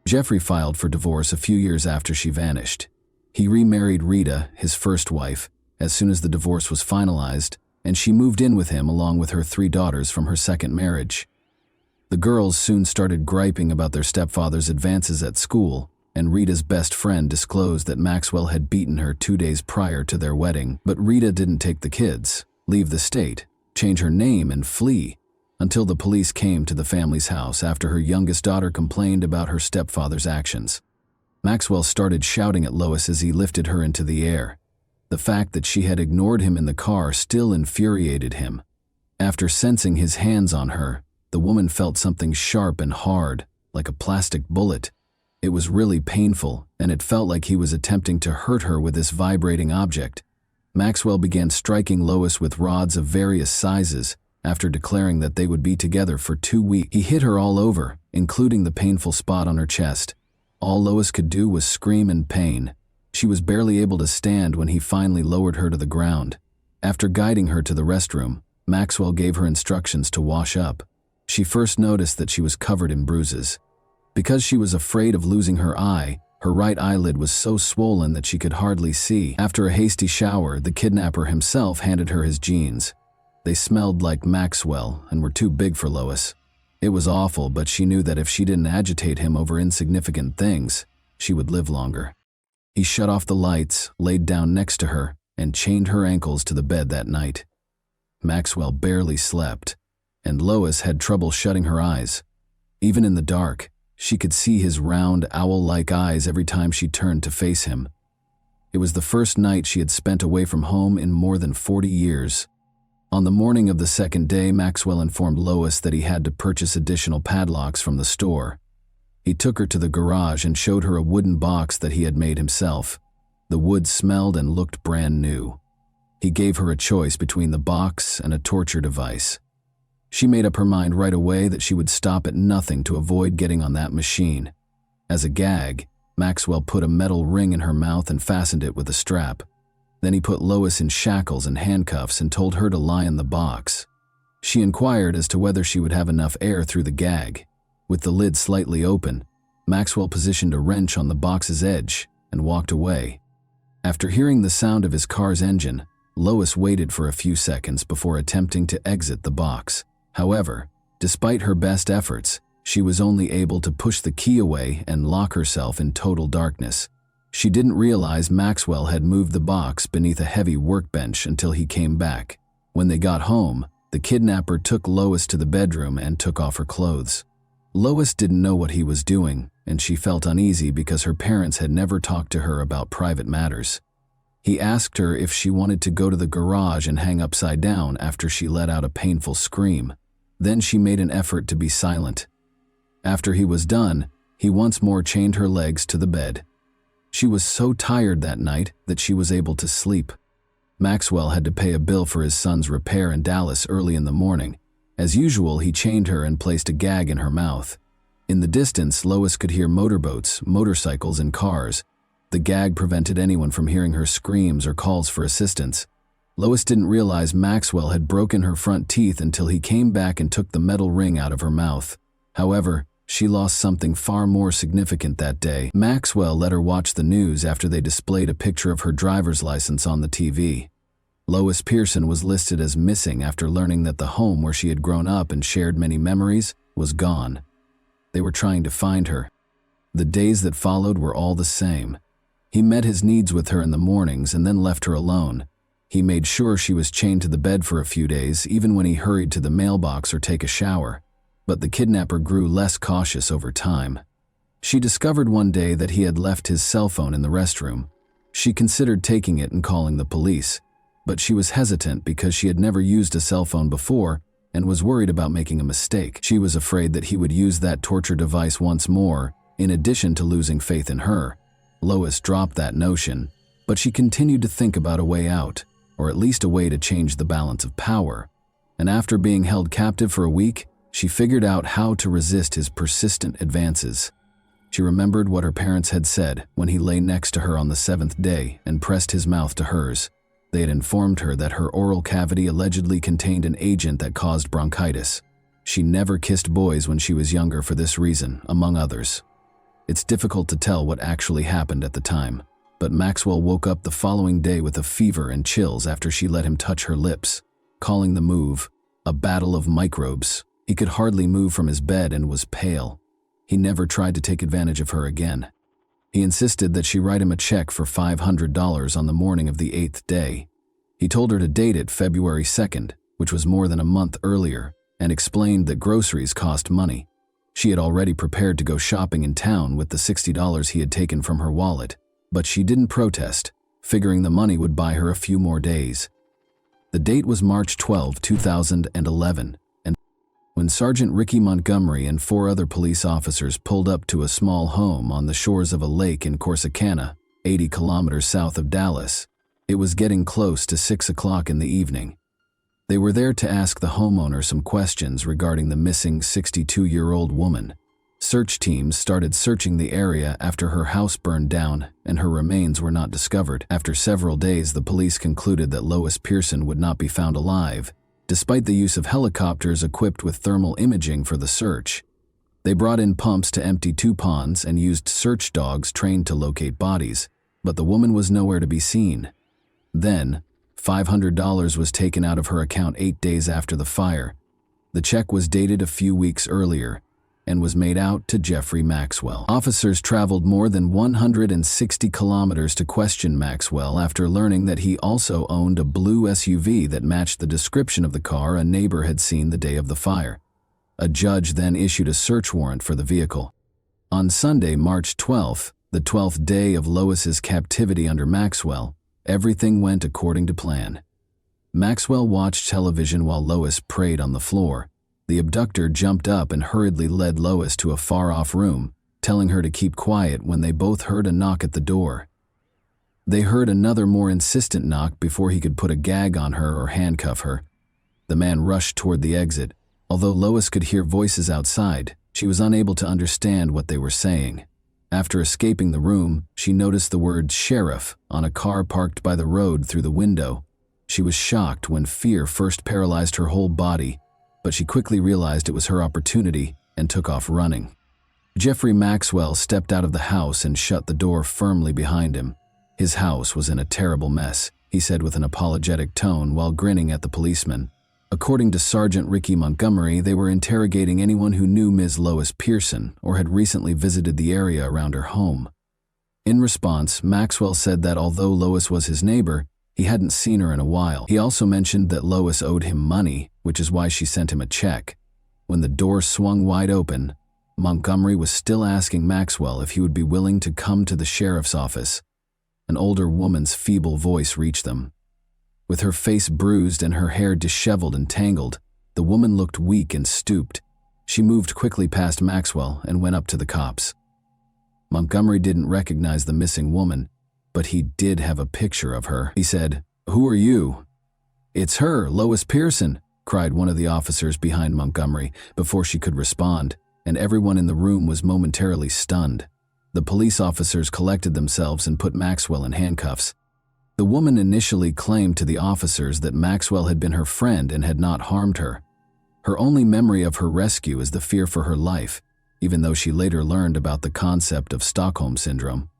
Jeffrey filed for divorce a few years after she vanished. He remarried Rita, his first wife, as soon as the divorce was finalized, and she moved in with him along with her 3 daughters from her second marriage. The girls soon started griping about their stepfather's advances at school, and Rita's best friend disclosed that Maxwell had beaten her 2 days prior to their wedding. But Rita didn't take the kids, leave the state, change her name, and flee, until the police came to the family's house after her youngest daughter complained about her stepfather's actions. Maxwell started shouting at Lois as he lifted her into the air. The fact that she had ignored him in the car still infuriated him. After sensing his hands on her, the woman felt something sharp and hard, like a plastic bullet. It was really painful, and it felt like he was attempting to hurt her with this vibrating object. Maxwell began striking Lois with rods of various sizes, after declaring that they would be together for 2 weeks. He hit her all over, including the painful spot on her chest. All Lois could do was scream in pain. She was barely able to stand when he finally lowered her to the ground. After guiding her to the restroom, Maxwell gave her instructions to wash up. She first noticed that she was covered in bruises. Because she was afraid of losing her eye, her right eyelid was so swollen that she could hardly see. After a hasty shower, the kidnapper himself handed her his jeans. They smelled like Maxwell and were too big for Lois. It was awful, but she knew that if she didn't agitate him over insignificant things, she would live longer. He shut off the lights, laid down next to her, and chained her ankles to the bed that night. Maxwell barely slept, and Lois had trouble shutting her eyes. Even in the dark, she could see his round, owl-like eyes every time she turned to face him. It was the first night she had spent away from home in more than 40 years. On the morning of the second day, Maxwell informed Lois that he had to purchase additional padlocks from the store. He took her to the garage and showed her a wooden box that he had made himself. The wood smelled and looked brand new. He gave her a choice between the box and a torture device. She made up her mind right away that she would stop at nothing to avoid getting on that machine. As a gag, Maxwell put a metal ring in her mouth and fastened it with a strap. Then he put Lois in shackles and handcuffs and told her to lie in the box. She inquired as to whether she would have enough air through the gag. With the lid slightly open, Maxwell positioned a wrench on the box's edge and walked away. After hearing the sound of his car's engine, Lois waited for a few seconds before attempting to exit the box. However, despite her best efforts, she was only able to push the key away and lock herself in total darkness. She didn't realize Maxwell had moved the box beneath a heavy workbench until he came back. When they got home, the kidnapper took Lois to the bedroom and took off her clothes. Lois didn't know what he was doing, and she felt uneasy because her parents had never talked to her about private matters. He asked her if she wanted to go to the garage and hang upside down after she let out a painful scream. Then she made an effort to be silent. After he was done, he once more chained her legs to the bed. She was so tired that night that she was able to sleep. Maxwell had to pay a bill for his son's repair in Dallas early in the morning. As usual, he chained her and placed a gag in her mouth. In the distance, Lois could hear motorboats, motorcycles, and cars. The gag prevented anyone from hearing her screams or calls for assistance. Lois didn't realize Maxwell had broken her front teeth until he came back and took the metal ring out of her mouth. However, she lost something far more significant that day. Maxwell let her watch the news after they displayed a picture of her driver's license on the TV. Lois Pearson was listed as missing after learning that the home where she had grown up and shared many memories was gone. They were trying to find her. The days that followed were all the same. He met his needs with her in the mornings and then left her alone. He made sure she was chained to the bed for a few days, even when he hurried to the mailbox or take a shower. But the kidnapper grew less cautious over time. She discovered one day that he had left his cell phone in the restroom. She considered taking it and calling the police, but she was hesitant because she had never used a cell phone before and was worried about making a mistake. She was afraid that he would use that torture device once more, in addition to losing faith in her. Lois dropped that notion, but she continued to think about a way out, or at least a way to change the balance of power. And after being held captive for a week, she figured out how to resist his persistent advances. She remembered what her parents had said when he lay next to her on the 7th day and pressed his mouth to hers. They had informed her that her oral cavity allegedly contained an agent that caused bronchitis. She never kissed boys when she was younger for this reason, among others. It's difficult to tell what actually happened at the time, but Maxwell woke up the following day with a fever and chills after she let him touch her lips, calling the move a battle of microbes. He could hardly move from his bed and was pale. He never tried to take advantage of her again. He insisted that she write him a check for $500 on the morning of the 8th day. He told her to date it February 2nd, which was more than a month earlier, and explained that groceries cost money. She had already prepared to go shopping in town with the $60 he had taken from her wallet, but she didn't protest, figuring the money would buy her a few more days. The date was March 12, 2011, and when Sergeant Ricky Montgomery and 4 other police officers pulled up to a small home on the shores of a lake in Corsicana, 80 kilometers south of Dallas, it was getting close to 6 o'clock in the evening. They were there to ask the homeowner some questions regarding the missing 62-year-old woman. Search teams started searching the area after her house burned down and her remains were not discovered. After several days, the police concluded that Lois Pearson would not be found alive, despite the use of helicopters equipped with thermal imaging for the search. They brought in pumps to empty 2 ponds and used search dogs trained to locate bodies, but the woman was nowhere to be seen. Then, $500 was taken out of her account 8 days after the fire. The check was dated a few weeks earlier and was made out to Jeffrey Maxwell. Officers traveled more than 160 kilometers to question Maxwell after learning that he also owned a blue SUV that matched the description of the car a neighbor had seen the day of the fire. A judge then issued a search warrant for the vehicle. On Sunday, March 12th, the 12th day of Lois's captivity under Maxwell, everything went according to plan. Maxwell watched television while Lois prayed on the floor. The abductor jumped up and hurriedly led Lois to a far-off room, telling her to keep quiet when they both heard a knock at the door. They heard another more insistent knock before he could put a gag on her or handcuff her. The man rushed toward the exit. Although Lois could hear voices outside, she was unable to understand what they were saying. After escaping the room, she noticed the word sheriff on a car parked by the road through the window. She was shocked when fear first paralyzed her whole body, but she quickly realized it was her opportunity and took off running. Jeffrey Maxwell stepped out of the house and shut the door firmly behind him. His house was in a terrible mess, he said with an apologetic tone while grinning at the policeman. According to Sergeant Ricky Montgomery, they were interrogating anyone who knew Ms. Lois Pearson or had recently visited the area around her home. In response, Maxwell said that although Lois was his neighbor, he hadn't seen her in a while. He also mentioned that Lois owed him money, which is why she sent him a check. When the door swung wide open, Montgomery was still asking Maxwell if he would be willing to come to the sheriff's office. An older woman's feeble voice reached them. With her face bruised and her hair disheveled and tangled, the woman looked weak and stooped. She moved quickly past Maxwell and went up to the cops. Montgomery didn't recognize the missing woman, but he did have a picture of her. He said, "Who are you?" "It's her, Lois Pearson," cried one of the officers behind Montgomery before she could respond, and everyone in the room was momentarily stunned. The police officers collected themselves and put Maxwell in handcuffs. The woman initially claimed to the officers that Maxwell had been her friend and had not harmed her. Her only memory of her rescue is the fear for her life, even though she later learned about the concept of Stockholm Syndrome.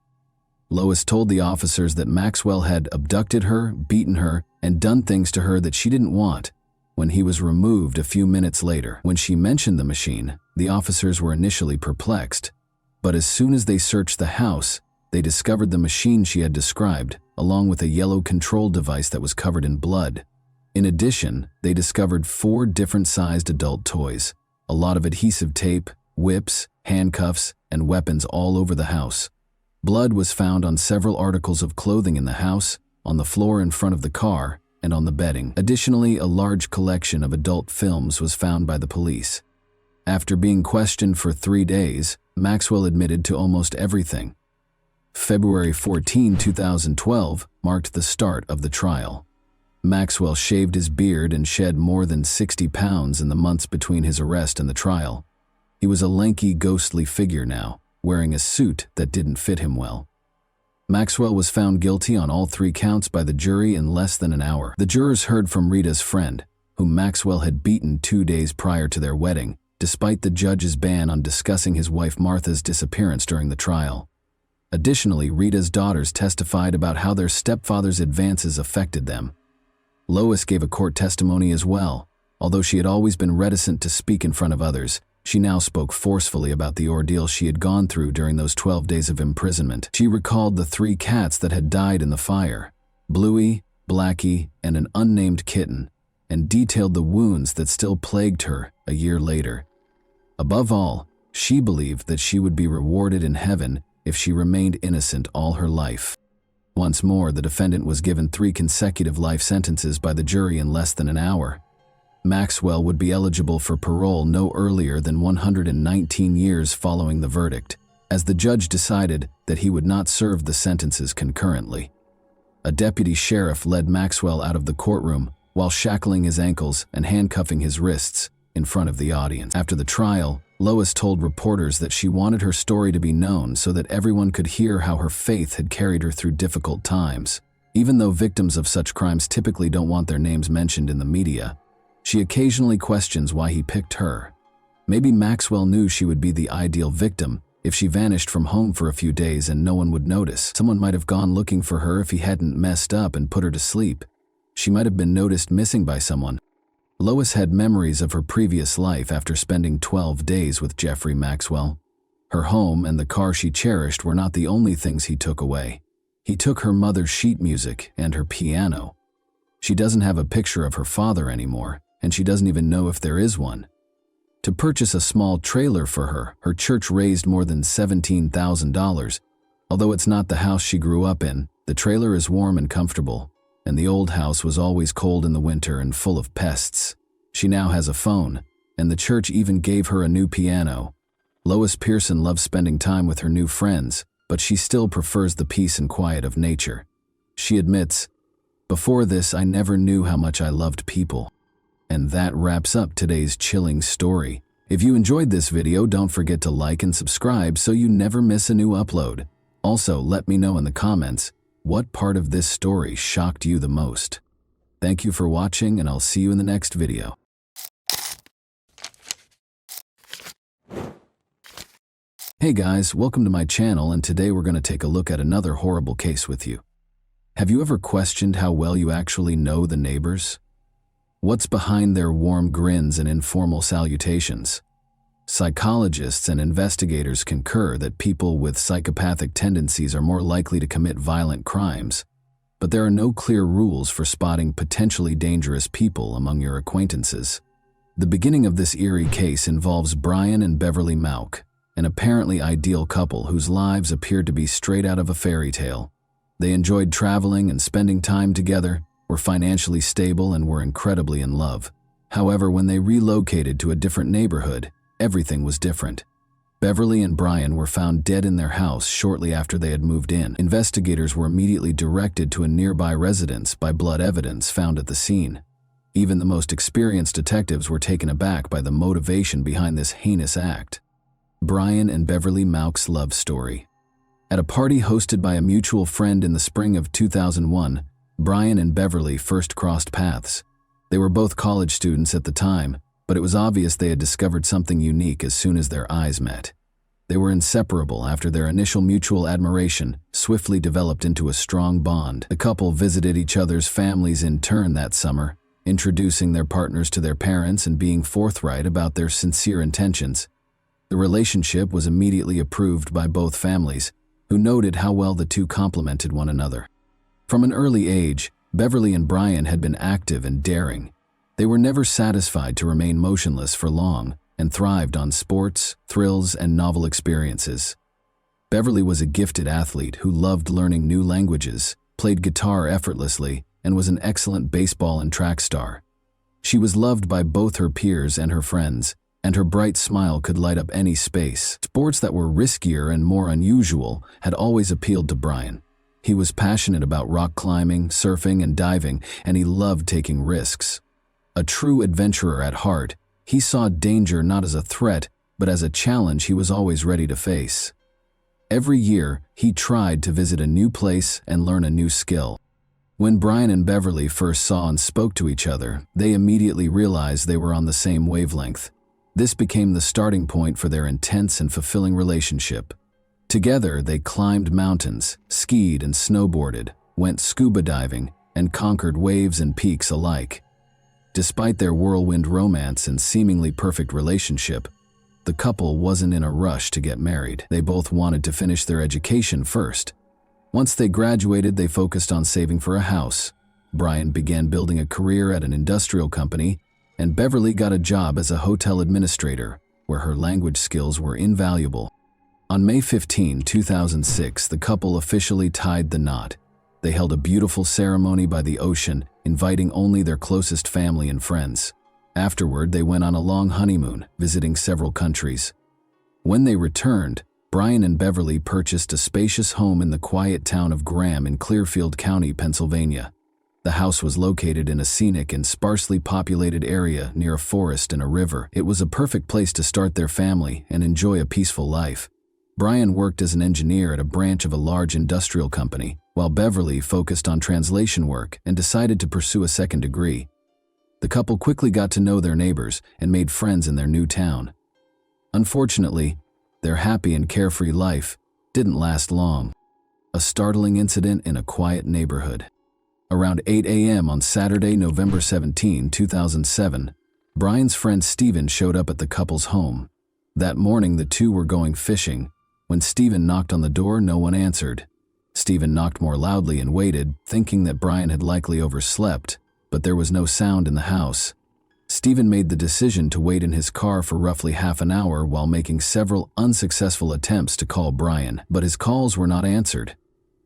Lois told the officers that Maxwell had abducted her, beaten her, and done things to her that she didn't want when he was removed a few minutes later. When she mentioned the machine, the officers were initially perplexed, but as soon as they searched the house, they discovered the machine she had described, along with a yellow control device that was covered in blood. In addition, they discovered 4 different-sized adult toys, a lot of adhesive tape, whips, handcuffs, and weapons all over the house. Blood was found on several articles of clothing in the house, on the floor in front of the car, and on the bedding. Additionally, a large collection of adult films was found by the police. After being questioned for 3 days, Maxwell admitted to almost everything. February 14, 2012 marked the start of the trial. Maxwell shaved his beard and shed more than 60 pounds in the months between his arrest and the trial. He was a lanky, ghostly figure now, wearing a suit that didn't fit him well. Maxwell was found guilty on all 3 counts by the jury in less than an hour. The jurors heard from Rita's friend, whom Maxwell had beaten 2 days prior to their wedding, despite the judge's ban on discussing his wife Martha's disappearance during the trial. Additionally, Rita's daughters testified about how their stepfather's advances affected them. Lois gave a court testimony as well. Although she had always been reticent to speak in front of others, she now spoke forcefully about the ordeal she had gone through during those 12 days of imprisonment. She recalled the 3 cats that had died in the fire, Bluey, Blackie, and an unnamed kitten, and detailed the wounds that still plagued her a year later. Above all, she believed that she would be rewarded in heaven if she remained innocent all her life. Once more, the defendant was given 3 consecutive life sentences by the jury in less than an hour. Maxwell would be eligible for parole no earlier than 119 years following the verdict, as the judge decided that he would not serve the sentences concurrently. A deputy sheriff led Maxwell out of the courtroom while shackling his ankles and handcuffing his wrists in front of the audience. After the trial, Lois told reporters that she wanted her story to be known so that everyone could hear how her faith had carried her through difficult times. Even though victims of such crimes typically don't want their names mentioned in the media, she occasionally questions why he picked her. Maybe Maxwell knew she would be the ideal victim if she vanished from home for a few days and no one would notice. Someone might have gone looking for her if he hadn't messed up and put her to sleep. She might have been noticed missing by someone. Lois had memories of her previous life after spending 12 days with Jeffrey Maxwell. Her home and the car she cherished were not the only things he took away. He took her mother's sheet music and her piano. She doesn't have a picture of her father anymore, and she doesn't even know if there is one. To purchase a small trailer for her, her church raised more than $17,000. Although it's not the house she grew up in, the trailer is warm and comfortable, and the old house was always cold in the winter and full of pests. She now has a phone, and the church even gave her a new piano. Lois Pearson loves spending time with her new friends, but she still prefers the peace and quiet of nature. She admits, "Before this, I never knew how much I loved people." And that wraps up today's chilling story. If you enjoyed this video, don't forget to like and subscribe so you never miss a new upload. Also, let me know in the comments, what part of this story shocked you the most? Thank you for watching, and I'll see you in the next video. Hey guys, welcome to my channel, and today we're going to take a look at another horrible case with you. Have you ever questioned how well you actually know the neighbors? What's behind their warm grins and informal salutations? Psychologists and investigators concur that people with psychopathic tendencies are more likely to commit violent crimes, but there are no clear rules for spotting potentially dangerous people among your acquaintances. The beginning of this eerie case involves Brian and Beverly Mauck, an apparently ideal couple whose lives appeared to be straight out of a fairy tale. They enjoyed traveling and spending time together, were financially stable, and were incredibly in love. However, when they relocated to a different neighborhood, everything was different. Beverly and Brian were found dead in their house shortly after they had moved in. Investigators were immediately directed to a nearby residence by blood evidence found at the scene. Even the most experienced detectives were taken aback by the motivation behind this heinous act. Brian and Beverly Mauch's love story. At a party hosted by a mutual friend in the spring of 2001, Brian and Beverly first crossed paths. They were both college students at the time, but it was obvious they had discovered something unique as soon as their eyes met. They were inseparable after their initial mutual admiration swiftly developed into a strong bond. The couple visited each other's families in turn that summer, introducing their partners to their parents and being forthright about their sincere intentions. The relationship was immediately approved by both families, who noted how well the two complemented one another. From an early age, Beverly and Brian had been active and daring. They were never satisfied to remain motionless for long and thrived on sports, thrills, and novel experiences. Beverly was a gifted athlete who loved learning new languages, played guitar effortlessly, and was an excellent baseball and track star. She was loved by both her peers and her friends, and her bright smile could light up any space. Sports that were riskier and more unusual had always appealed to Brian. He was passionate about rock climbing, surfing, and diving, and he loved taking risks. A true adventurer at heart, he saw danger not as a threat, but as a challenge he was always ready to face. Every year, he tried to visit a new place and learn a new skill. When Brian and Beverly first saw and spoke to each other, they immediately realized they were on the same wavelength. This became the starting point for their intense and fulfilling relationship. Together, they climbed mountains, skied and snowboarded, went scuba diving, and conquered waves and peaks alike. Despite their whirlwind romance and seemingly perfect relationship, the couple wasn't in a rush to get married. They both wanted to finish their education first. Once they graduated, they focused on saving for a house. Brian began building a career at an industrial company, and Beverly got a job as a hotel administrator, where her language skills were invaluable. On May 15, 2006, the couple officially tied the knot. They held a beautiful ceremony by the ocean, inviting only their closest family and friends. Afterward, they went on a long honeymoon, visiting several countries. When they returned, Brian and Beverly purchased a spacious home in the quiet town of Graham in Clearfield County, Pennsylvania. The house was located in a scenic and sparsely populated area near a forest and a river. It was a perfect place to start their family and enjoy a peaceful life. Brian worked as an engineer at a branch of a large industrial company, while Beverly focused on translation work and decided to pursue a second degree. The couple quickly got to know their neighbors and made friends in their new town. Unfortunately, their happy and carefree life didn't last long. A startling incident in a quiet neighborhood. Around 8 a.m. on Saturday, November 17, 2007, Brian's friend Steven showed up at the couple's home. That morning, the two were going fishing. When Steven knocked on the door, no one answered. Steven knocked more loudly and waited, thinking that Brian had likely overslept, but there was no sound in the house. Steven made the decision to wait in his car for roughly half an hour while making several unsuccessful attempts to call Brian, but his calls were not answered.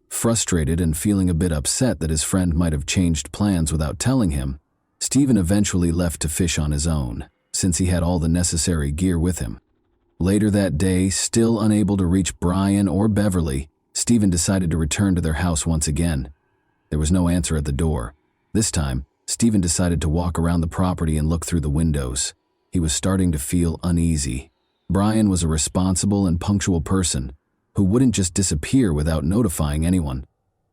Frustrated and feeling a bit upset that his friend might have changed plans without telling him, Steven eventually left to fish on his own, since he had all the necessary gear with him. Later that day, still unable to reach Brian or Beverly, Steven decided to return to their house once again. There was no answer at the door. This time, Steven decided to walk around the property and look through the windows. He was starting to feel uneasy. Brian was a responsible and punctual person who wouldn't just disappear without notifying anyone.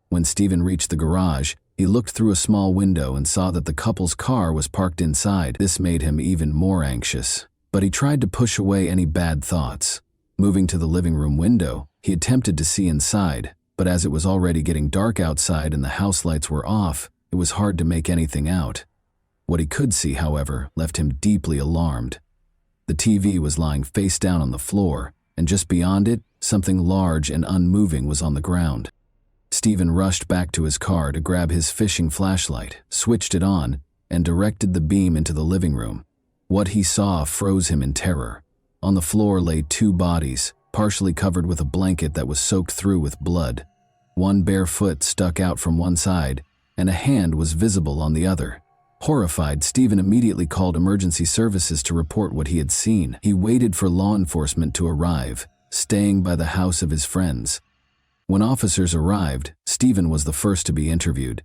When Steven reached the garage, he looked through a small window and saw that the couple's car was parked inside. This made him even more anxious, but he tried to push away any bad thoughts. Moving to the living room window, he attempted to see inside, but as it was already getting dark outside and the house lights were off, it was hard to make anything out. What he could see, however, left him deeply alarmed. The TV was lying face down on the floor, and just beyond it, something large and unmoving was on the ground. Steven rushed back to his car to grab his fishing flashlight, switched it on, and directed the beam into the living room. What he saw froze him in terror. On the floor lay two bodies, partially covered with a blanket that was soaked through with blood. One bare foot stuck out from one side, and a hand was visible on the other, Horrified, Stephen immediately called emergency services to report what he had seen. He waited for law enforcement to arrive, staying by the house of his friends. When officers arrived, Stephen was the first to be interviewed.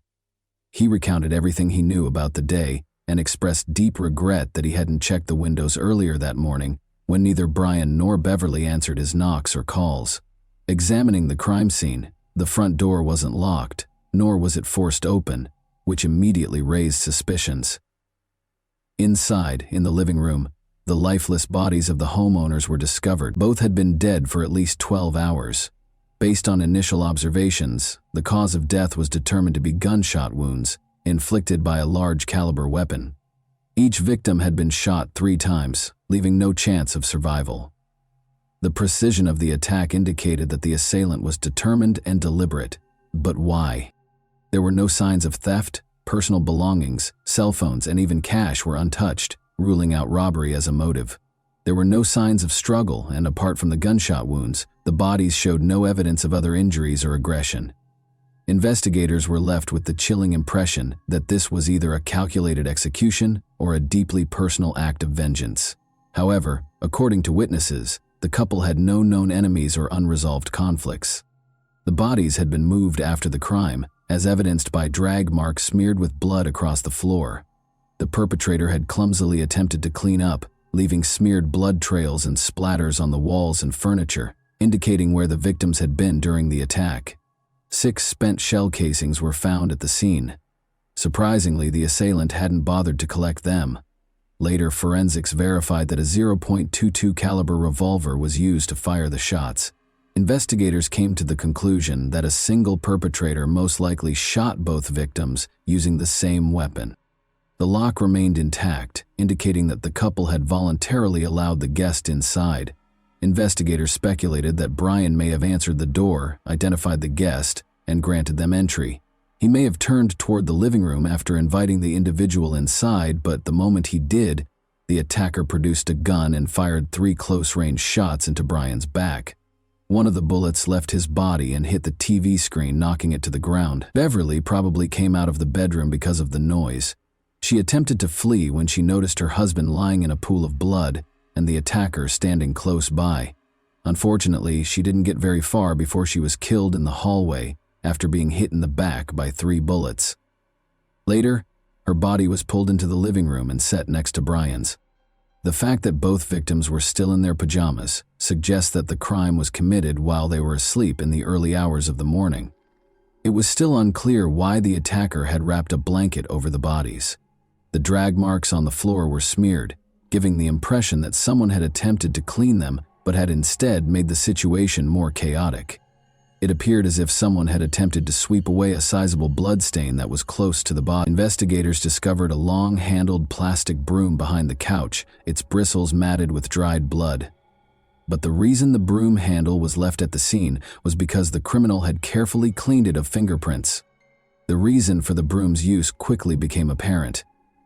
He recounted everything he knew about the day and expressed deep regret that he hadn't checked the windows earlier that morning when neither Brian nor Beverly answered his knocks or calls. Examining the crime scene, the front door wasn't locked, nor was it forced open, which immediately raised suspicions. Inside, in the living room, the lifeless bodies of the homeowners were discovered. Both had been dead for at least 12 hours. Based on initial observations, the cause of death was determined to be gunshot wounds inflicted by a large caliber weapon. Each victim had been shot 3 times, leaving no chance of survival. The precision of the attack indicated that the assailant was determined and deliberate. But why? There were no signs of theft, personal belongings, cell phones, and even cash were untouched, ruling out robbery as a motive. There were no signs of struggle, and apart from the gunshot wounds, the bodies showed no evidence of other injuries or aggression. Investigators were left with the chilling impression that this was either a calculated execution or a deeply personal act of vengeance. However, according to witnesses, the couple had no known enemies or unresolved conflicts. The bodies had been moved after the crime, as evidenced by drag marks smeared with blood across the floor. The perpetrator had clumsily attempted to clean up, leaving smeared blood trails and splatters on the walls and furniture, indicating where the victims had been during the attack. 6 spent shell casings were found at the scene. Surprisingly, the assailant hadn't bothered to collect them. Later, forensics verified that a .22 caliber revolver was used to fire the shots. Investigators came to the conclusion that a single perpetrator most likely shot both victims using the same weapon. The lock remained intact, indicating that the couple had voluntarily allowed the guest inside. Investigators speculated that Brian may have answered the door, identified the guest, and granted them entry. He may have turned toward the living room after inviting the individual inside, but the moment he did, the attacker produced a gun and fired 3 close-range shots into Brian's back. One of the bullets left his body and hit the TV screen, knocking it to the ground. Beverly probably came out of the bedroom because of the noise. She attempted to flee when she noticed her husband lying in a pool of blood and the attacker standing close by. Unfortunately, she didn't get very far before she was killed in the hallway after being hit in the back by 3 bullets. Later, her body was pulled into the living room and set next to Brian's. The fact that both victims were still in their pajamas suggests that the crime was committed while they were asleep in the early hours of the morning. It was still unclear why the attacker had wrapped a blanket over the bodies. The drag marks on the floor were smeared, giving the impression that someone had attempted to clean them but had instead made the situation more chaotic. It appeared as if someone had attempted to sweep away a sizable bloodstain that was close to the body. Investigators discovered a long-handled plastic broom behind the couch, its bristles matted with dried blood. But the reason the broom handle was left at the scene was because the criminal had carefully cleaned it of fingerprints. The reason for the broom's use quickly became apparent.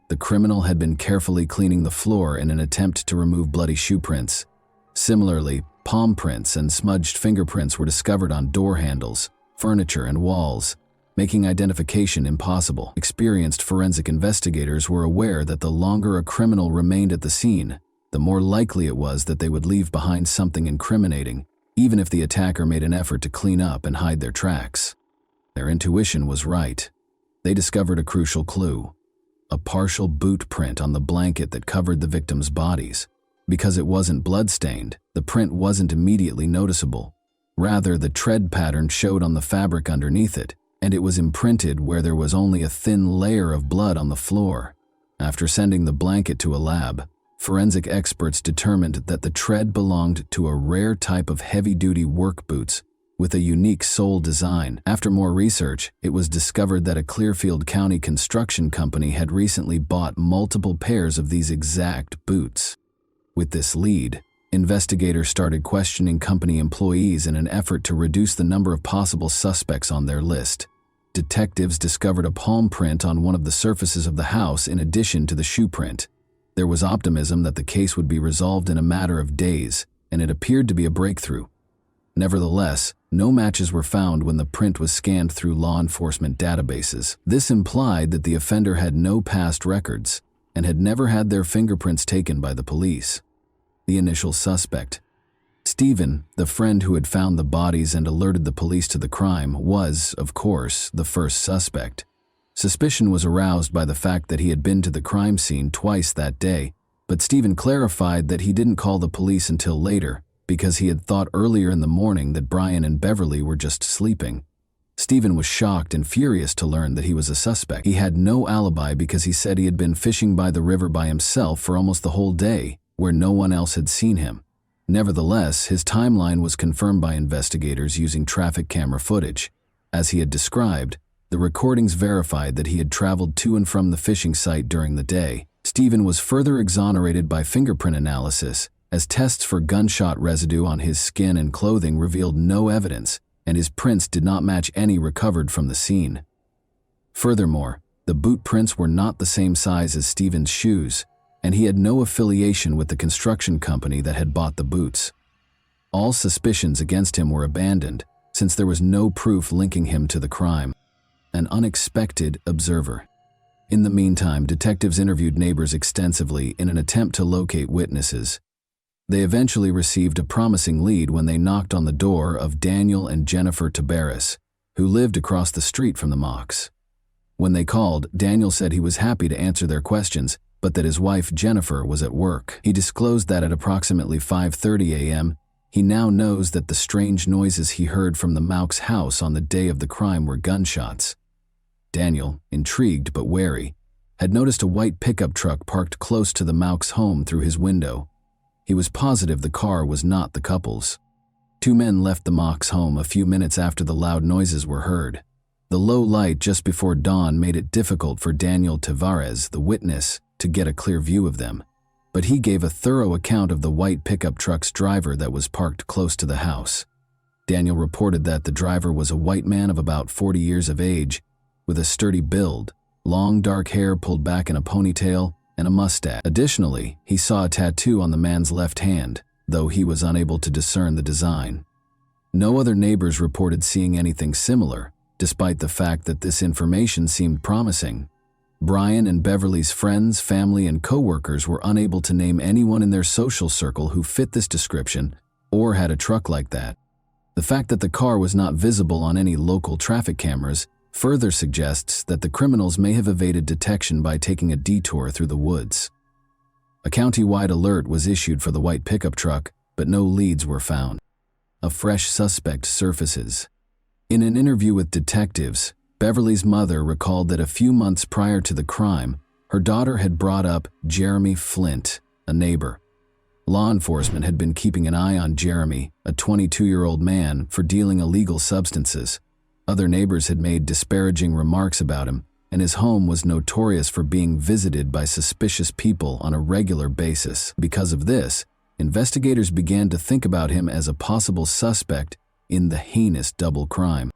The criminal had been carefully cleaning the floor in an attempt to remove bloody shoe prints. Similarly, palm prints and smudged fingerprints were discovered on door handles, furniture, and walls, making identification impossible. Experienced forensic investigators were aware that the longer a criminal remained at the scene, the more likely it was that they would leave behind something incriminating, even if the attacker made an effort to clean up and hide their tracks. Their intuition was right. They discovered a crucial clue: a partial boot print on the blanket that covered the victims' bodies. Because it wasn't blood-stained, the print wasn't immediately noticeable. Rather, the tread pattern showed on the fabric underneath it, and it was imprinted where there was only a thin layer of blood on the floor. After sending the blanket to a lab, forensic experts determined that the tread belonged to a rare type of heavy-duty work boots with a unique sole design. After more research, it was discovered that a Clearfield County construction company had recently bought multiple pairs of these exact boots. With this lead, investigators started questioning company employees in an effort to reduce the number of possible suspects on their list. Detectives discovered a palm print on one of the surfaces of the house in addition to the shoe print. There was optimism that the case would be resolved in a matter of days, and it appeared to be a breakthrough. Nevertheless, no matches were found when the print was scanned through law enforcement databases. This implied that the offender had no past records and had never had their fingerprints taken by the police. The initial suspect. Stephen, the friend who had found the bodies and alerted the police to the crime, was, of course, the first suspect. Suspicion was aroused by the fact that he had been to the crime scene twice that day, but Stephen clarified that he didn't call the police until later because he had thought earlier in the morning that Brian and Beverly were just sleeping. Stephen was shocked and furious to learn that he was a suspect. He had no alibi because he said he had been fishing by the river by himself for almost the whole day, where no one else had seen him. Nevertheless, his timeline was confirmed by investigators using traffic camera footage. As he had described, the recordings verified that he had traveled to and from the fishing site during the day. Stephen was further exonerated by fingerprint analysis, as tests for gunshot residue on his skin and clothing revealed no evidence, and his prints did not match any recovered from the scene. Furthermore, the boot prints were not the same size as Stephen's shoes, and he had no affiliation with the construction company that had bought the boots. All suspicions against him were abandoned, since there was no proof linking him to the crime. An unexpected observer. In the meantime, detectives interviewed neighbors extensively in an attempt to locate witnesses. They eventually received a promising lead when they knocked on the door of Daniel and Jennifer Tabaris, who lived across the street from the Mocks. When they called, Daniel said he was happy to answer their questions, but that his wife Jennifer was at work. He disclosed that at approximately 5:30 a.m., he now knows that the strange noises he heard from the Mocks' house on the day of the crime were gunshots. Daniel, intrigued but wary, had noticed a white pickup truck parked close to the Mocks' home through his window. He was positive the car was not the couple's. Two men left the Mocks' home a few minutes after the loud noises were heard. The low light just before dawn made it difficult for Daniel Tavares, the witness, to get a clear view of them, but he gave a thorough account of the white pickup truck's driver that was parked close to the house. Daniel reported that the driver was a white man of about 40 years of age, with a sturdy build, long dark hair pulled back in a ponytail, and a mustache. Additionally, he saw a tattoo on the man's left hand, though he was unable to discern the design. No other neighbors reported seeing anything similar, despite the fact that this information seemed promising. Brian and Beverly's friends, family, and co-workers were unable to name anyone in their social circle who fit this description or had a truck like that. The fact that the car was not visible on any local traffic cameras further suggests that the criminals may have evaded detection by taking a detour through the woods. A county-wide alert was issued for the white pickup truck, but no leads were found. A fresh suspect surfaces. In an interview with detectives, Beverly's mother recalled that a few months prior to the crime, her daughter had brought up Jeremy Flint, a neighbor. Law enforcement had been keeping an eye on Jeremy, a 22-year-old man, for dealing illegal substances. Other neighbors had made disparaging remarks about him, and his home was notorious for being visited by suspicious people on a regular basis. Because of this, investigators began to think about him as a possible suspect in the heinous double crime.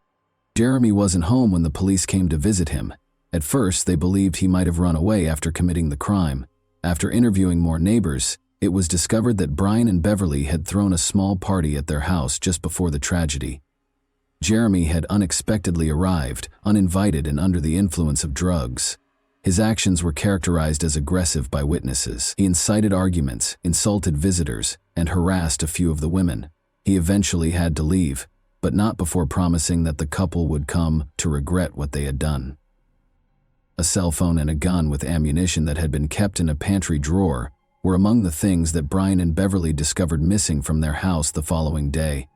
Jeremy wasn't home when the police came to visit him. At first, they believed he might have run away after committing the crime. After interviewing more neighbors, it was discovered that Brian and Beverly had thrown a small party at their house just before the tragedy. Jeremy had unexpectedly arrived, uninvited and under the influence of drugs. His actions were characterized as aggressive by witnesses. He incited arguments, insulted visitors, and harassed a few of the women. He eventually had to leave, but not before promising that the couple would come to regret what they had done. A cell phone and a gun with ammunition that had been kept in a pantry drawer were among the things that Brian and Beverly discovered missing from their house the following day.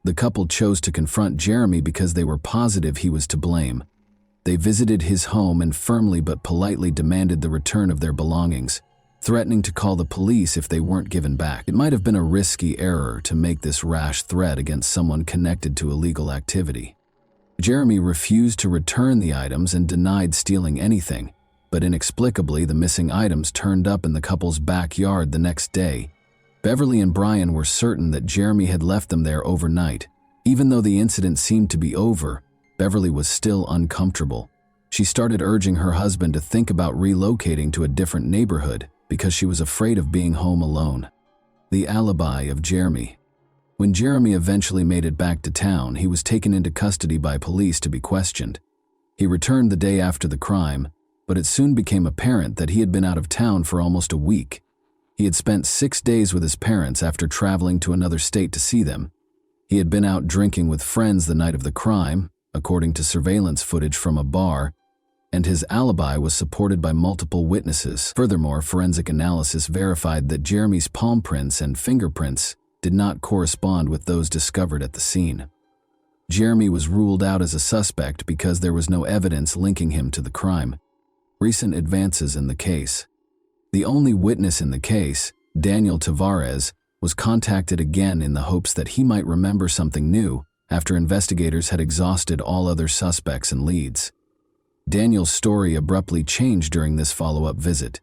The couple chose to confront Jeremy because they were positive he was to blame. They visited his home and firmly but politely demanded the return of their belongings, threatening to call the police if they weren't given back. It might have been a risky error to make this rash threat against someone connected to illegal activity. Jeremy refused to return the items and denied stealing anything, but inexplicably the missing items turned up in the couple's backyard the next day. Beverly and Brian were certain that Jeremy had left them there overnight. Even though the incident seemed to be over, Beverly was still uncomfortable. She started urging her husband to think about relocating to a different neighborhood because she was afraid of being home alone. The alibi of Jeremy. When Jeremy eventually made it back to town, he was taken into custody by police to be questioned. He returned the day after the crime, but it soon became apparent that he had been out of town for almost a week. He had spent 6 days with his parents after traveling to another state to see them. He had been out drinking with friends the night of the crime, according to surveillance footage from a bar, and his alibi was supported by multiple witnesses. Furthermore, forensic analysis verified that Jeremy's palm prints and fingerprints did not correspond with those discovered at the scene. Jeremy was ruled out as a suspect because there was no evidence linking him to the crime. Recent advances in the case. The only witness in the case, Daniel Tavares, was contacted again in the hopes that he might remember something new after investigators had exhausted all other suspects and leads. Daniel's story abruptly changed during this follow-up visit.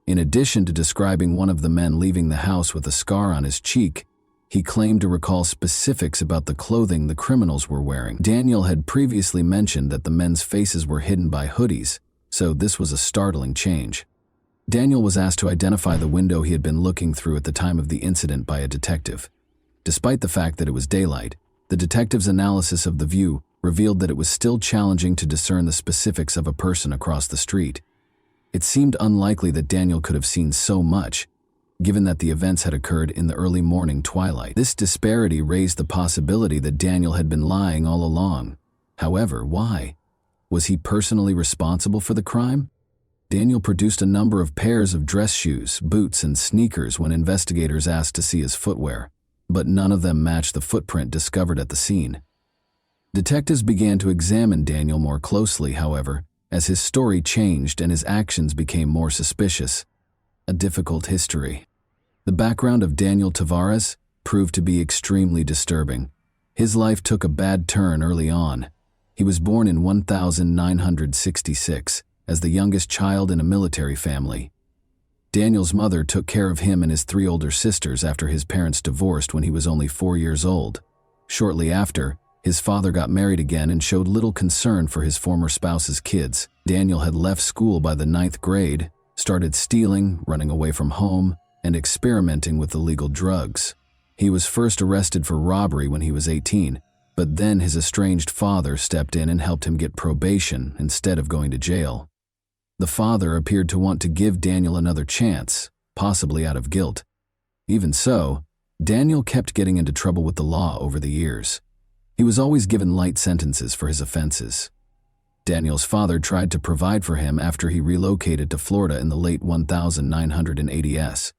In addition to describing one of the men leaving the house with a scar on his cheek, he claimed to recall specifics about the clothing the criminals were wearing. Daniel had previously mentioned that the men's faces were hidden by hoodies, so this was a startling change. Daniel was asked to identify the window he had been looking through at the time of the incident by a detective. Despite the fact that it was daylight, the detective's analysis of the view revealed that it was still challenging to discern the specifics of a person across the street. It seemed unlikely that Daniel could have seen so much, given that the events had occurred in the early morning twilight. This disparity raised the possibility that Daniel had been lying all along. However, why? Was he personally responsible for the crime? Daniel produced a number of pairs of dress shoes, boots, and sneakers when investigators asked to see his footwear, but none of them matched the footprint discovered at the scene. Detectives began to examine Daniel more closely, however, as his story changed and his actions became more suspicious. A difficult history. The background of Daniel Tavares proved to be extremely disturbing. His life took a bad turn early on. He was born in 1966 as the youngest child in a military family. Daniel's mother took care of him and his 3 older sisters after his parents divorced when he was only 4 years old. Shortly after, his father got married again and showed little concern for his former spouse's kids. Daniel had left school by the 9th grade, started stealing, running away from home, and experimenting with illegal drugs. He was first arrested for robbery when he was 18, but then his estranged father stepped in and helped him get probation instead of going to jail. The father appeared to want to give Daniel another chance, possibly out of guilt. Even so, Daniel kept getting into trouble with the law over the years. He was always given light sentences for his offenses. Daniel's father tried to provide for him after he relocated to Florida in the late 1980s.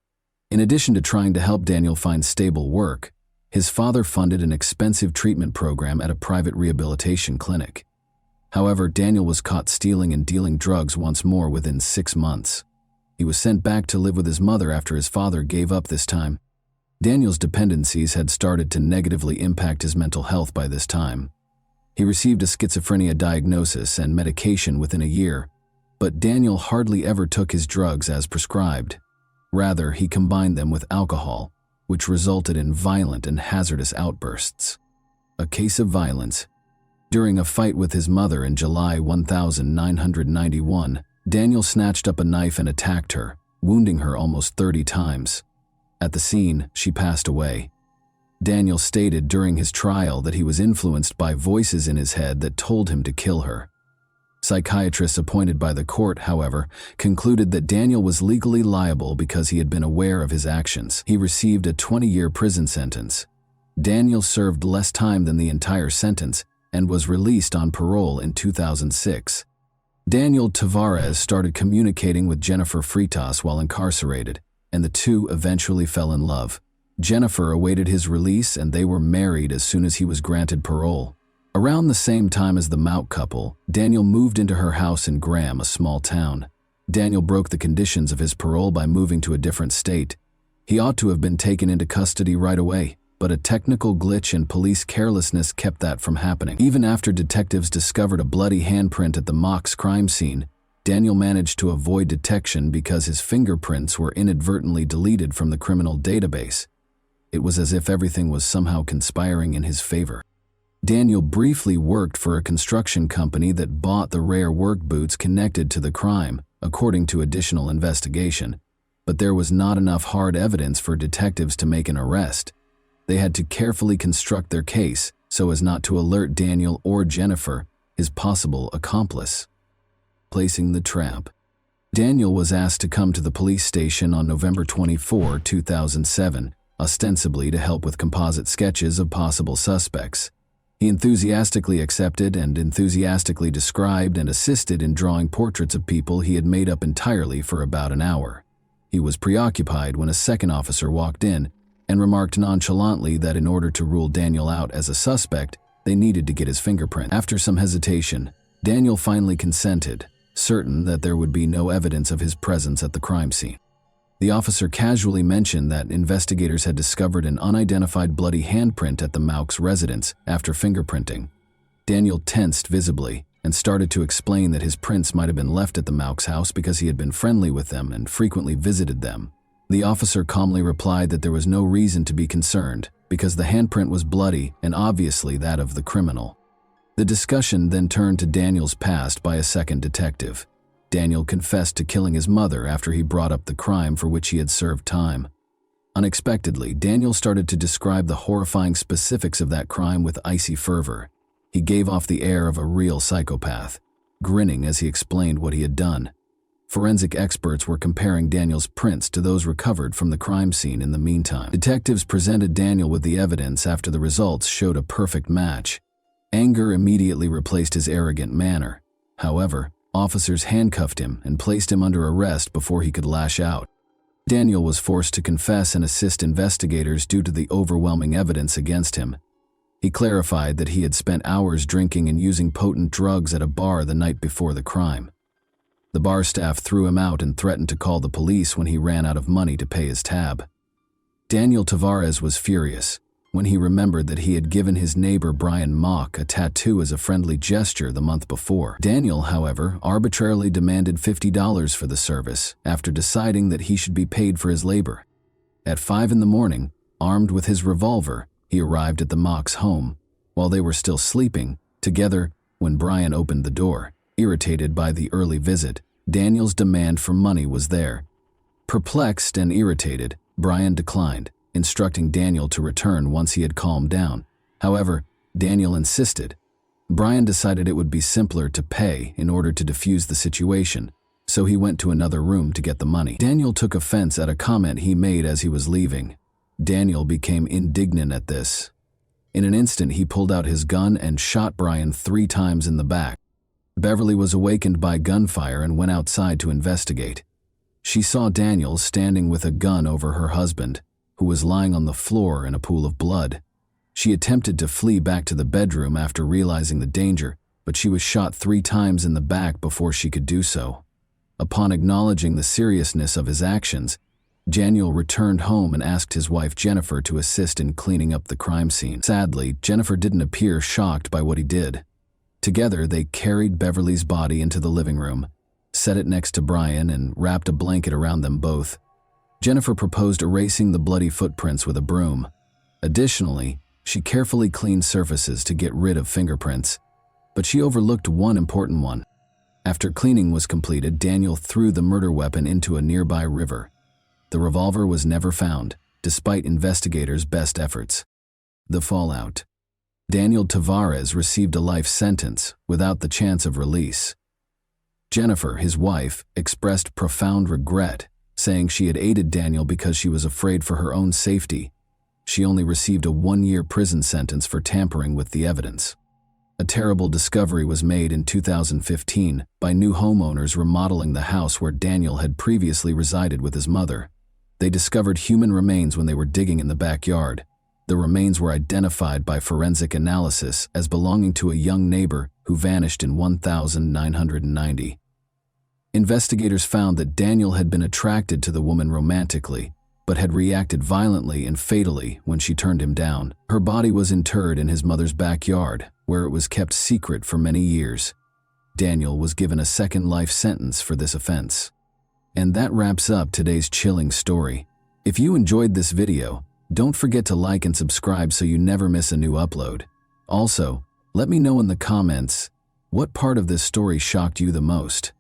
In addition to trying to help Daniel find stable work, his father funded an expensive treatment program at a private rehabilitation clinic. However, Daniel was caught stealing and dealing drugs once more within 6 months. He was sent back to live with his mother after his father gave up this time. Daniel's dependencies had started to negatively impact his mental health by this time. He received a schizophrenia diagnosis and medication within a year, but Daniel hardly ever took his drugs as prescribed. Rather, he combined them with alcohol, which resulted in violent and hazardous outbursts. A case of violence. During a fight with his mother in July 1991, Daniel snatched up a knife and attacked her, wounding her almost 30 times. At the scene, she passed away. Daniel stated during his trial that he was influenced by voices in his head that told him to kill her. Psychiatrists appointed by the court, however, concluded that Daniel was legally liable because he had been aware of his actions. He received a 20-year prison sentence. Daniel served less time than the entire sentence and was released on parole in 2006. Daniel Tavares started communicating with Jennifer Freitas while incarcerated, and the two eventually fell in love. Jennifer awaited his release and they were married as soon as he was granted parole. Around the same time as the Mount couple, Daniel moved into her house in Graham, a small town. Daniel broke the conditions of his parole by moving to a different state. He ought to have been taken into custody right away, but a technical glitch and police carelessness kept that from happening. Even after detectives discovered a bloody handprint at the Mox crime scene, Daniel managed to avoid detection because his fingerprints were inadvertently deleted from the criminal database. It was as if everything was somehow conspiring in his favor. Daniel briefly worked for a construction company that bought the rare work boots connected to the crime, according to additional investigation, but there was not enough hard evidence for detectives to make an arrest. They had to carefully construct their case so as not to alert Daniel or Jennifer, his possible accomplice. Placing the trap. Daniel was asked to come to the police station on November 24, 2007, ostensibly to help with composite sketches of possible suspects. He enthusiastically accepted and enthusiastically described and assisted in drawing portraits of people he had made up entirely for about an hour. He was preoccupied when a second officer walked in and remarked nonchalantly that in order to rule Daniel out as a suspect, they needed to get his fingerprint. After some hesitation, Daniel finally consented, certain that there would be no evidence of his presence at the crime scene. The officer casually mentioned that investigators had discovered an unidentified bloody handprint at the Mauch's residence after fingerprinting. Daniel tensed visibly and started to explain that his prints might have been left at the Mauch's house because he had been friendly with them and frequently visited them. The officer calmly replied that there was no reason to be concerned because the handprint was bloody and obviously that of the criminal. The discussion then turned to Daniel's past by a second detective. Daniel confessed to killing his mother after he brought up the crime for which he had served time. Unexpectedly, Daniel started to describe the horrifying specifics of that crime with icy fervor. He gave off the air of a real psychopath, grinning as he explained what he had done. Forensic experts were comparing Daniel's prints to those recovered from the crime scene in the meantime. Detectives presented Daniel with the evidence after the results showed a perfect match. Anger immediately replaced his arrogant manner. However, officers handcuffed him and placed him under arrest before he could lash out. Daniel was forced to confess and assist investigators due to the overwhelming evidence against him. He clarified that he had spent hours drinking and using potent drugs at a bar the night before the crime. The bar staff threw him out and threatened to call the police when he ran out of money to pay his tab. Daniel Tavares was furious when he remembered that he had given his neighbor Brian Mauch a tattoo as a friendly gesture the month before. Daniel, however, arbitrarily demanded $50 for the service after deciding that he should be paid for his labor. At 5 in the morning, armed with his revolver, he arrived at the Mauch's home while they were still sleeping together when Brian opened the door. Irritated by the early visit, Daniel's demand for money was there. Perplexed and irritated, Brian declined, instructing Daniel to return once he had calmed down. However, Daniel insisted. Brian decided it would be simpler to pay in order to defuse the situation, so he went to another room to get the money. Daniel took offense at a comment he made as he was leaving. Daniel became indignant at this. In an instant, he pulled out his gun and shot Brian 3 times in the back. Beverly was awakened by gunfire and went outside to investigate. She saw Daniel standing with a gun over her husband, who was lying on the floor in a pool of blood. She attempted to flee back to the bedroom after realizing the danger, but she was shot 3 times in the back before she could do so. Upon acknowledging the seriousness of his actions, Daniel returned home and asked his wife Jennifer to assist in cleaning up the crime scene. Sadly, Jennifer didn't appear shocked by what he did. Together, they carried Beverly's body into the living room, set it next to Brian, and wrapped a blanket around them both. Jennifer proposed erasing the bloody footprints with a broom. Additionally, she carefully cleaned surfaces to get rid of fingerprints, but she overlooked one important one. After cleaning was completed, Daniel threw the murder weapon into a nearby river. The revolver was never found, despite investigators' best efforts. The fallout. Daniel Tavares received a life sentence without the chance of release. Jennifer, his wife, expressed profound regret, saying she had aided Daniel because she was afraid for her own safety. She only received a 1-year prison sentence for tampering with the evidence. A terrible discovery was made in 2015 by new homeowners remodeling the house where Daniel had previously resided with his mother. They discovered human remains when they were digging in the backyard. The remains were identified by forensic analysis as belonging to a young neighbor who vanished in 1990. Investigators found that Daniel had been attracted to the woman romantically, but had reacted violently and fatally when she turned him down. Her body was interred in his mother's backyard, where it was kept secret for many years. Daniel was given a second life sentence for this offense. And that wraps up today's chilling story. If you enjoyed this video, don't forget to like and subscribe so you never miss a new upload. Also, let me know in the comments what part of this story shocked you the most.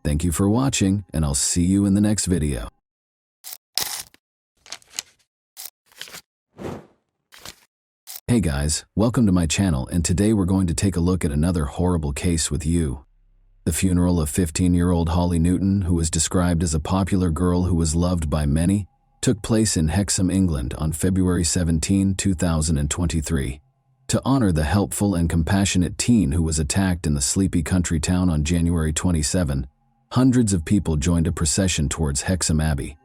Thank you for watching, and I'll see you in the next video. Hey guys, welcome to my channel, and today we're going to take a look at another horrible case with you. The funeral of 15-year-old Holly Newton, who was described as a popular girl who was loved by many, took place in Hexham, England on February 17, 2023. To honor the helpful and compassionate teen who was attacked in the sleepy country town on January 27, hundreds of people joined a procession towards Hexham Abbey.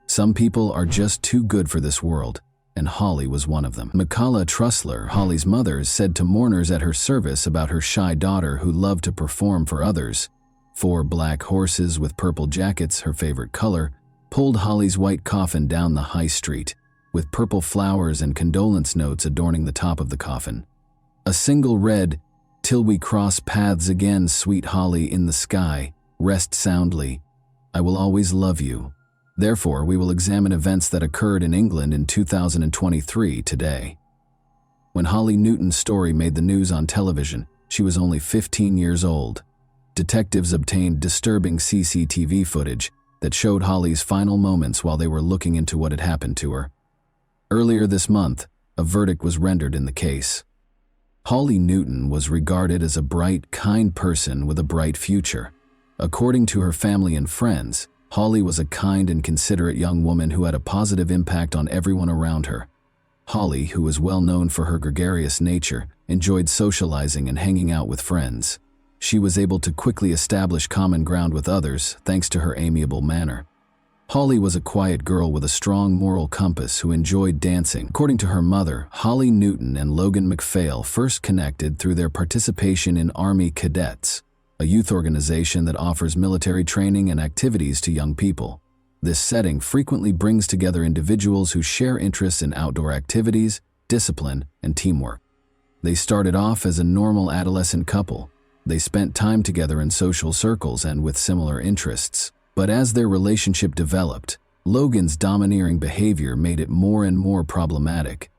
Some people are just too good for this world, and Holly was one of them. Michaela Trussler, Holly's mother, said to mourners at her service about her shy daughter who loved to perform for others. 4 black horses with purple jackets, her favorite color, pulled Holly's white coffin down the high street, with purple flowers and condolence notes adorning the top of the coffin. A single read, "Till we cross paths again, sweet Holly in the sky, rest soundly. I will always love you." Therefore, we will examine events that occurred in England in 2023 today. When Holly Newton's story made the news on television, she was only 15 years old. Detectives obtained disturbing CCTV footage that showed Holly's final moments while they were looking into what had happened to her. Earlier this month, a verdict was rendered in the case. Holly Newton was regarded as a bright, kind person with a bright future. According to her family and friends, Holly was a kind and considerate young woman who had a positive impact on everyone around her. Holly, who was well known for her gregarious nature, enjoyed socializing and hanging out with friends. She was able to quickly establish common ground with others thanks to her amiable manner. Holly was a quiet girl with a strong moral compass who enjoyed dancing. According to her mother, Holly Newton and Logan MacPhail first connected through their participation in Army Cadets, a youth organization that offers military training and activities to young people. This setting frequently brings together individuals who share interests in outdoor activities, discipline, and teamwork. They started off as a normal adolescent couple. They spent time together in social circles and with similar interests. But as their relationship developed, Logan's domineering behavior made it more and more problematic.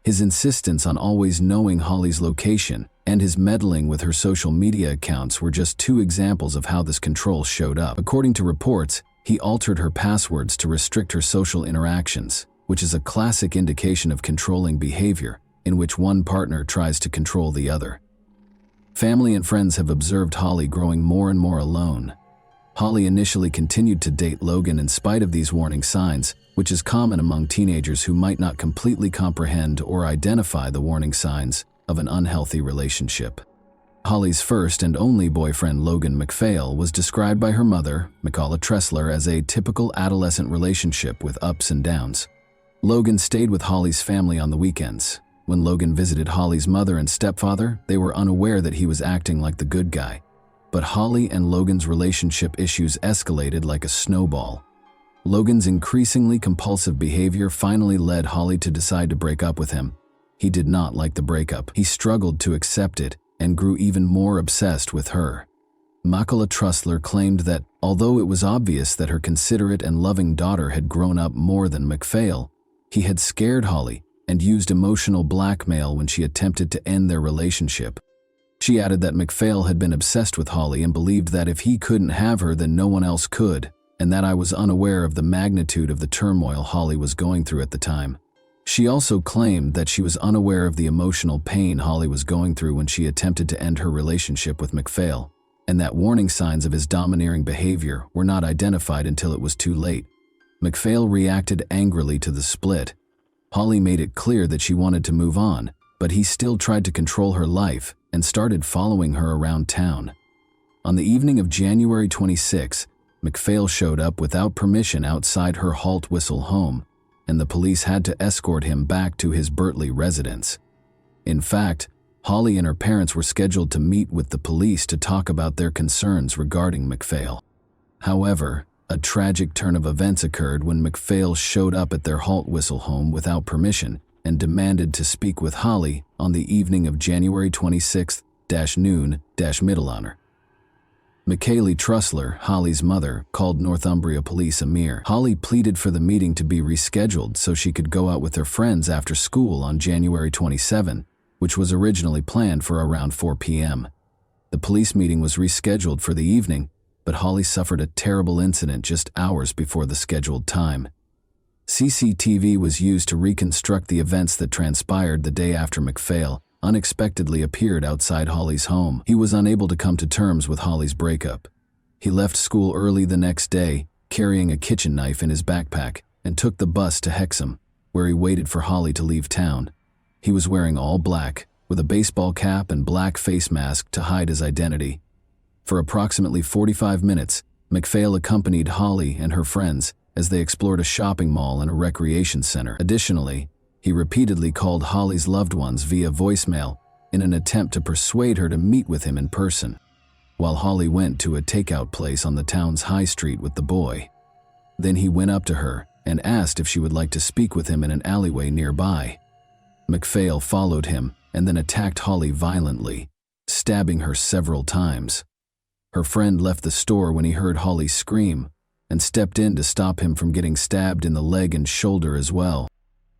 His insistence on always knowing Holly's location and his meddling with her social media accounts were just 2 examples of how this control showed up. According to reports, he altered her passwords to restrict her social interactions, which is a classic indication of controlling behavior, in which one partner tries to control the other. Family and friends have observed Holly growing more and more alone. Holly initially continued to date Logan in spite of these warning signs, which is common among teenagers who might not completely comprehend or identify the warning signs of an unhealthy relationship. Holly's first and only boyfriend, Logan MacPhail, was described by her mother, Michaela Trussler, as a typical adolescent relationship with ups and downs. Logan stayed with Holly's family on the weekends. When Logan visited Holly's mother and stepfather, they were unaware that he was acting like the good guy. But Holly and Logan's relationship issues escalated like a snowball. Logan's increasingly compulsive behavior finally led Holly to decide to break up with him. He did not like the breakup. He struggled to accept it and grew even more obsessed with her. Michaela Trussler claimed that, although it was obvious that her considerate and loving daughter had grown up more than MacPhail, he had scared Holly and used emotional blackmail when she attempted to end their relationship. She added that MacPhail had been obsessed with Holly and believed that if he couldn't have her, then no one else could, and that I was unaware of the magnitude of the turmoil Holly was going through at the time. She also claimed that she was unaware of the emotional pain Holly was going through when she attempted to end her relationship with MacPhail, and that warning signs of his domineering behavior were not identified until it was too late. MacPhail reacted angrily to the split. Holly made it clear that she wanted to move on, but he still tried to control her life and started following her around town. On the evening of January 26, MacPhail showed up without permission outside her Halt Whistle home, and the police had to escort him back to his Birtley residence. In fact, Holly and her parents were scheduled to meet with the police to talk about their concerns regarding MacPhail. However, a tragic turn of events occurred when MacPhail showed up at their Halt Whistle home without permission and demanded to speak with Holly on the evening of January 26th-noon-middle hour. Michaela Trussler, Holly's mother, called Northumbria Police a mere. Holly pleaded for the meeting to be rescheduled so she could go out with her friends after school on January 27, which was originally planned for around 4 p.m. The police meeting was rescheduled for the evening, but Holly suffered a terrible incident just hours before the scheduled time. CCTV was used to reconstruct the events that transpired the day after MacPhail unexpectedly appeared outside Holly's home. He was unable to come to terms with Holly's breakup. He left school early the next day, carrying a kitchen knife in his backpack, and took the bus to Hexham, where he waited for Holly to leave town. He was wearing all black, with a baseball cap and black face mask to hide his identity. For approximately 45 minutes, MacPhail accompanied Holly and her friends as they explored a shopping mall and a recreation center. Additionally, he repeatedly called Holly's loved ones via voicemail in an attempt to persuade her to meet with him in person, while Holly went to a takeout place on the town's high street with the boy. Then he went up to her and asked if she would like to speak with him in an alleyway nearby. MacPhail followed him and then attacked Holly violently, stabbing her several times. Her friend left the store when he heard Holly scream and stepped in to stop him from getting stabbed in the leg and shoulder as well.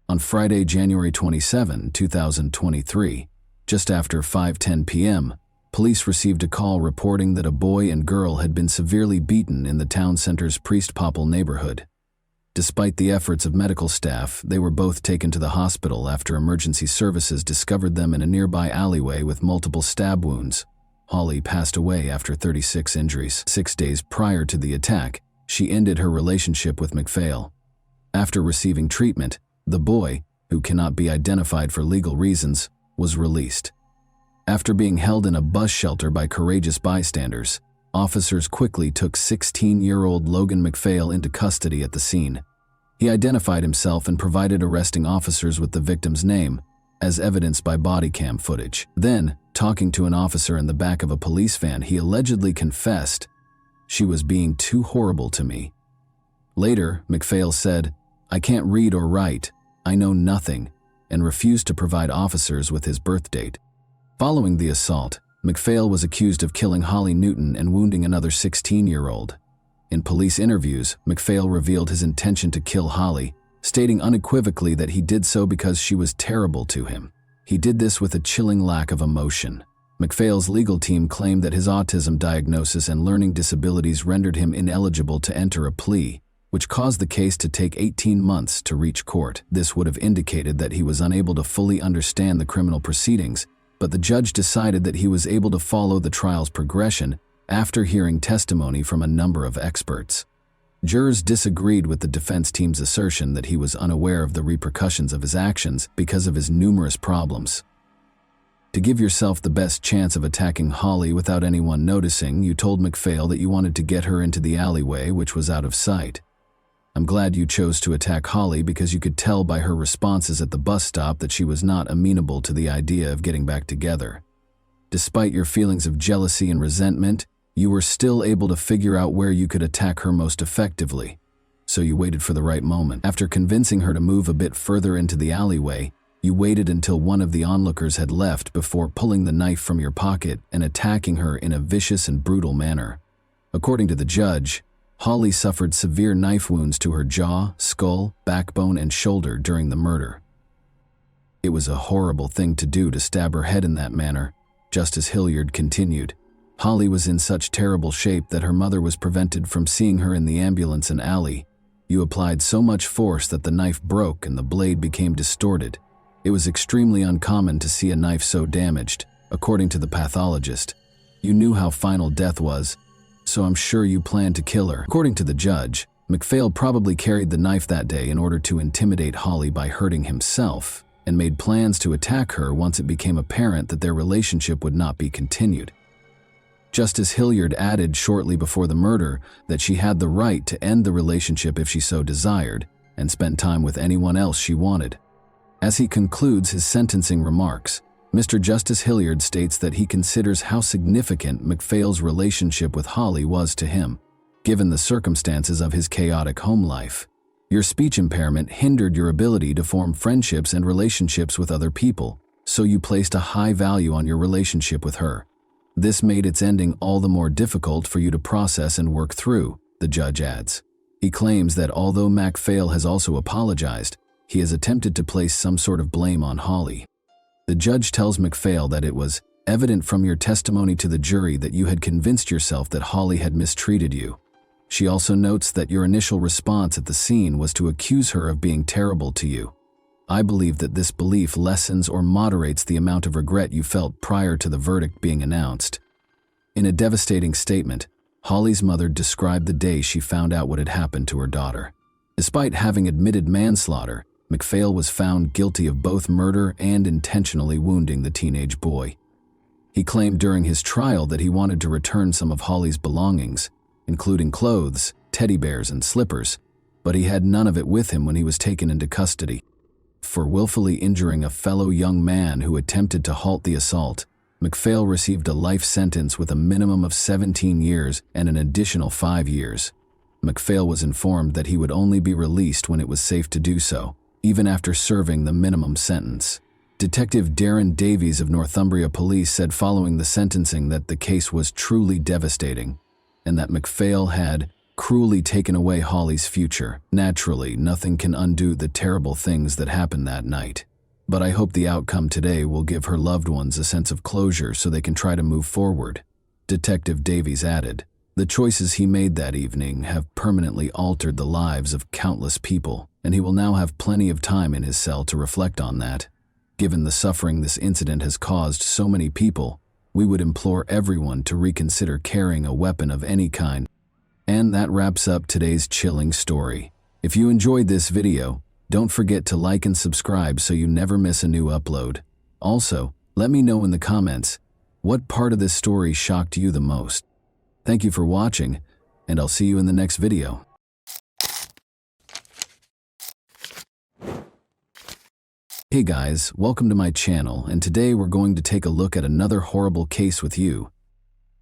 On Friday, January 27, 2023, just after 5:10 p.m., police received a call reporting that a boy and girl had been severely beaten in the town center's Priest Popple neighborhood. Despite the efforts of medical staff, they were both taken to the hospital after emergency services discovered them in a nearby alleyway with multiple stab wounds. Holly passed away after 36 injuries. 6 days prior to the attack, she ended her relationship with MacPhail. After receiving treatment, the boy, who cannot be identified for legal reasons, was released. After being held in a bus shelter by courageous bystanders, officers quickly took 16-year-old Logan MacPhail into custody at the scene. He identified himself and provided arresting officers with the victim's name, as evidenced by body cam footage. Then, talking to an officer in the back of a police van, he allegedly confessed, "She was being too horrible to me." Later, MacPhail said, "I can't read or write, I know nothing," and refused to provide officers with his birth date. Following the assault, MacPhail was accused of killing Holly Newton and wounding another 16-year-old. In police interviews, MacPhail revealed his intention to kill Holly, stating unequivocally that he did so because she was terrible to him. He did this with a chilling lack of emotion. MacPhail's legal team claimed that his autism diagnosis and learning disabilities rendered him ineligible to enter a plea, which caused the case to take 18 months to reach court. This would have indicated that he was unable to fully understand the criminal proceedings, but the judge decided that he was able to follow the trial's progression after hearing testimony from a number of experts. Jurors disagreed with the defense team's assertion that he was unaware of the repercussions of his actions because of his numerous problems. To give yourself the best chance of attacking Holly without anyone noticing, you told MacPhail that you wanted to get her into the alleyway, which was out of sight. I'm glad you chose to attack Holly because you could tell by her responses at the bus stop that she was not amenable to the idea of getting back together. Despite your feelings of jealousy and resentment, you were still able to figure out where you could attack her most effectively, so you waited for the right moment. After convincing her to move a bit further into the alleyway, you waited until one of the onlookers had left before pulling the knife from your pocket and attacking her in a vicious and brutal manner. According to the judge, Holly suffered severe knife wounds to her jaw, skull, backbone, and shoulder during the murder. It was a horrible thing to do to stab her head in that manner, Justice Hilliard continued. Holly was in such terrible shape that her mother was prevented from seeing her in the ambulance and alley. You applied so much force that the knife broke and the blade became distorted. It was extremely uncommon to see a knife so damaged, according to the pathologist. You knew how final death was, so I'm sure you planned to kill her. According to the judge, MacPhail probably carried the knife that day in order to intimidate Holly by hurting himself, and made plans to attack her once it became apparent that their relationship would not be continued. Justice Hilliard added shortly before the murder that she had the right to end the relationship if she so desired, and spend time with anyone else she wanted. As he concludes his sentencing remarks, Mr. Justice Hilliard states that he considers how significant MacPhail's relationship with Holly was to him, given the circumstances of his chaotic home life. Your speech impairment hindered your ability to form friendships and relationships with other people, so you placed a high value on your relationship with her. This made its ending all the more difficult for you to process and work through, the judge adds. He claims that although MacPhail has also apologized, he has attempted to place some sort of blame on Holly. The judge tells MacPhail that it was evident from your testimony to the jury that you had convinced yourself that Holly had mistreated you. She also notes that your initial response at the scene was to accuse her of being terrible to you. I believe that this belief lessens or moderates the amount of regret you felt prior to the verdict being announced. In a devastating statement, Holly's mother described the day she found out what had happened to her daughter. Despite having admitted manslaughter, MacPhail was found guilty of both murder and intentionally wounding the teenage boy. He claimed during his trial that he wanted to return some of Holly's belongings, including clothes, teddy bears, and slippers, but he had none of it with him when he was taken into custody. For willfully injuring a fellow young man who attempted to halt the assault, MacPhail received a life sentence with a minimum of 17 years and an additional 5 years. MacPhail was informed that he would only be released when it was safe to do so, even after serving the minimum sentence. Detective Darren Davies of Northumbria Police said following the sentencing that the case was truly devastating, and that MacPhail had cruelly taken away Holly's future. Naturally, nothing can undo the terrible things that happened that night. But I hope the outcome today will give her loved ones a sense of closure so they can try to move forward. Detective Davies added, "The choices he made that evening have permanently altered the lives of countless people, and he will now have plenty of time in his cell to reflect on that. Given the suffering this incident has caused so many people, we would implore everyone to reconsider carrying a weapon of any kind." And that wraps up today's chilling story. If you enjoyed this video, don't forget to like and subscribe so you never miss a new upload. Also, let me know in the comments, what part of this story shocked you the most? Thank you for watching, and I'll see you in the next video. Hey guys, welcome to my channel, and today we're going to take a look at another horrible case with you.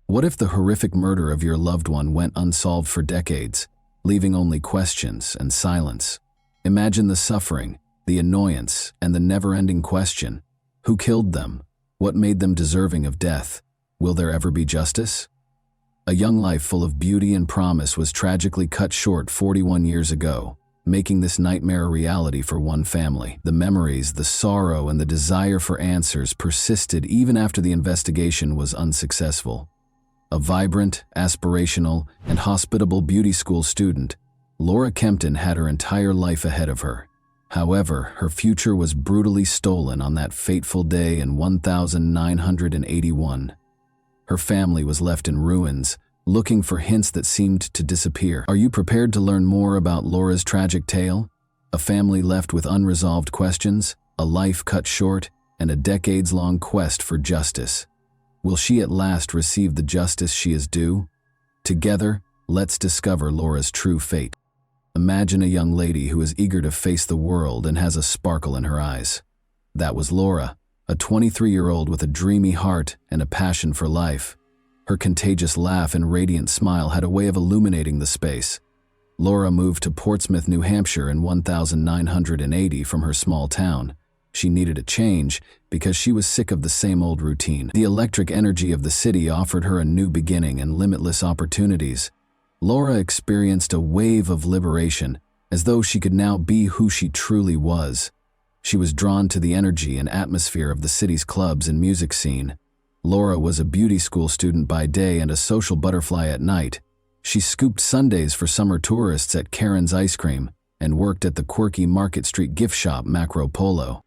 What if the horrific murder of your loved one went unsolved for decades, leaving only questions and silence? Imagine the suffering, the annoyance, and the never-ending question: who killed them? What made them deserving of death? Will there ever be justice? A young life full of beauty and promise was tragically cut short 41 years ago, making this nightmare a reality for one family. The memories, the sorrow, and the desire for answers persisted even after the investigation was unsuccessful. A vibrant, aspirational, and hospitable beauty school student, Laura Kempton had her entire life ahead of her. However, her future was brutally stolen on that fateful day in 1981. Her family was left in ruins, looking for hints that seemed to disappear. Are you prepared to learn more about Laura's tragic tale? A family left with unresolved questions, a life cut short, and a decades-long quest for justice. Will she at last receive the justice she is due? Together, let's discover Laura's true fate. Imagine a young lady who is eager to face the world and has a sparkle in her eyes. That was Laura, a 23-year-old with a dreamy heart and a passion for life. Her contagious laugh and radiant smile had a way of illuminating the space. Laura moved to Portsmouth, New Hampshire in 1980 from her small town. She needed a change because she was sick of the same old routine. The electric energy of the city offered her a new beginning and limitless opportunities. Laura experienced a wave of liberation, as though she could now be who she truly was. She was drawn to the energy and atmosphere of the city's clubs and music scene. Laura was a beauty school student by day and a social butterfly at night. She scooped sundaes for summer tourists at Karen's Ice Cream and worked at the quirky Market Street gift shop Macro Polo.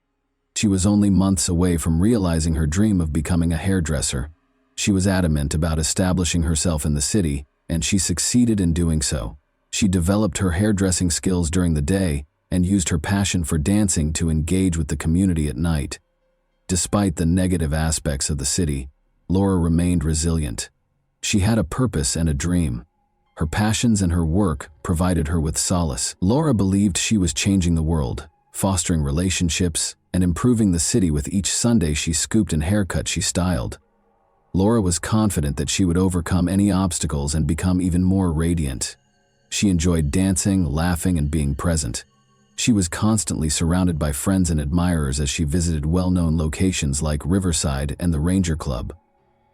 She was only months away from realizing her dream of becoming a hairdresser. She was adamant about establishing herself in the city, and she succeeded in doing so. She developed her hairdressing skills during the day and used her passion for dancing to engage with the community at night. Despite the negative aspects of the city, Laura remained resilient. She had a purpose and a dream. Her passions and her work provided her with solace. Laura believed she was changing the world, fostering relationships, and improving the city with each Sunday she scooped and haircut she styled. Laura was confident that she would overcome any obstacles and become even more radiant. She enjoyed dancing, laughing, and being present. She was constantly surrounded by friends and admirers as she visited well-known locations like Riverside and the Ranger Club.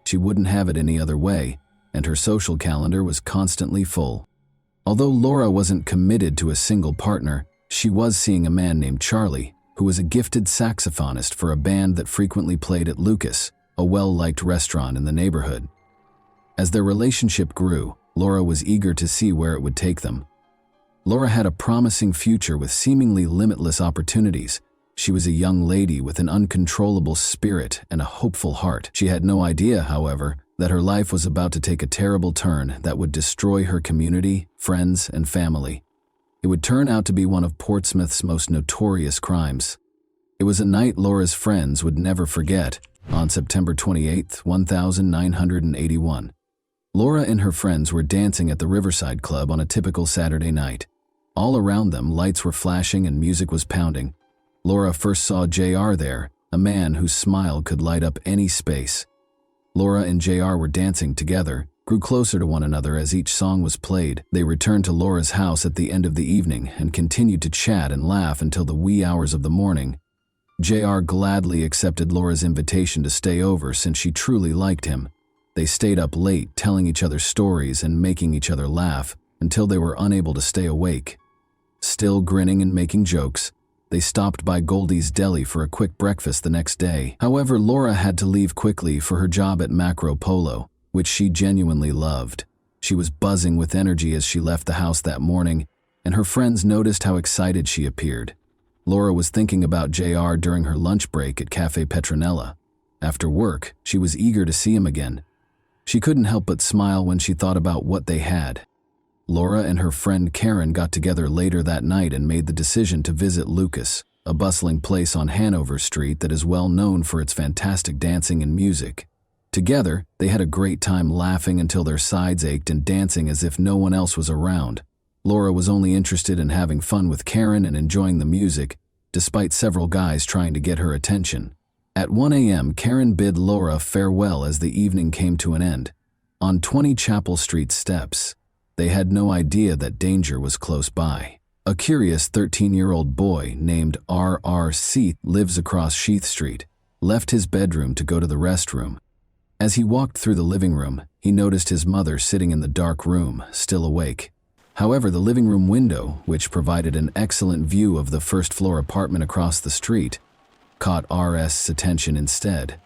She wouldn't have it any other way, and her social calendar was constantly full. Although Laura wasn't committed to a single partner, she was seeing a man named Charlie, who was a gifted saxophonist for a band that frequently played at Lucas, a well-liked restaurant in the neighborhood. As their relationship grew, Laura was eager to see where it would take them. Laura had a promising future with seemingly limitless opportunities. She was a young lady with an uncontrollable spirit and a hopeful heart. She had no idea, however, that her life was about to take a terrible turn that would destroy her community, friends, and family. It would turn out to be one of Portsmouth's most notorious crimes. It was a night Laura's friends would never forget. On September 28, 1981. Laura and her friends were dancing at the Riverside Club on a typical Saturday night. All around them, lights were flashing and music was pounding. Laura first saw JR there, a man whose smile could light up any space. Laura and JR were dancing together, grew closer to one another as each song was played. They returned to Laura's house at the end of the evening and continued to chat and laugh until the wee hours of the morning. JR gladly accepted Laura's invitation to stay over since she truly liked him. They stayed up late, telling each other stories and making each other laugh until they were unable to stay awake. Still grinning and making jokes, they stopped by Goldie's Deli for a quick breakfast the next day. However, Laura had to leave quickly for her job at Macro Polo, which she genuinely loved. She was buzzing with energy as she left the house that morning, and her friends noticed how excited she appeared. Laura was thinking about JR during her lunch break at Cafe Petronella. After work, she was eager to see him again. She couldn't help but smile when she thought about what they had. Laura and her friend Karen got together later that night and made the decision to visit Lucas, a bustling place on Hanover Street that is well known for its fantastic dancing and music. Together, they had a great time laughing until their sides ached and dancing as if no one else was around. Laura was only interested in having fun with Karen and enjoying the music, despite several guys trying to get her attention. At 1 a.m., Karen bid Laura farewell as the evening came to an end. On 20 Chapel Street steps, they had no idea that danger was close by. A curious 13-year-old boy named R.R. Seath lives across Sheath Street, left his bedroom to go to the restroom. As he walked through the living room, he noticed his mother sitting in the dark room, still awake. However, the living room window, which provided an excellent view of the first-floor apartment across the street, caught R.S.'s attention instead.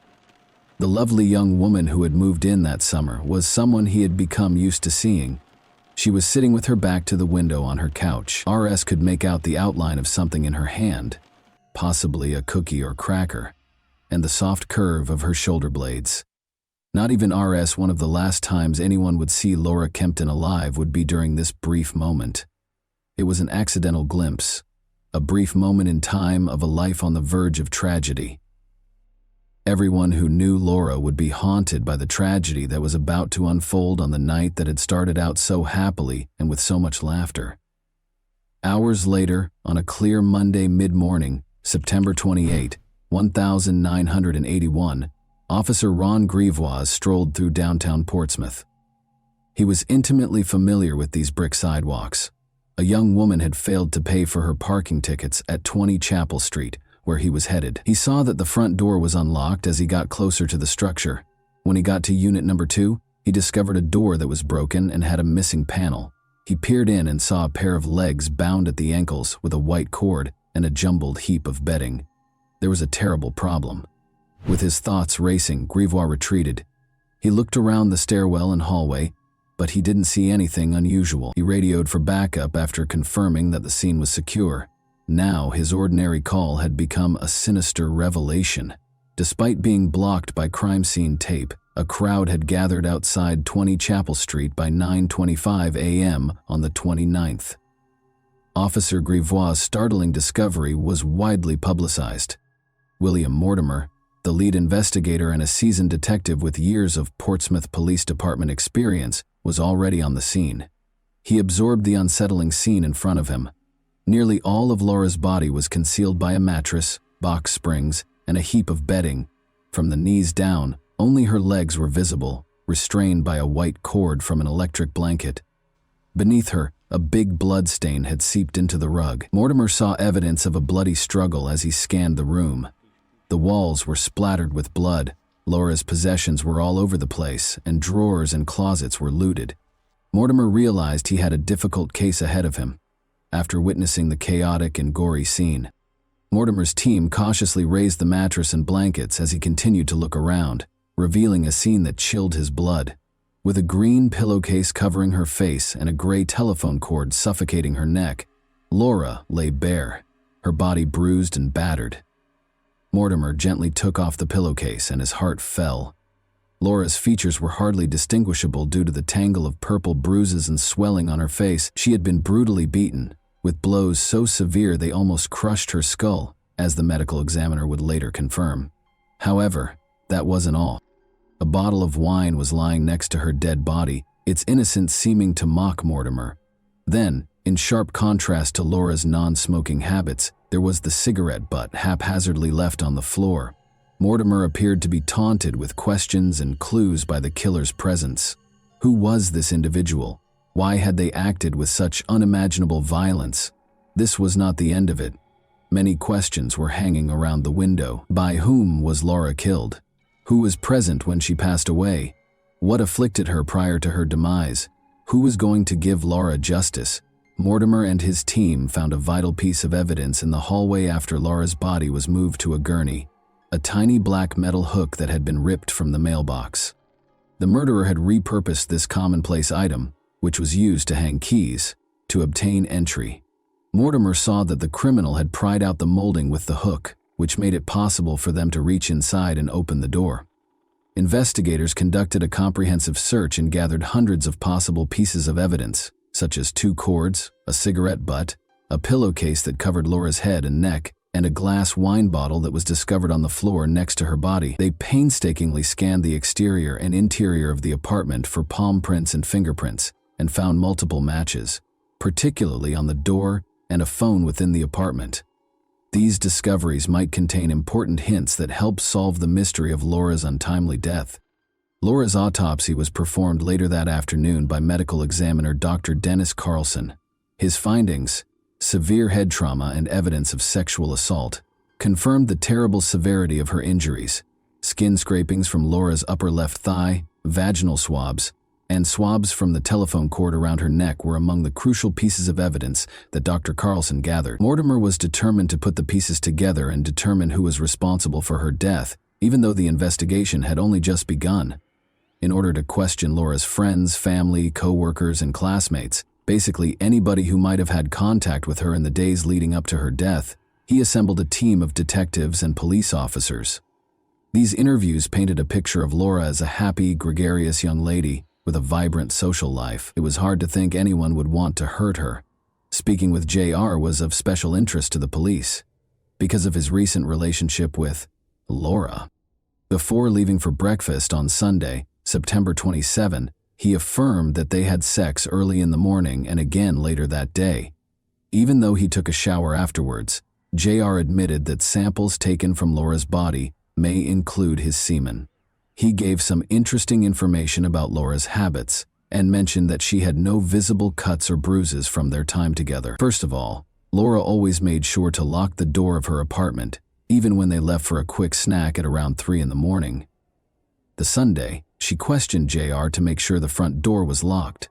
The lovely young woman who had moved in that summer was someone he had become used to seeing. She was sitting with her back to the window on her couch. R.S. could make out the outline of something in her hand, possibly a cookie or cracker, and the soft curve of her shoulder blades. Not even R.S. One of the last times anyone would see Laura Kempton alive would be during this brief moment. It was an accidental glimpse, a brief moment in time of a life on the verge of tragedy. Everyone who knew Laura would be haunted by the tragedy that was about to unfold on the night that had started out so happily and with so much laughter. Hours later, on a clear Monday mid-morning, September 28, 1981, Officer Ron Grivois strolled through downtown Portsmouth. He was intimately familiar with these brick sidewalks. A young woman had failed to pay for her parking tickets at 20 Chapel Street, where he was headed. He saw that the front door was unlocked as he got closer to the structure. When he got to unit number 2, he discovered a door that was broken and had a missing panel. He peered in and saw a pair of legs bound at the ankles with a white cord and a jumbled heap of bedding. There was a terrible problem. With his thoughts racing, Grivois retreated. He looked around the stairwell and hallway, but he didn't see anything unusual. He radioed for backup after confirming that the scene was secure. Now, his ordinary call had become a sinister revelation. Despite being blocked by crime scene tape, a crowd had gathered outside 20 Chapel Street by 9:25 a.m. on the 29th. Officer Grivois' startling discovery was widely publicized. William Mortimer, the lead investigator and a seasoned detective with years of Portsmouth Police Department experience, was already on the scene. He absorbed the unsettling scene in front of him. Nearly all of Laura's body was concealed by a mattress, box springs, and a heap of bedding. From the knees down, only her legs were visible, restrained by a white cord from an electric blanket. Beneath her, a big blood stain had seeped into the rug. Mortimer saw evidence of a bloody struggle as he scanned the room. The walls were splattered with blood, Laura's possessions were all over the place, and drawers and closets were looted. Mortimer realized he had a difficult case ahead of him. After witnessing the chaotic and gory scene, Mortimer's team cautiously raised the mattress and blankets as he continued to look around, revealing a scene that chilled his blood. With a green pillowcase covering her face and a gray telephone cord suffocating her neck, Laura lay bare, her body bruised and battered. Mortimer gently took off the pillowcase and his heart fell. Laura's features were hardly distinguishable due to the tangle of purple bruises and swelling on her face. She had been brutally beaten, with blows so severe they almost crushed her skull, as the medical examiner would later confirm. However, that wasn't all. A bottle of wine was lying next to her dead body, its innocence seeming to mock Mortimer. Then, in sharp contrast to Laura's non-smoking habits, there was the cigarette butt haphazardly left on the floor. Mortimer appeared to be taunted with questions and clues by the killer's presence. Who was this individual? Why had they acted with such unimaginable violence? This was not the end of it. Many questions were hanging around the window. By whom was Laura killed? Who was present when she passed away? What afflicted her prior to her demise? Who was going to give Laura justice? Mortimer and his team found a vital piece of evidence in the hallway after Laura's body was moved to a gurney. A tiny black metal hook that had been ripped from the mailbox. The murderer had repurposed this commonplace item, which was used to hang keys, to obtain entry. Mortimer saw that the criminal had pried out the molding with the hook, which made it possible for them to reach inside and open the door. Investigators conducted a comprehensive search and gathered hundreds of possible pieces of evidence, such as 2 cords, a cigarette butt, a pillowcase that covered Laura's head and neck, and a glass wine bottle that was discovered on the floor next to her body. They painstakingly scanned the exterior and interior of the apartment for palm prints and fingerprints, and found multiple matches, particularly on the door and a phone within the apartment. These discoveries might contain important hints that help solve the mystery of Laura's untimely death. Laura's autopsy was performed later that afternoon by medical examiner Dr. Dennis Carlson. His findings, severe head trauma and evidence of sexual assault, confirmed the terrible severity of her injuries. Skin scrapings from Laura's upper left thigh, vaginal swabs, and swabs from the telephone cord around her neck were among the crucial pieces of evidence that Dr. Carlson gathered. Mortimer was determined to put the pieces together and determine who was responsible for her death, even though the investigation had only just begun. In order to question Laura's friends, family, co-workers, and classmates, basically anybody who might have had contact with her in the days leading up to her death, he assembled a team of detectives and police officers. These interviews painted a picture of Laura as a happy, gregarious young lady with a vibrant social life. It was hard to think anyone would want to hurt her. Speaking with JR was of special interest to the police, because of his recent relationship with Laura. Before leaving for breakfast on Sunday, September 27, he affirmed that they had sex early in the morning and again later that day. Even though he took a shower afterwards, JR admitted that samples taken from Laura's body may include his semen. He gave some interesting information about Laura's habits and mentioned that she had no visible cuts or bruises from their time together. First of all, Laura always made sure to lock the door of her apartment, even when they left for a quick snack at around 3 in the morning. The Sunday, she questioned JR to make sure the front door was locked.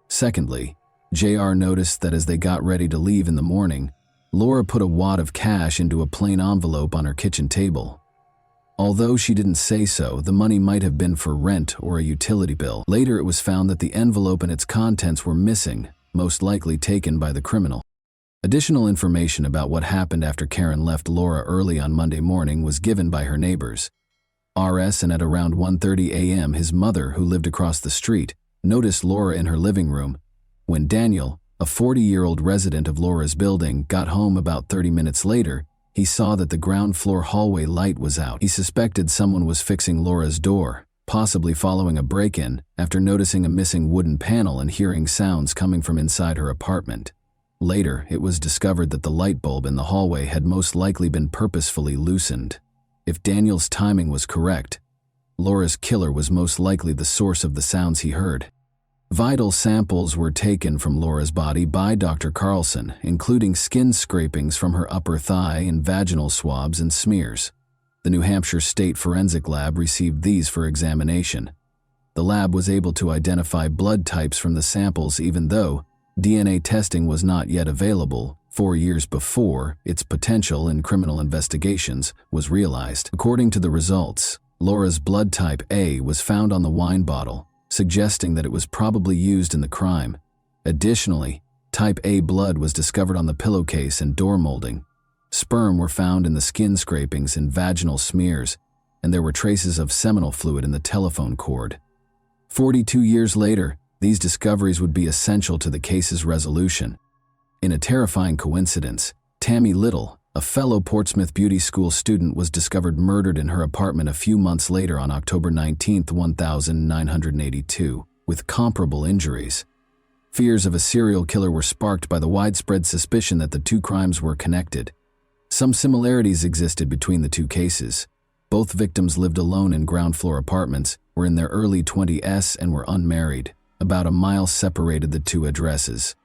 Secondly, JR noticed that as they got ready to leave in the morning, Laura put a wad of cash into a plain envelope on her kitchen table. Although she didn't say so, the money might have been for rent or a utility bill. Later, it was found that the envelope and its contents were missing, most likely taken by the criminal. Additional information about what happened after Karen left Laura early on Monday morning was given by her neighbors. RS, and at around 1:30 a.m. his mother, who lived across the street, noticed Laura in her living room. When Daniel, a 40-year-old resident of Laura's building, got home about 30 minutes later, he saw that the ground floor hallway light was out. He suspected someone was fixing Laura's door, possibly following a break-in, after noticing a missing wooden panel and hearing sounds coming from inside her apartment. Later, it was discovered that the light bulb in the hallway had most likely been purposefully loosened. If Daniel's timing was correct, Laura's killer was most likely the source of the sounds he heard. Vital samples were taken from Laura's body by Dr. Carlson, including skin scrapings from her upper thigh and vaginal swabs and smears. The New Hampshire State Forensic Lab received these for examination. The lab was able to identify blood types from the samples even though DNA testing was not yet available 4 years before its potential in criminal investigations was realized. According to the results, Laura's blood type A was found on the wine bottle, suggesting that it was probably used in the crime. Additionally, type A blood was discovered on the pillowcase and door molding. Sperm were found in the skin scrapings and vaginal smears, and there were traces of seminal fluid in the telephone cord. 42 years later, these discoveries would be essential to the case's resolution. In a terrifying coincidence, Tammy Little, a fellow Portsmouth Beauty School student, was discovered murdered in her apartment a few months later on October 19, 1982, with comparable injuries. Fears of a serial killer were sparked by the widespread suspicion that the two crimes were connected. Some similarities existed between the two cases. Both victims lived alone in ground-floor apartments, were in their early 20s, and were unmarried. About a mile separated the two addresses.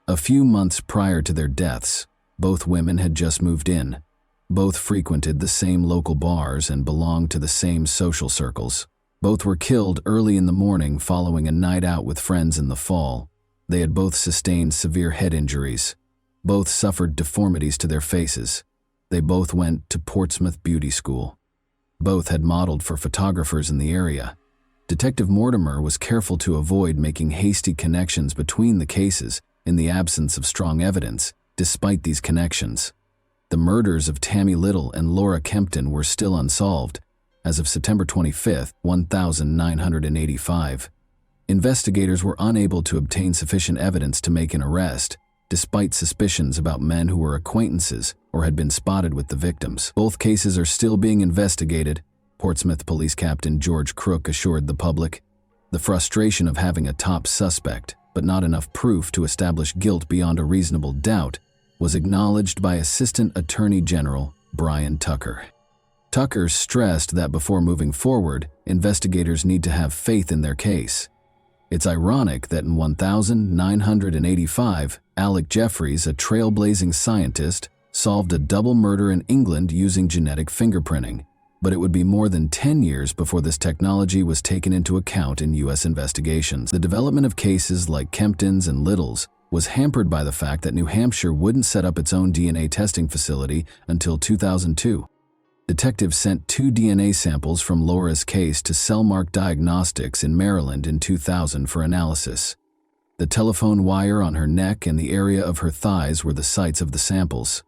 A few months prior to their deaths, both women had just moved in. Both frequented the same local bars and belonged to the same social circles. Both were killed early in the morning following a night out with friends in the fall. They had both sustained severe head injuries. Both suffered deformities to their faces. They both went to Portsmouth Beauty School. Both had modeled for photographers in the area. Detective Mortimer was careful to avoid making hasty connections between the cases in the absence of strong evidence. Despite these connections, the murders of Tammy Little and Laura Kempton were still unsolved. As of September 25, 1985, investigators were unable to obtain sufficient evidence to make an arrest, despite suspicions about men who were acquaintances or had been spotted with the victims. Both cases are still being investigated, Portsmouth Police Captain George Crook assured the public. The frustration of having a top suspect, but not enough proof to establish guilt beyond a reasonable doubt, was acknowledged by Assistant Attorney General Brian Tucker. Tucker stressed that before moving forward, investigators need to have faith in their case. It's ironic that in 1985, Alec Jeffreys, a trailblazing scientist, solved a double murder in England using genetic fingerprinting, but it would be more than 10 years before this technology was taken into account in U.S. investigations. The development of cases like Kempton's and Little's was hampered by the fact that New Hampshire wouldn't set up its own DNA testing facility until 2002. Detectives sent 2 DNA samples from Laura's case to Cellmark Diagnostics in Maryland in 2000 for analysis. The telephone wire on her neck and the area of her thighs were the sites of the samples.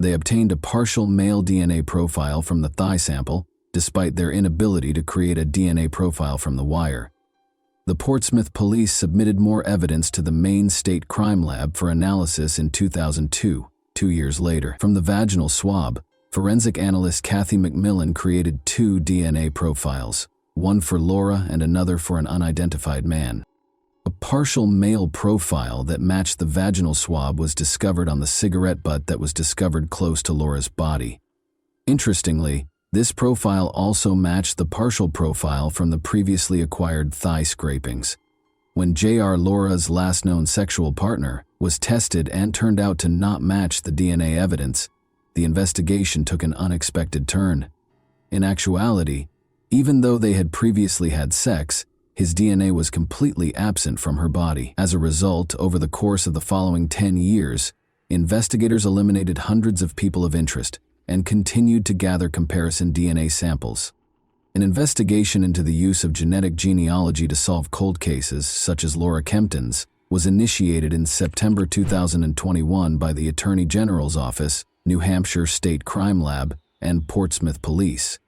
They obtained a partial male DNA profile from the thigh sample, despite their inability to create a DNA profile from the wire. The Portsmouth police submitted more evidence to the Maine State Crime Lab for analysis in 2002, 2 years later. From the vaginal swab, forensic analyst Kathy McMillan created 2 DNA profiles, one for Laura and another for an unidentified man. A partial male profile that matched the vaginal swab was discovered on the cigarette butt that was discovered close to Laura's body. Interestingly, this profile also matched the partial profile from the previously acquired thigh scrapings. When J.R. Laura's last known sexual partner was tested and turned out to not match the DNA evidence, the investigation took an unexpected turn. In actuality, even though they had previously had sex, his DNA was completely absent from her body. As a result, over the course of the following 10 years, investigators eliminated hundreds of people of interest and continued to gather comparison DNA samples. An investigation into the use of genetic genealogy to solve cold cases, such as Laura Kempton's, was initiated in September 2021 by the Attorney General's Office, New Hampshire State Crime Lab, and Portsmouth Police.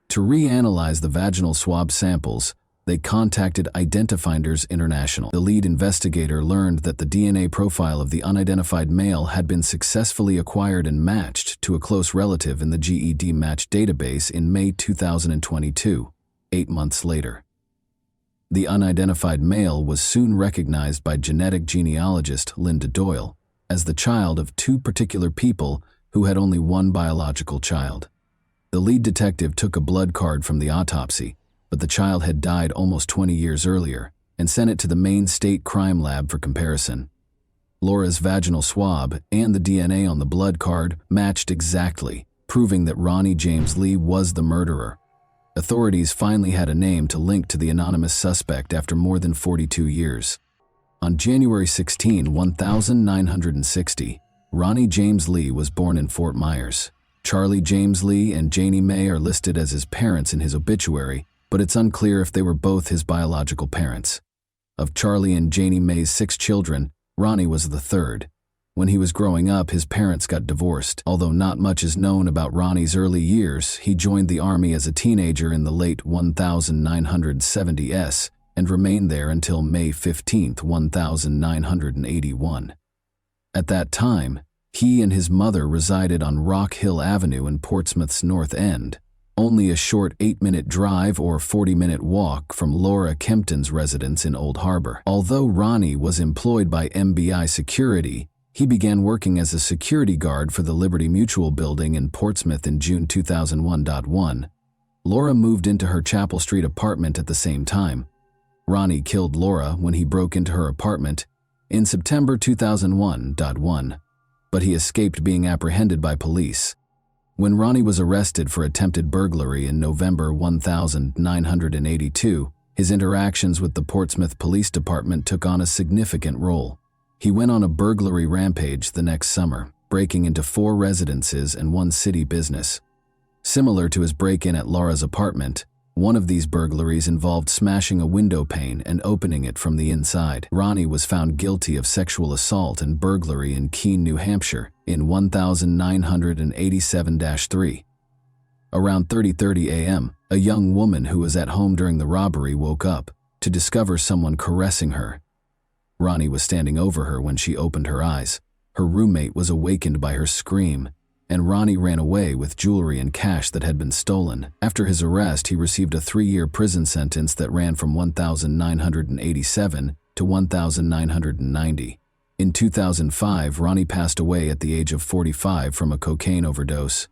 To reanalyze the vaginal swab samples, they contacted Identifinders International. The lead investigator learned that the DNA profile of the unidentified male had been successfully acquired and matched to a close relative in the GED match database in May 2022, 8 months later. The unidentified male was soon recognized by genetic genealogist Linda Doyle as the child of 2 particular people who had only one biological child. The lead detective took a blood card from the autopsy, but the child had died almost 20 years earlier, and sent it to the Maine State Crime Lab for comparison. Laura's vaginal swab and the DNA on the blood card matched exactly, proving that Ronnie James Lee was the murderer. Authorities finally had a name to link to the anonymous suspect after more than 42 years. On January 16, 1960, Ronnie James Lee was born in Fort Myers. Charlie James Lee and Janie Mae are listed as his parents in his obituary, but it's unclear if they were both his biological parents. Of Charlie and Janie Mae's 6 children, Ronnie was the third. When he was growing up, his parents got divorced. Although not much is known about Ronnie's early years, he joined the army as a teenager in the late 1970s and remained there until May 15, 1981. At that time, he and his mother resided on Rock Hill Avenue in Portsmouth's North End, only a short 8-minute drive or 40-minute walk from Laura Kempton's residence in Old Harbor. Although Ronnie was employed by MBI Security, he began working as a security guard for the Liberty Mutual building in Portsmouth in June 2001. Laura moved into her Chapel Street apartment at the same time. Ronnie killed Laura when he broke into her apartment in September 2001, but he escaped being apprehended by police. When Ronnie was arrested for attempted burglary in November 1982, his interactions with the Portsmouth Police Department took on a significant role. He went on a burglary rampage the next summer, breaking into 4 residences and 1 city business. Similar to his break-in at Laura's apartment, one of these burglaries involved smashing a window pane and opening it from the inside. Ronnie was found guilty of sexual assault and burglary in Keene, New Hampshire, in 1987-3. Around 30:30 a.m., a young woman who was at home during the robbery woke up to discover someone caressing her. Ronnie was standing over her when she opened her eyes. Her roommate was awakened by her scream, and Ronnie ran away with jewelry and cash that had been stolen. After his arrest, he received a 3-year prison sentence that ran from 1987 to 1990. In 2005, Ronnie passed away at the age of 45 from a cocaine overdose.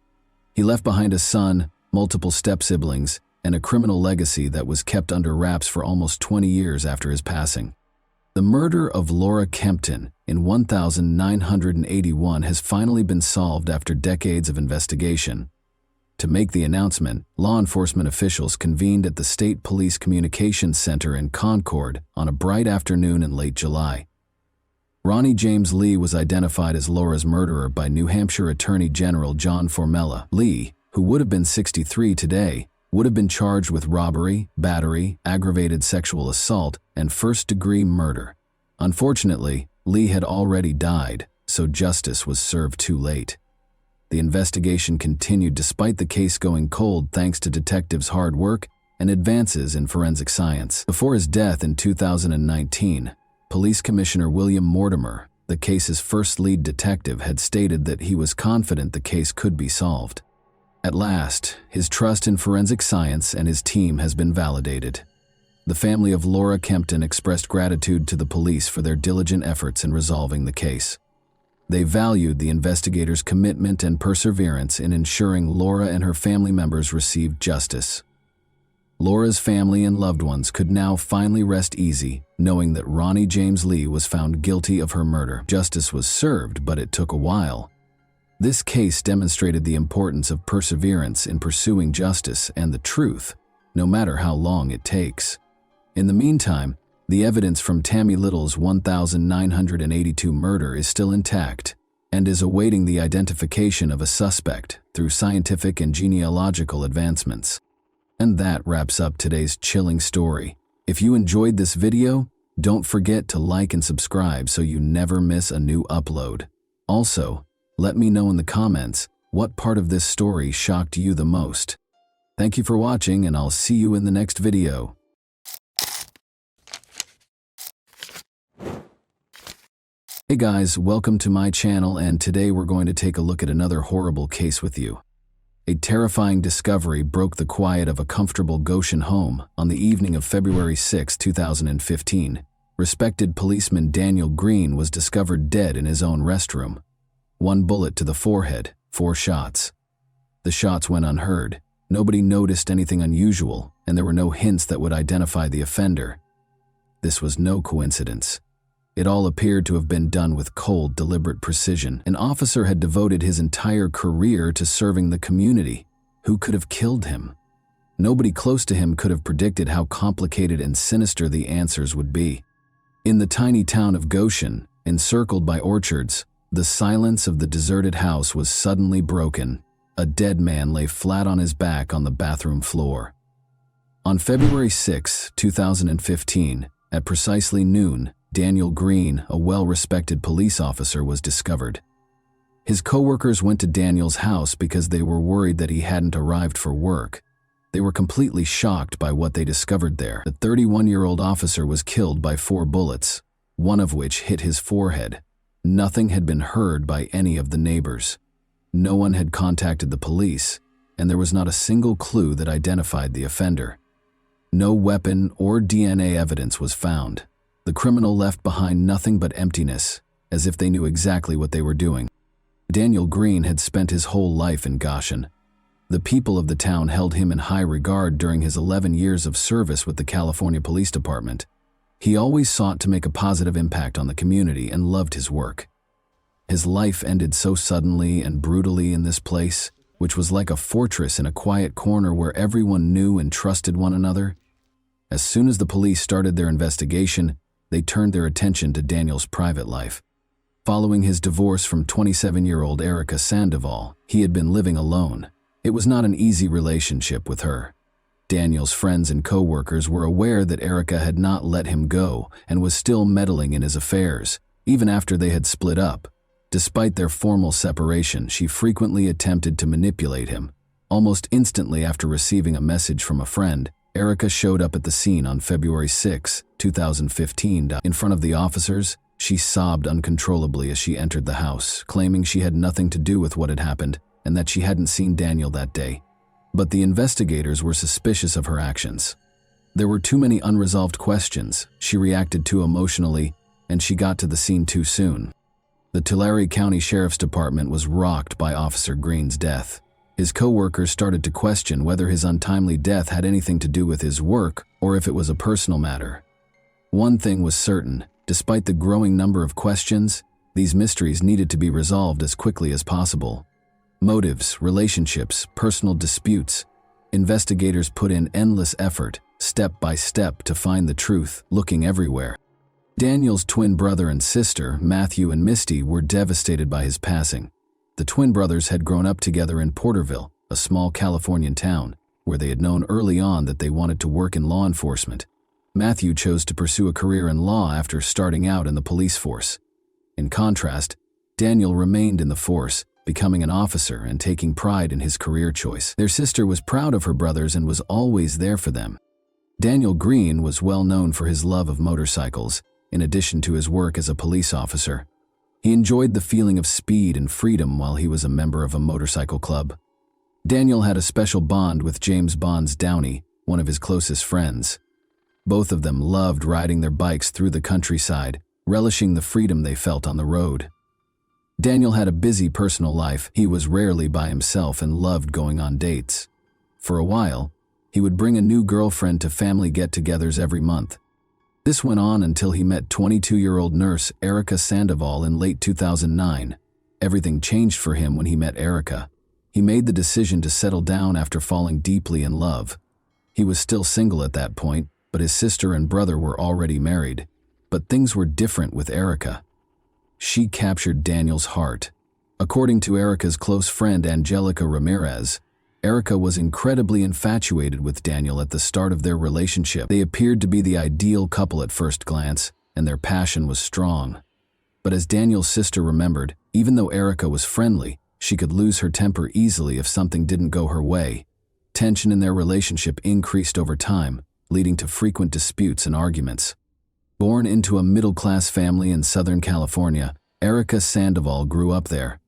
He left behind a son, multiple step-siblings, and a criminal legacy that was kept under wraps for almost 20 years after his passing. The murder of Laura Kempton in 1981 has finally been solved after decades of investigation. To make the announcement, law enforcement officials convened at the State Police Communications Center in Concord on a bright afternoon in late July. Ronnie James Lee was identified as Laura's murderer by New Hampshire Attorney General John Formella. Lee, who would have been 63 today, would have been charged with robbery, battery, aggravated sexual assault, and first-degree murder. Unfortunately, Lee had already died, so justice was served too late. The investigation continued despite the case going cold thanks to detectives' hard work and advances in forensic science. Before his death in 2019, Police Commissioner William Mortimer, the case's first lead detective, had stated that he was confident the case could be solved. At last, his trust in forensic science and his team has been validated. The family of Laura Kempton expressed gratitude to the police for their diligent efforts in resolving the case. They valued the investigators' commitment and perseverance in ensuring Laura and her family members received justice. Laura's family and loved ones could now finally rest easy, knowing that Ronnie James Lee was found guilty of her murder. Justice was served, but it took a while. This case demonstrated the importance of perseverance in pursuing justice and the truth, no matter how long it takes. In the meantime, the evidence from Tammy Little's 1982 murder is still intact and is awaiting the identification of a suspect through scientific and genealogical advancements. And that wraps up today's chilling story. If you enjoyed this video, don't forget to like and subscribe so you never miss a new upload. Also, let me know in the comments what part of this story shocked you the most. Thank you for watching, and I'll see you in the next video. Hey guys, welcome to my channel, and today we're going to take a look at another horrible case with you. A terrifying discovery broke the quiet of a comfortable Goshen home on the evening of February 6, 2015. Respected policeman Daniel Green was discovered dead in his own restroom. 1 bullet to the forehead, 4 shots. The shots went unheard. Nobody noticed anything unusual, and there were no hints that would identify the offender. This was no coincidence. It all appeared to have been done with cold, deliberate precision. An officer had devoted his entire career to serving the community. Who could have killed him? Nobody close to him could have predicted how complicated and sinister the answers would be. In the tiny town of Goshen, encircled by orchards, the silence of the deserted house was suddenly broken. A dead man lay flat on his back on the bathroom floor. On February 6, 2015, at precisely noon, Daniel Green, a well-respected police officer, was discovered. His coworkers went to Daniel's house because they were worried that he hadn't arrived for work. They were completely shocked by what they discovered there. The 31-year-old officer was killed by 4 bullets, one of which hit his forehead. Nothing had been heard by any of the neighbors. No one had contacted the police, and there was not a single clue that identified the offender. No weapon or DNA evidence was found. The criminal left behind nothing but emptiness, as if they knew exactly what they were doing. Daniel Green had spent his whole life in Goshen. The people of the town held him in high regard during his 11 years of service with the California Police Department. He always sought to make a positive impact on the community and loved his work. His life ended so suddenly and brutally in this place, which was like a fortress in a quiet corner where everyone knew and trusted one another. As soon as the police started their investigation, they turned their attention to Daniel's private life. Following his divorce from 27-year-old Erica Sandoval, he had been living alone. It was not an easy relationship with her. Daniel's friends and co-workers were aware that Erica had not let him go and was still meddling in his affairs, even after they had split up. Despite their formal separation, she frequently attempted to manipulate him. Almost instantly after receiving a message from a friend, Erica showed up at the scene on February 6, 2015. In front of the officers, she sobbed uncontrollably as she entered the house, claiming she had nothing to do with what had happened and that she hadn't seen Daniel that day. But the investigators were suspicious of her actions. There were too many unresolved questions, she reacted too emotionally, and she got to the scene too soon. The Tulare County Sheriff's Department was rocked by Officer Green's death. His co-workers started to question whether his untimely death had anything to do with his work or if it was a personal matter. One thing was certain, despite the growing number of questions, these mysteries needed to be resolved as quickly as possible. Motives, relationships, personal disputes. Investigators put in endless effort, step by step, to find the truth, looking everywhere. Daniel's twin brother and sister, Matthew and Misty, were devastated by his passing. The twin brothers had grown up together in Porterville, a small Californian town, where they had known early on that they wanted to work in law enforcement. Matthew chose to pursue a career in law after starting out in the police force. In contrast, Daniel remained in the force, becoming an officer and taking pride in his career choice. Their sister was proud of her brothers and was always there for them. Daniel Green was well known for his love of motorcycles, in addition to his work as a police officer. He enjoyed the feeling of speed and freedom while he was a member of a motorcycle club. Daniel had a special bond with James Bonds Downey, one of his closest friends. Both of them loved riding their bikes through the countryside, relishing the freedom they felt on the road. Daniel had a busy personal life. He was rarely by himself and loved going on dates. For a while, he would bring a new girlfriend to family get-togethers every month. This went on until he met 22-year-old nurse Erica Sandoval in late 2009. Everything changed for him when he met Erica. He made the decision to settle down after falling deeply in love. He was still single at that point, but his sister and brother were already married. But things were different with Erica. She captured Daniel's heart. According to Erica's close friend Angelica Ramirez, Erica was incredibly infatuated with Daniel at the start of their relationship. They appeared to be the ideal couple at first glance, and their passion was strong. But as Daniel's sister remembered, even though Erica was friendly, she could lose her temper easily if something didn't go her way. Tension in their relationship increased over time, leading to frequent disputes and arguments. Born into a middle-class family in Southern California, Erica Sandoval grew up there.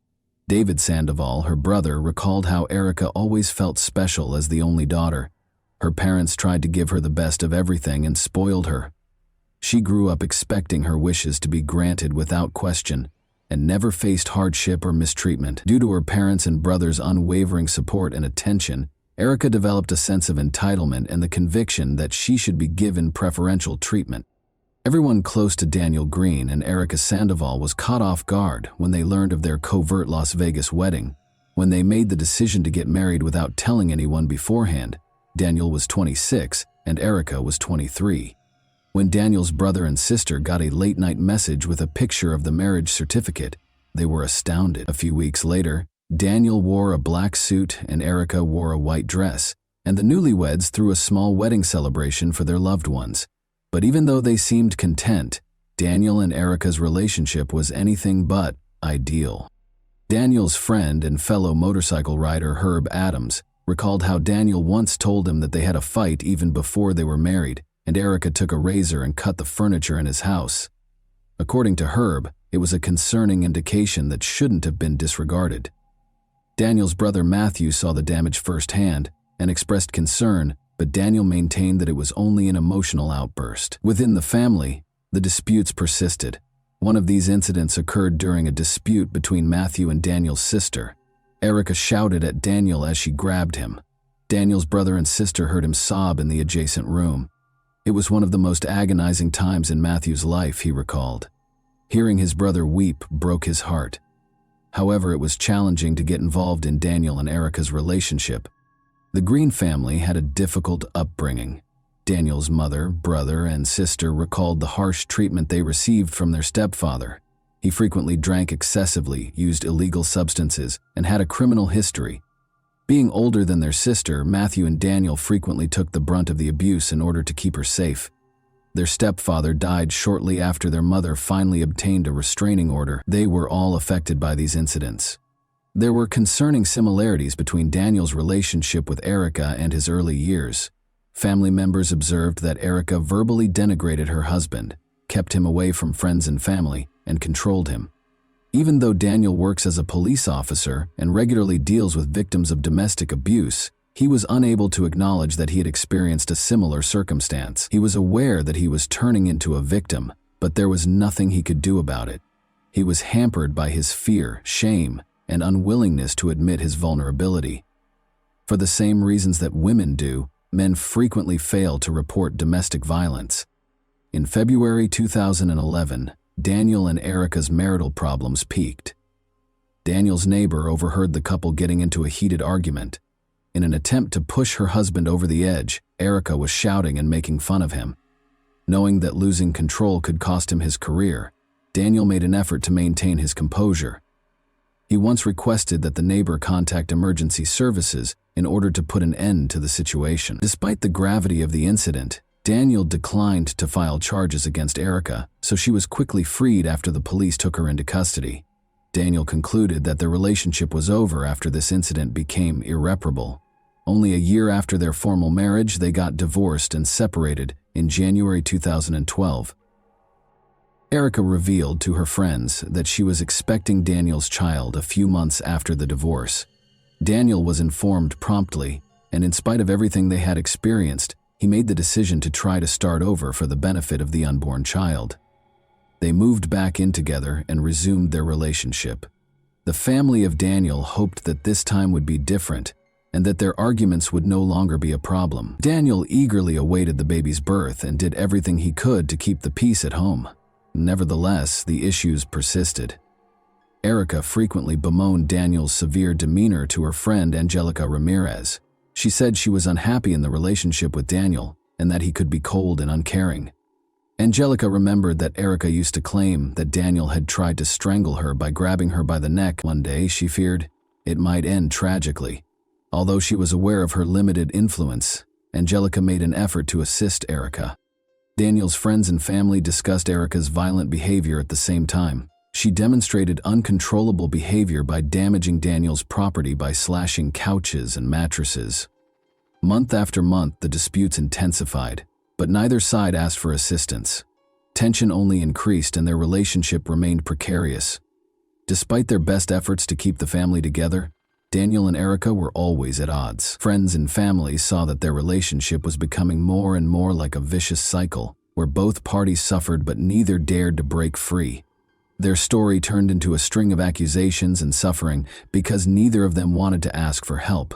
David Sandoval, her brother, recalled how Erica always felt special as the only daughter. Her parents tried to give her the best of everything and spoiled her. She grew up expecting her wishes to be granted without question and never faced hardship or mistreatment. Due to her parents' and brother's unwavering support and attention, Erica developed a sense of entitlement and the conviction that she should be given preferential treatment. Everyone close to Daniel Green and Erica Sandoval was caught off guard when they learned of their covert Las Vegas wedding. When they made the decision to get married without telling anyone beforehand, Daniel was 26 and Erica was 23. When Daniel's brother and sister got a late-night message with a picture of the marriage certificate, they were astounded. A few weeks later, Daniel wore a black suit and Erica wore a white dress, and the newlyweds threw a small wedding celebration for their loved ones. But even though they seemed content, Daniel and Erica's relationship was anything but ideal. Daniel's friend and fellow motorcycle rider Herb Adams recalled how Daniel once told him that they had a fight even before they were married, and Erica took a razor and cut the furniture in his house. According to Herb, it was a concerning indication that shouldn't have been disregarded. Daniel's brother Matthew saw the damage firsthand and expressed concern, but Daniel maintained that it was only an emotional outburst. Within the family, the disputes persisted. One of these incidents occurred during a dispute between Matthew and Daniel's sister. Erica shouted at Daniel as she grabbed him. Daniel's brother and sister heard him sob in the adjacent room. It was one of the most agonizing times in Matthew's life, he recalled. Hearing his brother weep broke his heart. However, it was challenging to get involved in Daniel and Erica's relationship. The Green family had a difficult upbringing. Daniel's mother, brother, and sister recalled the harsh treatment they received from their stepfather. He frequently drank excessively, used illegal substances, and had a criminal history. Being older than their sister, Matthew and Daniel frequently took the brunt of the abuse in order to keep her safe. Their stepfather died shortly after their mother finally obtained a restraining order. They were all affected by these incidents. There were concerning similarities between Daniel's relationship with Erica and his early years. Family members observed that Erica verbally denigrated her husband, kept him away from friends and family, and controlled him. Even though Daniel works as a police officer and regularly deals with victims of domestic abuse, he was unable to acknowledge that he had experienced a similar circumstance. He was aware that he was turning into a victim, but there was nothing he could do about it. He was hampered by his fear, shame, and unwillingness to admit his vulnerability. For the same reasons that women do, men frequently fail to report domestic violence. In February 2011, Daniel and Erica's marital problems peaked. Daniel's neighbor overheard the couple getting into a heated argument. In an attempt to push her husband over the edge, Erica was shouting and making fun of him. Knowing that losing control could cost him his career, Daniel made an effort to maintain his composure. He once requested that the neighbor contact emergency services in order to put an end to the situation. Despite the gravity of the incident, Daniel declined to file charges against Erica, so she was quickly freed after the police took her into custody. Daniel concluded that their relationship was over after this incident became irreparable. Only a year after their formal marriage, they got divorced and separated in January 2012. Erica revealed to her friends that she was expecting Daniel's child a few months after the divorce. Daniel was informed promptly, and in spite of everything they had experienced, he made the decision to try to start over for the benefit of the unborn child. They moved back in together and resumed their relationship. The family of Daniel hoped that this time would be different and that their arguments would no longer be a problem. Daniel eagerly awaited the baby's birth and did everything he could to keep the peace at home. Nevertheless, the issues persisted. Erica frequently bemoaned Daniel's severe demeanor to her friend Angelica Ramirez. She said she was unhappy in the relationship with Daniel and that he could be cold and uncaring. Angelica remembered that Erica used to claim that Daniel had tried to strangle her by grabbing her by the neck. One day, she feared it might end tragically. Although she was aware of her limited influence, Angelica made an effort to assist Erica. Daniel's friends and family discussed Erica's violent behavior at the same time. She demonstrated uncontrollable behavior by damaging Daniel's property by slashing couches and mattresses. Month after month, the disputes intensified, but neither side asked for assistance. Tension only increased and their relationship remained precarious. Despite their best efforts to keep the family together, Daniel and Erica were always at odds. Friends and family saw that their relationship was becoming more and more like a vicious cycle, where both parties suffered but neither dared to break free. Their story turned into a string of accusations and suffering because neither of them wanted to ask for help.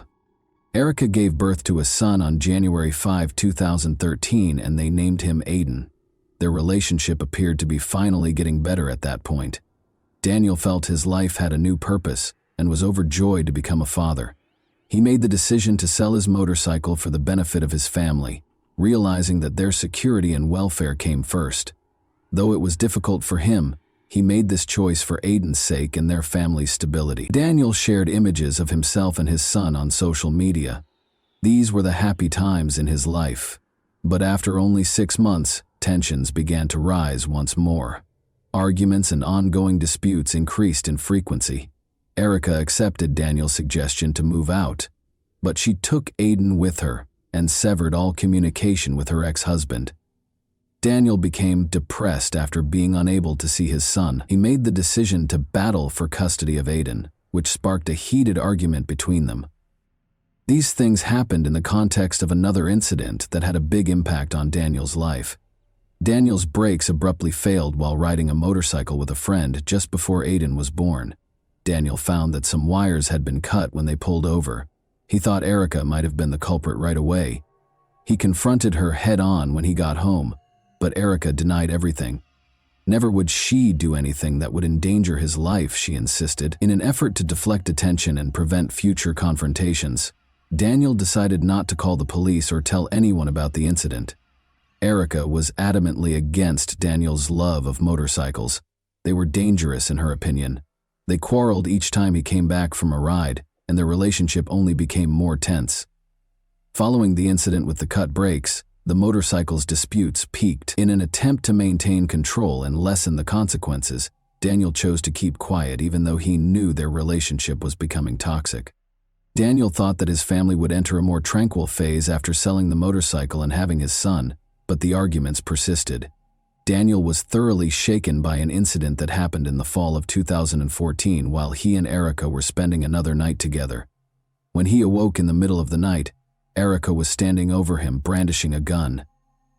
Erica gave birth to a son on January 5, 2013, and they named him Aiden. Their relationship appeared to be finally getting better at that point. Daniel felt his life had a new purpose and was overjoyed to become a father. He made the decision to sell his motorcycle for the benefit of his family, realizing that their security and welfare came first. Though it was difficult for him, he made this choice for Aiden's sake and their family's stability. Daniel shared images of himself and his son on social media. These were the happy times in his life. But after only 6 months, tensions began to rise once more. Arguments and ongoing disputes increased in frequency. Erica accepted Daniel's suggestion to move out, but she took Aiden with her and severed all communication with her ex-husband. Daniel became depressed after being unable to see his son. He made the decision to battle for custody of Aiden, which sparked a heated argument between them. These things happened in the context of another incident that had a big impact on Daniel's life. Daniel's brakes abruptly failed while riding a motorcycle with a friend just before Aiden was born. Daniel found that some wires had been cut when they pulled over. He thought Erica might have been the culprit right away. He confronted her head-on when he got home, but Erica denied everything. Never would she do anything that would endanger his life, she insisted. In an effort to deflect attention and prevent future confrontations, Daniel decided not to call the police or tell anyone about the incident. Erica was adamantly against Daniel's love of motorcycles. They were dangerous in her opinion. They quarreled each time he came back from a ride, and their relationship only became more tense. Following the incident with the cut brakes, the motorcycle's disputes peaked. In an attempt to maintain control and lessen the consequences, Daniel chose to keep quiet even though he knew their relationship was becoming toxic. Daniel thought that his family would enter a more tranquil phase after selling the motorcycle and having his son, but the arguments persisted. Daniel was thoroughly shaken by an incident that happened in the fall of 2014 while he and Erica were spending another night together. When he awoke in the middle of the night, Erica was standing over him brandishing a gun.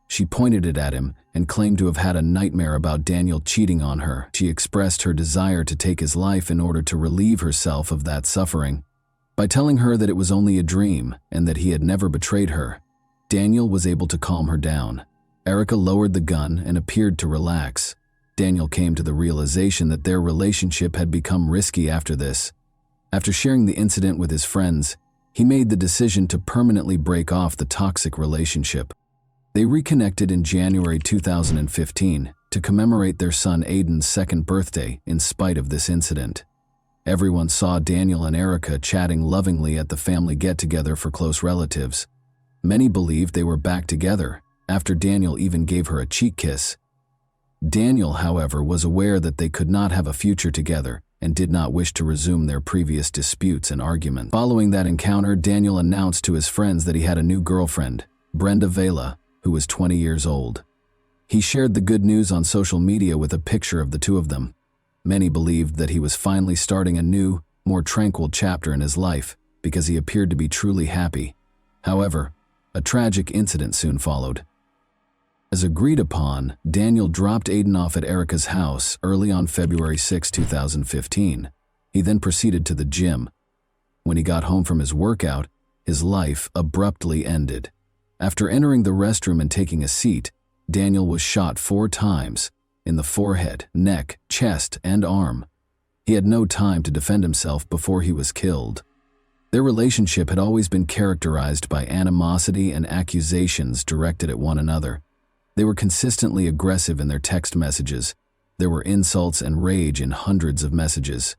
She pointed it at him and claimed to have had a nightmare about Daniel cheating on her. She expressed her desire to take his life in order to relieve herself of that suffering. By telling her that it was only a dream and that he had never betrayed her, Daniel was able to calm her down. Erica lowered the gun and appeared to relax. Daniel came to the realization that their relationship had become risky after this. After sharing the incident with his friends, he made the decision to permanently break off the toxic relationship. They reconnected in January 2015 to commemorate their son Aiden's 2nd birthday in spite of this incident. Everyone saw Daniel and Erica chatting lovingly at the family get-together for close relatives. Many believed they were back together, after Daniel even gave her a cheek kiss. Daniel, however, was aware that they could not have a future together and did not wish to resume their previous disputes and arguments. Following that encounter, Daniel announced to his friends that he had a new girlfriend, Brenda Vela, who was 20 years old. He shared the good news on social media with a picture of the two of them. Many believed that he was finally starting a new, more tranquil chapter in his life because he appeared to be truly happy. However, a tragic incident soon followed. As agreed upon, Daniel dropped Aiden off at Erica's house early on February 6, 2015. He then proceeded to the gym. When he got home from his workout, his life abruptly ended. After entering the restroom and taking a seat, Daniel was shot 4 times, in the forehead, neck, chest, and arm. He had no time to defend himself before he was killed. Their relationship had always been characterized by animosity and accusations directed at one another. They were consistently aggressive in their text messages. There were insults and rage in hundreds of messages.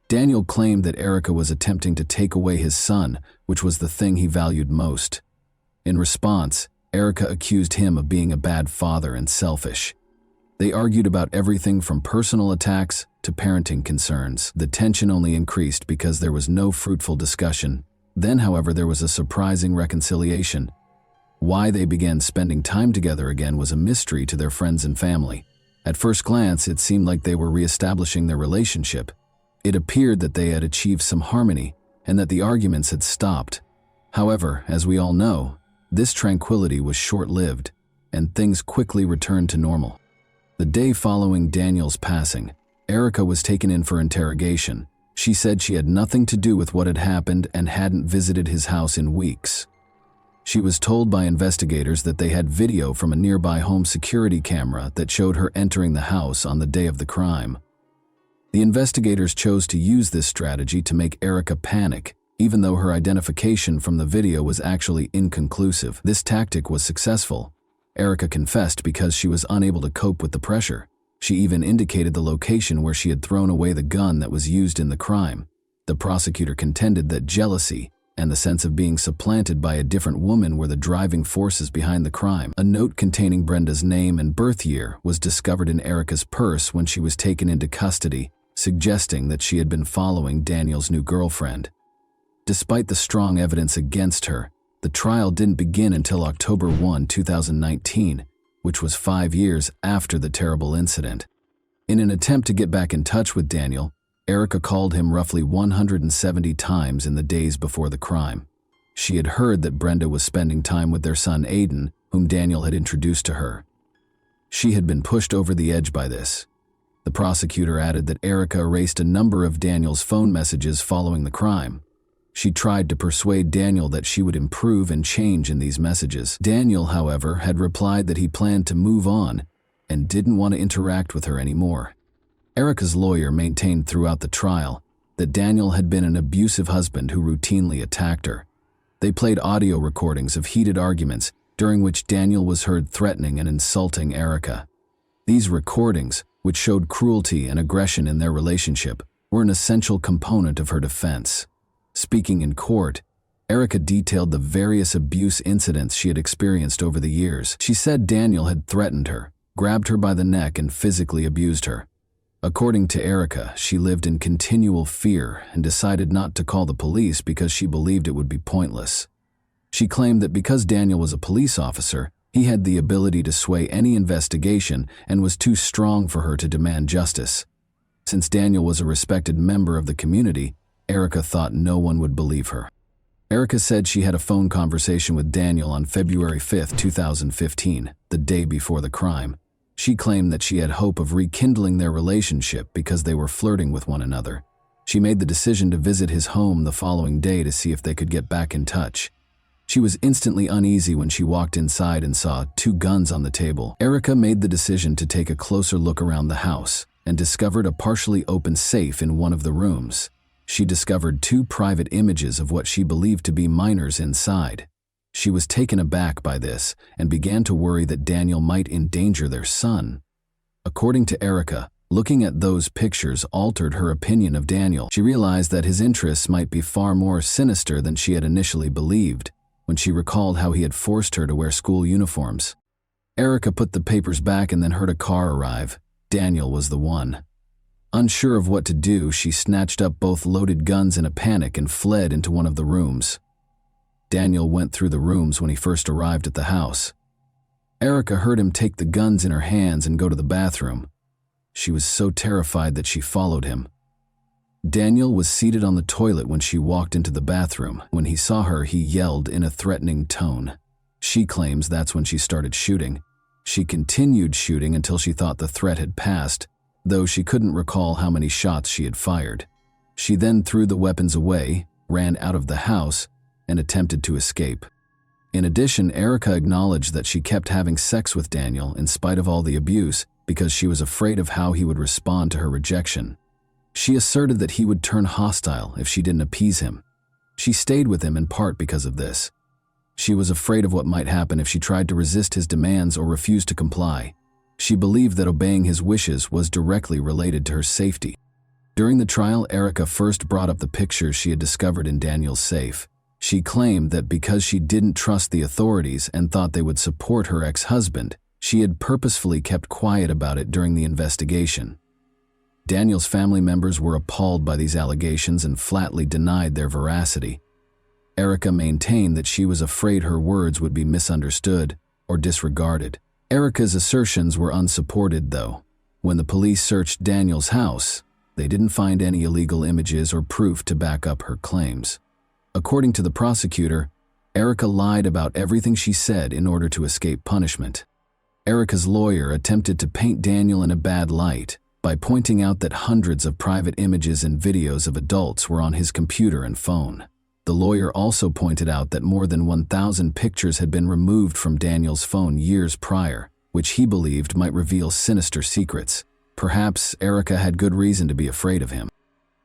Daniel claimed that Erica was attempting to take away his son, which was the thing he valued most. In response, Erica accused him of being a bad father and selfish. They argued about everything from personal attacks to parenting concerns. The tension only increased because there was no fruitful discussion. Then, however, there was a surprising reconciliation. Why they began spending time together again was a mystery to their friends and family. At first glance, it seemed like they were reestablishing their relationship. It appeared that they had achieved some harmony and that the arguments had stopped. However, as we all know, this tranquility was short-lived, and things quickly returned to normal. The day following Daniel's passing, Erica was taken in for interrogation. She said she had nothing to do with what had happened and hadn't visited his house in weeks. She was told by investigators that they had video from a nearby home security camera that showed her entering the house on the day of the crime. The investigators chose to use this strategy to make Erica panic, even though her identification from the video was actually inconclusive. This tactic was successful. Erica confessed because she was unable to cope with the pressure. She even indicated the location where she had thrown away the gun that was used in the crime. The prosecutor contended that jealousy, and the sense of being supplanted by a different woman were the driving forces behind the crime. A note containing Brenda's name and birth year was discovered in Erica's purse when she was taken into custody, suggesting that she had been following Daniel's new girlfriend. Despite the strong evidence against her, the trial didn't begin until October 1, 2019, which was 5 years after the terrible incident. In an attempt to get back in touch with Daniel, Erica called him roughly 170 times in the days before the crime. She had heard that Brenda was spending time with their son Aiden, whom Daniel had introduced to her. She had been pushed over the edge by this. The prosecutor added that Erica erased a number of Daniel's phone messages following the crime. She tried to persuade Daniel that she would improve and change in these messages. Daniel, however, had replied that he planned to move on and didn't want to interact with her anymore. Erica's lawyer maintained throughout the trial that Daniel had been an abusive husband who routinely attacked her. They played audio recordings of heated arguments during which Daniel was heard threatening and insulting Erica. These recordings, which showed cruelty and aggression in their relationship, were an essential component of her defense. Speaking in court, Erica detailed the various abuse incidents she had experienced over the years. She said Daniel had threatened her, grabbed her by the neck, and physically abused her. According to Erica, she lived in continual fear and decided not to call the police because she believed it would be pointless. She claimed that because Daniel was a police officer, he had the ability to sway any investigation and was too strong for her to demand justice. Since Daniel was a respected member of the community, Erica thought no one would believe her. Erica said she had a phone conversation with Daniel on February 5, 2015, the day before the crime. She claimed that she had hope of rekindling their relationship because they were flirting with one another. She made the decision to visit his home the following day to see if they could get back in touch. She was instantly uneasy when she walked inside and saw 2 guns on the table. Erica made the decision to take a closer look around the house and discovered a partially open safe in one of the rooms. She discovered 2 private images of what she believed to be minors inside. She was taken aback by this and began to worry that Daniel might endanger their son. According to Erica, looking at those pictures altered her opinion of Daniel. She realized that his interests might be far more sinister than she had initially believed when she recalled how he had forced her to wear school uniforms. Erica put the papers back and then heard a car arrive. Daniel was the one. Unsure of what to do, she snatched up both loaded guns in a panic and fled into one of the rooms. Daniel went through the rooms when he first arrived at the house. Erica heard him take the guns in her hands and go to the bathroom. She was so terrified that she followed him. Daniel was seated on the toilet when she walked into the bathroom. When he saw her, he yelled in a threatening tone. She claims that's when she started shooting. She continued shooting until she thought the threat had passed, though she couldn't recall how many shots she had fired. She then threw the weapons away, ran out of the house, and attempted to escape. In addition, Erica acknowledged that she kept having sex with Daniel in spite of all the abuse because she was afraid of how he would respond to her rejection. She asserted that he would turn hostile if she didn't appease him. She stayed with him in part because of this. She was afraid of what might happen if she tried to resist his demands or refused to comply. She believed that obeying his wishes was directly related to her safety. During the trial, Erica first brought up the pictures she had discovered in Daniel's safe. She claimed that because she didn't trust the authorities and thought they would support her ex-husband, she had purposefully kept quiet about it during the investigation. Daniel's family members were appalled by these allegations and flatly denied their veracity. Erica maintained that she was afraid her words would be misunderstood or disregarded. Erica's assertions were unsupported, though. When the police searched Daniel's house, they didn't find any illegal images or proof to back up her claims. According to the prosecutor, Erica lied about everything she said in order to escape punishment. Erica's lawyer attempted to paint Daniel in a bad light by pointing out that hundreds of private images and videos of adults were on his computer and phone. The lawyer also pointed out that more than 1,000 pictures had been removed from Daniel's phone years prior, which he believed might reveal sinister secrets. Perhaps Erica had good reason to be afraid of him.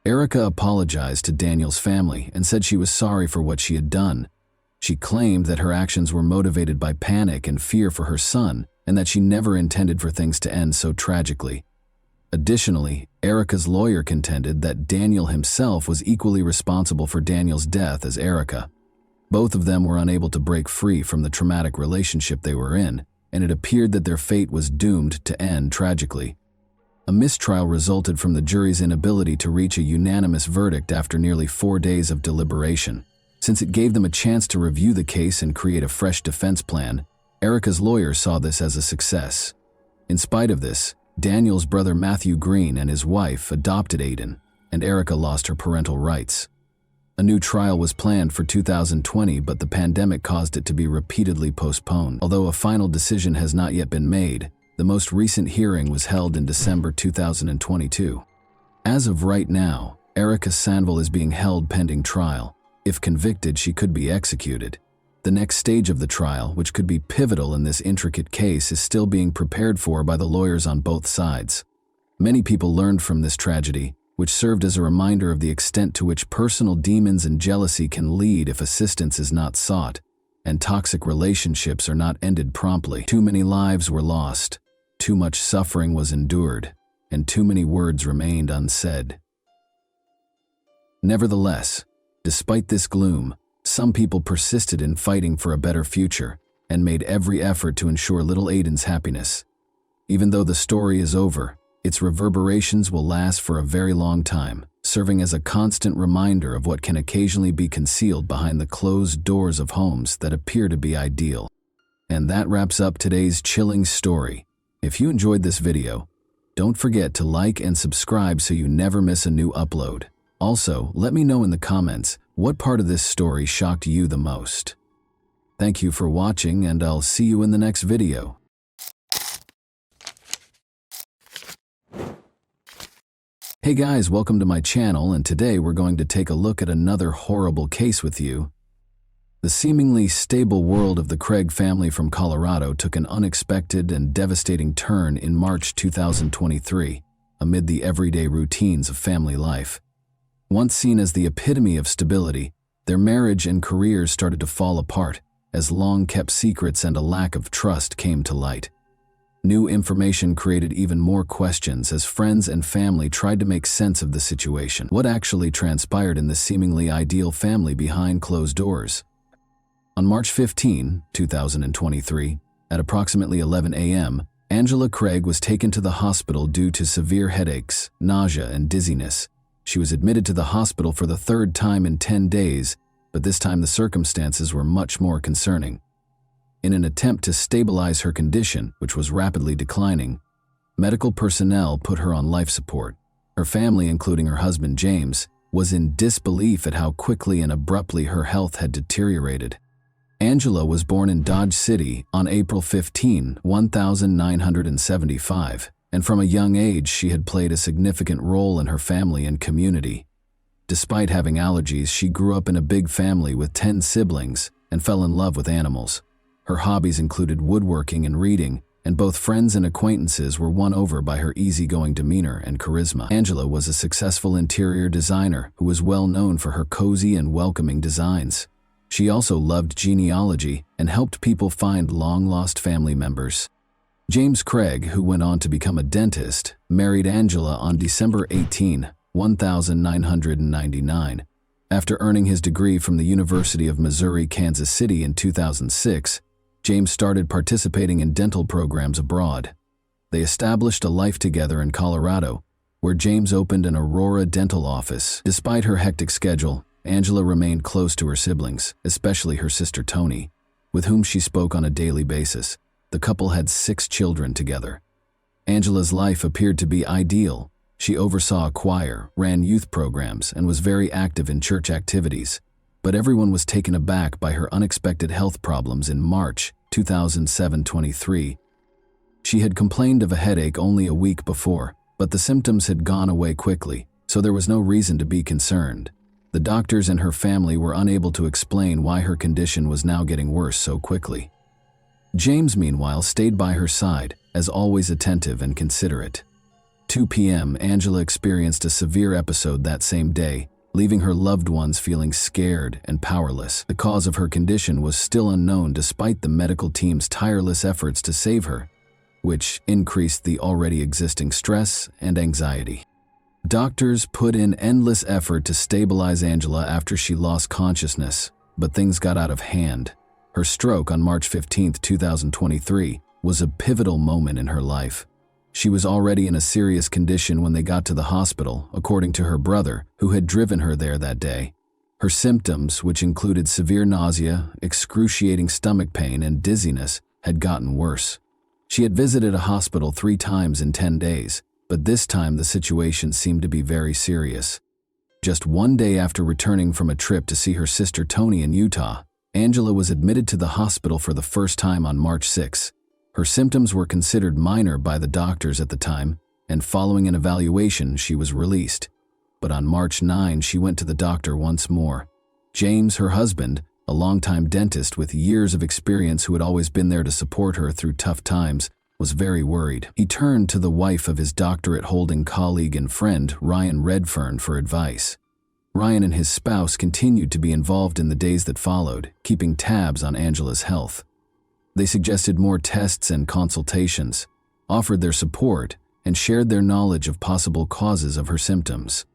Erica apologized to Daniel's family and said she was sorry for what she had done. She claimed that her actions were motivated by panic and fear for her son and that she never intended for things to end so tragically. Additionally, Erica's lawyer contended that Daniel himself was equally responsible for Daniel's death as Erica. Both of them were unable to break free from the traumatic relationship they were in, and it appeared that their fate was doomed to end tragically. A mistrial resulted from the jury's inability to reach a unanimous verdict after nearly 4 days of deliberation. Since it gave them a chance to review the case and create a fresh defense plan, Erica's lawyer saw this as a success. In spite of this, Daniel's brother Matthew Green and his wife adopted Aiden, and Erica lost her parental rights. A new trial was planned for 2020, but the pandemic caused it to be repeatedly postponed. Although a final decision has not yet been made, the most recent hearing was held in December 2022. As of right now, Erica Sanville is being held pending trial. If convicted, she could be executed. The next stage of the trial, which could be pivotal in this intricate case, is still being prepared for by the lawyers on both sides. Many people learned from this tragedy, which served as a reminder of the extent to which personal demons and jealousy can lead if assistance is not sought, and toxic relationships are not ended promptly. Too many lives were lost, too much suffering was endured, and too many words remained unsaid. Nevertheless, despite this gloom, some people persisted in fighting for a better future and made every effort to ensure little Aiden's happiness. Even though the story is over, its reverberations will last for a very long time, serving as a constant reminder of what can occasionally be concealed behind the closed doors of homes that appear to be ideal. And that wraps up today's chilling story. If you enjoyed this video, don't forget to like and subscribe so you never miss a new upload. Also, let me know in the comments what part of this story shocked you the most. Thank you for watching, and I'll see you in the next video. Hey guys, welcome to my channel, and today we're going to take a look at another horrible case with you. The seemingly stable world of the Craig family from Colorado took an unexpected and devastating turn in March 2023, amid the everyday routines of family life. Once seen as the epitome of stability, their marriage and careers started to fall apart as long-kept secrets and a lack of trust came to light. New information created even more questions as friends and family tried to make sense of the situation. What actually transpired in this seemingly ideal family behind closed doors? On March 15, 2023, at approximately 11 a.m., Angela Craig was taken to the hospital due to severe headaches, nausea, and dizziness. She was admitted to the hospital for the third time in 10 days, but this time the circumstances were much more concerning. In an attempt to stabilize her condition, which was rapidly declining, medical personnel put her on life support. Her family, including her husband James, was in disbelief at how quickly and abruptly her health had deteriorated. Angela was born in Dodge City on April 15, 1975. And from a young age, she had played a significant role in her family and community. Despite having allergies, she grew up in a big family with 10 siblings and fell in love with animals. Her hobbies included woodworking and reading, and both friends and acquaintances were won over by her easygoing demeanor and charisma. Angela was a successful interior designer who was well known for her cozy and welcoming designs. She also loved genealogy and helped people find long-lost family members. James Craig, who went on to become a dentist, married Angela on December 18, 1999. After earning his degree from the University of Missouri, Kansas City in 2006, James started participating in dental programs abroad. They established a life together in Colorado, where James opened an Aurora dental office. Despite her hectic schedule, Angela remained close to her siblings, especially her sister Toni, with whom she spoke on a daily basis. The couple had 6 children together. Angela's life appeared to be ideal. She oversaw a choir, ran youth programs, and was very active in church activities. But everyone was taken aback by her unexpected health problems in March 2023. She had complained of a headache only a week before, but the symptoms had gone away quickly, so there was no reason to be concerned. The doctors and her family were unable to explain why her condition was now getting worse so quickly. James, meanwhile, stayed by her side, as always attentive and considerate. 2 p.m., Angela experienced a severe episode that same day, leaving her loved ones feeling scared and powerless. The cause of her condition was still unknown despite the medical team's tireless efforts to save her. which increased the already existing stress and anxiety. Doctors put in endless effort to stabilize Angela after she lost consciousness, but things got out of hand. Her stroke on March 15, 2023, was a pivotal moment in her life. She was already in a serious condition when they got to the hospital, according to her brother, who had driven her there that day. Her symptoms, which included severe nausea, excruciating stomach pain, and dizziness, had gotten worse. She had visited a hospital 3 times in 10 days, but this time the situation seemed to be very serious. Just 1 day after returning from a trip to see her sister Tony in Utah, Angela was admitted to the hospital for the first time on March 6. Her symptoms were considered minor by the doctors at the time, and following an evaluation, she was released. But on March 9, she went to the doctor once more. James, her husband, a longtime dentist with years of experience who had always been there to support her through tough times, was very worried. He turned to the wife of his doctorate-holding colleague and friend, Ryan Redfern, for advice. Ryan and his spouse continued to be involved in the days that followed, keeping tabs on Angela's health. They suggested more tests and consultations, offered their support, and shared their knowledge of possible causes of her symptoms.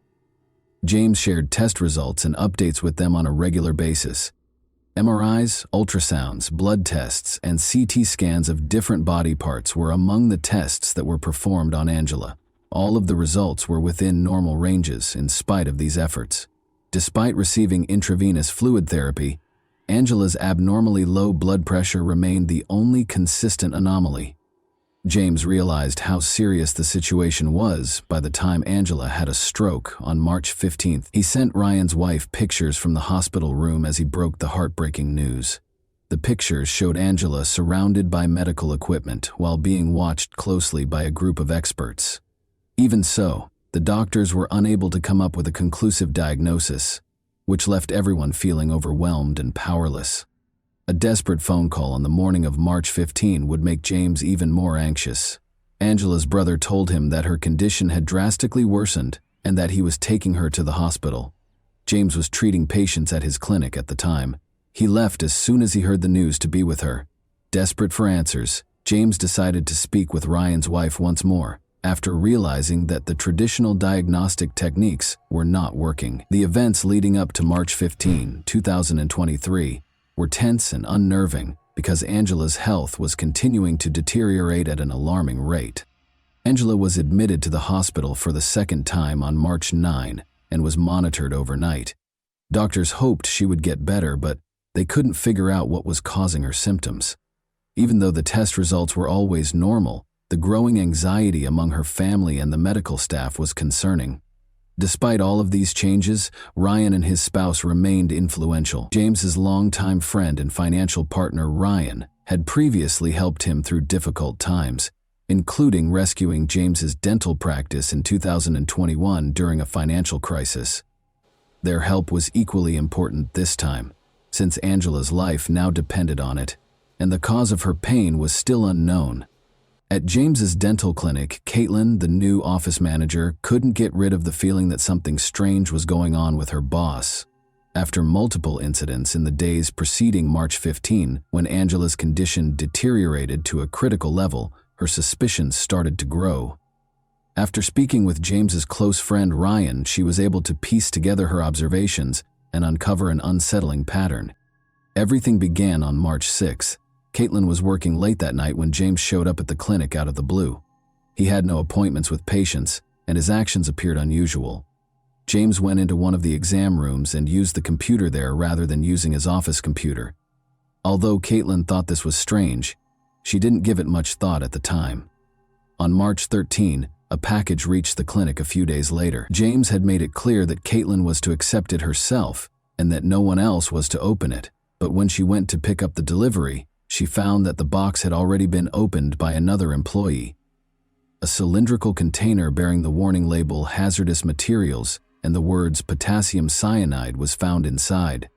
James shared test results and updates with them on a regular basis. MRIs, ultrasounds, blood tests, and CT scans of different body parts were among the tests that were performed on Angela. All of the results were within normal ranges in spite of these efforts. Despite receiving intravenous fluid therapy, Angela's abnormally low blood pressure remained the only consistent anomaly. James realized how serious the situation was by the time Angela had a stroke on March 15th. He sent Ryan's wife pictures from the hospital room as he broke the heartbreaking news. The pictures showed Angela surrounded by medical equipment while being watched closely by a group of experts. Even so, the doctors were unable to come up with a conclusive diagnosis, which left everyone feeling overwhelmed and powerless. A desperate phone call on the morning of March 15 would make James even more anxious. Angela's brother told him that her condition had drastically worsened and that he was taking her to the hospital. James was treating patients at his clinic at the time. He left as soon as he heard the news to be with her. Desperate for answers, James decided to speak with Ryan's wife once more, after realizing that the traditional diagnostic techniques were not working. The events leading up to March 15, 2023, were tense and unnerving because Angela's health was continuing to deteriorate at an alarming rate. Angela was admitted to the hospital for the second time on March 9 and was monitored overnight. Doctors hoped she would get better, but they couldn't figure out what was causing her symptoms. Even though the test results were always normal, the growing anxiety among her family and the medical staff was concerning. Despite all of these changes, Ryan and his spouse remained influential. James's longtime friend and financial partner, Ryan, had previously helped him through difficult times, including rescuing James's dental practice in 2021 during a financial crisis. Their help was equally important this time, since Angela's life now depended on it, and the cause of her pain was still unknown. At James's dental clinic, Caitlin, the new office manager, couldn't get rid of the feeling that something strange was going on with her boss. After multiple incidents in the days preceding March 15, when Angela's condition deteriorated to a critical level, her suspicions started to grow. After speaking with James's close friend Ryan, she was able to piece together her observations and uncover an unsettling pattern. Everything began on March 6. Caitlin was working late that night when James showed up at the clinic out of the blue. He had no appointments with patients, and his actions appeared unusual. James went into one of the exam rooms and used the computer there rather than using his office computer. Although Caitlin thought this was strange, she didn't give it much thought at the time. On March 13, a package reached the clinic a few days later. James had made it clear that Caitlin was to accept it herself and that no one else was to open it, but when she went to pick up the delivery, she found that the box had already been opened by another employee. A cylindrical container bearing the warning label "hazardous materials" and the words "potassium cyanide" was found inside.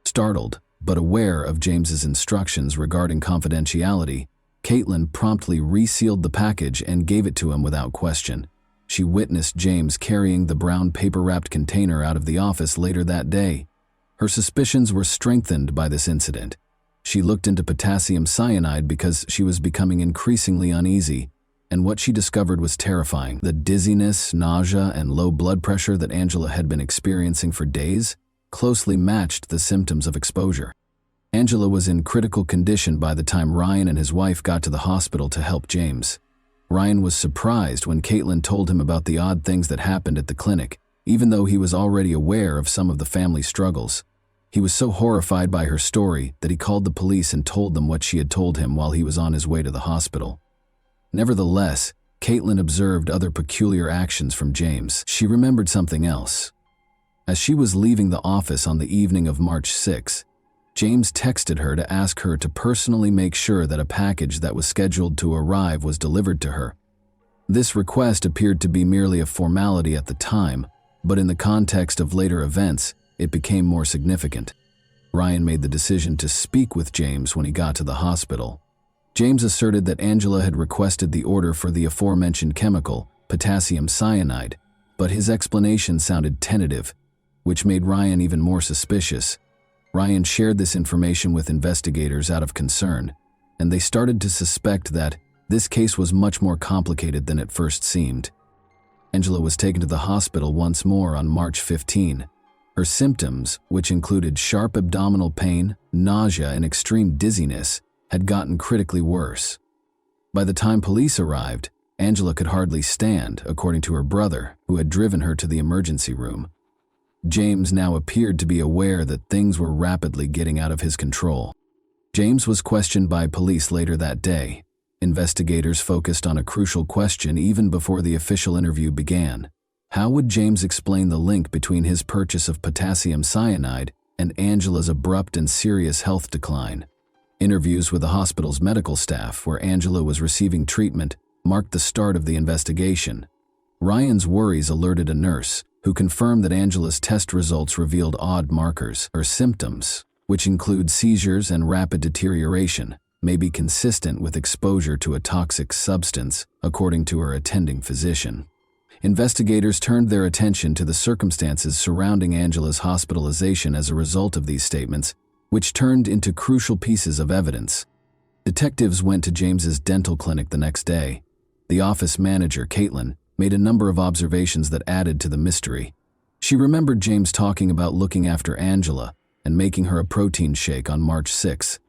Startled, but aware of James's instructions regarding confidentiality, Caitlin promptly resealed the package and gave it to him without question. She witnessed James carrying the brown paper-wrapped container out of the office later that day. Her suspicions were strengthened by this incident. She looked into potassium cyanide because she was becoming increasingly uneasy, and what she discovered was terrifying. The dizziness, nausea, and low blood pressure that Angela had been experiencing for days closely matched the symptoms of exposure. Angela was in critical condition by the time Ryan and his wife got to the hospital to help James. Ryan was surprised when Caitlin told him about the odd things that happened at the clinic, even though he was already aware of some of the family struggles. He was so horrified by her story that he called the police and told them what she had told him while he was on his way to the hospital. Nevertheless, Caitlin observed other peculiar actions from James. She remembered something else. As she was leaving the office on the evening of March 6, James texted her to ask her to personally make sure that a package that was scheduled to arrive was delivered to her. This request appeared to be merely a formality at the time, but in the context of later events, it became more significant. Ryan made the decision to speak with James when he got to the hospital. James asserted that Angela had requested the order for the aforementioned chemical, potassium cyanide, but his explanation sounded tentative, which made Ryan even more suspicious. Ryan shared this information with investigators out of concern, and they started to suspect that this case was much more complicated than it first seemed. Angela was taken to the hospital once more on March 15. Her symptoms, which included sharp abdominal pain, nausea, and extreme dizziness, had gotten critically worse. By the time police arrived, Angela could hardly stand, according to her brother, who had driven her to the emergency room. James now appeared to be aware that things were rapidly getting out of his control. James was questioned by police later that day. Investigators focused on a crucial question even before the official interview began. How would James explain the link between his purchase of potassium cyanide and Angela's abrupt and serious health decline? Interviews with the hospital's medical staff, where Angela was receiving treatment, marked the start of the investigation. Ryan's worries alerted a nurse, who confirmed that Angela's test results revealed odd markers. Her symptoms, which include seizures and rapid deterioration, may be consistent with exposure to a toxic substance, according to her attending physician. Investigators turned their attention to the circumstances surrounding Angela's hospitalization as a result of these statements, which turned into crucial pieces of evidence. Detectives went to James's dental clinic the next day. The office manager, Caitlin, made a number of observations that added to the mystery. She remembered James talking about looking after Angela and making her a protein shake on March 6.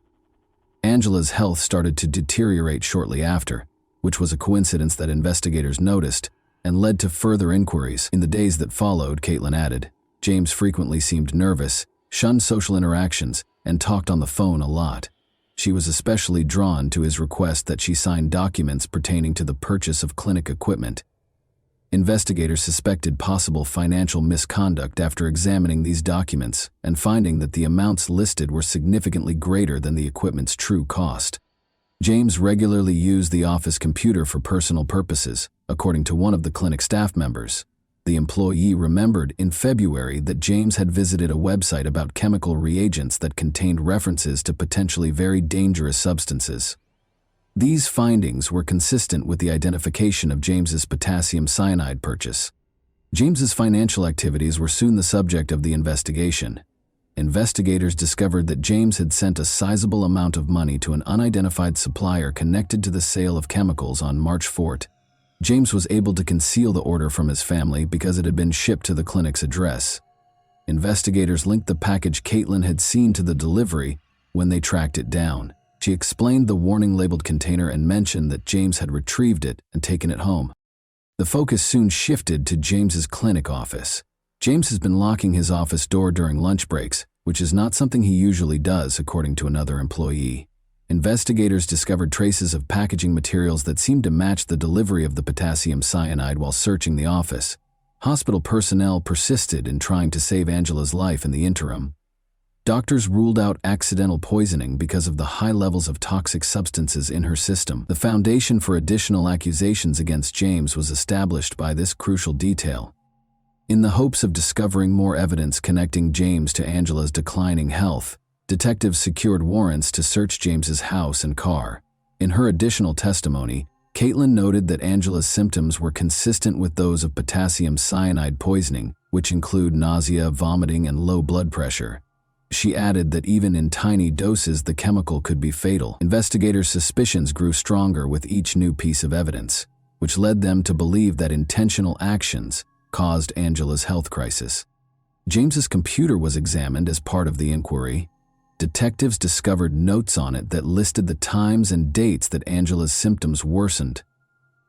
Angela's health started to deteriorate shortly after, which was a coincidence that investigators noticed and led to further inquiries. In the days that followed, Caitlin added, James frequently seemed nervous, shunned social interactions, and talked on the phone a lot. She was especially drawn to his request that she sign documents pertaining to the purchase of clinic equipment. Investigators suspected possible financial misconduct after examining these documents and finding that the amounts listed were significantly greater than the equipment's true cost. James regularly used the office computer for personal purposes, according to one of the clinic staff members. The employee remembered in February that James had visited a website about chemical reagents that contained references to potentially very dangerous substances. These findings were consistent with the identification of James's potassium cyanide purchase. James's financial activities were soon the subject of the investigation. Investigators discovered that James had sent a sizable amount of money to an unidentified supplier connected to the sale of chemicals on March 4. James was able to conceal the order from his family because it had been shipped to the clinic's address. Investigators linked the package Caitlin had seen to the delivery when they tracked it down. She explained the warning-labeled container and mentioned that James had retrieved it and taken it home. The focus soon shifted to James's clinic office. James has been locking his office door during lunch breaks, which is not something he usually does, according to another employee. Investigators discovered traces of packaging materials that seemed to match the delivery of the potassium cyanide while searching the office. Hospital personnel persisted in trying to save Angela's life in the interim. Doctors ruled out accidental poisoning because of the high levels of toxic substances in her system. The foundation for additional accusations against James was established by this crucial detail. In the hopes of discovering more evidence connecting James to Angela's declining health, detectives secured warrants to search James's house and car. In her additional testimony, Caitlin noted that Angela's symptoms were consistent with those of potassium cyanide poisoning, which include nausea, vomiting, and low blood pressure. She added that even in tiny doses the chemical could be fatal. Investigators' suspicions grew stronger with each new piece of evidence, which led them to believe that intentional actions caused Angela's health crisis. James's computer was examined as part of the inquiry. Detectives discovered notes on it that listed the times and dates that Angela's symptoms worsened.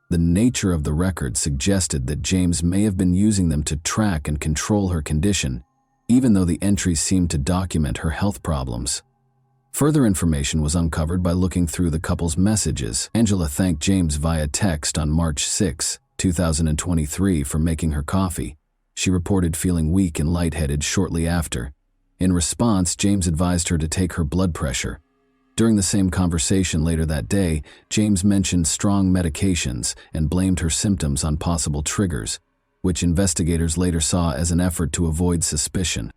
The nature of the records suggested that James may have been using them to track and control her condition, even though the entries seemed to document her health problems. Further information was uncovered by looking through the couple's messages. Angela thanked James via text on March 6, 2023 for making her coffee. She reported feeling weak and lightheaded shortly after. In response, James advised her to take her blood pressure. During the same conversation later that day, James mentioned strong medications and blamed her symptoms on possible triggers, which investigators later saw as an effort to avoid suspicion.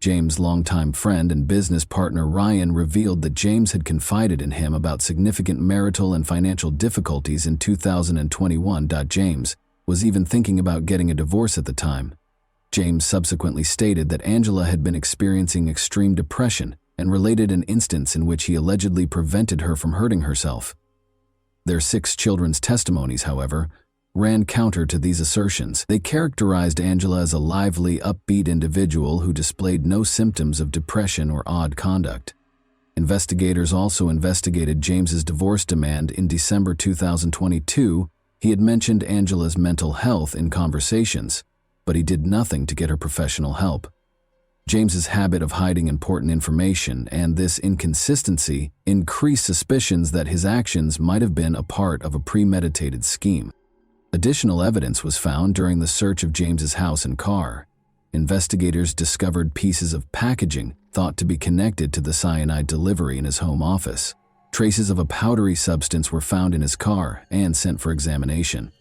James' longtime friend and business partner Ryan revealed that James had confided in him about significant marital and financial difficulties in 2021. James was even thinking about getting a divorce at the time. James subsequently stated that Angela had been experiencing extreme depression and related an instance in which he allegedly prevented her from hurting herself. Their 6 children's testimonies, however, ran counter to these assertions. They characterized Angela as a lively, upbeat individual who displayed no symptoms of depression or odd conduct. Investigators also investigated James's divorce demand. In December 2022, he had mentioned Angela's mental health in conversations, but he did nothing to get her professional help. James's habit of hiding important information and this inconsistency increased suspicions that his actions might have been a part of a premeditated scheme. Additional evidence was found during the search of James's house and car. Investigators discovered pieces of packaging thought to be connected to the cyanide delivery in his home office. Traces of a powdery substance were found in his car and sent for examination.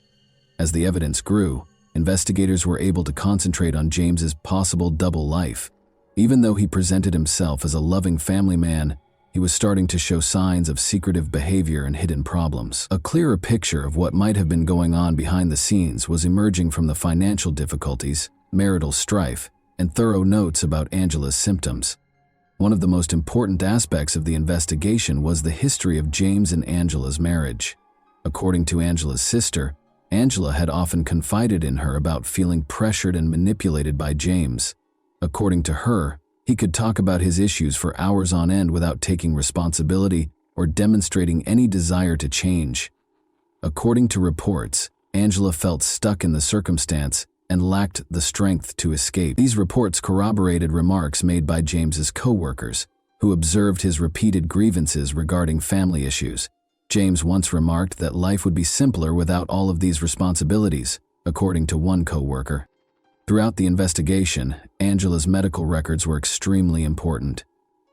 As the evidence grew, investigators were able to concentrate on James's possible double life. Even though he presented himself as a loving family man, he was starting to show signs of secretive behavior and hidden problems. A clearer picture of what might have been going on behind the scenes was emerging from the financial difficulties, marital strife, and thorough notes about Angela's symptoms. One of the most important aspects of the investigation was the history of James and Angela's marriage. According to Angela's sister, Angela had often confided in her about feeling pressured and manipulated by James. According to her, he could talk about his issues for hours on end without taking responsibility or demonstrating any desire to change. According to reports, Angela felt stuck in the circumstance and lacked the strength to escape. These reports corroborated remarks made by James's co-workers, who observed his repeated grievances regarding family issues. James once remarked that life would be simpler without all of these responsibilities, according to one co-worker. Throughout the investigation, Angela's medical records were extremely important.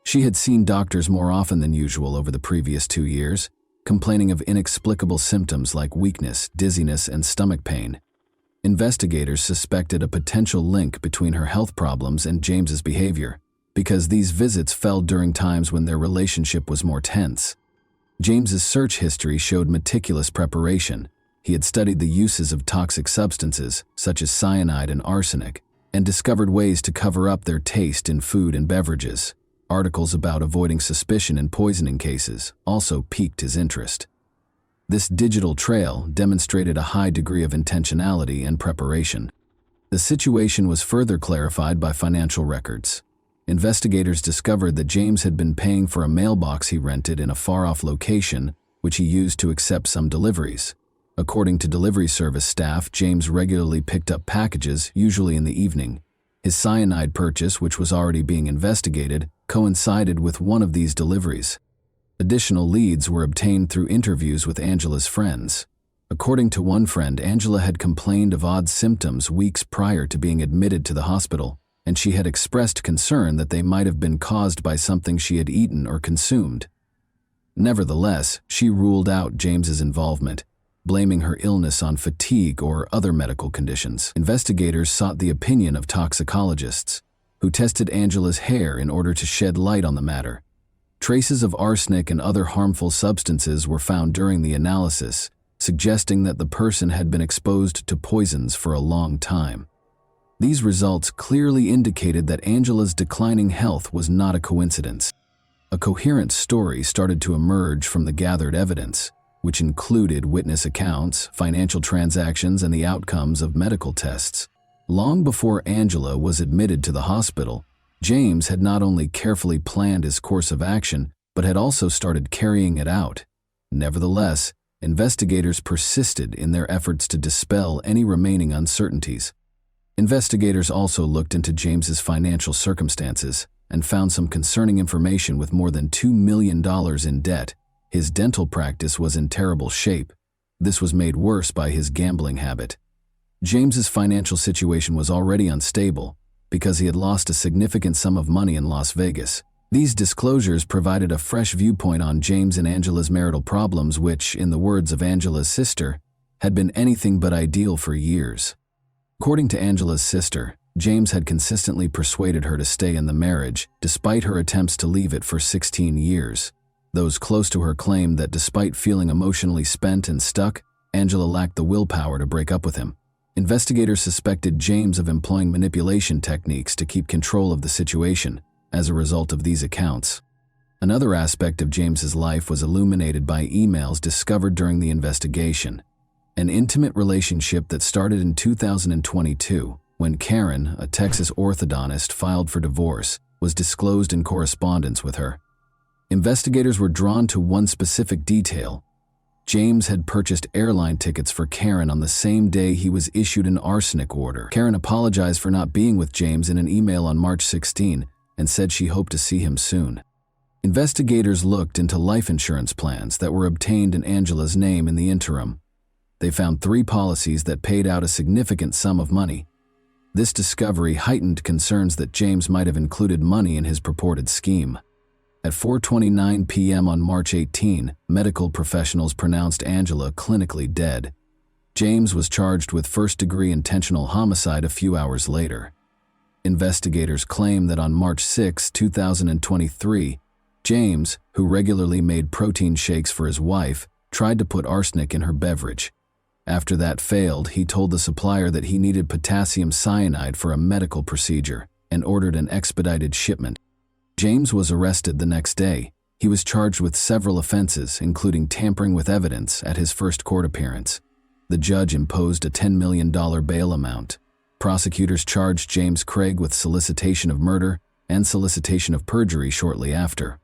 She had seen doctors more often than usual over the previous 2 years, complaining of inexplicable symptoms like weakness, dizziness, and stomach pain. Investigators suspected a potential link between her health problems and James's behavior, because these visits fell during times when their relationship was more tense. James's search history showed meticulous preparation. He had studied the uses of toxic substances, such as cyanide and arsenic, and discovered ways to cover up their taste in food and beverages. Articles about avoiding suspicion in poisoning cases also piqued his interest. This digital trail demonstrated a high degree of intentionality and preparation. The situation was further clarified by financial records. Investigators discovered that James had been paying for a mailbox he rented in a far-off location, which he used to accept some deliveries. According to delivery service staff, James regularly picked up packages, usually in the evening. His cyanide purchase, which was already being investigated, coincided with one of these deliveries. Additional leads were obtained through interviews with Angela's friends. According to one friend, Angela had complained of odd symptoms weeks prior to being admitted to the hospital, and she had expressed concern that they might have been caused by something she had eaten or consumed. Nevertheless, she ruled out James's involvement, blaming her illness on fatigue or other medical conditions. Investigators sought the opinion of toxicologists, who tested Angela's hair in order to shed light on the matter. Traces of arsenic and other harmful substances were found during the analysis, suggesting that the person had been exposed to poisons for a long time. These results clearly indicated that Angela's declining health was not a coincidence. A coherent story started to emerge from the gathered evidence, which included witness accounts, financial transactions, and the outcomes of medical tests. Long before Angela was admitted to the hospital, James had not only carefully planned his course of action, but had also started carrying it out. Nevertheless, investigators persisted in their efforts to dispel any remaining uncertainties. Investigators also looked into James's financial circumstances and found some concerning information. With more than $2 million in debt, his dental practice was in terrible shape. This was made worse by his gambling habit. James's financial situation was already unstable because he had lost a significant sum of money in Las Vegas. These disclosures provided a fresh viewpoint on James and Angela's marital problems, which, in the words of Angela's sister, had been anything but ideal for years. According to Angela's sister, James had consistently persuaded her to stay in the marriage, despite her attempts to leave it for 16 years. Those close to her claimed that despite feeling emotionally spent and stuck, Angela lacked the willpower to break up with him. Investigators suspected James of employing manipulation techniques to keep control of the situation. As a result of these accounts, another aspect of James's life was illuminated by emails discovered during the investigation. An intimate relationship that started in 2022, when Karen, a Texas orthodontist, filed for divorce, was disclosed in correspondence with her. Investigators were drawn to one specific detail. James had purchased airline tickets for Karen on the same day he was issued an arsenic order. Karen apologized for not being with James in an email on March 16 and said she hoped to see him soon. Investigators looked into life insurance plans that were obtained in Angela's name in the interim. They found 3 policies that paid out a significant sum of money. This discovery heightened concerns that James might have included money in his purported scheme. At 4:29 p.m. on March 18, medical professionals pronounced Angela clinically dead. James was charged with first-degree intentional homicide a few hours later. Investigators claim that on March 6, 2023, James, who regularly made protein shakes for his wife, tried to put arsenic in her beverage. After that failed, he told the supplier that he needed potassium cyanide for a medical procedure and ordered an expedited shipment. James was arrested the next day. He was charged with several offenses, including tampering with evidence, at his first court appearance. The judge imposed a $10 million bail amount. Prosecutors charged James Craig with solicitation of murder and solicitation of perjury shortly after.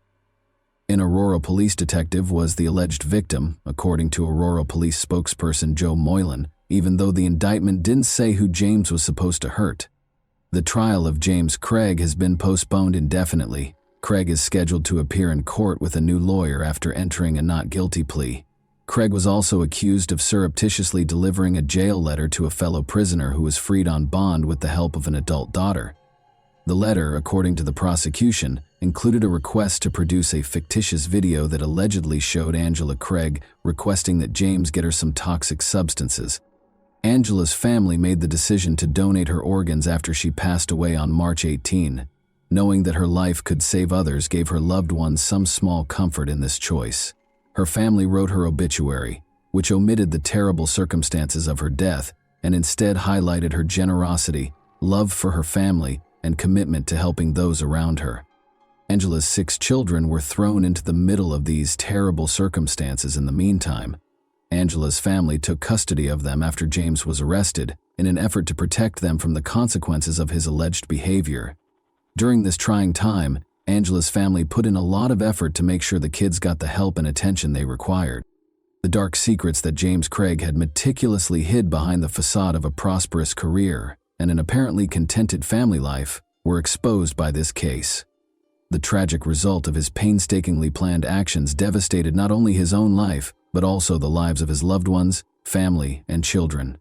An Aurora police detective was the alleged victim, according to Aurora police spokesperson Joe Moylan, even though the indictment didn't say who James was supposed to hurt. The trial of James Craig has been postponed indefinitely. Craig is scheduled to appear in court with a new lawyer after entering a not guilty plea. Craig was also accused of surreptitiously delivering a jail letter to a fellow prisoner who was freed on bond with the help of an adult daughter. The letter, according to the prosecution, included a request to produce a fictitious video that allegedly showed Angela Craig requesting that James get her some toxic substances. Angela's family made the decision to donate her organs after she passed away on March 18. Knowing that her life could save others gave her loved ones some small comfort in this choice. Her family wrote her obituary, which omitted the terrible circumstances of her death and instead highlighted her generosity, love for her family, and commitment to helping those around her. Angela's 6 children were thrown into the middle of these terrible circumstances in the meantime. Angela's family took custody of them after James was arrested in an effort to protect them from the consequences of his alleged behavior. During this trying time, Angela's family put in a lot of effort to make sure the kids got the help and attention they required. The dark secrets that James Craig had meticulously hid behind the facade of a prosperous career and an apparently contented family life were exposed by this case. The tragic result of his painstakingly planned actions devastated not only his own life, but also the lives of his loved ones, family, and children.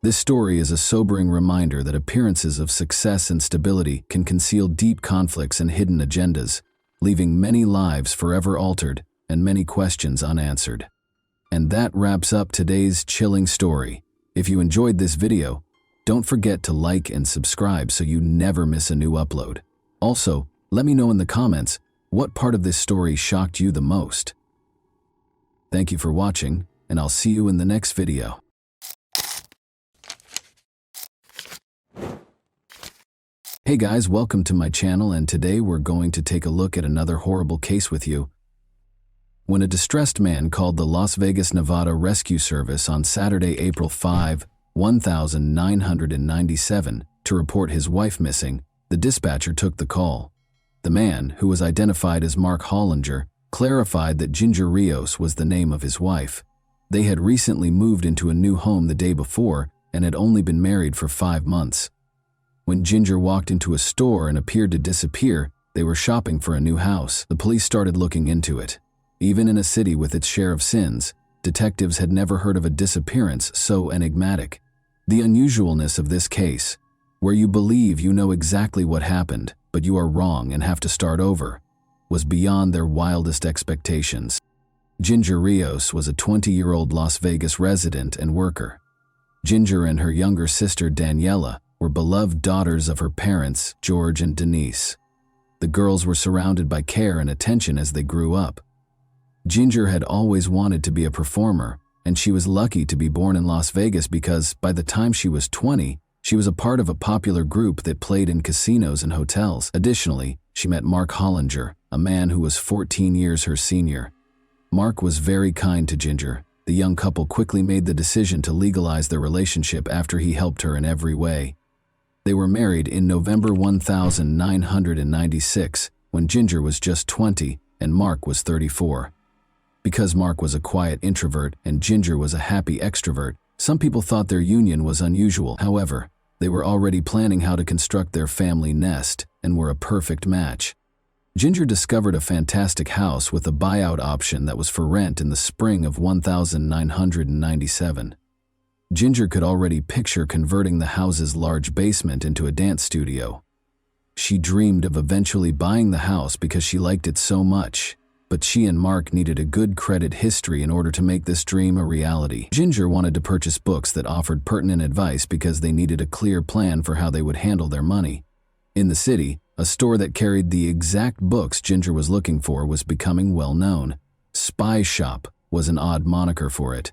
This story is a sobering reminder that appearances of success and stability can conceal deep conflicts and hidden agendas, leaving many lives forever altered and many questions unanswered. And that wraps up today's chilling story. If you enjoyed this video, don't forget to like and subscribe so you never miss a new upload. Also, let me know in the comments what part of this story shocked you the most. Thank you for watching, and I'll see you in the next video. Hey guys, welcome to my channel, and today we're going to take a look at another horrible case with you. When a distressed man called the Las Vegas, Nevada Rescue Service on Saturday, April 5, 1997, to report his wife missing, the dispatcher took the call. The man, who was identified as Mark Hollinger, clarified that Ginger Rios was the name of his wife. They had recently moved into a new home the day before and had only been married for 5 months. When Ginger walked into a store and appeared to disappear, they were shopping for a new house. The police started looking into it. Even in a city with its share of sins, detectives had never heard of a disappearance so enigmatic. The unusualness of this case, where you believe you know exactly what happened, but you are wrong and have to start over, was beyond their wildest expectations. Ginger Rios was a 20-year-old Las Vegas resident and worker. Ginger and her younger sister Daniela were beloved daughters of her parents, George and Denise. The girls were surrounded by care and attention as they grew up. Ginger had always wanted to be a performer, and she was lucky to be born in Las Vegas because, by the time she was 20, she was a part of a popular group that played in casinos and hotels. Additionally, she met Mark Hollinger, a man who was 14 years her senior. Mark was very kind to Ginger. The young couple quickly made the decision to legalize their relationship after he helped her in every way. They were married in November 1996, when Ginger was just 20 and Mark was 34. Because Mark was a quiet introvert and Ginger was a happy extrovert, some people thought their union was unusual. However, they were already planning how to construct their family nest and were a perfect match. Ginger discovered a fantastic house with a buyout option that was for rent in the spring of 1997. Ginger could already picture converting the house's large basement into a dance studio. She dreamed of eventually buying the house because she liked it so much, but she and Mark needed a good credit history in order to make this dream a reality. Ginger wanted to purchase books that offered pertinent advice because they needed a clear plan for how they would handle their money. In the city, a store that carried the exact books Ginger was looking for was becoming well known. Spy Shop was an odd moniker for it.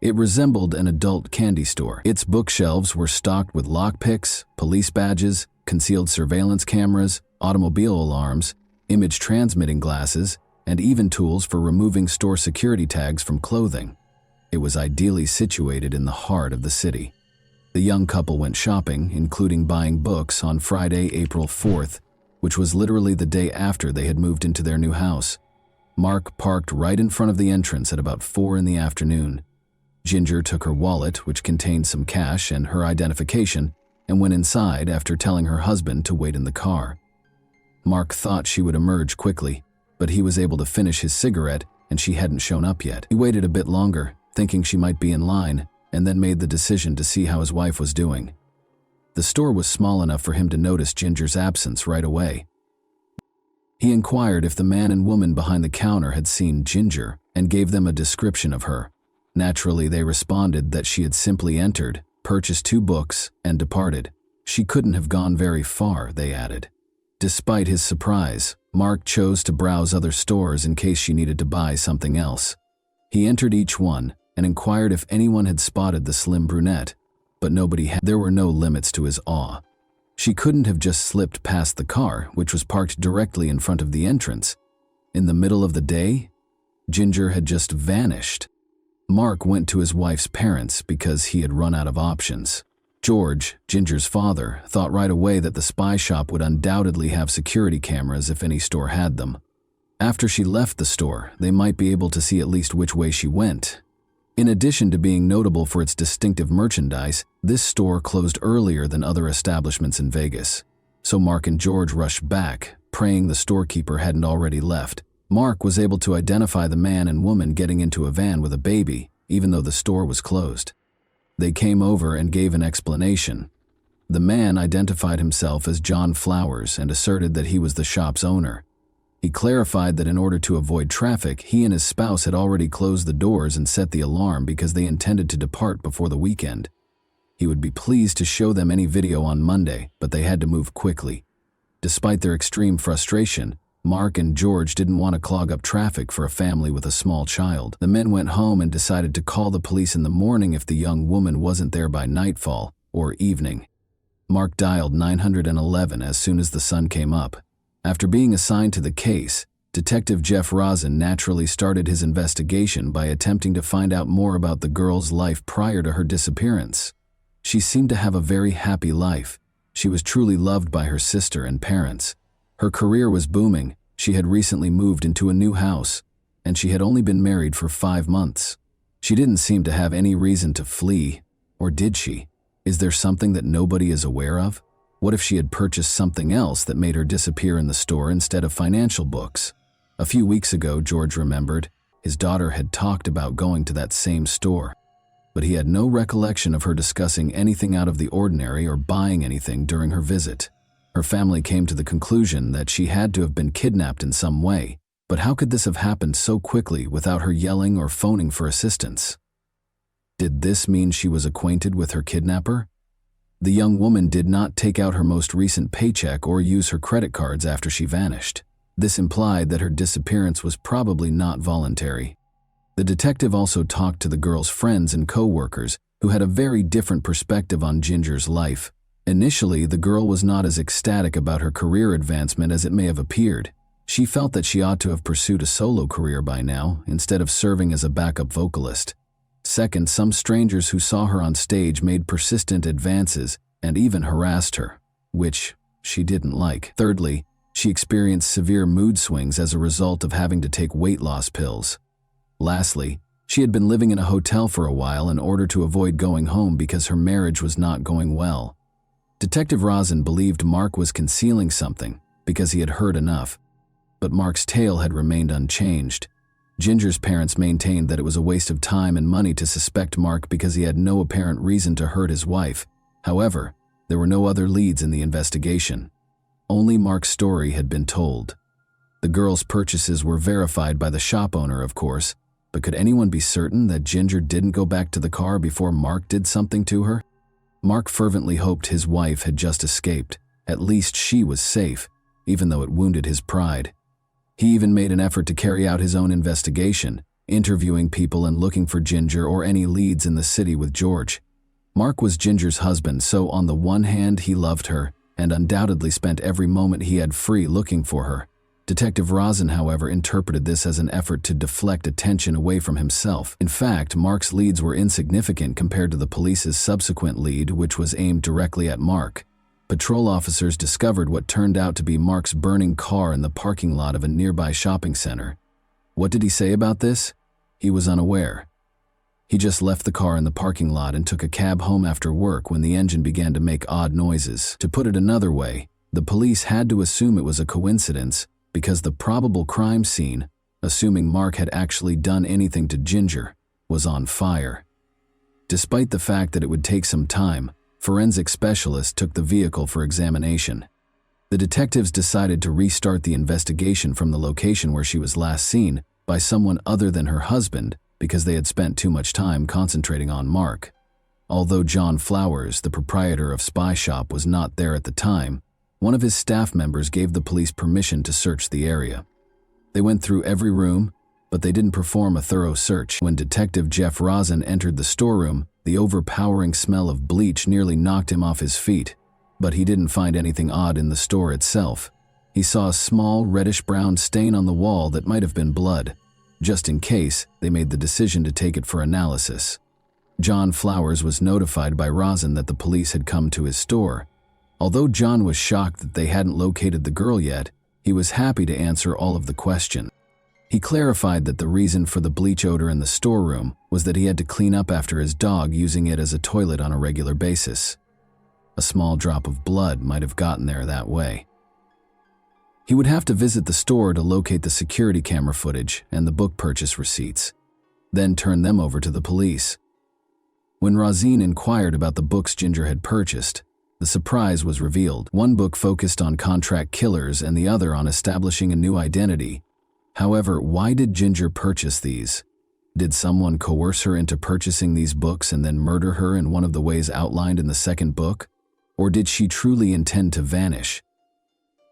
It resembled an adult candy store. Its bookshelves were stocked with lockpicks, police badges, concealed surveillance cameras, automobile alarms, image transmitting glasses, and even tools for removing store security tags from clothing. It was ideally situated in the heart of the city. The young couple went shopping, including buying books, on Friday, April 4th, which was literally the day after they had moved into their new house. Mark parked right in front of the entrance at about 4 in the afternoon. Ginger took her wallet, which contained some cash and her identification, and went inside after telling her husband to wait in the car. Mark thought she would emerge quickly, but he was able to finish his cigarette and she hadn't shown up yet. He waited a bit longer, thinking she might be in line, and then made the decision to see how his wife was doing. The store was small enough for him to notice Ginger's absence right away. He inquired if the man and woman behind the counter had seen Ginger and gave them a description of her. Naturally, they responded that she had simply entered, purchased 2 books, and departed. She couldn't have gone very far, they added. Despite his surprise, Mark chose to browse other stores in case she needed to buy something else. He entered each one and inquired if anyone had spotted the slim brunette, but nobody had. There were no limits to his awe. She couldn't have just slipped past the car, which was parked directly in front of the entrance. In the middle of the day, Ginger had just vanished. Mark went to his wife's parents because he had run out of options. George, Ginger's father, thought right away that the spy shop would undoubtedly have security cameras if any store had them. After she left the store, they might be able to see at least which way she went. In addition to being notable for its distinctive merchandise, this store closed earlier than other establishments in Vegas. So Mark and George rushed back, praying the storekeeper hadn't already left. Mark was able to identify the man and woman getting into a van with a baby, even though the store was closed. They came over and gave an explanation. The man identified himself as John Flowers and asserted that he was the shop's owner. He clarified that in order to avoid traffic, he and his spouse had already closed the doors and set the alarm because they intended to depart before the weekend. He would be pleased to show them any video on Monday, but they had to move quickly. Despite their extreme frustration, Mark and George didn't want to clog up traffic for a family with a small child. The men went home and decided to call the police in the morning if the young woman wasn't there by nightfall or evening. Mark dialed 911 as soon as the sun came up. After being assigned to the case, Detective Jeff Rosen naturally started his investigation by attempting to find out more about the girl's life prior to her disappearance. She seemed to have a very happy life. She was truly loved by her sister and parents. Her career was booming. She had recently moved into a new house, and she had only been married for 5 months. She didn't seem to have any reason to flee, or did she? Is there something that nobody is aware of? What if she had purchased something else that made her disappear in the store instead of financial books? A few weeks ago, George remembered, his daughter had talked about going to that same store, but he had no recollection of her discussing anything out of the ordinary or buying anything during her visit. Her family came to the conclusion that she had to have been kidnapped in some way, but how could this have happened so quickly without her yelling or phoning for assistance? Did this mean she was acquainted with her kidnapper? The young woman did not take out her most recent paycheck or use her credit cards after she vanished. This implied that her disappearance was probably not voluntary. The detective also talked to the girl's friends and co-workers, who had a very different perspective on Ginger's life. Initially, the girl was not as ecstatic about her career advancement as it may have appeared. She felt that she ought to have pursued a solo career by now, instead of serving as a backup vocalist. Second, some strangers who saw her on stage made persistent advances and even harassed her, which she didn't like. Thirdly, she experienced severe mood swings as a result of having to take weight loss pills. Lastly, she had been living in a hotel for a while in order to avoid going home because her marriage was not going well. Detective Rosen believed Mark was concealing something because he had heard enough, but Mark's tale had remained unchanged. Ginger's parents maintained that it was a waste of time and money to suspect Mark because he had no apparent reason to hurt his wife. However, there were no other leads in the investigation. Only Mark's story had been told. The girl's purchases were verified by the shop owner, of course, but could anyone be certain that Ginger didn't go back to the car before Mark did something to her? Mark fervently hoped his wife had just escaped. At least she was safe, even though it wounded his pride. He even made an effort to carry out his own investigation, interviewing people and looking for Ginger or any leads in the city with George. Mark was Ginger's husband, so on the one hand he loved her and undoubtedly spent every moment he had free looking for her. Detective Rosen, however, interpreted this as an effort to deflect attention away from himself. In fact, Mark's leads were insignificant compared to the police's subsequent lead, which was aimed directly at Mark. Patrol officers discovered what turned out to be Mark's burning car in the parking lot of a nearby shopping center. What did he say about this? He was unaware. He just left the car in the parking lot and took a cab home after work when the engine began to make odd noises. To put it another way, the police had to assume it was a coincidence because the probable crime scene, assuming Mark had actually done anything to Ginger, was on fire. Despite the fact that it would take some time, forensic specialists took the vehicle for examination. The detectives decided to restart the investigation from the location where she was last seen by someone other than her husband because they had spent too much time concentrating on Mark. Although John Flowers, the proprietor of Spy Shop, was not there at the time, one of his staff members gave the police permission to search the area. They went through every room, but they didn't perform a thorough search. When Detective Jeff Rosen entered the storeroom, the overpowering smell of bleach nearly knocked him off his feet, but he didn't find anything odd in the store itself. He saw a small reddish-brown stain on the wall that might have been blood. Just in case, they made the decision to take it for analysis. John Flowers was notified by Rosen that the police had come to his store. Although John was shocked that they hadn't located the girl yet, he was happy to answer all of the questions. He clarified that the reason for the bleach odor in the storeroom was that he had to clean up after his dog using it as a toilet on a regular basis. A small drop of blood might have gotten there that way. He would have to visit the store to locate the security camera footage and the book purchase receipts, then turn them over to the police. When Rosen inquired about the books Ginger had purchased, the surprise was revealed. One book focused on contract killers and the other on establishing a new identity. However, why did Ginger purchase these? Did someone coerce her into purchasing these books and then murder her in one of the ways outlined in the second book? Or did she truly intend to vanish?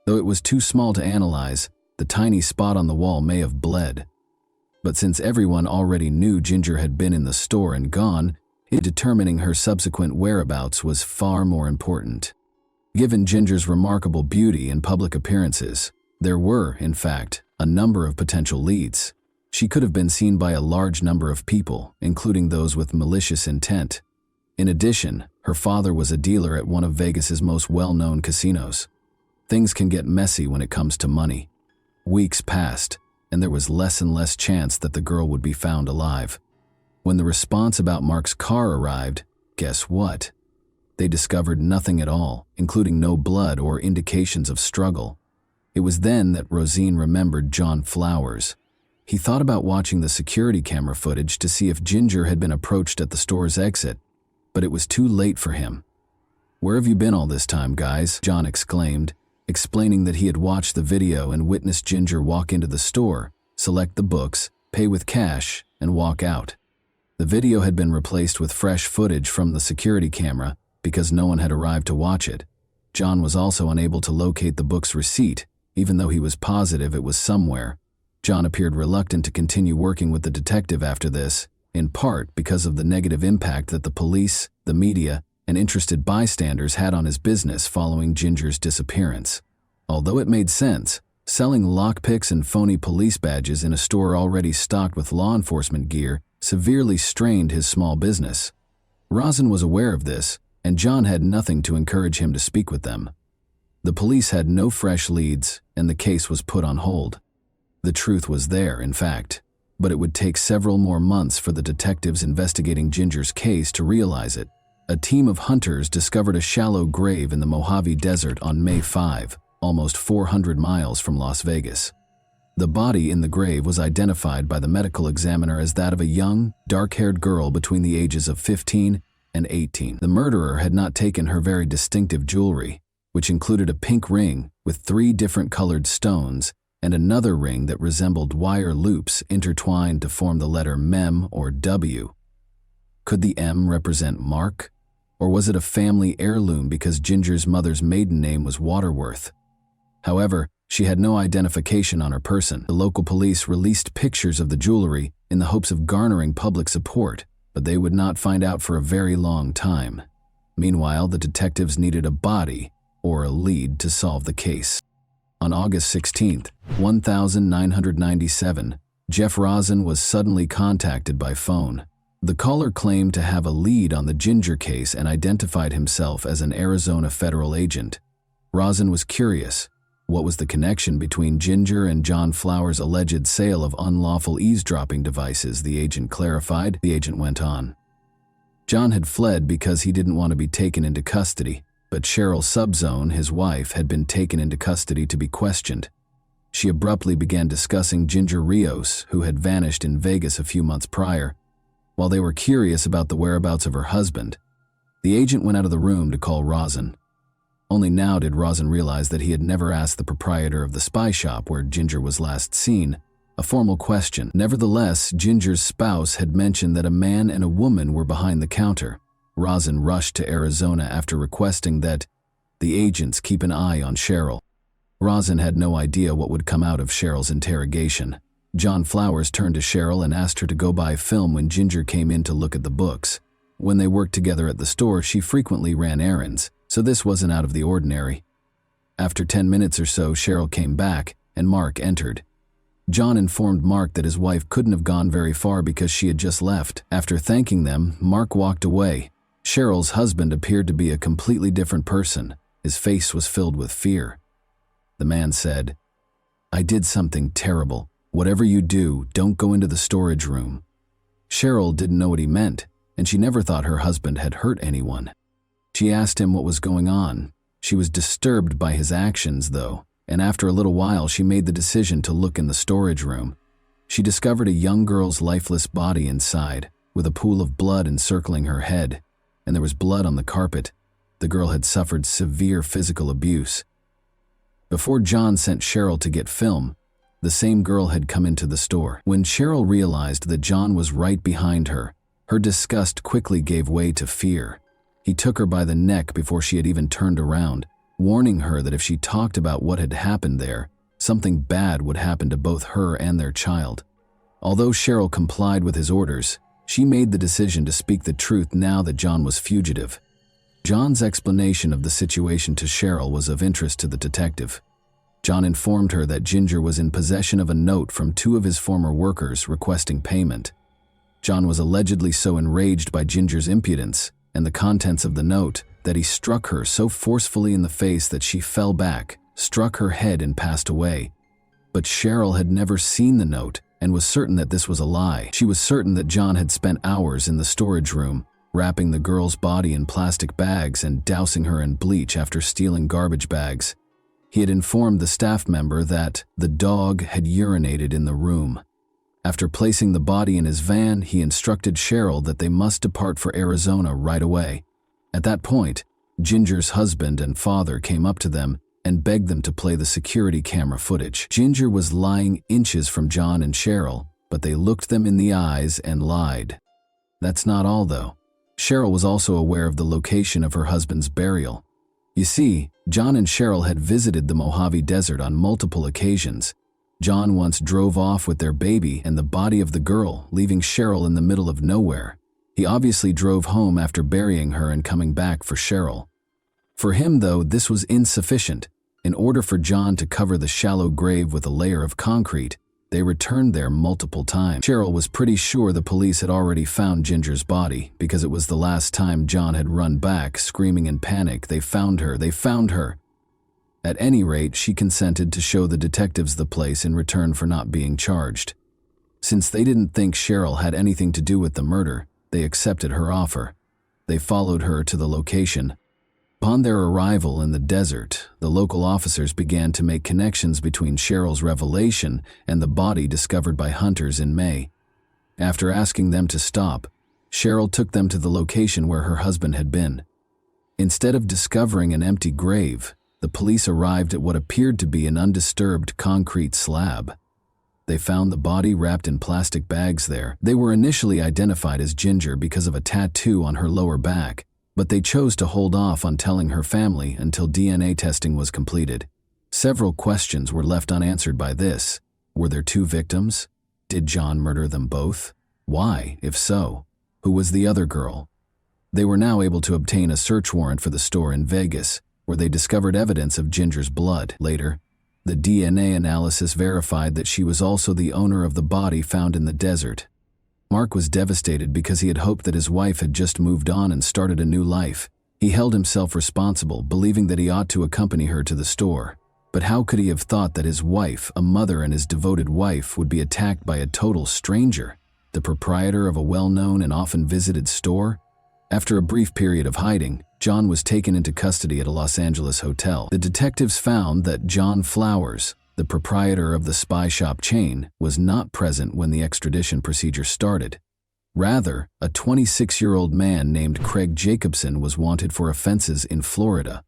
Though it was too small to analyze, the tiny spot on the wall may have bled. But since everyone already knew Ginger had been in the store and gone, determining her subsequent whereabouts was far more important. Given Ginger's remarkable beauty and public appearances, there were, in fact, a number of potential leads. She could have been seen by a large number of people, including those with malicious intent. In addition, her father was a dealer at one of Vegas's most well-known casinos. Things can get messy when it comes to money. Weeks passed, and there was less and less chance that the girl would be found alive. When the response about Mark's car arrived, guess what? They discovered nothing at all, including no blood or indications of struggle. It was then that Rosine remembered John Flowers. He thought about watching the security camera footage to see if Ginger had been approached at the store's exit, but it was too late for him. "Where have you been all this time, guys?" John exclaimed, explaining that he had watched the video and witnessed Ginger walk into the store, select the books, pay with cash, and walk out. The video had been replaced with fresh footage from the security camera because no one had arrived to watch it. John was also unable to locate the book's receipt, even though he was positive it was somewhere. John appeared reluctant to continue working with the detective after this, in part because of the negative impact that the police, the media, and interested bystanders had on his business following Ginger's disappearance. Although it made sense, selling lockpicks and phony police badges in a store already stocked with law enforcement gear severely strained his small business. Rosin was aware of this, and John had nothing to encourage him to speak with them. The police had no fresh leads, and the case was put on hold. The truth was there, in fact, but it would take several more months for the detectives investigating Ginger's case to realize it. A team of hunters discovered a shallow grave in the Mojave Desert on May 5, almost 400 miles from Las Vegas. The body in the grave was identified by the medical examiner as that of a young, dark-haired girl between the ages of 15 and 18. The murderer had not taken her very distinctive jewelry, which included a pink ring with 3 different colored stones and another ring that resembled wire loops intertwined to form the letter Mem or W. Could the M represent Mark? Or was it a family heirloom because Ginger's mother's maiden name was Waterworth? However, she had no identification on her person. The local police released pictures of the jewelry in the hopes of garnering public support, but they would not find out for a very long time. Meanwhile, the detectives needed a body or a lead to solve the case. On August 16, 1997, Jeff Rosin was suddenly contacted by phone. The caller claimed to have a lead on the Ginger case and identified himself as an Arizona federal agent. Rosin was curious. What was the connection between Ginger and John Flowers' alleged sale of unlawful eavesdropping devices? The agent clarified. The agent went on. John had fled because he didn't want to be taken into custody, but Cheryl Subzone, his wife, had been taken into custody to be questioned. She abruptly began discussing Ginger Rios, who had vanished in Vegas a few months prior. While they were curious about the whereabouts of her husband, the agent went out of the room to call Rosin. Only now did Rosin realize that he had never asked the proprietor of the spy shop where Ginger was last seen a formal question. Nevertheless, Ginger's spouse had mentioned that a man and a woman were behind the counter. Rosin rushed to Arizona after requesting that the agents keep an eye on Cheryl. Rosin had no idea what would come out of Cheryl's interrogation. John Flowers turned to Cheryl and asked her to go buy film when Ginger came in to look at the books. When they worked together at the store, she frequently ran errands, so this wasn't out of the ordinary. After 10 minutes or so, Cheryl came back, and Mark entered. John informed Mark that his wife couldn't have gone very far because she had just left. After thanking them, Mark walked away. Cheryl's husband appeared to be a completely different person. His face was filled with fear. The man said, "I did something terrible. Whatever you do, don't go into the storage room." Cheryl didn't know what he meant, and she never thought her husband had hurt anyone. She asked him what was going on. She was disturbed by his actions, though, and after a little while she made the decision to look in the storage room. She discovered a young girl's lifeless body inside, with a pool of blood encircling her head, and there was blood on the carpet. The girl had suffered severe physical abuse. Before John sent Cheryl to get film, the same girl had come into the store. When Cheryl realized that John was right behind her, her disgust quickly gave way to fear. He took her by the neck before she had even turned around, warning her that if she talked about what had happened there, something bad would happen to both her and their child. Although Cheryl complied with his orders, she made the decision to speak the truth now that John was fugitive. John's explanation of the situation to Cheryl was of interest to the detective. John informed her that Ginger was in possession of a note from two of his former workers requesting payment. John was allegedly so enraged by Ginger's impudence and the contents of the note that he struck her so forcefully in the face that she fell back, struck her head, and passed away. But Cheryl had never seen the note and was certain that this was a lie. She was certain that John had spent hours in the storage room, wrapping the girl's body in plastic bags and dousing her in bleach after stealing garbage bags. He had informed the staff member that the dog had urinated in the room. After placing the body in his van, he instructed Cheryl that they must depart for Arizona right away. At that point, Ginger's husband and father came up to them and begged them to play the security camera footage. Ginger was lying inches from John and Cheryl, but they looked them in the eyes and lied. That's not all, though. Cheryl was also aware of the location of her husband's burial. You see, John and Cheryl had visited the Mojave Desert on multiple occasions. John once drove off with their baby and the body of the girl, leaving Cheryl in the middle of nowhere. He obviously drove home after burying her and coming back for Cheryl. For him, though, this was insufficient. In order for John to cover the shallow grave with a layer of concrete, they returned there multiple times. Cheryl was pretty sure the police had already found Ginger's body because it was the last time John had run back, screaming in panic, "They found her! They found her!" At any rate, she consented to show the detectives the place in return for not being charged. Since they didn't think Cheryl had anything to do with the murder, they accepted her offer. They followed her to the location. Upon their arrival in the desert, the local officers began to make connections between Cheryl's revelation and the body discovered by hunters in May. After asking them to stop, Cheryl took them to the location where her husband had been. Instead of discovering an empty grave, the police arrived at what appeared to be an undisturbed concrete slab. They found the body wrapped in plastic bags there. They were initially identified as Ginger because of a tattoo on her lower back, but they chose to hold off on telling her family until DNA testing was completed. Several questions were left unanswered by this. Were there two victims? Did John murder them both? Why, if so? Who was the other girl? They were now able to obtain a search warrant for the store in Vegas, where they discovered evidence of Ginger's blood. Later, the DNA analysis verified that she was also the owner of the body found in the desert. Mark was devastated because he had hoped that his wife had just moved on and started a new life. He held himself responsible, believing that he ought to accompany her to the store. But how could he have thought that his wife, a mother and his devoted wife, would be attacked by a total stranger, the proprietor of a well-known and often visited store? After a brief period of hiding, John was taken into custody at a Los Angeles hotel. The detectives found that John Flowers, the proprietor of the spy shop chain, was not present when the extradition procedure started. Rather, a 26-year-old man named Craig Jacobson was wanted for offenses in Florida.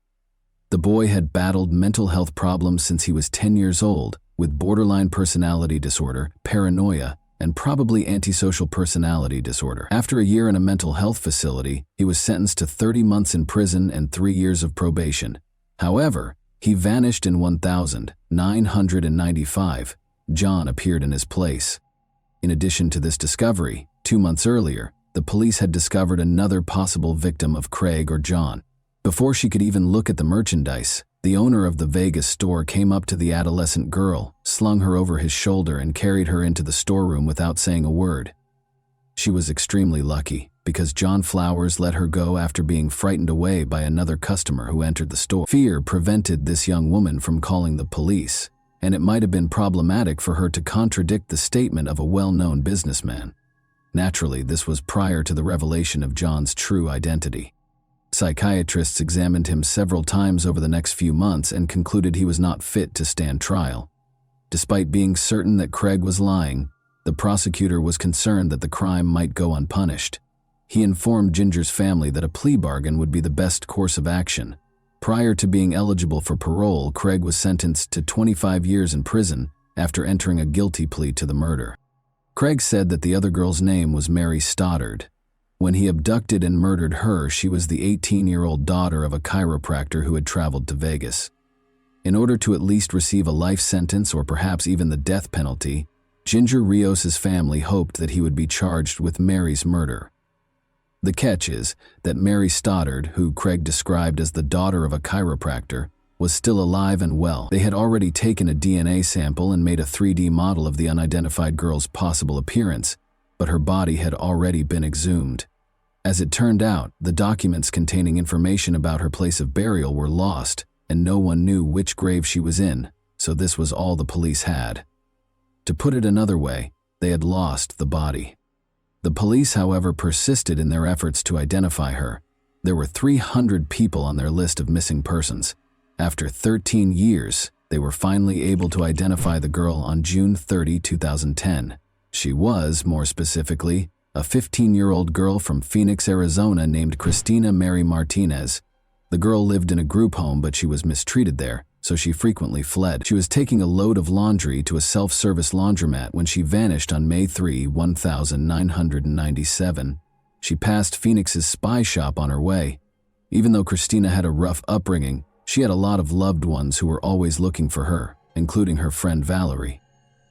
The boy had battled mental health problems since he was 10 years old, with borderline personality disorder, paranoia, and probably antisocial personality disorder. After a year in a mental health facility, he was sentenced to 30 months in prison and 3 years of probation. However, he vanished in 1995. John appeared in his place. In addition to this discovery, 2 months earlier, the police had discovered another possible victim of Craig or John. Before she could even look at the merchandise, the owner of the Vegas store came up to the adolescent girl, slung her over his shoulder, and carried her into the storeroom without saying a word. She was extremely lucky, because John Flowers let her go after being frightened away by another customer who entered the store. Fear prevented this young woman from calling the police, and it might have been problematic for her to contradict the statement of a well-known businessman. Naturally, this was prior to the revelation of John's true identity. Psychiatrists examined him several times over the next few months and concluded he was not fit to stand trial. Despite being certain that Craig was lying, the prosecutor was concerned that the crime might go unpunished. He informed Ginger's family that a plea bargain would be the best course of action. Prior to being eligible for parole, Craig was sentenced to 25 years in prison after entering a guilty plea to the murder. Craig said that the other girl's name was Mary Stoddard. When he abducted and murdered her, she was the 18-year-old daughter of a chiropractor who had traveled to Vegas. In order to at least receive a life sentence or perhaps even the death penalty, Ginger Rios's family hoped that he would be charged with Mary's murder. The catch is that Mary Stoddard, who Craig described as the daughter of a chiropractor, was still alive and well. They had already taken a DNA sample and made a 3D model of the unidentified girl's possible appearance, but her body had already been exhumed. As it turned out, the documents containing information about her place of burial were lost, and no one knew which grave she was in, so this was all the police had. To put it another way, they had lost the body. The police, however, persisted in their efforts to identify her. There were 300 people on their list of missing persons. After 13 years, they were finally able to identify the girl on June 30, 2010. She was, more specifically, a 15-year-old girl from Phoenix, Arizona named Christina Mary Martinez. The girl lived in a group home, but she was mistreated there, so she frequently fled. She was taking a load of laundry to a self-service laundromat when she vanished on May 3, 1997. She passed Phoenix's spy shop on her way. Even though Christina had a rough upbringing, she had a lot of loved ones who were always looking for her, including her friend Valerie.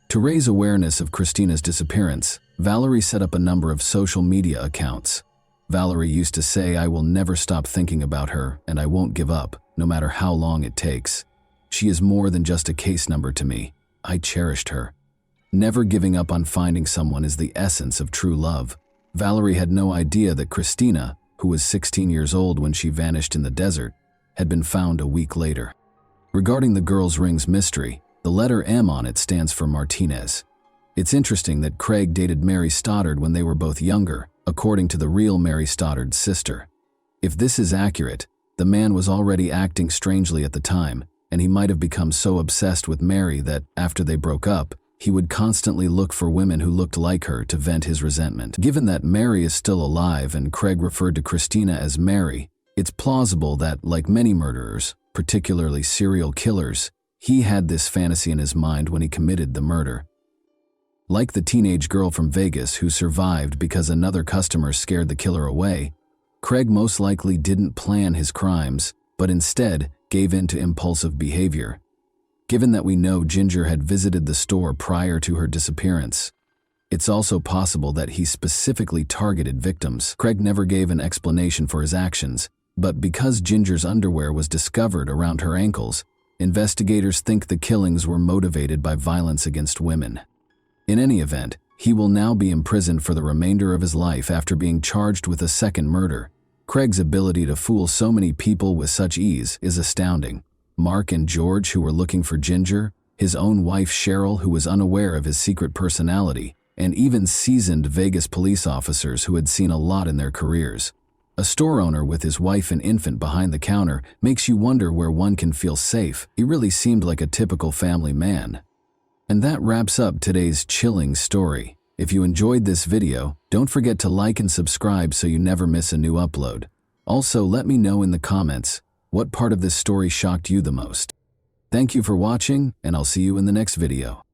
To raise awareness of Christina's disappearance, Valerie set up a number of social media accounts. Valerie used to say, "I will never stop thinking about her, and I won't give up, no matter how long it takes. She is more than just a case number to me. I cherished her." Never giving up on finding someone is the essence of true love. Valerie had no idea that Christina, who was 16 years old when she vanished in the desert, had been found a week later. Regarding the girl's ring's mystery, the letter M on it stands for Martinez. It's interesting that Craig dated Mary Stoddard when they were both younger, according to the real Mary Stoddard's sister. If this is accurate, the man was already acting strangely at the time, and he might have become so obsessed with Mary that, after they broke up, he would constantly look for women who looked like her to vent his resentment. Given that Mary is still alive and Craig referred to Christina as Mary, it's plausible that, like many murderers, particularly serial killers, he had this fantasy in his mind when he committed the murder. Like the teenage girl from Vegas who survived because another customer scared the killer away, Craig most likely didn't plan his crimes, but instead gave in to impulsive behavior. Given that we know Ginger had visited the store prior to her disappearance, it's also possible that he specifically targeted victims. Craig never gave an explanation for his actions, but because Ginger's underwear was discovered around her ankles, investigators think the killings were motivated by violence against women. In any event, he will now be imprisoned for the remainder of his life after being charged with a second murder. Craig's ability to fool so many people with such ease is astounding. Mark and George, who were looking for Ginger, his own wife Cheryl, who was unaware of his secret personality, and even seasoned Vegas police officers who had seen a lot in their careers. A store owner with his wife and infant behind the counter makes you wonder where one can feel safe. He really seemed like a typical family man. And that wraps up today's chilling story. If you enjoyed this video, don't forget to like and subscribe so you never miss a new upload. Also, let me know in the comments what part of this story shocked you the most. Thank you for watching, and I'll see you in the next video.